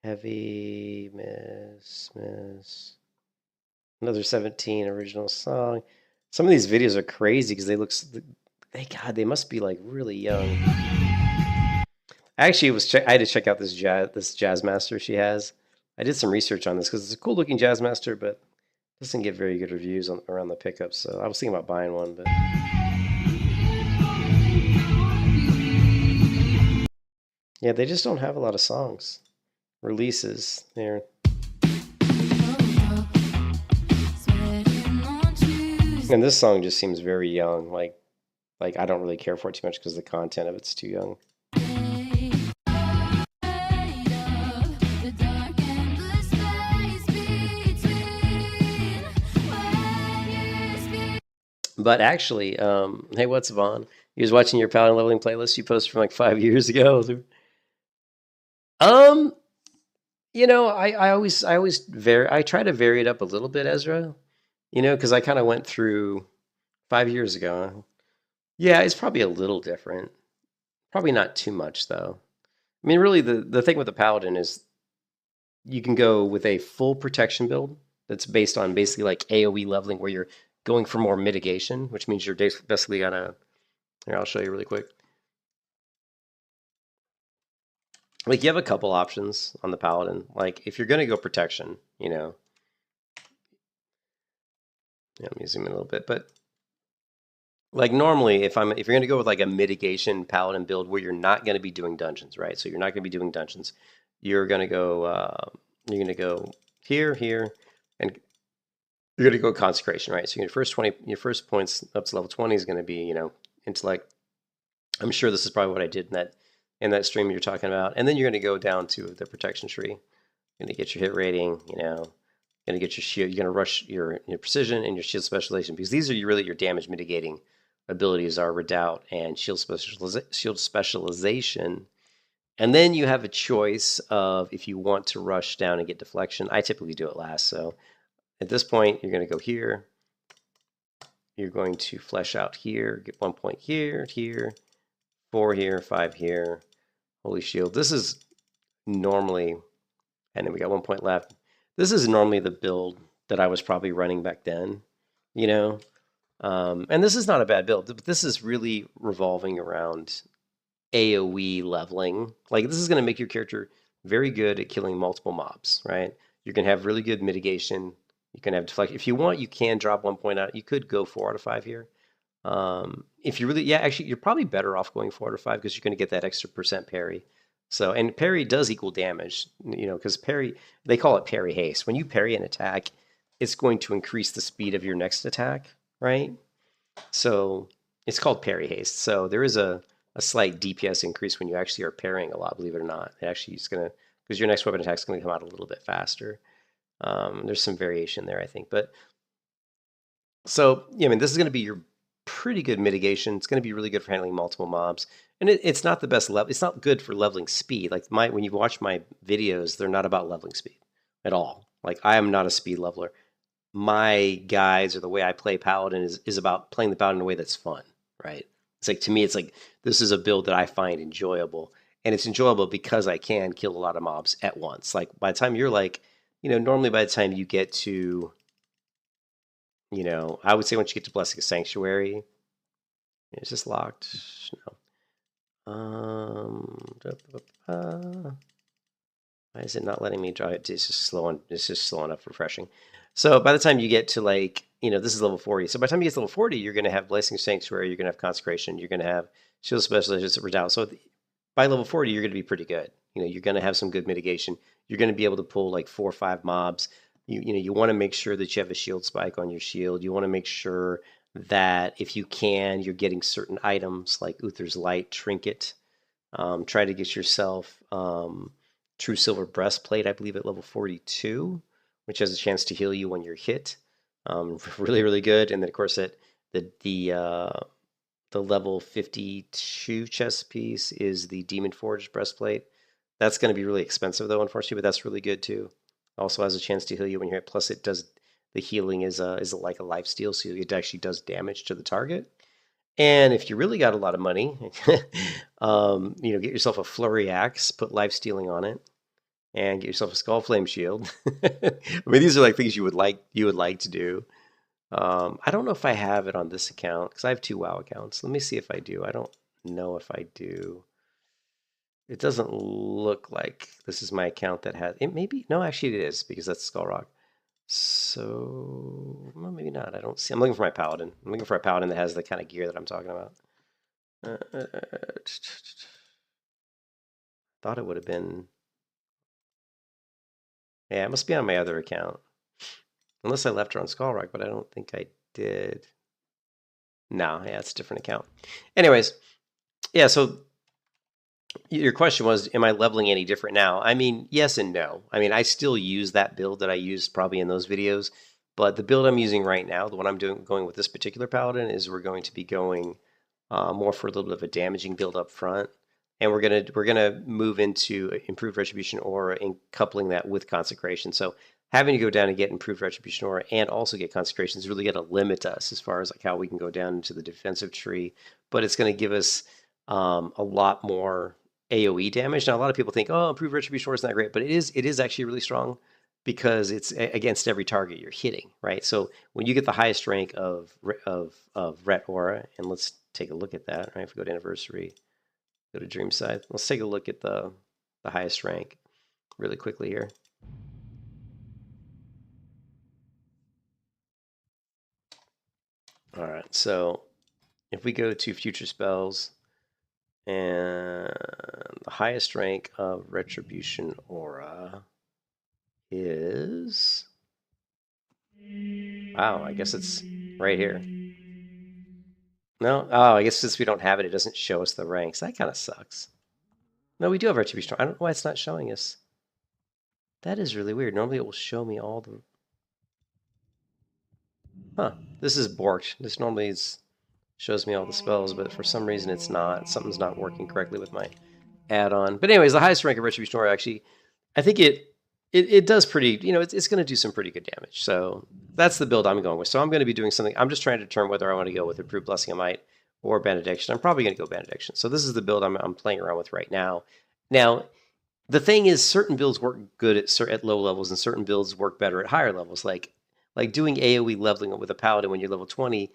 Heavy miss. Another 17 original song. Some of these videos are crazy because they must be like really young. Actually, I had to check out this jazz master she has. I did some research on this because it's a cool looking jazz master, but doesn't get very good reviews around the pickups. So I was thinking about buying one, but Yeah, they just don't have a lot of songs. Releases there. And this song just seems very young. Like I don't really care for it too much because the content of it's too young. But actually, hey, what's Vaughn? You was watching your Paladin leveling playlist you posted from like 5 years ago. You know, I try to vary it up a little bit, Ezra. You know, because I kind of went through 5 years ago. Yeah, it's probably a little different. Probably not too much though. I mean, really, the thing with the Paladin is you can go with a full protection build that's based on basically like AoE leveling, where you're going for more mitigation, which means you're basically gonna. Here, I'll show you really quick. Like you have a couple options on the Paladin. Like if you're gonna go protection, you know. Yeah, let me zoom in a little bit, but like normally, if you're gonna go with like a mitigation Paladin build where you're not gonna be doing dungeons, right? So you're not gonna be doing dungeons. You're gonna go here, and you're gonna go consecration, right? So your first points up to level 20 is gonna be, you know, intellect. I'm sure this is probably what I did in that stream you're talking about, and then you're gonna go down to the protection tree. You're gonna get your hit rating, you know, gonna get your shield. You're gonna rush your precision and your shield specialization, because these are really your damage mitigating abilities are Redoubt and shield specialization. And then you have a choice of if you want to rush down and get deflection. I typically do it last. So at this point, you're going to go here. You're going to flesh out here, get 1 point here, 4 here, 5 here. Holy shield. This is normally, and then we got 1 point left. This is normally the build that I was probably running back then, you know. And this is not a bad build, but this is really revolving around AoE leveling. Like this is going to make your character very good at killing multiple mobs, right? You're going to have really good mitigation. You can have deflect. If you want, you can drop 1 point out. You could go 4 out of 5 here. If you really, yeah, actually, you're probably better off going 4 out of 5 because you're going to get that extra % parry. So, and parry does equal damage, you know, because parry, they call it parry haste. When you parry an attack, it's going to increase the speed of your next attack, right? So it's called parry haste. So there is a slight DPS increase when you actually are parrying a lot, believe it or not. It actually is going to, because your next weapon attack is going to come out a little bit faster. There's some variation there, I think. But so, yeah, I mean, this is going to be your pretty good mitigation. It's going to be really good for handling multiple mobs. And it's not the best level. It's not good for leveling speed. Like when you watch my videos, they're not about leveling speed at all. Like I am not a speed leveler. My guides or the way I play Paladin is about playing the Paladin in a way that's fun, right? It's like, to me, it's like, this is a build that I find enjoyable. And it's enjoyable because I can kill a lot of mobs at once. Like by the time you're like, you know, normally by the time you get to, you know, I would say once you get to Blessing of Sanctuary, is this locked? No. Why is it not letting me draw it? It's just slow enough, refreshing. So by the time you get to like, you know, this is level 40. So by the time you get to level 40, you're going to have Blessing of Sanctuary, you're going to have Consecration, you're going to have Shield Specialization, Redoubt. So by level 40, you're going to be pretty good. You know, you're going to have some good mitigation. You're going to be able to pull like 4 or 5 mobs. You know, you want to make sure that you have a shield spike on your shield. You want to make sure that if you can, you're getting certain items like Uther's Light, Trinket. Try to get yourself True Silver Breastplate, I believe, at level 42, which has a chance to heal you when you're hit. Really, really good. And then, of course, the level 52 chest piece is the Demon Forge Breastplate. That's going to be really expensive, though, unfortunately, but that's really good, too. Also has a chance to heal you when you're hit. Plus, it does, the healing is like a lifesteal, so it actually does damage to the target. And if you really got a lot of money, you know, get yourself a Flurry Axe, put life stealing on it, and get yourself a Skull Flame Shield. I mean, these are like things you would like to do. I don't know if I have it on this account because I have 2 WoW accounts. Let me see if I do. I don't know if I do. It doesn't look like this is my account that has it. Maybe no, actually it is because that's Skull Rock. So well, maybe not. I don't see. I'm looking for my Paladin. I'm looking for a Paladin that has the kind of gear that I'm talking about. Thought it would have been. Yeah, it must be on my other account. Unless I left her on Skullrock, but I don't think I did. No, yeah, it's a different account. Anyways, yeah, so your question was, am I leveling any different now? I mean, yes and no. I mean, I still use that build that I used probably in those videos, but the build I'm using right now, the one I'm going with this particular Paladin, is we're going to be going more for a little bit of a damaging build up front, and we're gonna move into improved retribution aura and coupling that with consecration. So having to go down and get improved retribution aura and also get consecration is really going to limit us as far as like how we can go down into the defensive tree, but it's going to give us a lot more AoE damage. Now a lot of people think, oh, improved retribution aura is not great, but it is actually really strong because it's against every target you're hitting, right? So when you get the highest rank of Ret Aura, and let's take a look at that, right? If we go to Anniversary, go to Dreamscythe, let's take a look at the highest rank really quickly here. All right, so if we go to Future Spells, and the highest rank of Retribution Aura is... Wow, I guess it's right here. No? Oh, I guess since we don't have it, it doesn't show us the ranks. That kind of sucks. No, we do have Retribution Aura. I don't know why it's not showing us. That is really weird. Normally it will show me all the... Huh. This is borked. This normally shows me all the spells, but for some reason it's not. Something's not working correctly with my add-on. But anyways, the highest rank of Retribution Aura, actually, I think it does pretty, you know, it's going to do some pretty good damage. So that's the build I'm going with. So I'm going to be doing something. I'm just trying to determine whether I want to go with Improved Blessing of Might or Benediction. I'm probably going to go Benediction. So this is the build I'm playing around with right now. Now, the thing is, certain builds work good at low levels, and certain builds work better at higher levels. Like doing AoE leveling with a Paladin when you're level 20,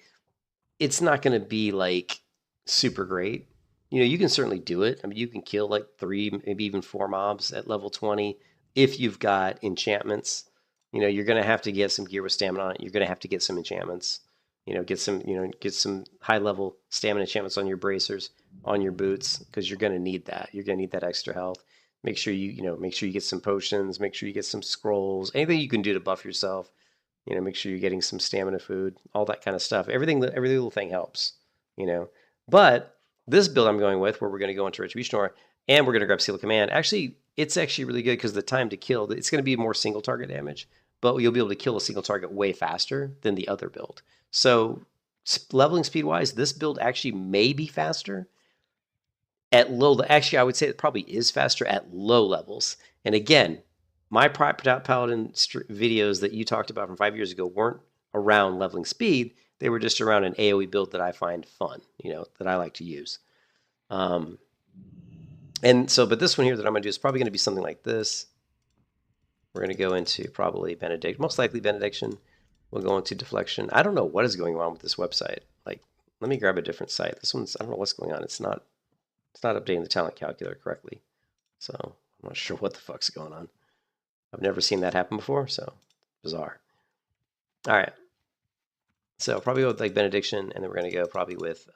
it's not going to be like super great. You know, you can certainly do it. I mean, you can kill like 3, maybe even 4 mobs at level 20 if you've got enchantments. You know, you're going to have to get some gear with stamina on it. You're going to have to get some enchantments. You know, get some high level stamina enchantments on your bracers, on your boots, because you're going to need that. You're going to need that extra health. Make sure make sure you get some potions. Make sure you get some scrolls. Anything you can do to buff yourself. You know, make sure you're getting some stamina food, all that kind of stuff. Every little thing helps, you know. But this build I'm going with, where we're going to go into Retribution Aura, and we're going to grab Seal of Command, actually, it's actually really good because the time to kill, it's going to be more single target damage, but you'll be able to kill a single target way faster than the other build. So leveling speed-wise, this build actually may be faster at low. Actually, I would say it probably is faster at low levels. And again, my Paladin videos that you talked about from 5 years ago weren't around leveling speed. They were just around an AoE build that I find fun, you know, that I like to use. And so, but this one here that I'm going to do is probably going to be something like this. We're going to go into probably Benediction, most likely Benediction. We'll go into Deflection. I don't know what is going on with this website. Like, let me grab a different site. This one's, I don't know what's going on. It's not updating the talent calculator correctly. So I'm not sure what the fuck's going on. I've never seen that happen before, so bizarre. All right. So probably go with like Benediction, and then we're going to go probably with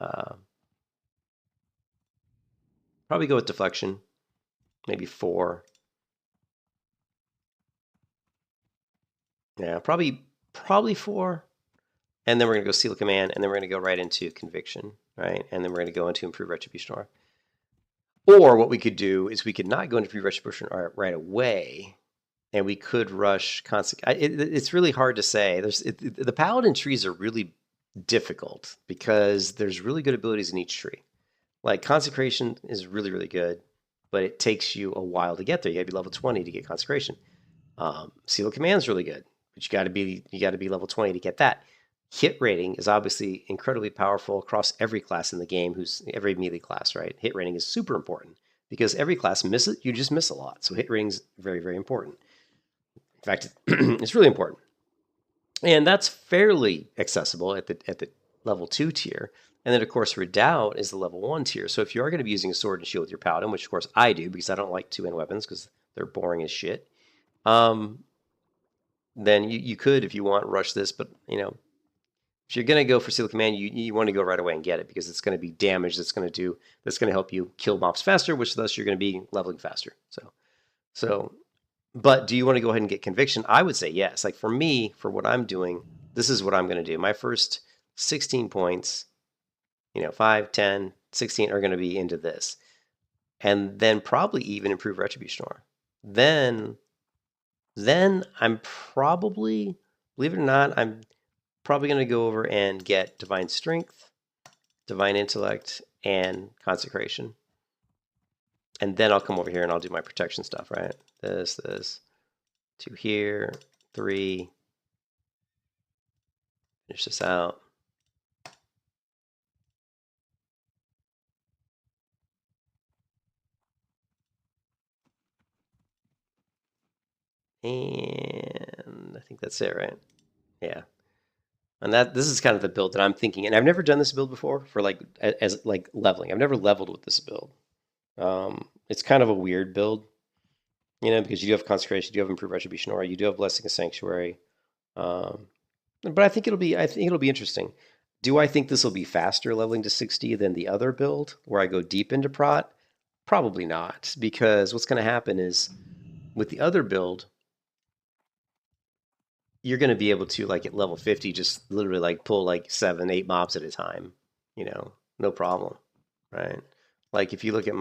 Deflection, maybe 4. Yeah, probably 4. And then we're going to go Seal of Command, and then we're going to go right into Conviction, right? And then we're going to go into Improved Retribution Aura. Or what we could do is we could not go into Improved Retribution Aura right away, and we could rush it's really hard to say. The Paladin trees are really difficult because there's really good abilities in each tree. Like Consecration is really, really good, but it takes you a while to get there. You got to be level 20 to get Consecration. Seal of Command is really good, but you got to be level 20 to get that. Hit rating is obviously incredibly powerful across every class in the game, every melee class, right? Hit rating is super important because every class you just miss a lot. So hit rating is very, very important. In fact, it's really important. And that's fairly accessible at the level 2 tier. And then, of course, Redoubt is the level 1 tier. So if you are going to be using a sword and shield with your Paladin, which, of course, I do because I don't like 2-hand weapons because they're boring as shit, then you could, if you want, rush this. But, you know, if you're going to go for Seal of Command, you want to go right away and get it because it's going to be damage that's going to help you kill mobs faster, which thus you're going to be leveling faster. So, but do you want to go ahead and get Conviction? I would say yes. Like for me, for what I'm doing, this is what I'm going to do. My first 16 points, 5, 10, 16 are going to be into this. And then probably even improve Retribution Aura. Then I'm probably, believe it or not, I'm probably going to go over and get Divine Strength, Divine Intellect, and Consecration. And then I'll come over here and I'll do my protection stuff, right? This, 2 here, 3. Finish this out. And I think that's it, right? Yeah. And this is kind of the build that I'm thinking. And I've never done this build before for as leveling. I've never leveled with this build. It's kind of a weird build, because you do have Consecration, you do have Improved Retribution Aura, you do have Blessing of Sanctuary. But I think it'll be interesting. Do I think this will be faster leveling to 60 than the other build where I go deep into Prot? Probably not, because what's going to happen is with the other build, you're going to be able to, at level 50, just literally pull 7, 8 mobs at a time, no problem, right? If you look at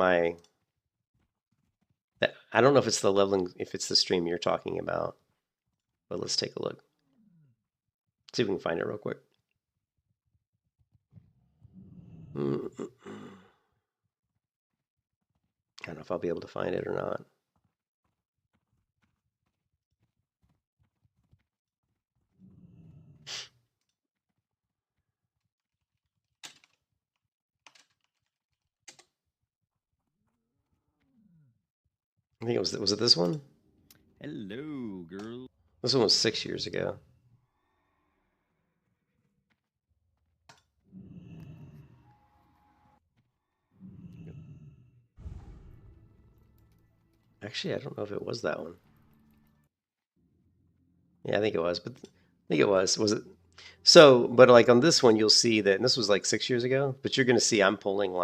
I don't know if it's the leveling, if it's the stream you're talking about, but let's take a look. See if we can find it real quick. I don't know if I'll be able to find it or not. I think was it this one? Hello, girl. This one was 6 years ago. Actually, I don't know if it was that one. Yeah, I think it was, but I think it was. Was it? So, but on this one, you'll see that, and this was 6 years ago, but you're going to see I'm pulling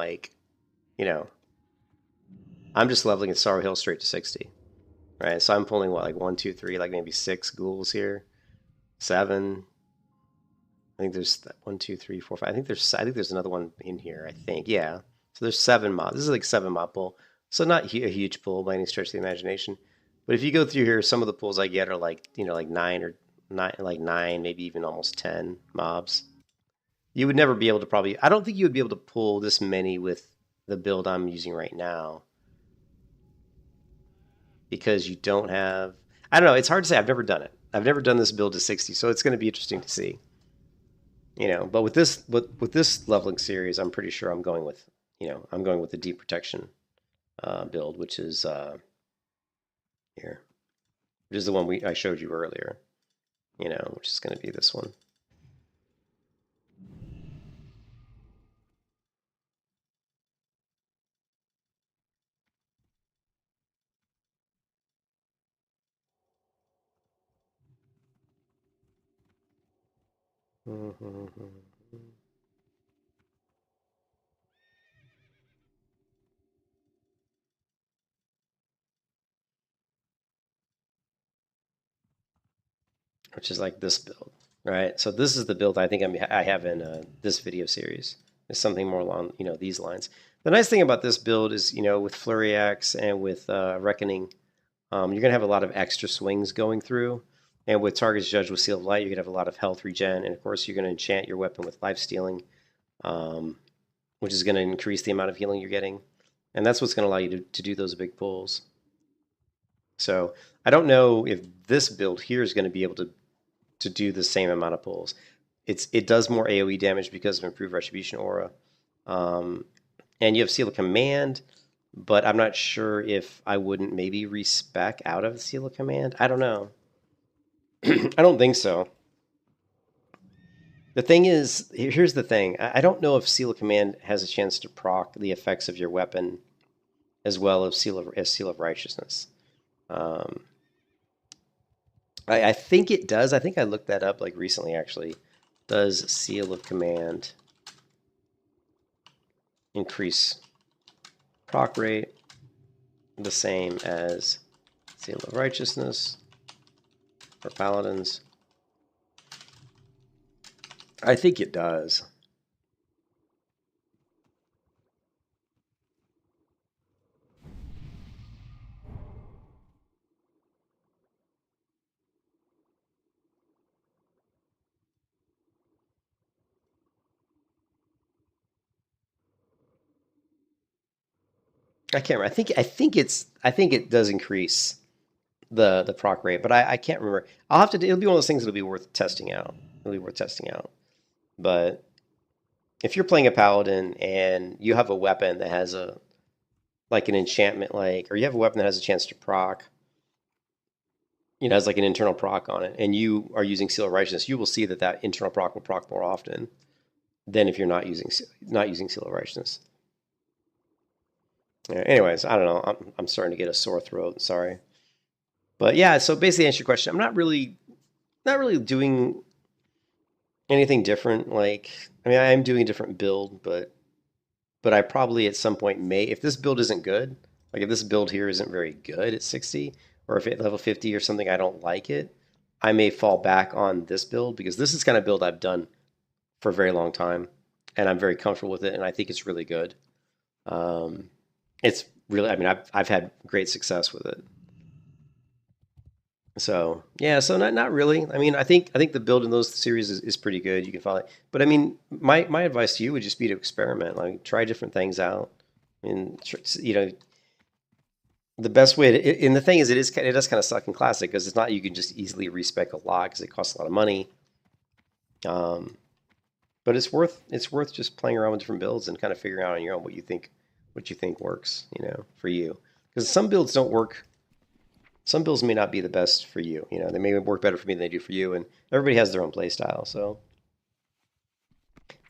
I'm just leveling in Sorrow Hill straight to 60, right? So I'm pulling 1, 2, 3, maybe 6 ghouls here, 7. I think there's 1, 2, 3, 4, 5. I think there's another one in here. I think, yeah. So there's 7 mobs. This is 7 mob pull, so not a huge pull by any stretch of the imagination. But if you go through here, some of the pulls I get are 9 or 9, maybe even almost 10 mobs. You would never be able to I don't think you would be able to pull this many with the build I'm using right now. Because you don't have, I don't know, it's hard to say. I've never done it. I've never done this build to 60, so it's going to be interesting to see. But with this leveling series, I'm pretty sure I'm going with, I'm going with the Deep Protection build, which is here, which is the one I showed you earlier, which is going to be this one. Which is this build, right? So this is the build I think I have in this video series. It's something more along these lines. The nice thing about this build is with Flurry Axe and with Reckoning, you're gonna have a lot of extra swings going through. And with Targets Judged with Seal of Light, you're going to have a lot of health regen. And of course, you're going to enchant your weapon with Life Stealing, which is going to increase the amount of healing you're getting. And that's what's going to allow you to do those big pulls. So I don't know if this build here is going to be able to do the same amount of pulls. It does more AoE damage because of Improved Retribution Aura. And you have Seal of Command, but I'm not sure if I wouldn't maybe respec out of Seal of Command. I don't know. I don't think so. The thing is, here's the thing. I don't know if Seal of Command has a chance to proc the effects of your weapon as well as Seal of Righteousness. I think it does. I think I looked that up recently, actually. Does Seal of Command increase proc rate the same as Seal of Righteousness for Paladins? I think it does. I can't remember. I think it does increase the proc rate, but I can't remember. I'll have to. It'll be one of those things that'll be worth testing out. It'll be worth testing out. But if you're playing a paladin and you have a weapon that has a like an enchantment, or you have a weapon that has a chance to proc, has like an internal proc on it, and you are using Seal of Righteousness, you will see that internal proc will proc more often than if you're not using Seal of Righteousness. Yeah, anyways, I don't know. I'm starting to get a sore throat. Sorry, but yeah. So basically, to answer your question, I'm not really doing anything different. I am doing a different build, but I probably at some point may, if this build isn't good, like if this build here isn't very good at 60, or if at level 50 or something I don't like it, I may fall back on this build, because this is kind of build I've done for a very long time, and I'm very comfortable with it, and I think it's really good. It's really, I've had great success with it. So yeah, so not really. I think the build in those series is pretty good. You can follow it. But my advice to you would just be to experiment, try different things out. The best way to, and the thing is, it does kind of suck in Classic, because it's not, you can just easily respec a lot, because it costs a lot of money. But it's worth just playing around with different builds and kind of figuring out on your own what you think works, for you. Because some builds don't work. Some builds may not be the best for you. They may work better for me than they do for you, and everybody has their own play style. So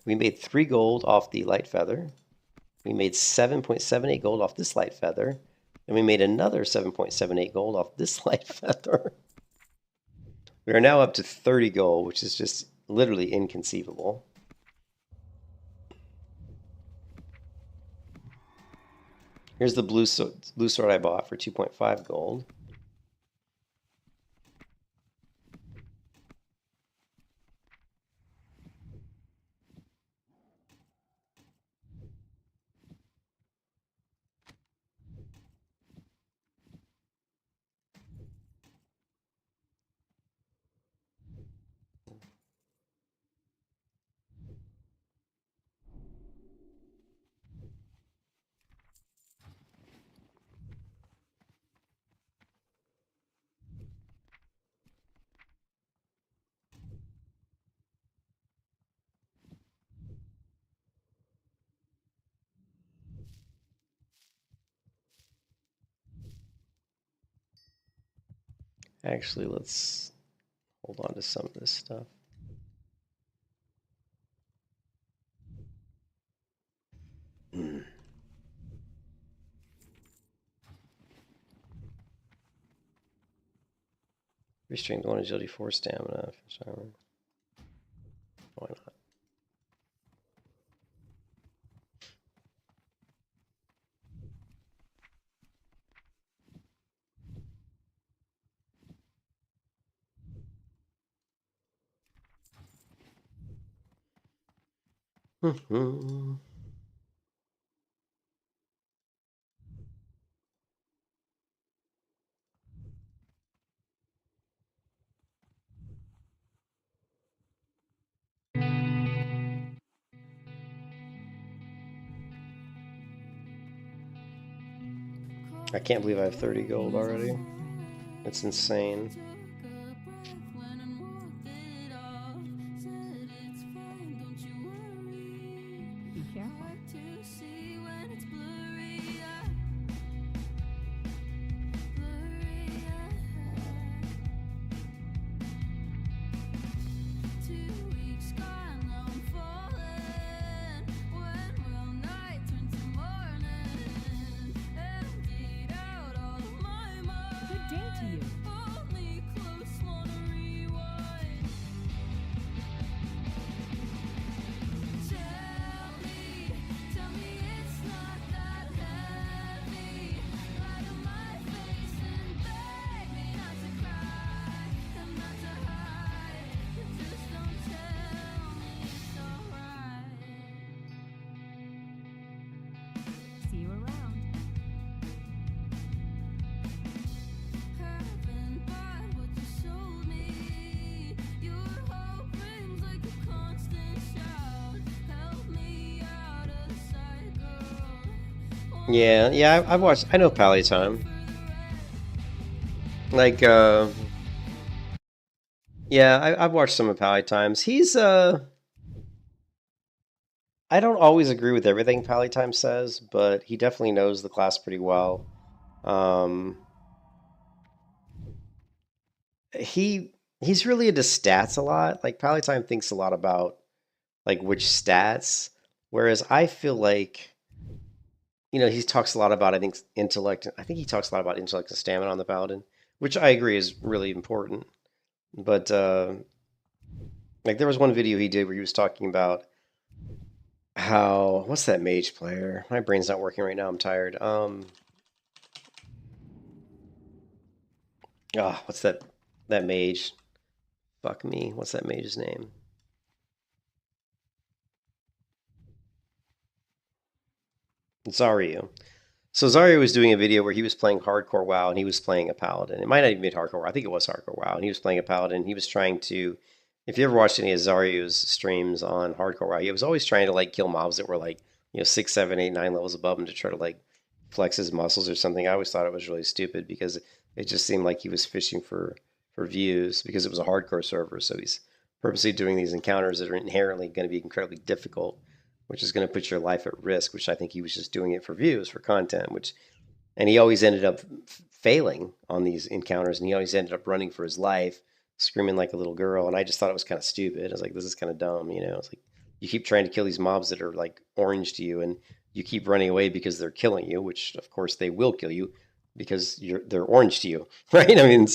we made 3 gold off the light feather. We made 7.78 gold off this light feather, and we made another 7.78 gold off this light feather. We are now up to 30 gold, which is just literally inconceivable. Here's the blue sword I bought for 2.5 gold. Actually, let's hold on to some of this stuff. Restrained 1 agility 4 stamina. Why not? I can't believe I have 30 gold already. It's insane. Be careful. Good day to you. Yeah, I've watched. I know Paladin. Like, yeah, I've watched some of Paladin. He's I don't always agree with everything Paladin says, but he definitely knows the class pretty well. Um, he's really into stats a lot. Like Palatine thinks a lot about like which stats, whereas I feel like he talks a lot about I think intellect. I think he talks a lot about intellect and stamina on the Paladin, which I agree is really important. But like there was one video he did where he was talking about how what's that mage player? My brain's not working right now. I'm tired. What's that mage? Fuck me. What's that mage's name? Zaryu. So Zaryu was doing a video where he was playing hardcore WoW and he was playing a paladin. It might not even be hardcore WoW. I think it was hardcore WoW. And he was playing a paladin. He was trying to, if you ever watched any of Zaryu's streams on hardcore WoW, he was always trying to like kill mobs that were like 6, 7, 8, 9 levels above him to try to like flex his muscles or something. I always thought it was really stupid because it just seemed like he was fishing for views because it was a hardcore server. So he's purposely doing these encounters that are inherently going to be incredibly difficult, which is going to put your life at risk, which I think he was just doing it for views, for content, and he always ended up failing on these encounters, and he always ended up running for his life, screaming like a little girl, and I just thought it was kind of stupid. I was like, this is kind of dumb, It's like, you keep trying to kill these mobs that are like orange to you, and you keep running away because they're killing you, which of course they will kill you because they're orange to you, right? I mean,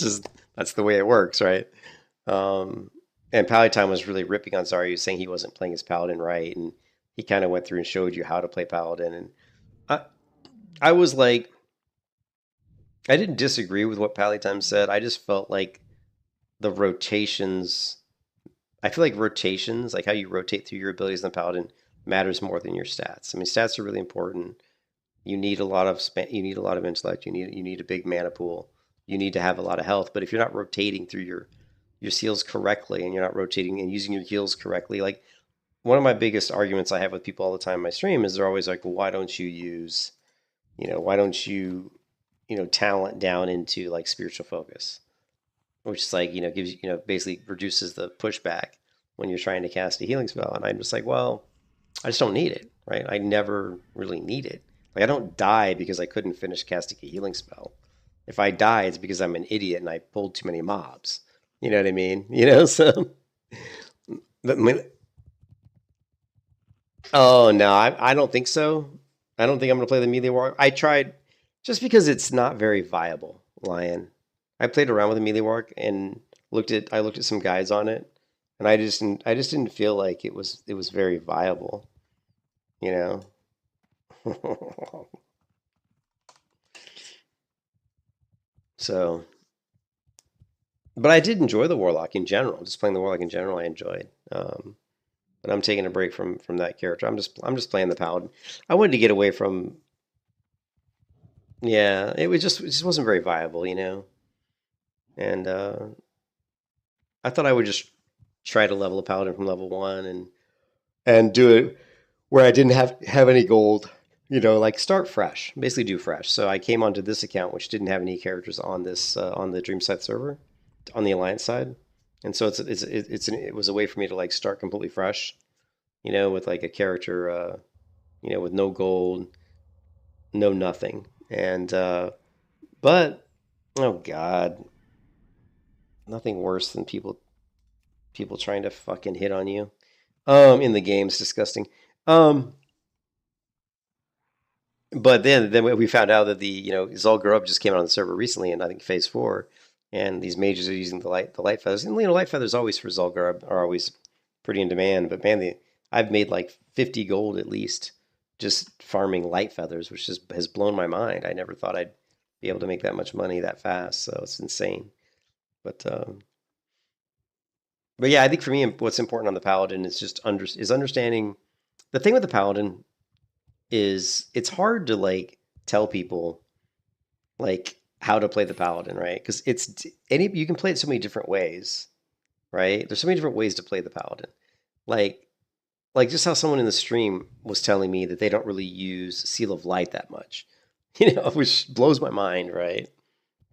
that's the way it works, right? And Paladin was really ripping on Zarya, saying he wasn't playing his Paladin right, and he kind of went through and showed you how to play Paladin. And I was like, I didn't disagree with what Paladin said. I just felt like the rotations, I feel like rotations, like how you rotate through your abilities in the Paladin, matters more than your stats. I mean, stats are really important. You need a lot of intellect. You need a big mana pool. You need to have a lot of health. But if you're not rotating through your skills correctly, and you're not rotating and using your heals correctly, like one of my biggest arguments I have with people all the time in my stream is they're always like, well, why don't you use, why don't you, talent down into like spiritual focus, which is like, gives you, basically reduces the pushback when you're trying to cast a healing spell. And I'm just like, well, I just don't need it, right? I never really need it. Like I don't die because I couldn't finish casting a healing spell. If I die, it's because I'm an idiot and I pulled too many mobs. You know what I mean? So. Oh no, I don't think so. I don't think I'm gonna play the melee warlock. I tried just because it's not very viable, Lion. I played around with the melee warlock and I looked at some guides on it, and I just didn't feel like it was very viable, you know. So, but I did enjoy the warlock in general. Just playing the warlock in general, I enjoyed. But I'm taking a break from that character. I'm just playing the paladin. I wanted to get away from. Yeah, it just wasn't very viable, And I thought I would just try to level a paladin from level 1 and do it where I didn't have any gold. Like start fresh, basically do fresh. So I came onto this account which didn't have any characters on this on the Dreamscythe server, on the Alliance side, and so it was a way for me to like start completely fresh, with like a character, with no gold, no nothing, and but oh god, nothing worse than people trying to fucking hit on you, in the game is disgusting. But then we found out that the Zul'Gurub just came out on the server recently, and I think Phase 4, and these mages are using the light feathers, and light feathers always for Zul'Gurub are always pretty in demand. But man, I've made like 50 gold at least just farming light feathers, which just has blown my mind. I never thought I'd be able to make that much money that fast, so it's insane. But yeah, I think for me, what's important on the Paladin is just understanding the thing with the Paladin is it's hard to like tell people like how to play the paladin, right? Because you can play it so many different ways, right? There's so many different ways to play the paladin. Like like just how someone in the stream was telling me that they don't really use Seal of Light that much, you know, which blows my mind, right?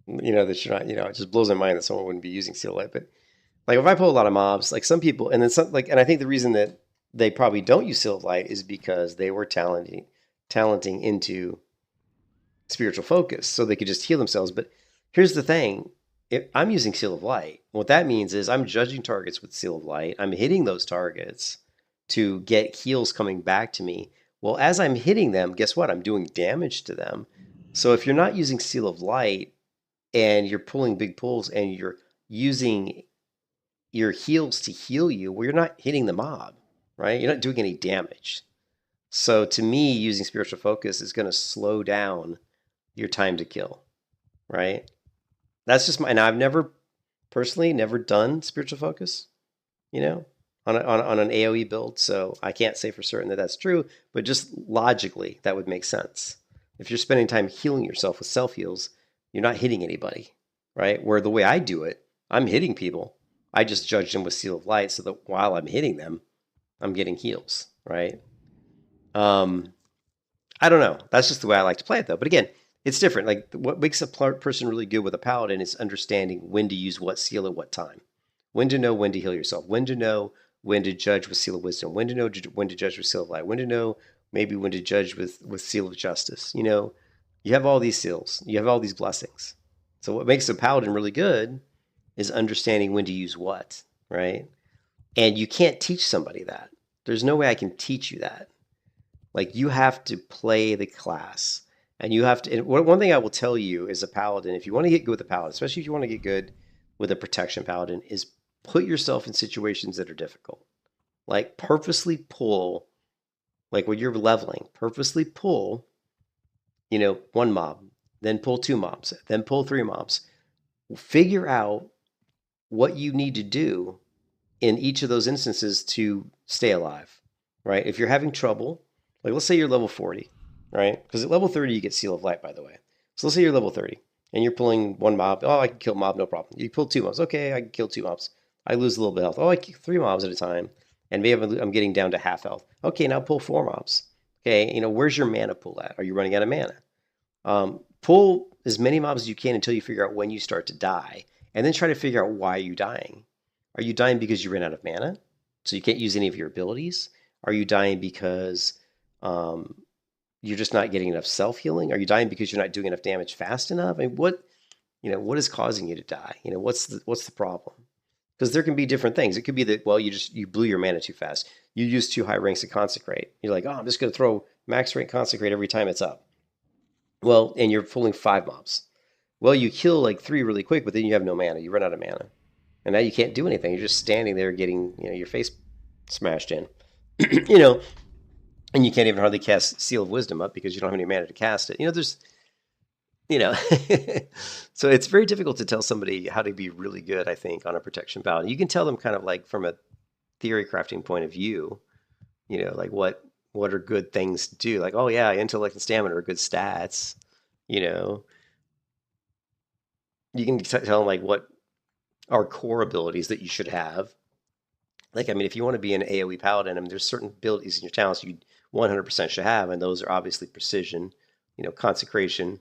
You know, that you're not, you know, it just blows my mind that someone wouldn't be using Seal of Light. But like if I pull a lot of mobs, like some people, and then some, like, and I think the reason that they probably don't use Seal of Light is because they were talenting into spiritual focus, so they could just heal themselves. But here's the thing: if I'm using Seal of Light, what that means is I'm judging targets with Seal of Light. I'm hitting those targets to get heals coming back to me. Well, as I'm hitting them, guess what? I'm doing damage to them. So if you're not using Seal of Light and you're pulling big pulls and you're using your heals to heal you, well, you're not hitting the mob, right? You're not doing any damage. So to me, using spiritual focus is going to slow down your time to kill, right? That's just my, and I've never personally never done spiritual focus, you know, on an AoE build, so I can't say for certain that that's true, but just logically that would make sense. If you're spending time healing yourself with self heals, you're not hitting anybody, right? Where the way I do it, I'm hitting people. I just judge them with Seal of Light so that while I'm hitting them, I'm getting heals, right? I don't know. That's just the way I like to play it, though. But again, it's different. Like what makes a person really good with a paladin is understanding when to use what seal at what time, when to know when to heal yourself, when to know when to judge with Seal of Wisdom, when to know when to judge with Seal of Light, when to know maybe when to judge with Seal of Justice. You know, you have all these seals, you have all these blessings. So what makes a paladin really good is understanding when to use what, right? And you can't teach somebody that. There's no way I can teach you that. Like you have to play the class, and you have to. And one thing I will tell you as a paladin, if you want to get good with a paladin, especially if you want to get good with a protection paladin, is put yourself in situations that are difficult. Like purposely pull, like when you're leveling, purposely pull, you know, one mob, then pull two mobs, then pull three mobs. Figure out what you need to do in each of those instances to stay alive, right? If you're having trouble, like let's say you're level 40, right? Because at level 30, you get Seal of Light, by the way. So let's say you're level 30 and you're pulling one mob. Oh, I can kill a mob, no problem. You pull two mobs. Okay, I can kill two mobs. I lose a little bit of health. Oh, I kill three mobs at a time. And maybe I'm getting down to half health. Okay, now pull four mobs. Okay, you know, where's your mana pool at? Are you running out of mana? Pull as many mobs as you can until you figure out when you start to die. And then try to figure out why you're dying. Are you dying because you ran out of mana? So you can't use any of your abilities? Are you dying because you're just not getting enough self-healing? Are you dying because you're not doing enough damage fast enough? I mean, what is causing you to die? You know, what's the problem? Because there can be different things. It could be that, well, you blew your mana too fast. You used too high ranks of consecrate. You're like, oh, I'm just going to throw max rank consecrate every time it's up. Well, and you're pulling five mobs. Well, you kill like three really quick, but then you have no mana. You run out of mana. And now you can't do anything. You're just standing there getting, you know, your face smashed in. You know, and you can't even hardly cast Seal of Wisdom up because you don't have any mana to cast it. You know, there's, you know, so it's very difficult to tell somebody how to be really good, I think, on a protection paladin. You can tell them kind of like from a theory crafting point of view, you know, like what are good things to do? Like, oh yeah, intellect and stamina are good stats, you know. You can tell them like what are core abilities that you should have. Like, I mean, if you want to be an AoE paladin, I mean, there's certain abilities in your talents you 100% should have, and those are obviously precision, you know, consecration,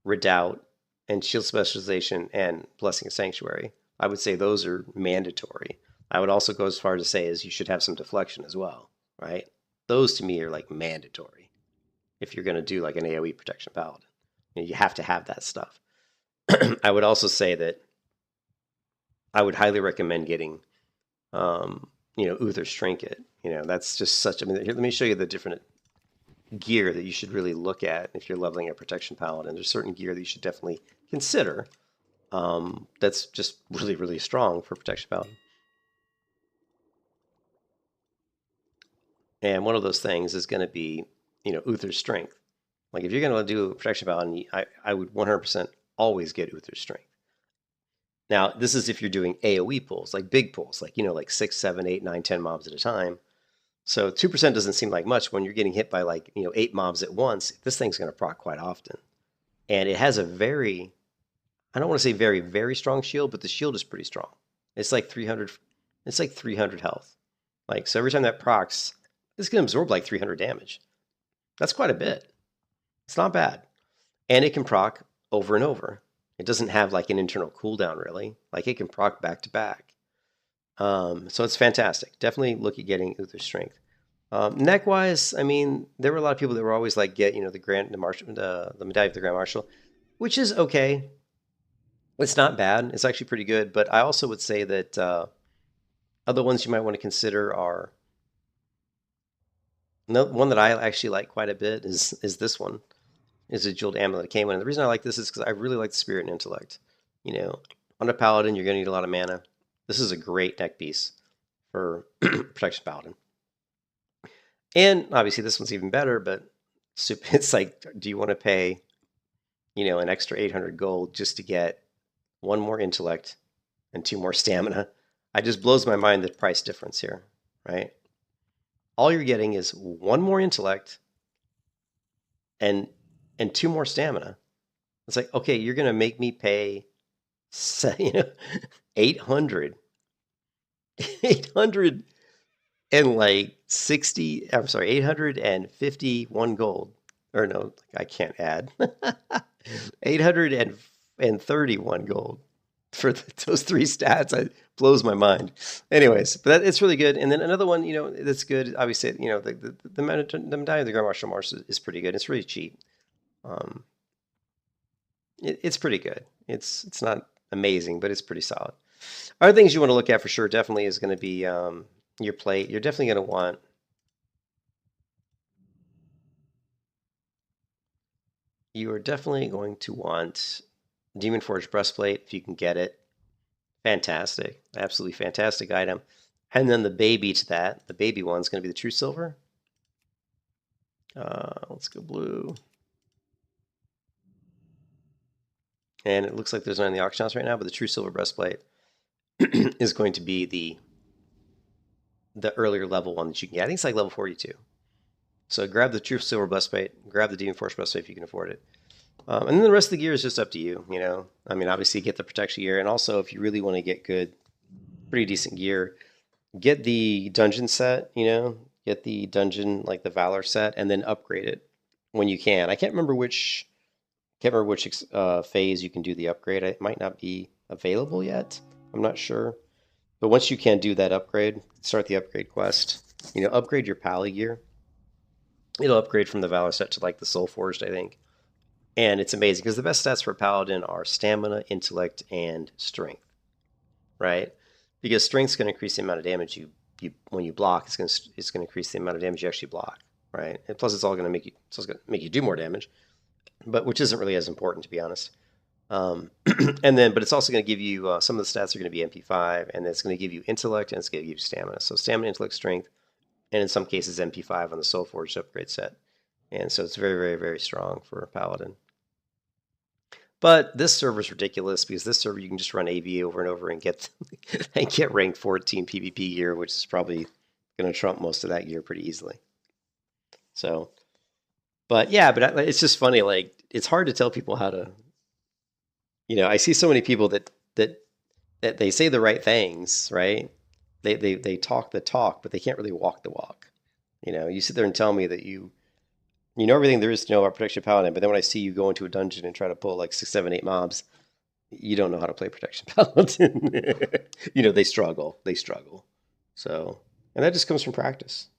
redoubt, and shield specialization, and blessing of sanctuary. I would say those are mandatory. I would also go as far as to say is you should have some deflection as well, right? Those to me are like mandatory if you're going to do like an AoE protection paladin. You know, you have to have that stuff. I would also say that I would highly recommend getting, you know, Uther's Trinket. You know, that's just such, I mean, here, let me show you the different gear that you should really look at if you're leveling a protection paladin. There's certain gear that you should definitely consider that's just really, really strong for protection paladin. And one of those things is going to be, you know, Uther's Strength. Like if you're going to do a protection paladin, I would 100% always get Uther's Strength. Now, this is if you're doing AoE pulls, like big pulls, like, you know, like 6, 7, 8, 9, 10 mobs at a time. So 2% doesn't seem like much when you're getting hit by like, you know, 8 mobs at once. This thing's going to proc quite often. And it has a very, I don't want to say very, very strong shield, but the shield is pretty strong. It's like 300 health. Like, so every time that procs, this can absorb like 300 damage. That's quite a bit. It's not bad. And it can proc over and over. It doesn't have like an internal cooldown really. Like it can proc back to back. So it's fantastic. Definitely look at getting Uther Strength. Neck-wise, I mean, there were a lot of people that were always like, get, you know, the Medallion of the Grand Marshal, which is okay. It's not bad. It's actually pretty good. But I also would say that other ones you might want to consider are, one that I actually like quite a bit is this one. Is a Jeweled Amulet that came in. And the reason I like this is because I really like the Spirit and Intellect. You know, on a Paladin, you're going to need a lot of mana. This is a great neck piece for Protection Paladin. And obviously this one's even better, but it's like, do you want to pay, you know, an extra 800 gold just to get 1 more intellect and 2 more stamina? It just blows my mind the price difference here, right? All you're getting is 1 more intellect and 2 more stamina. It's like, okay, you're going to make me pay, you know, 800 and like 851 gold. Or no, I can't add. 831 gold for those 3 stats. It blows my mind. Anyways, but it's really good. And then another one, you know, that's good. Obviously, you know, the Medallion of the Grand Marshal is pretty good. It's really cheap. It's pretty good. It's not amazing, but it's pretty solid. Other things you want to look at for sure definitely is going to be your plate. You're definitely going to want Demon Forge Breastplate if you can get it. Fantastic. Absolutely fantastic item. And then the baby to that, the baby one's going to be the True Silver. Let's go blue. And it looks like there's none in the auction house right now, but the True Silver Breastplate is going to be the earlier level one that you can get. I think it's like level 42. So grab the True Silver Breastplate, grab the Demon Force Breastplate if you can afford it. And then the rest of the gear is just up to you, you know. I mean, obviously get the protection gear, and also if you really want to get good, pretty decent gear, get the dungeon set, you know, get the dungeon, like the Valor set, and then upgrade it when you can. I can't remember which phase you can do the upgrade. It might not be available yet. I'm not sure. But once you can do that upgrade, start the upgrade quest. You know, upgrade your Pally gear. It'll upgrade from the Valor set to like the Soul Forged, I think. And it's amazing because the best stats for Paladin are stamina, intellect, and strength, right? Because strength's going to increase the amount of damage you when you block. It's going to increase the amount of damage you actually block, right? And plus, it's going to make you do more damage, but which isn't really as important, to be honest. But it's also going to give you some of the stats are going to be MP5, and it's going to give you intellect, and it's going to give you stamina. So stamina, intellect, strength, and in some cases MP5 on the Soul Forged upgrade set. And so it's very, very, very strong for Paladin. But this server is ridiculous because this server you can just run AV over and over and get rank 14 PvP gear, which is probably going to trump most of that gear pretty easily. So, but yeah, but it's just funny. Like, it's hard to tell people how to. You know, I see so many people that they say the right things, right? They talk the talk, but they can't really walk the walk. You know, you sit there and tell me that you know everything there is to know about Protection Paladin, but then when I see you go into a dungeon and try to pull like 6, 7, 8 mobs, you don't know how to play Protection Paladin. You know, they struggle. So, and that just comes from practice.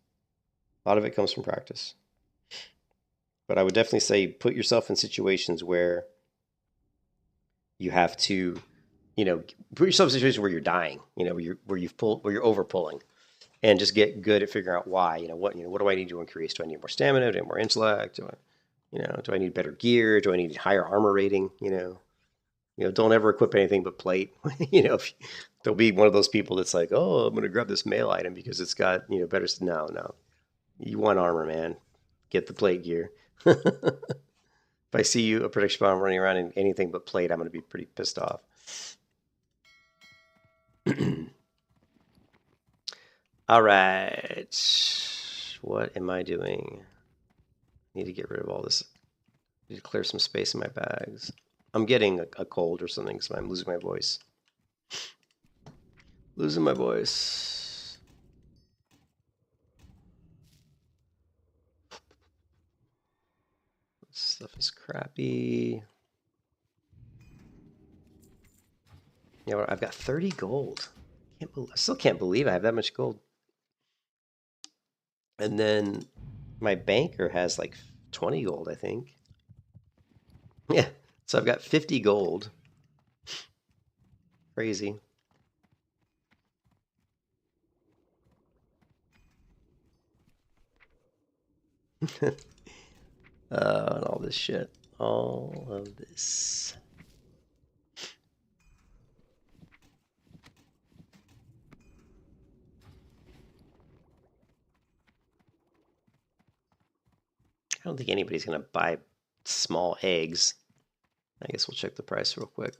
A lot of it comes from practice. But I would definitely say put yourself in situations where you have to, you know, put yourself in a situation where you're dying, you know, where you're over pulling, and just get good at figuring out why. What do I need to increase? Do I need more stamina? Do I need more intellect? Do I need better gear? Do I need higher armor rating? You know, don't ever equip anything but plate. There'll be one of those people that's like, oh, I'm going to grab this mail item because it's got, better. No. You want armor, man. Get the plate gear. If I see you, a Protection Paladin, running around in anything but plate, I'm going to be pretty pissed off. All right. What am I doing? I need to get rid of all this. I need to clear some space in my bags. I'm getting a cold or something because I'm losing my voice. Losing my voice. Stuff is crappy. You know, I've got 30 gold. I still can't believe I have that much gold. And then my banker has like 20 gold, I think. Yeah, so I've got 50 gold. Crazy. And all this shit. All of this. I don't think anybody's going to buy small eggs. I guess we'll check the price real quick.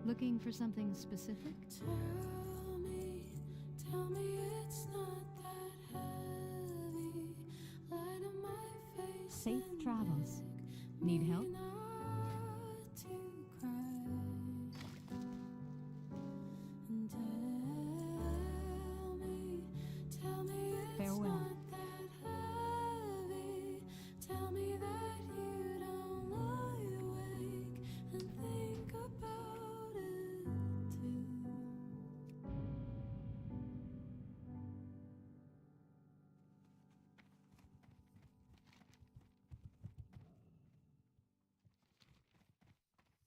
Looking for something specific? Tell me it's not that heavy. Light on my face. Safe travels. Need help? Not to cry. And tell me it's Farewell. not that heavy. Tell me that you don't lie awake and think about it too.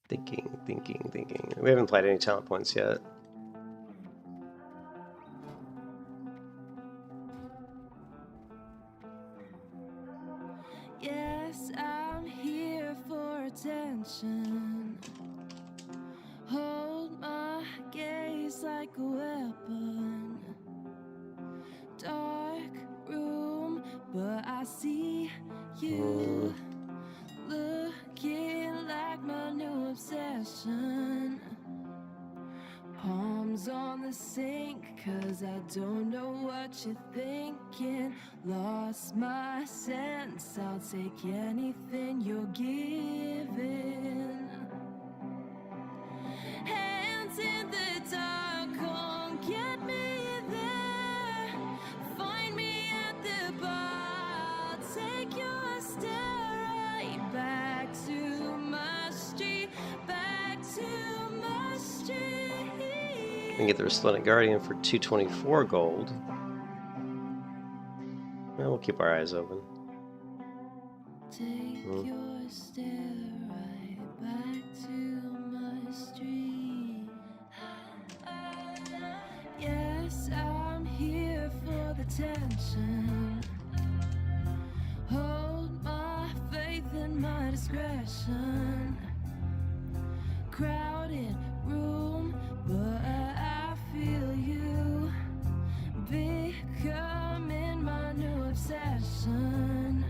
Thinking. We haven't played any talent points yet. Yes, I'm here for attention. Hold my gaze like a weapon. Dark room, but I see you. Looking like my new obsession. Palms on the sink, 'cause I don't know what you're thinking. Lost my sense, I'll take anything you're giving. Hands in the dark, come get me there. Find me at the bar, I'll take your stare right back to my street, back to my street. We can get the Resplendent Guardian for 224 gold. Well, we'll keep our eyes open. Take your stare right back to my street. Yes, I'm here for the tension. Hold my faith in my discretion. Crowded room, but I feel you becoming my new obsession.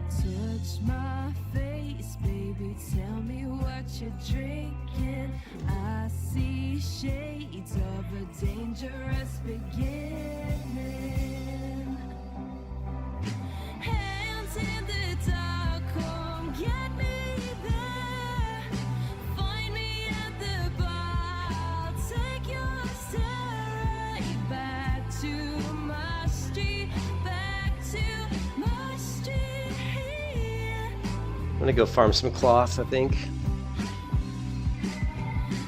Touch my face, baby, tell me what you're drinking. I see shades of a dangerous beginning. Hands in the dark, come get me there. Find me at the bar, I'll take your stare right back to my street, back to my street. gonna go farm some cloth, I think.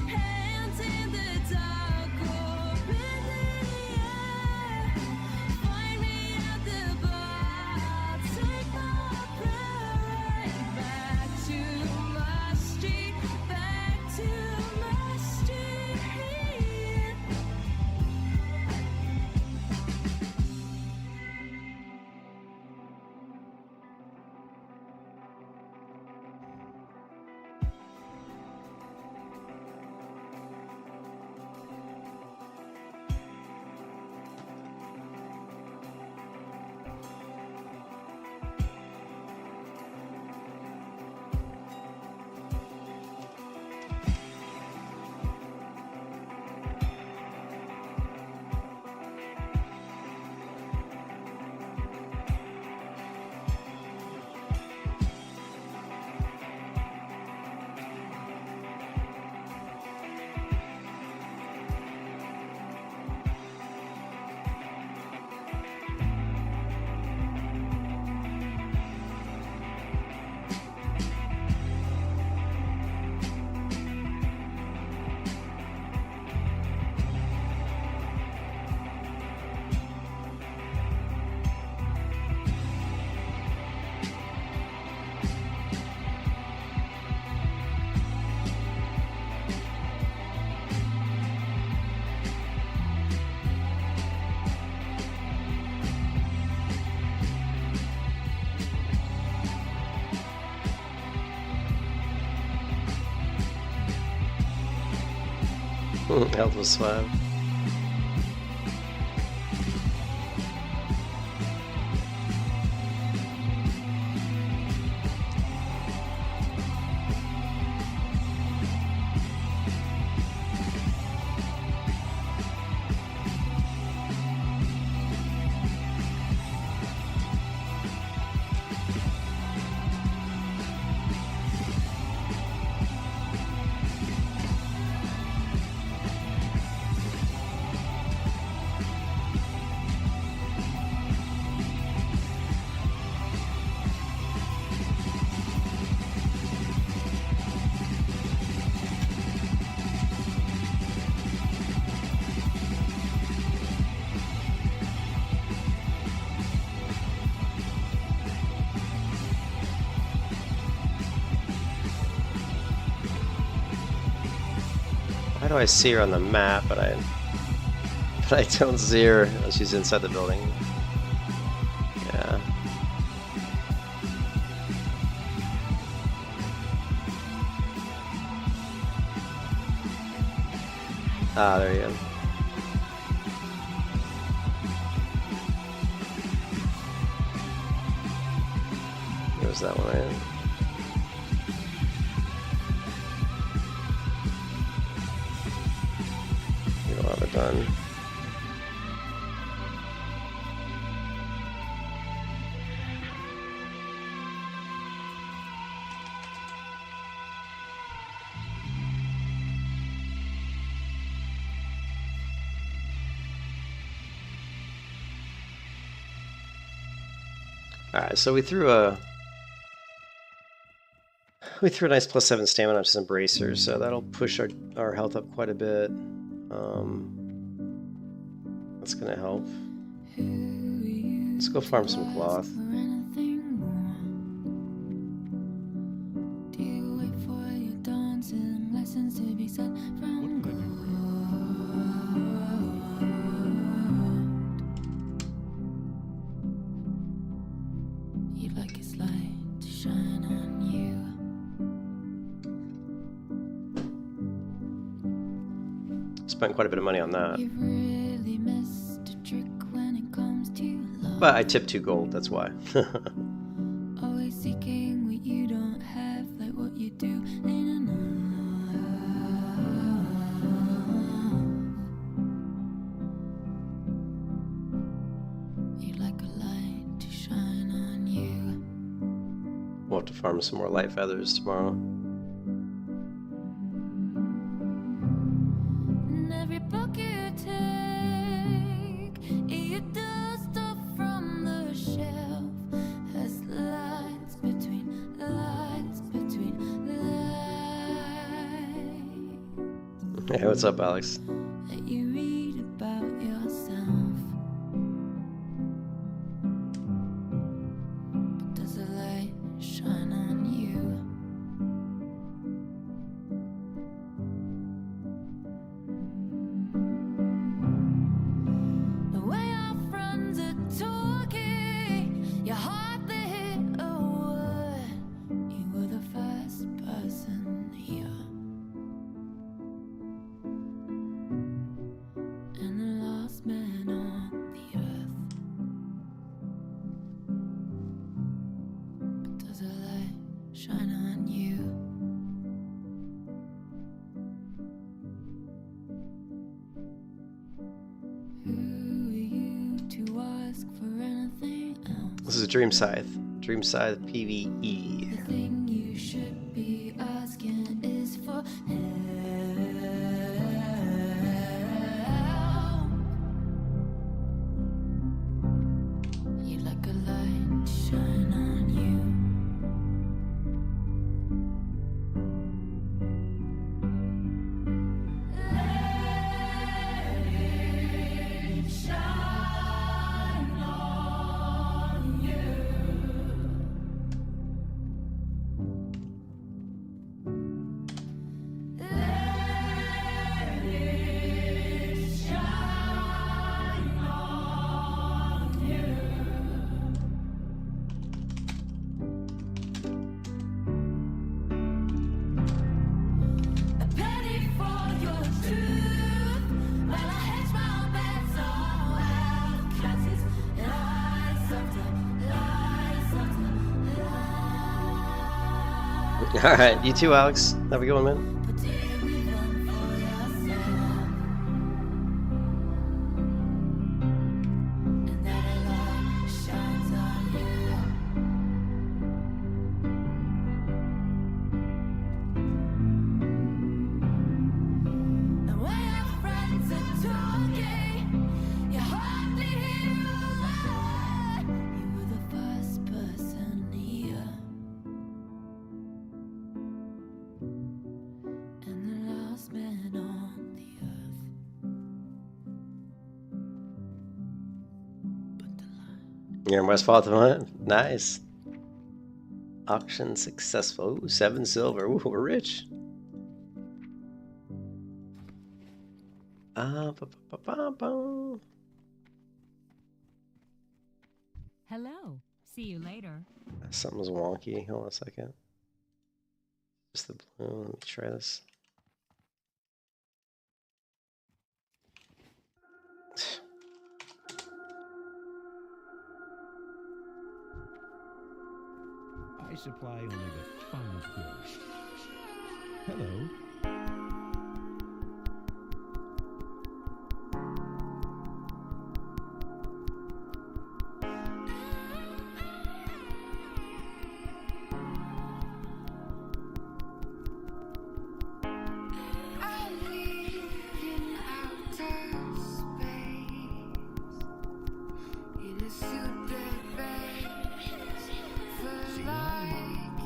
Hands in the dark, open the air. Find me at the bar. Take my breath back to my street, back to my street. Health was 5. Why do I see her on the map, but I don't see her? Oh, she's inside the building. Yeah. Ah, there you go. There's that one right? You don't have it done. Alright, so we threw a nice +7 stamina to some bracers, so that'll push our health up quite a bit. That's gonna help. Let's go farm some cloth. Spent quite a bit of money on that. But I tipped 2 gold, that's why. Always seeking what you don't have, like what you do ain't enough. You'd like a light to shine on you. We'll have to farm some more light feathers tomorrow. And every book you take, you dust off from the shelf, has lines between lines Hey, what's up, Alex? that you read about yourself. But does the light shine on you? The way our friends are talking, you hardly hit a word. You were the first person here. And the last man on the earth. But does a light shine on you? Who are you to ask for anything else? This is Dreamscythe. Dreamscythe PvE. The thing you should be asking is for help. You'd like a light to shine on you. Let it shine on you. Let it shine on you. A penny for your truth. Well, I hedge my bets all out. 'Cause it's lies after lies after lies. All right, you too, Alex. Have a good one, man. But do you run for yourself? And that a light shines on you. And when your friends are talking, you hardly hear a word. You were the first person here. And the last man on the earth. But the light. You're in West Fatima. Nice. Auction successful. Ooh, 7 silver. Ooh, we're rich. Ba-ba-ba-ba-ba. Hello. See you later. Something's wonky. Hold on a second. Just the blue. Let me try this. I supply only the finest goods. Hello. I live in outer space, in a suit that begs for light.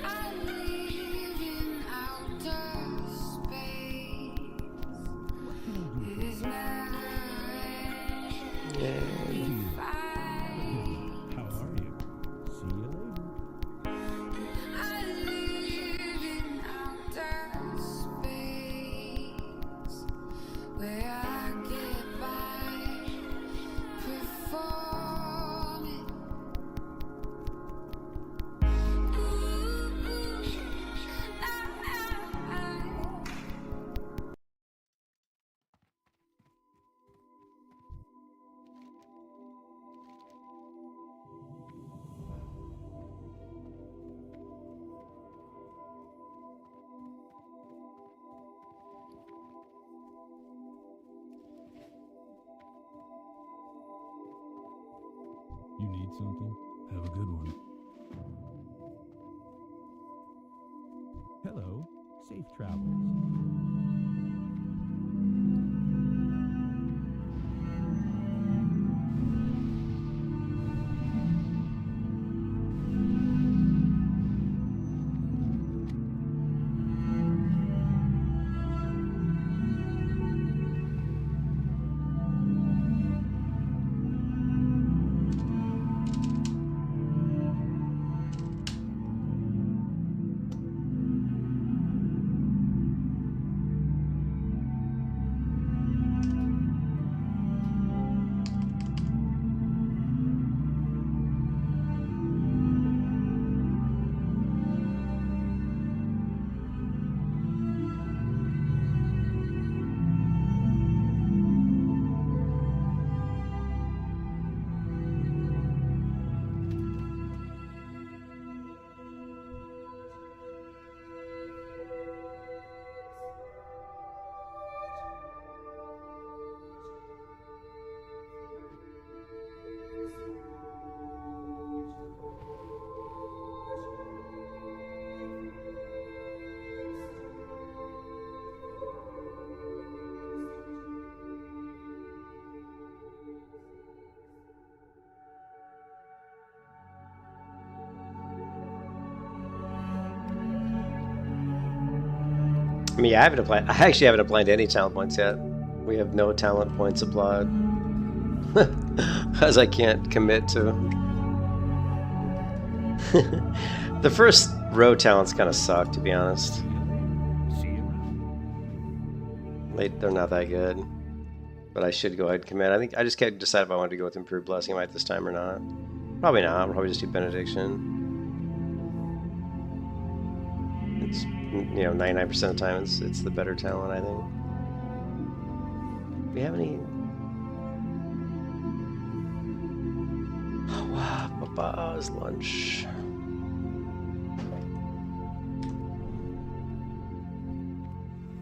I live in outer space. It is never ending fight. How are you? See you later. I live in outer space, where I get by performing. You need something? Have a good one. Hello. Safe travels. I mean, yeah, I actually haven't applied any talent points yet. We have no talent points applied. As I can't commit to. The first row talents kind of suck, to be honest. See you around. They're not that good. But I should go ahead and commit. I think I just can't decide if I want to go with Improved Blessing right this time or not. Probably not. I'll probably just do Benediction. It's, 99% of the time it's the better talent, I think. Do we have any? Oh, wow, Papa's lunch.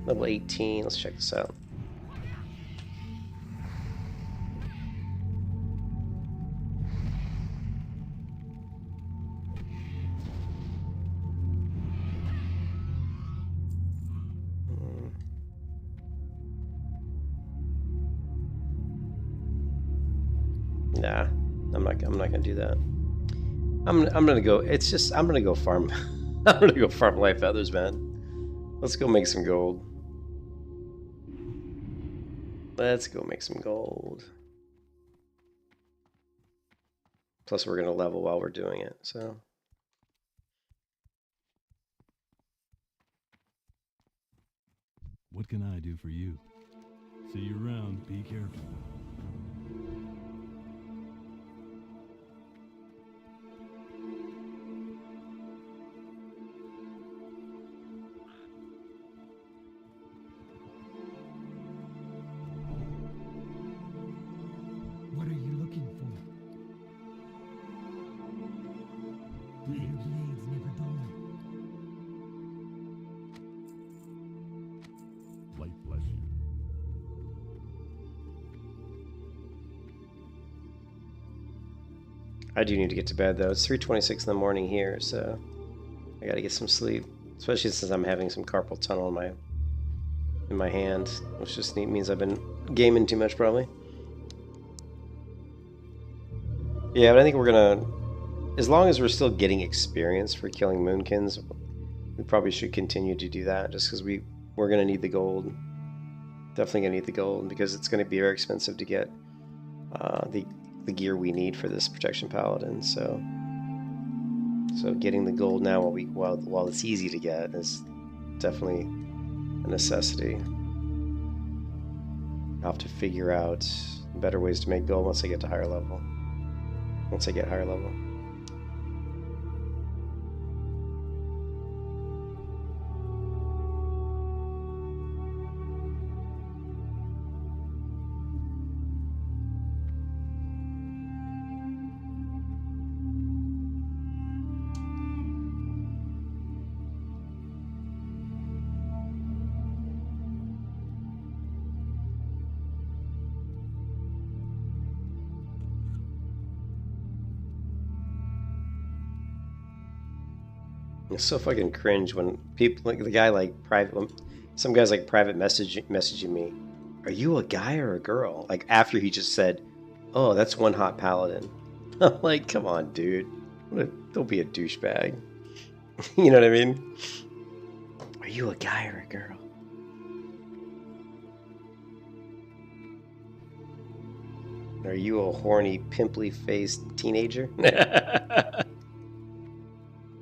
Level 18. Let's check this out. Nah, I'm not gonna do that. I'm gonna go. It's just I'm gonna go farm. I'm gonna go farm light feathers, man. Let's go make some gold. Let's go make some gold. Plus, we're gonna level while we're doing it. So. What can I do for you? See you around. Be careful. What are you looking for? May your blades never dull. Light bless you. I do need to get to bed though. It's 3:26 in the morning here, so I gotta get some sleep. Especially since I'm having some carpal tunnel in my hand, which just means I've been gaming too much probably. Yeah, but I think we're gonna, as long as we're still getting experience for killing moonkins, we probably should continue to do that. Just because we're gonna need the gold. Definitely gonna need the gold because it's gonna be very expensive to get the gear we need for this protection paladin. So getting the gold now while it's easy to get is definitely a necessity. I'll have to figure out better ways to make gold once I get to higher level. Once I get higher level. It's so fucking cringe when people like the guy like some guys like private messaging me, are you a guy or a girl? Like after he just said, oh, that's one hot paladin. I'm like, come on, dude. Don't be a douchebag. You know what I mean? Are you a guy or a girl? Are you a horny, pimply-faced teenager?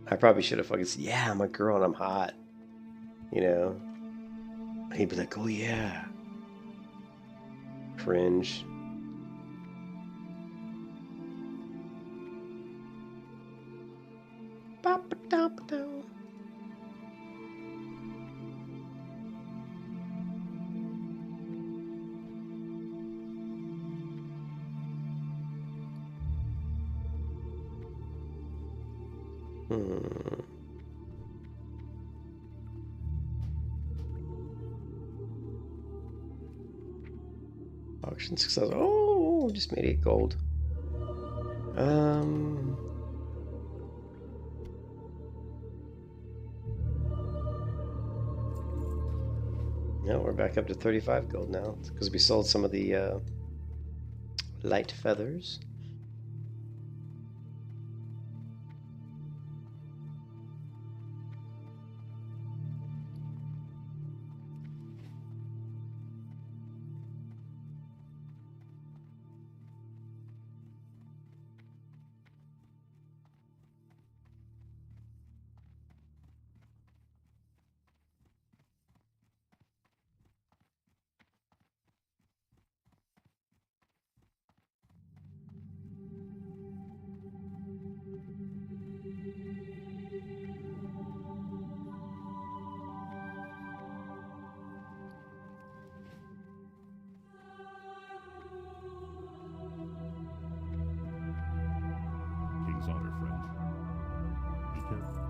I probably should have fucking said, yeah, I'm a girl and I'm hot. You know? And he'd be like, oh yeah. Cringe. Ba-ba-da-ba-da. Auction success. Oh, just made 8 gold. No, we're back up to 35 gold now because we sold some of the light feathers. saw their friend. Be careful.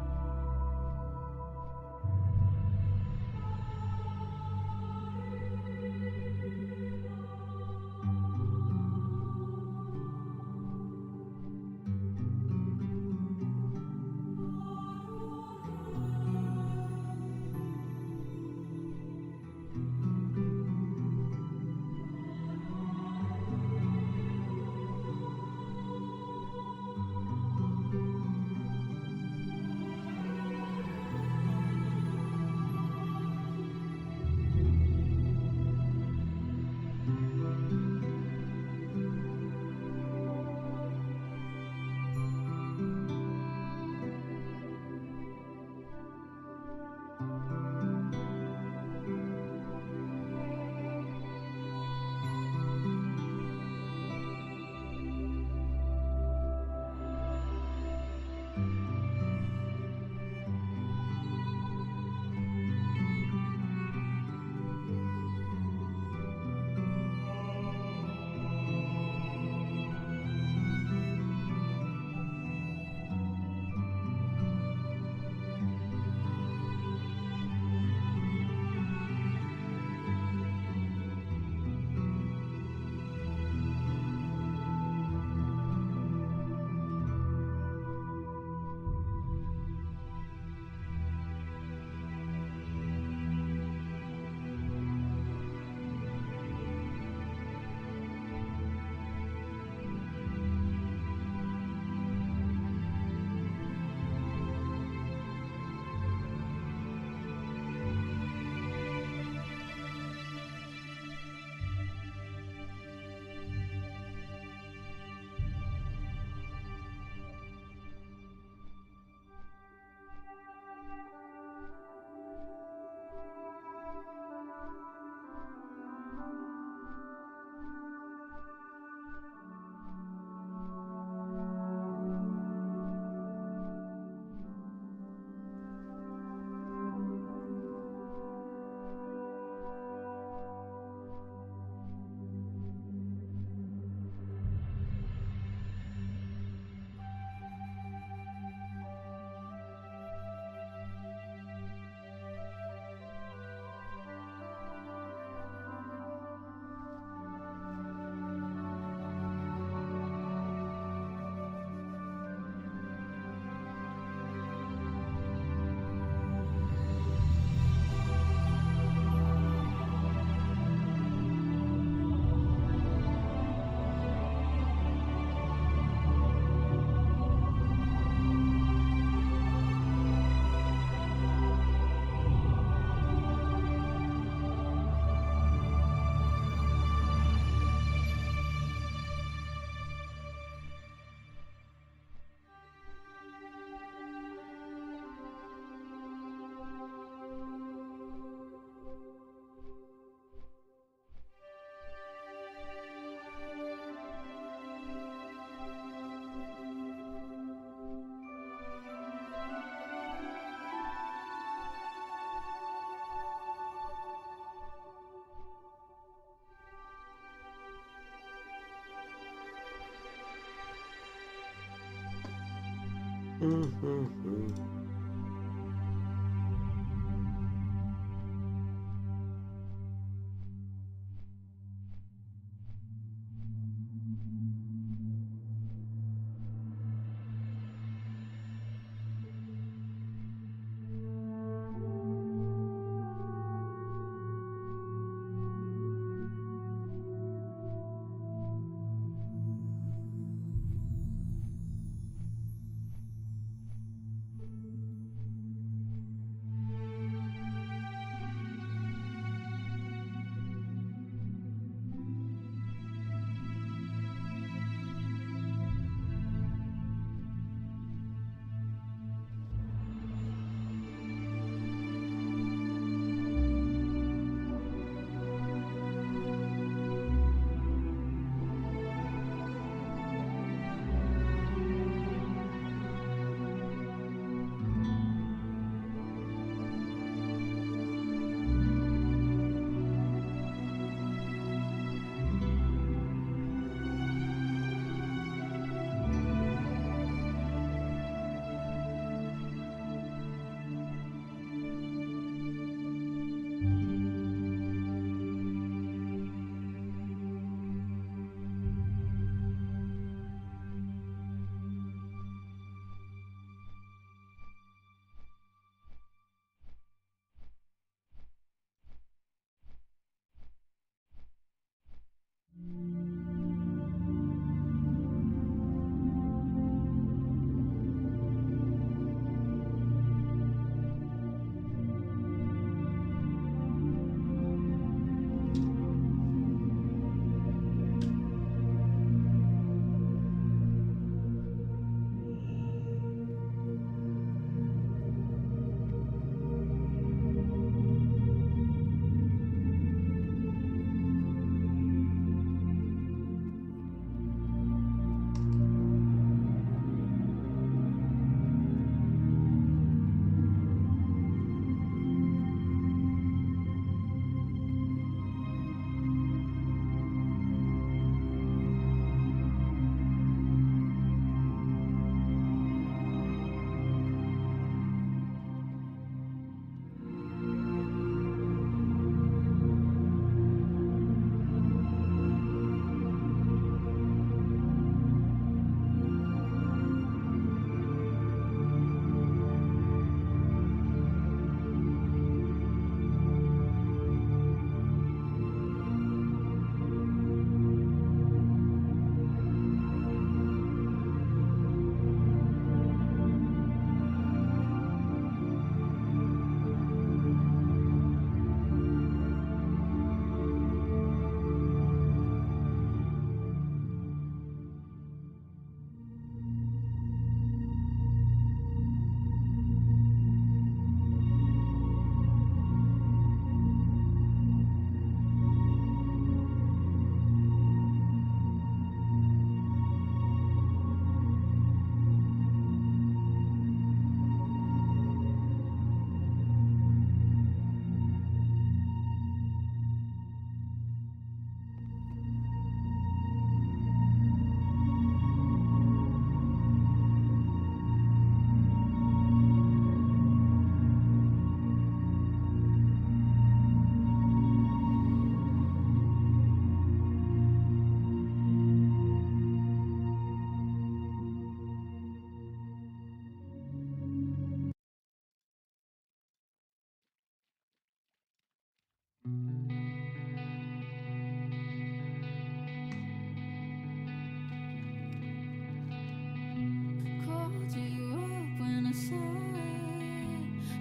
Called you up when I saw it.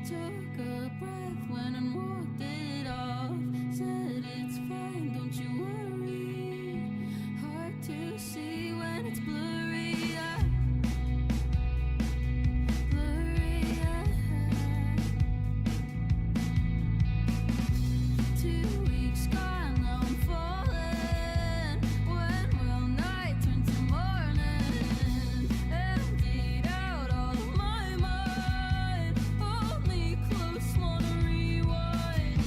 Took a breath when I walked it off. Said it's fine, don't you worry. Hard to see when it's blurry. Blurry. 2 weeks gone, now I'm falling. When will night turn to morning? Emptied out all of my mind. Hold me close, wanna rewind.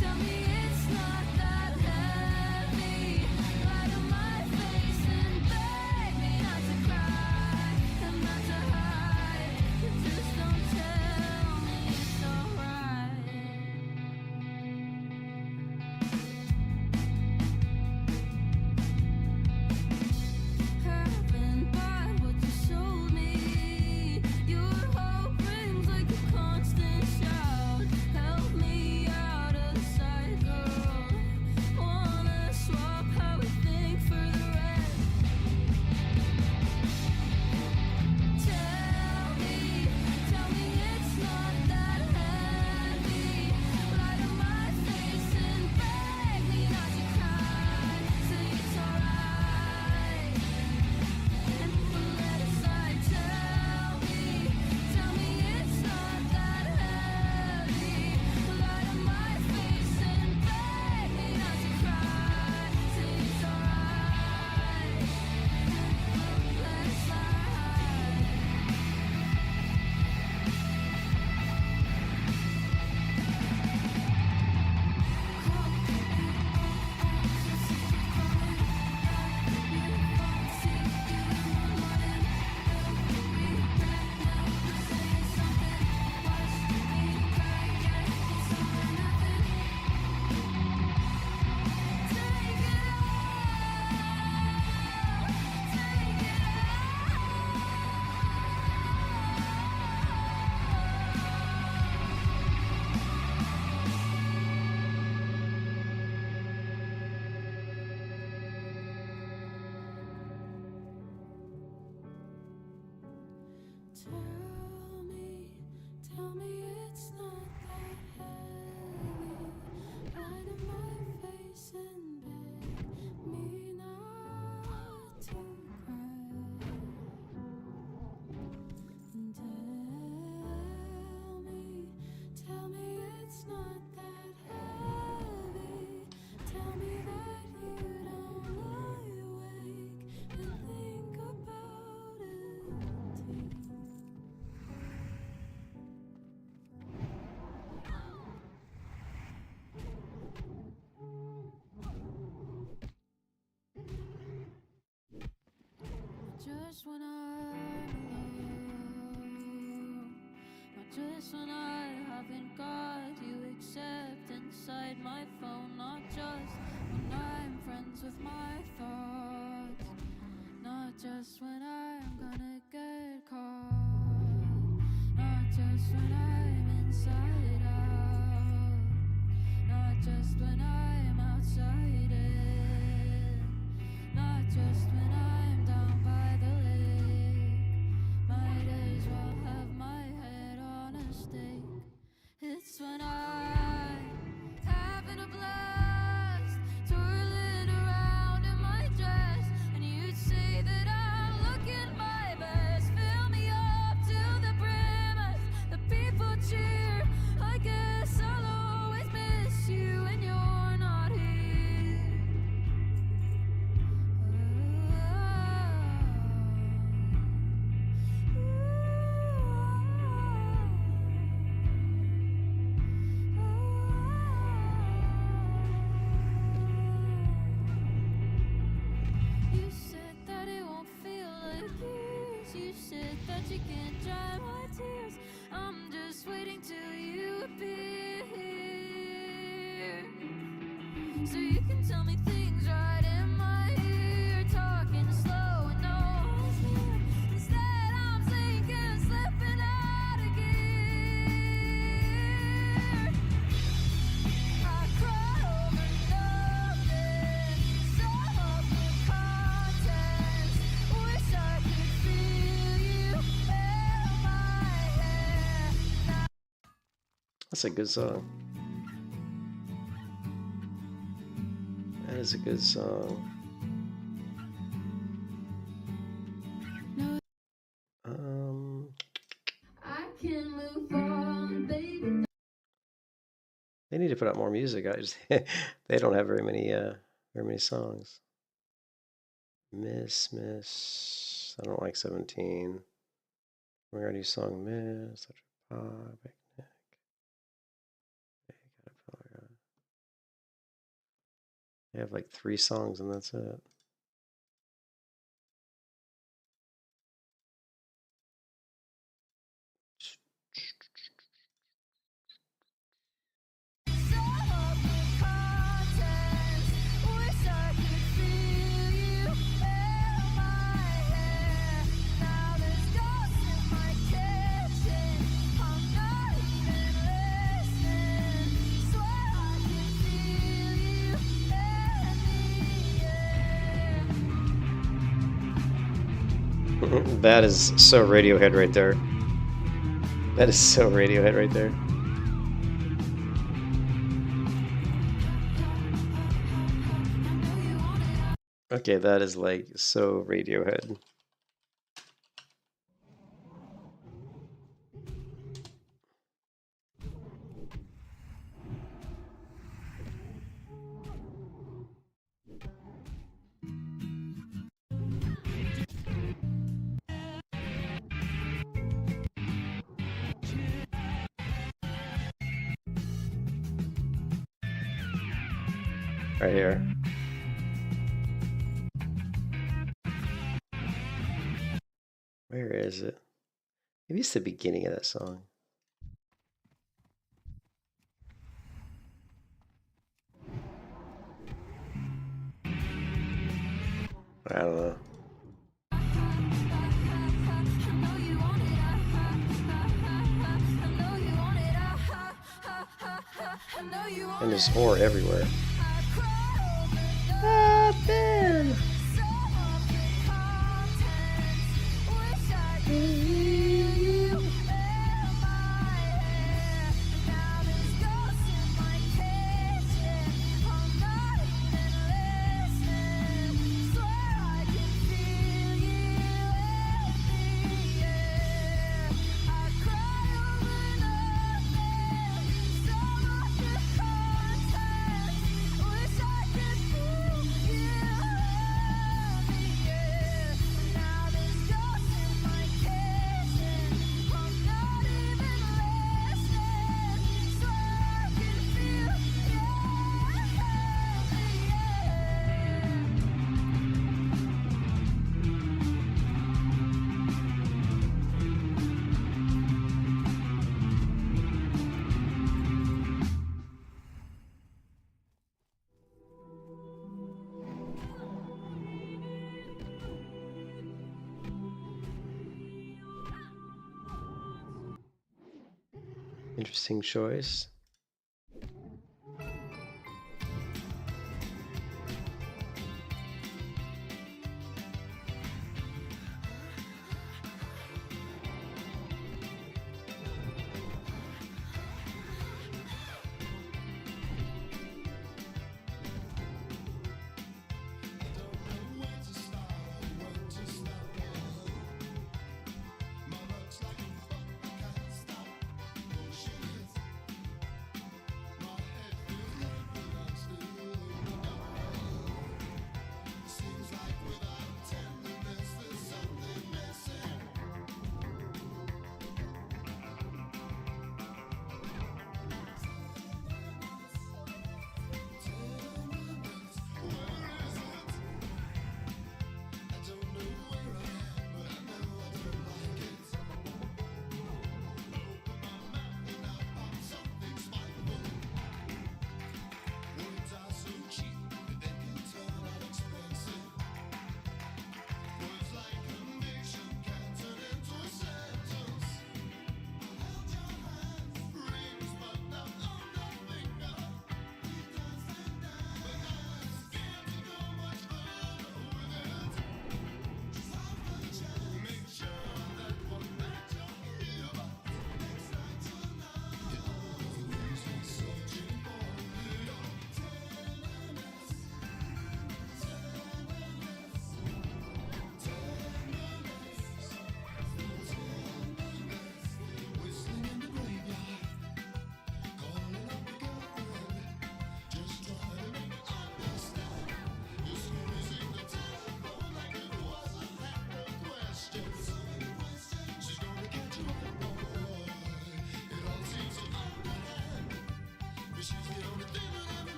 Tell me it's not that heavy. Lie to my face and beg me not to cry and not to hide. Just don't tell me it's alright. Haven't bought what you sold me. Your hope rings like a constant shout. Help me out of the cycle. Wanna swap how we think for the rest. Tell me it's not that heavy. Lie to my face and beg me not to cry. Say it's alright and pull it aside. Tell me it's not that heavy. Lie to my face and beg me not to cry. Say it's alright and pull it aside. Tell me it's not that heavy. Lie to my face and beg me not to cry. And tell me it's not that heavy. Tell me that you don't lie awake and think about it too. Just when I'm alone, not just when I haven't got you, except inside my phone. Not just when I'm friends with my thoughts, not just when I'm gonna get caught, not just when I'm inside out, not just when I'm outside it, not just when I'm down by the lake. Might as well have my head on a stake. It's when I'm having a blast, twirling around in my dress, and you'd say that I'm looking my best. Fill me up to the brim as the people cheer. I guess I'll always miss you when you're not here. You said that it won't feel like years. You said that you can't dry my tears. I'm just waiting till you appear so you can tell me things right in my ear. Talking slow and no one's here. Instead I'm sinking, slipping out again. That's a good song. That is a good song. I can move on, baby. They need to put out more music. I just they don't have very many songs. Miss. I don't like 17. We're gonna do song Miss. Such a pop, picnic. They have like 3 songs and that's it. That is so Radiohead right there. That is so Radiohead right there. Okay, that is like so Radiohead. Right here. Where is it? Maybe it's the beginning of that song. I don't know. And there's horror everywhere. Interesting choice.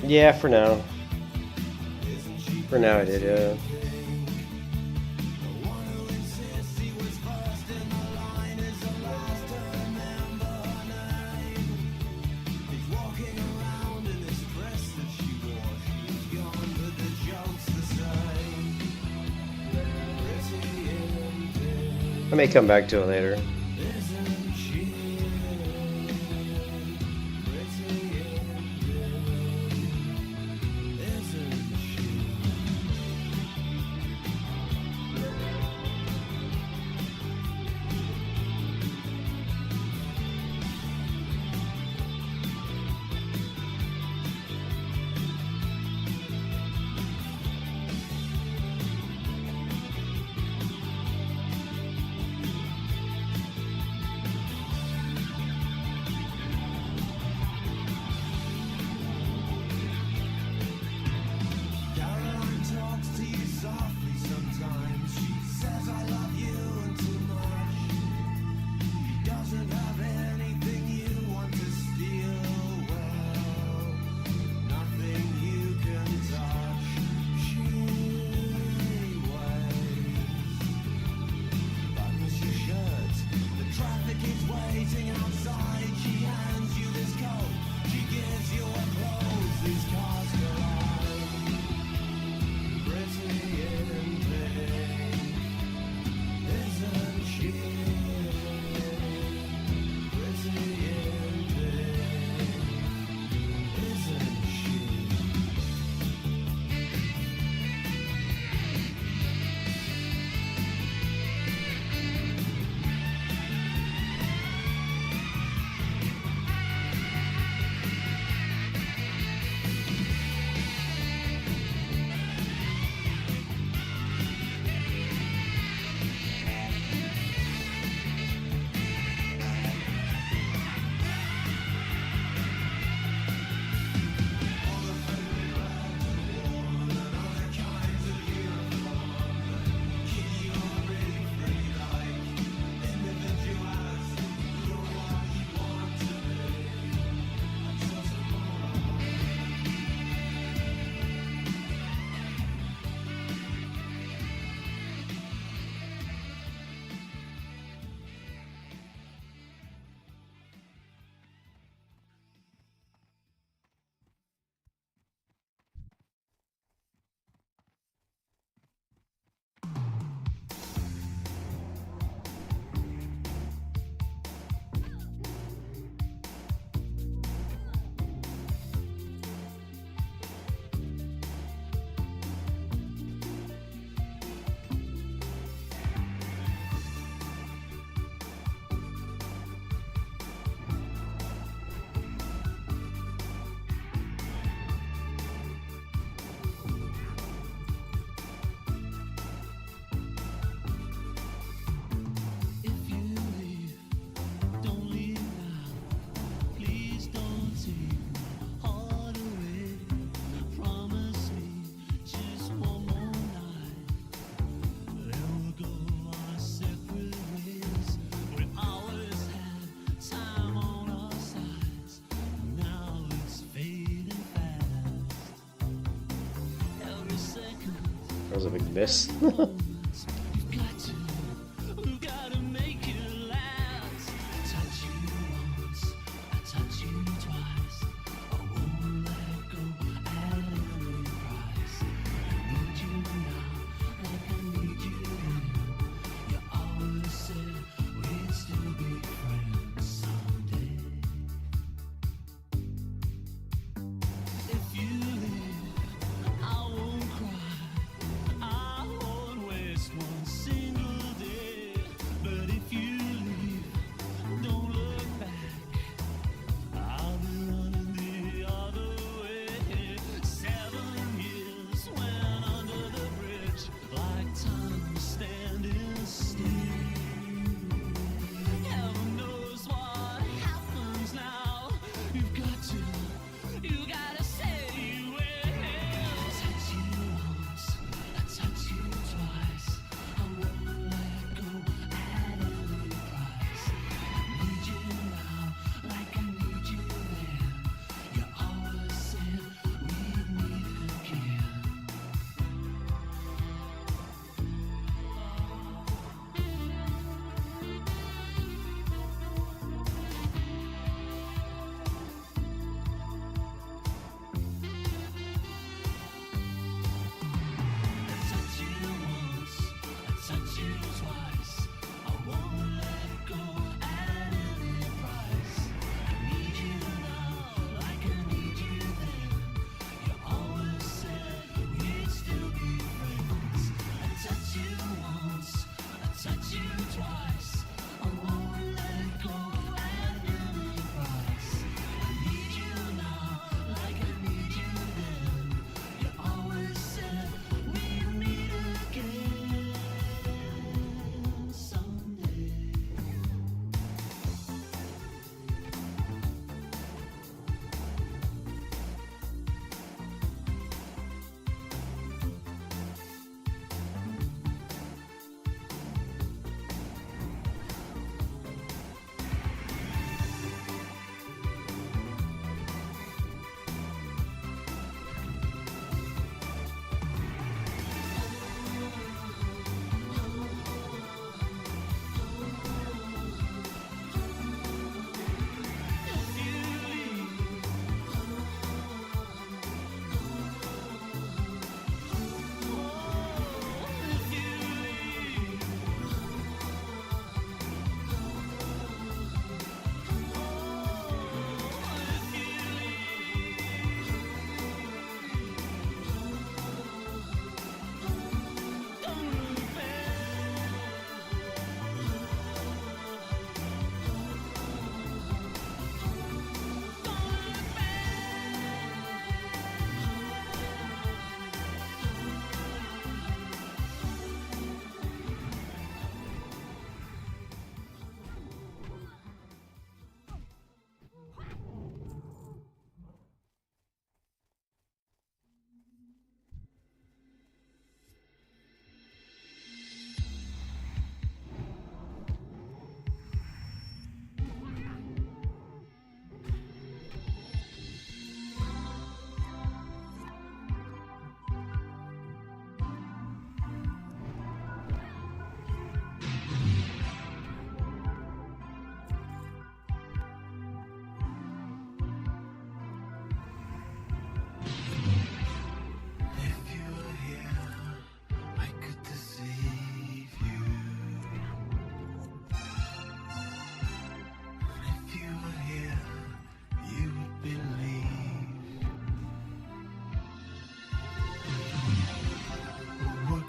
Yeah, for now. For now I did, yeah. I may come back to it later. That was a big miss.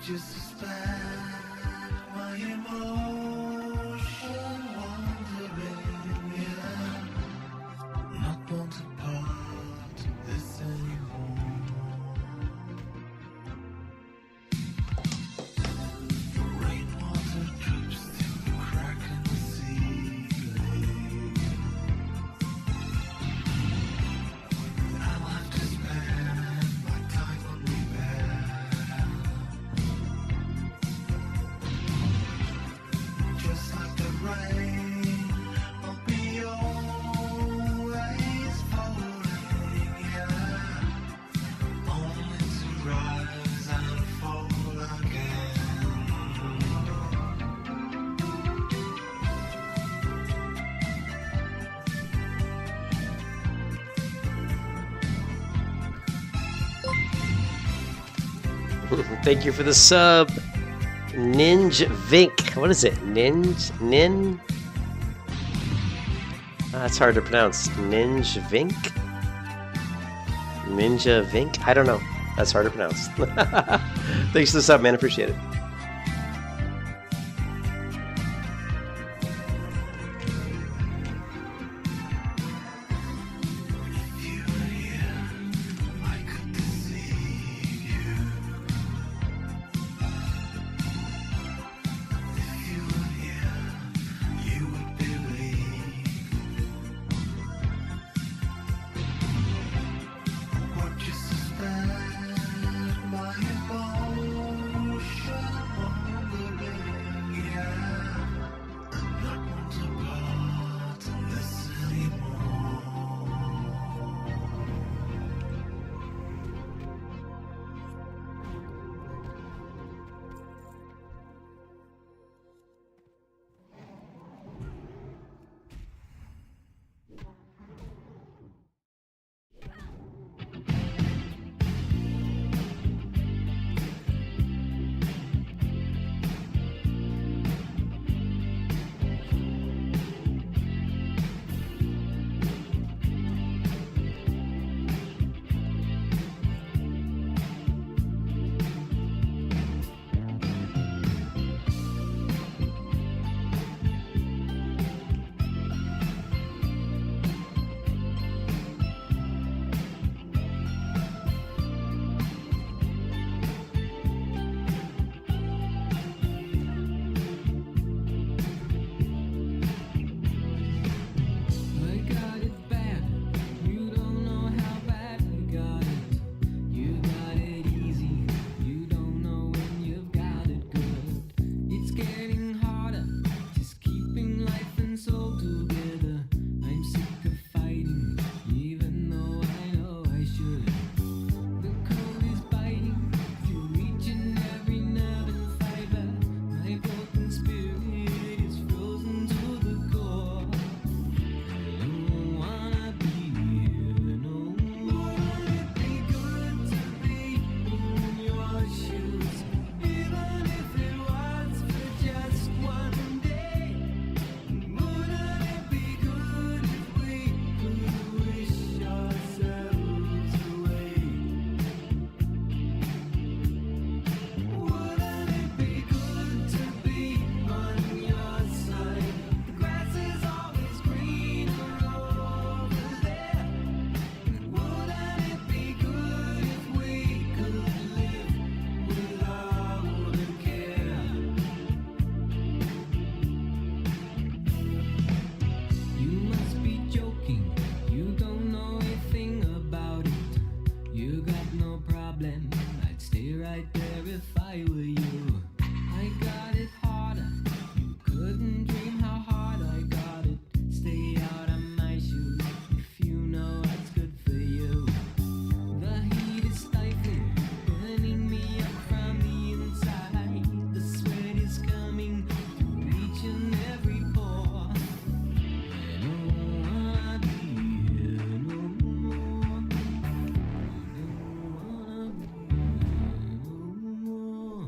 you suspend my emotion wandering? Yeah, not want to part this anymore. The rainwater drips through the crack in the ceiling. I'll have to spend my time on repair. Just like the rain, won't be always falling, yeah. Only to rise and fall again. Thank you for the sub, Ninja Vink. What is it? Nin? That's hard to pronounce. Ninja Vink? Ninja Vink? I don't know. That's hard to pronounce. Thanks for the sub, man. Appreciate it. If you were here, I could deceive you. If you were here, you would believe. Would you suspend my emotion wandering? Yeah, and not want to part in this anymore. I got it bad. You don't know how bad I got it. You got it easy. You don't know when you've got it good. It's getting harder, just keeping life and soul together. I'm sick of fighting, even though I know I should. The cold is biting through each and every nerve and fiber. My broken spirit is frozen to the core. I don't wanna be here no more. Wouldn't it be good to be in your shoes, even if it was for just one day? Wouldn't it be good if we could wish ourselves away? Wouldn't it be good to be on your side? The grass is always greener over there. Wouldn't it be good if we could live without a care? You must be joking. You don't know a thing about it. You got no problem. I'd stay right there if I were you. I got it harder. You couldn't dream how hard I got it. Stay out of my shoes if you know what's good for you. The heat is stifling, burning me up from the inside. The sweat is coming through each and every pore. I don't wanna be here no more. I don't wanna be here no more.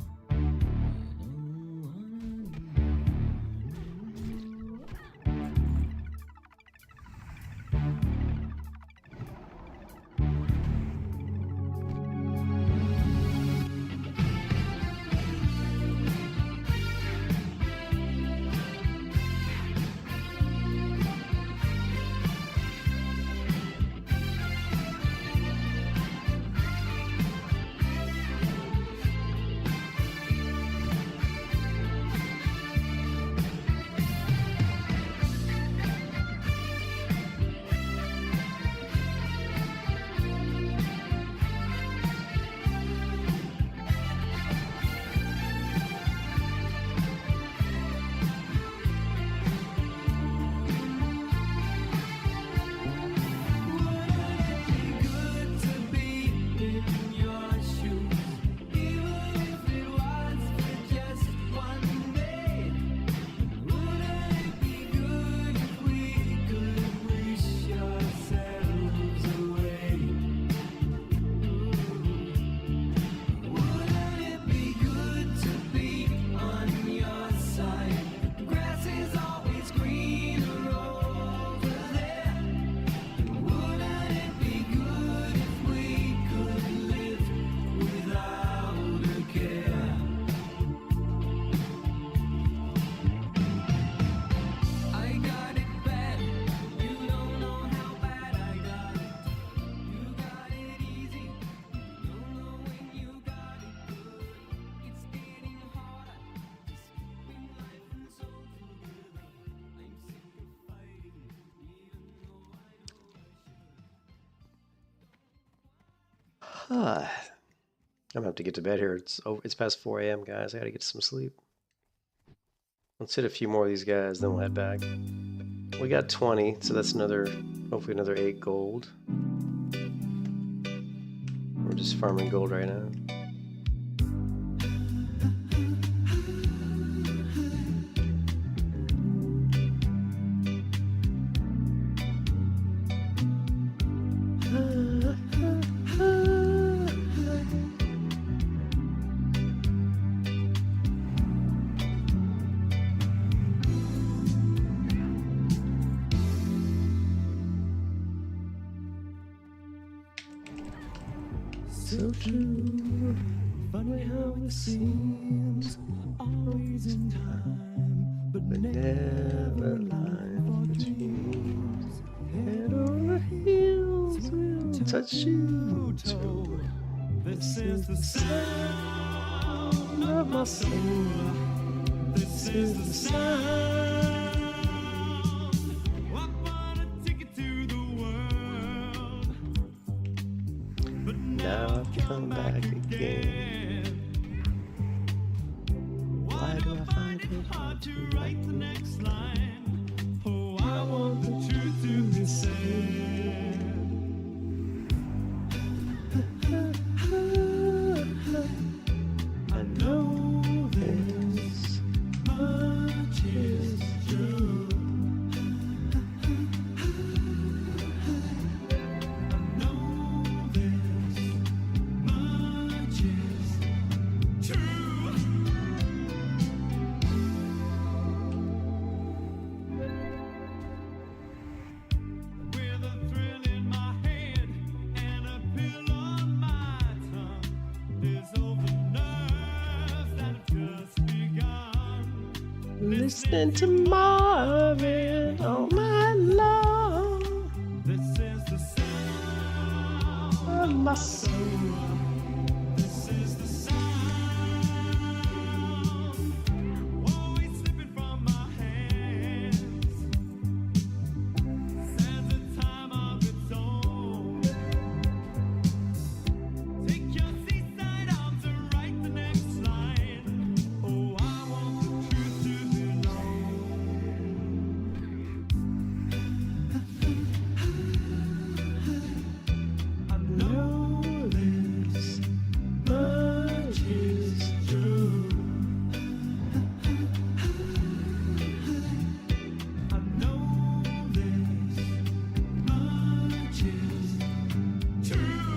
I'm gonna have to get to bed here. It's past 4 a.m. guys. I gotta get some sleep. Let's hit a few more of these guys, then we'll head back. We got 20, so that's hopefully another 8 gold. We're just farming gold right now. So true, funny how it seems, always in time, but never life or dreams. Head over heels will touch you too. This is the sound of my soul. This is the sound. I bought a ticket to the world, but now I've come back again. Why do I find it hard to write the next line? Oh, I want the truth to be said. I know this much is true. I know this much is true. With a thrill in my head and a pill on my tongue, there's over nerves that have just begun. Listening to Marvin all night long. This is the sound of my soul. This is the sound, always slipping from my hands. Stands a time of its own. Take your seaside arm to write the next line. Oh, I want the truth to be known. I know this much is true. I know this much is true.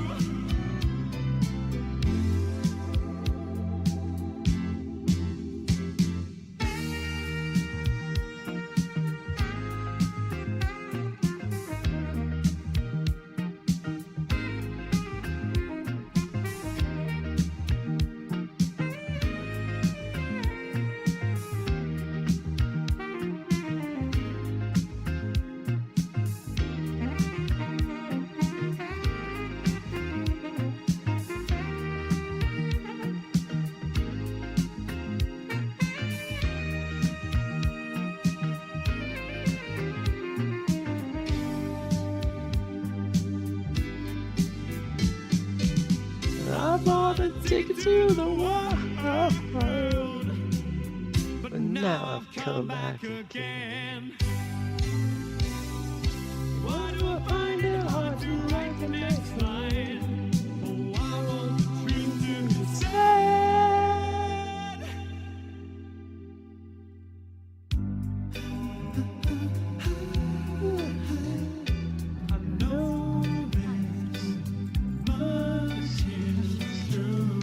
I bought a ticket to the world, but now I've come back again. Why do I find it hard to write the next line? Oh, I want the truth to be said. I know this much is true.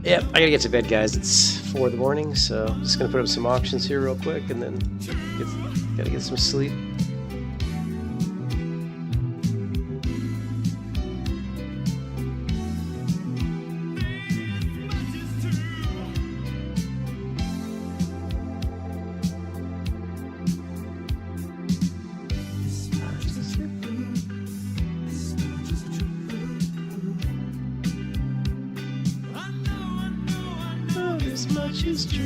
Yep, I gotta get to bed, guys. It's 4 in the morning, so I'm just gonna put up some auctions here real quick, and then gotta get some sleep. This much is true.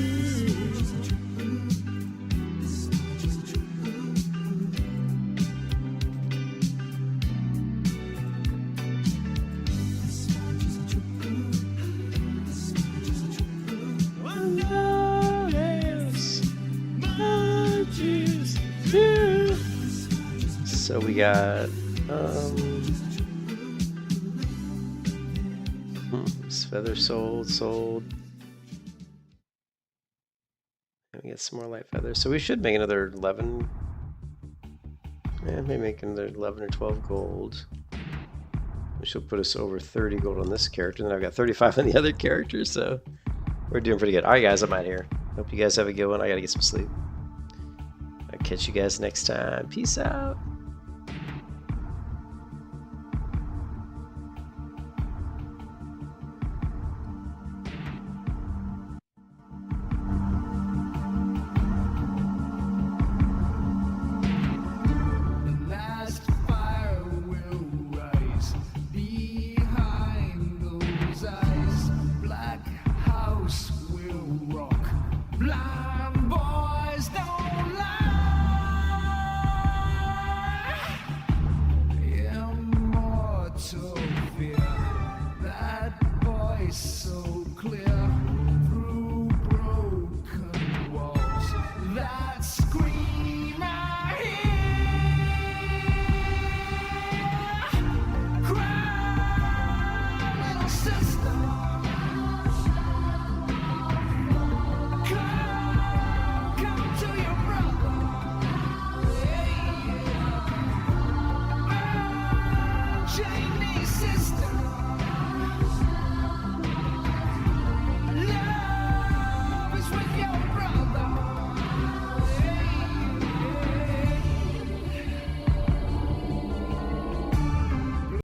got this feather sold. And we get some more light feathers. So we should make another 11. Yeah, maybe make another 11 or 12 gold. Which will put us over 30 gold on this character. And then I've got 35 on the other characters, so we're doing pretty good. Alright guys, I'm out here. Hope you guys have a good one. I gotta get some sleep. I'll catch you guys next time. Peace out.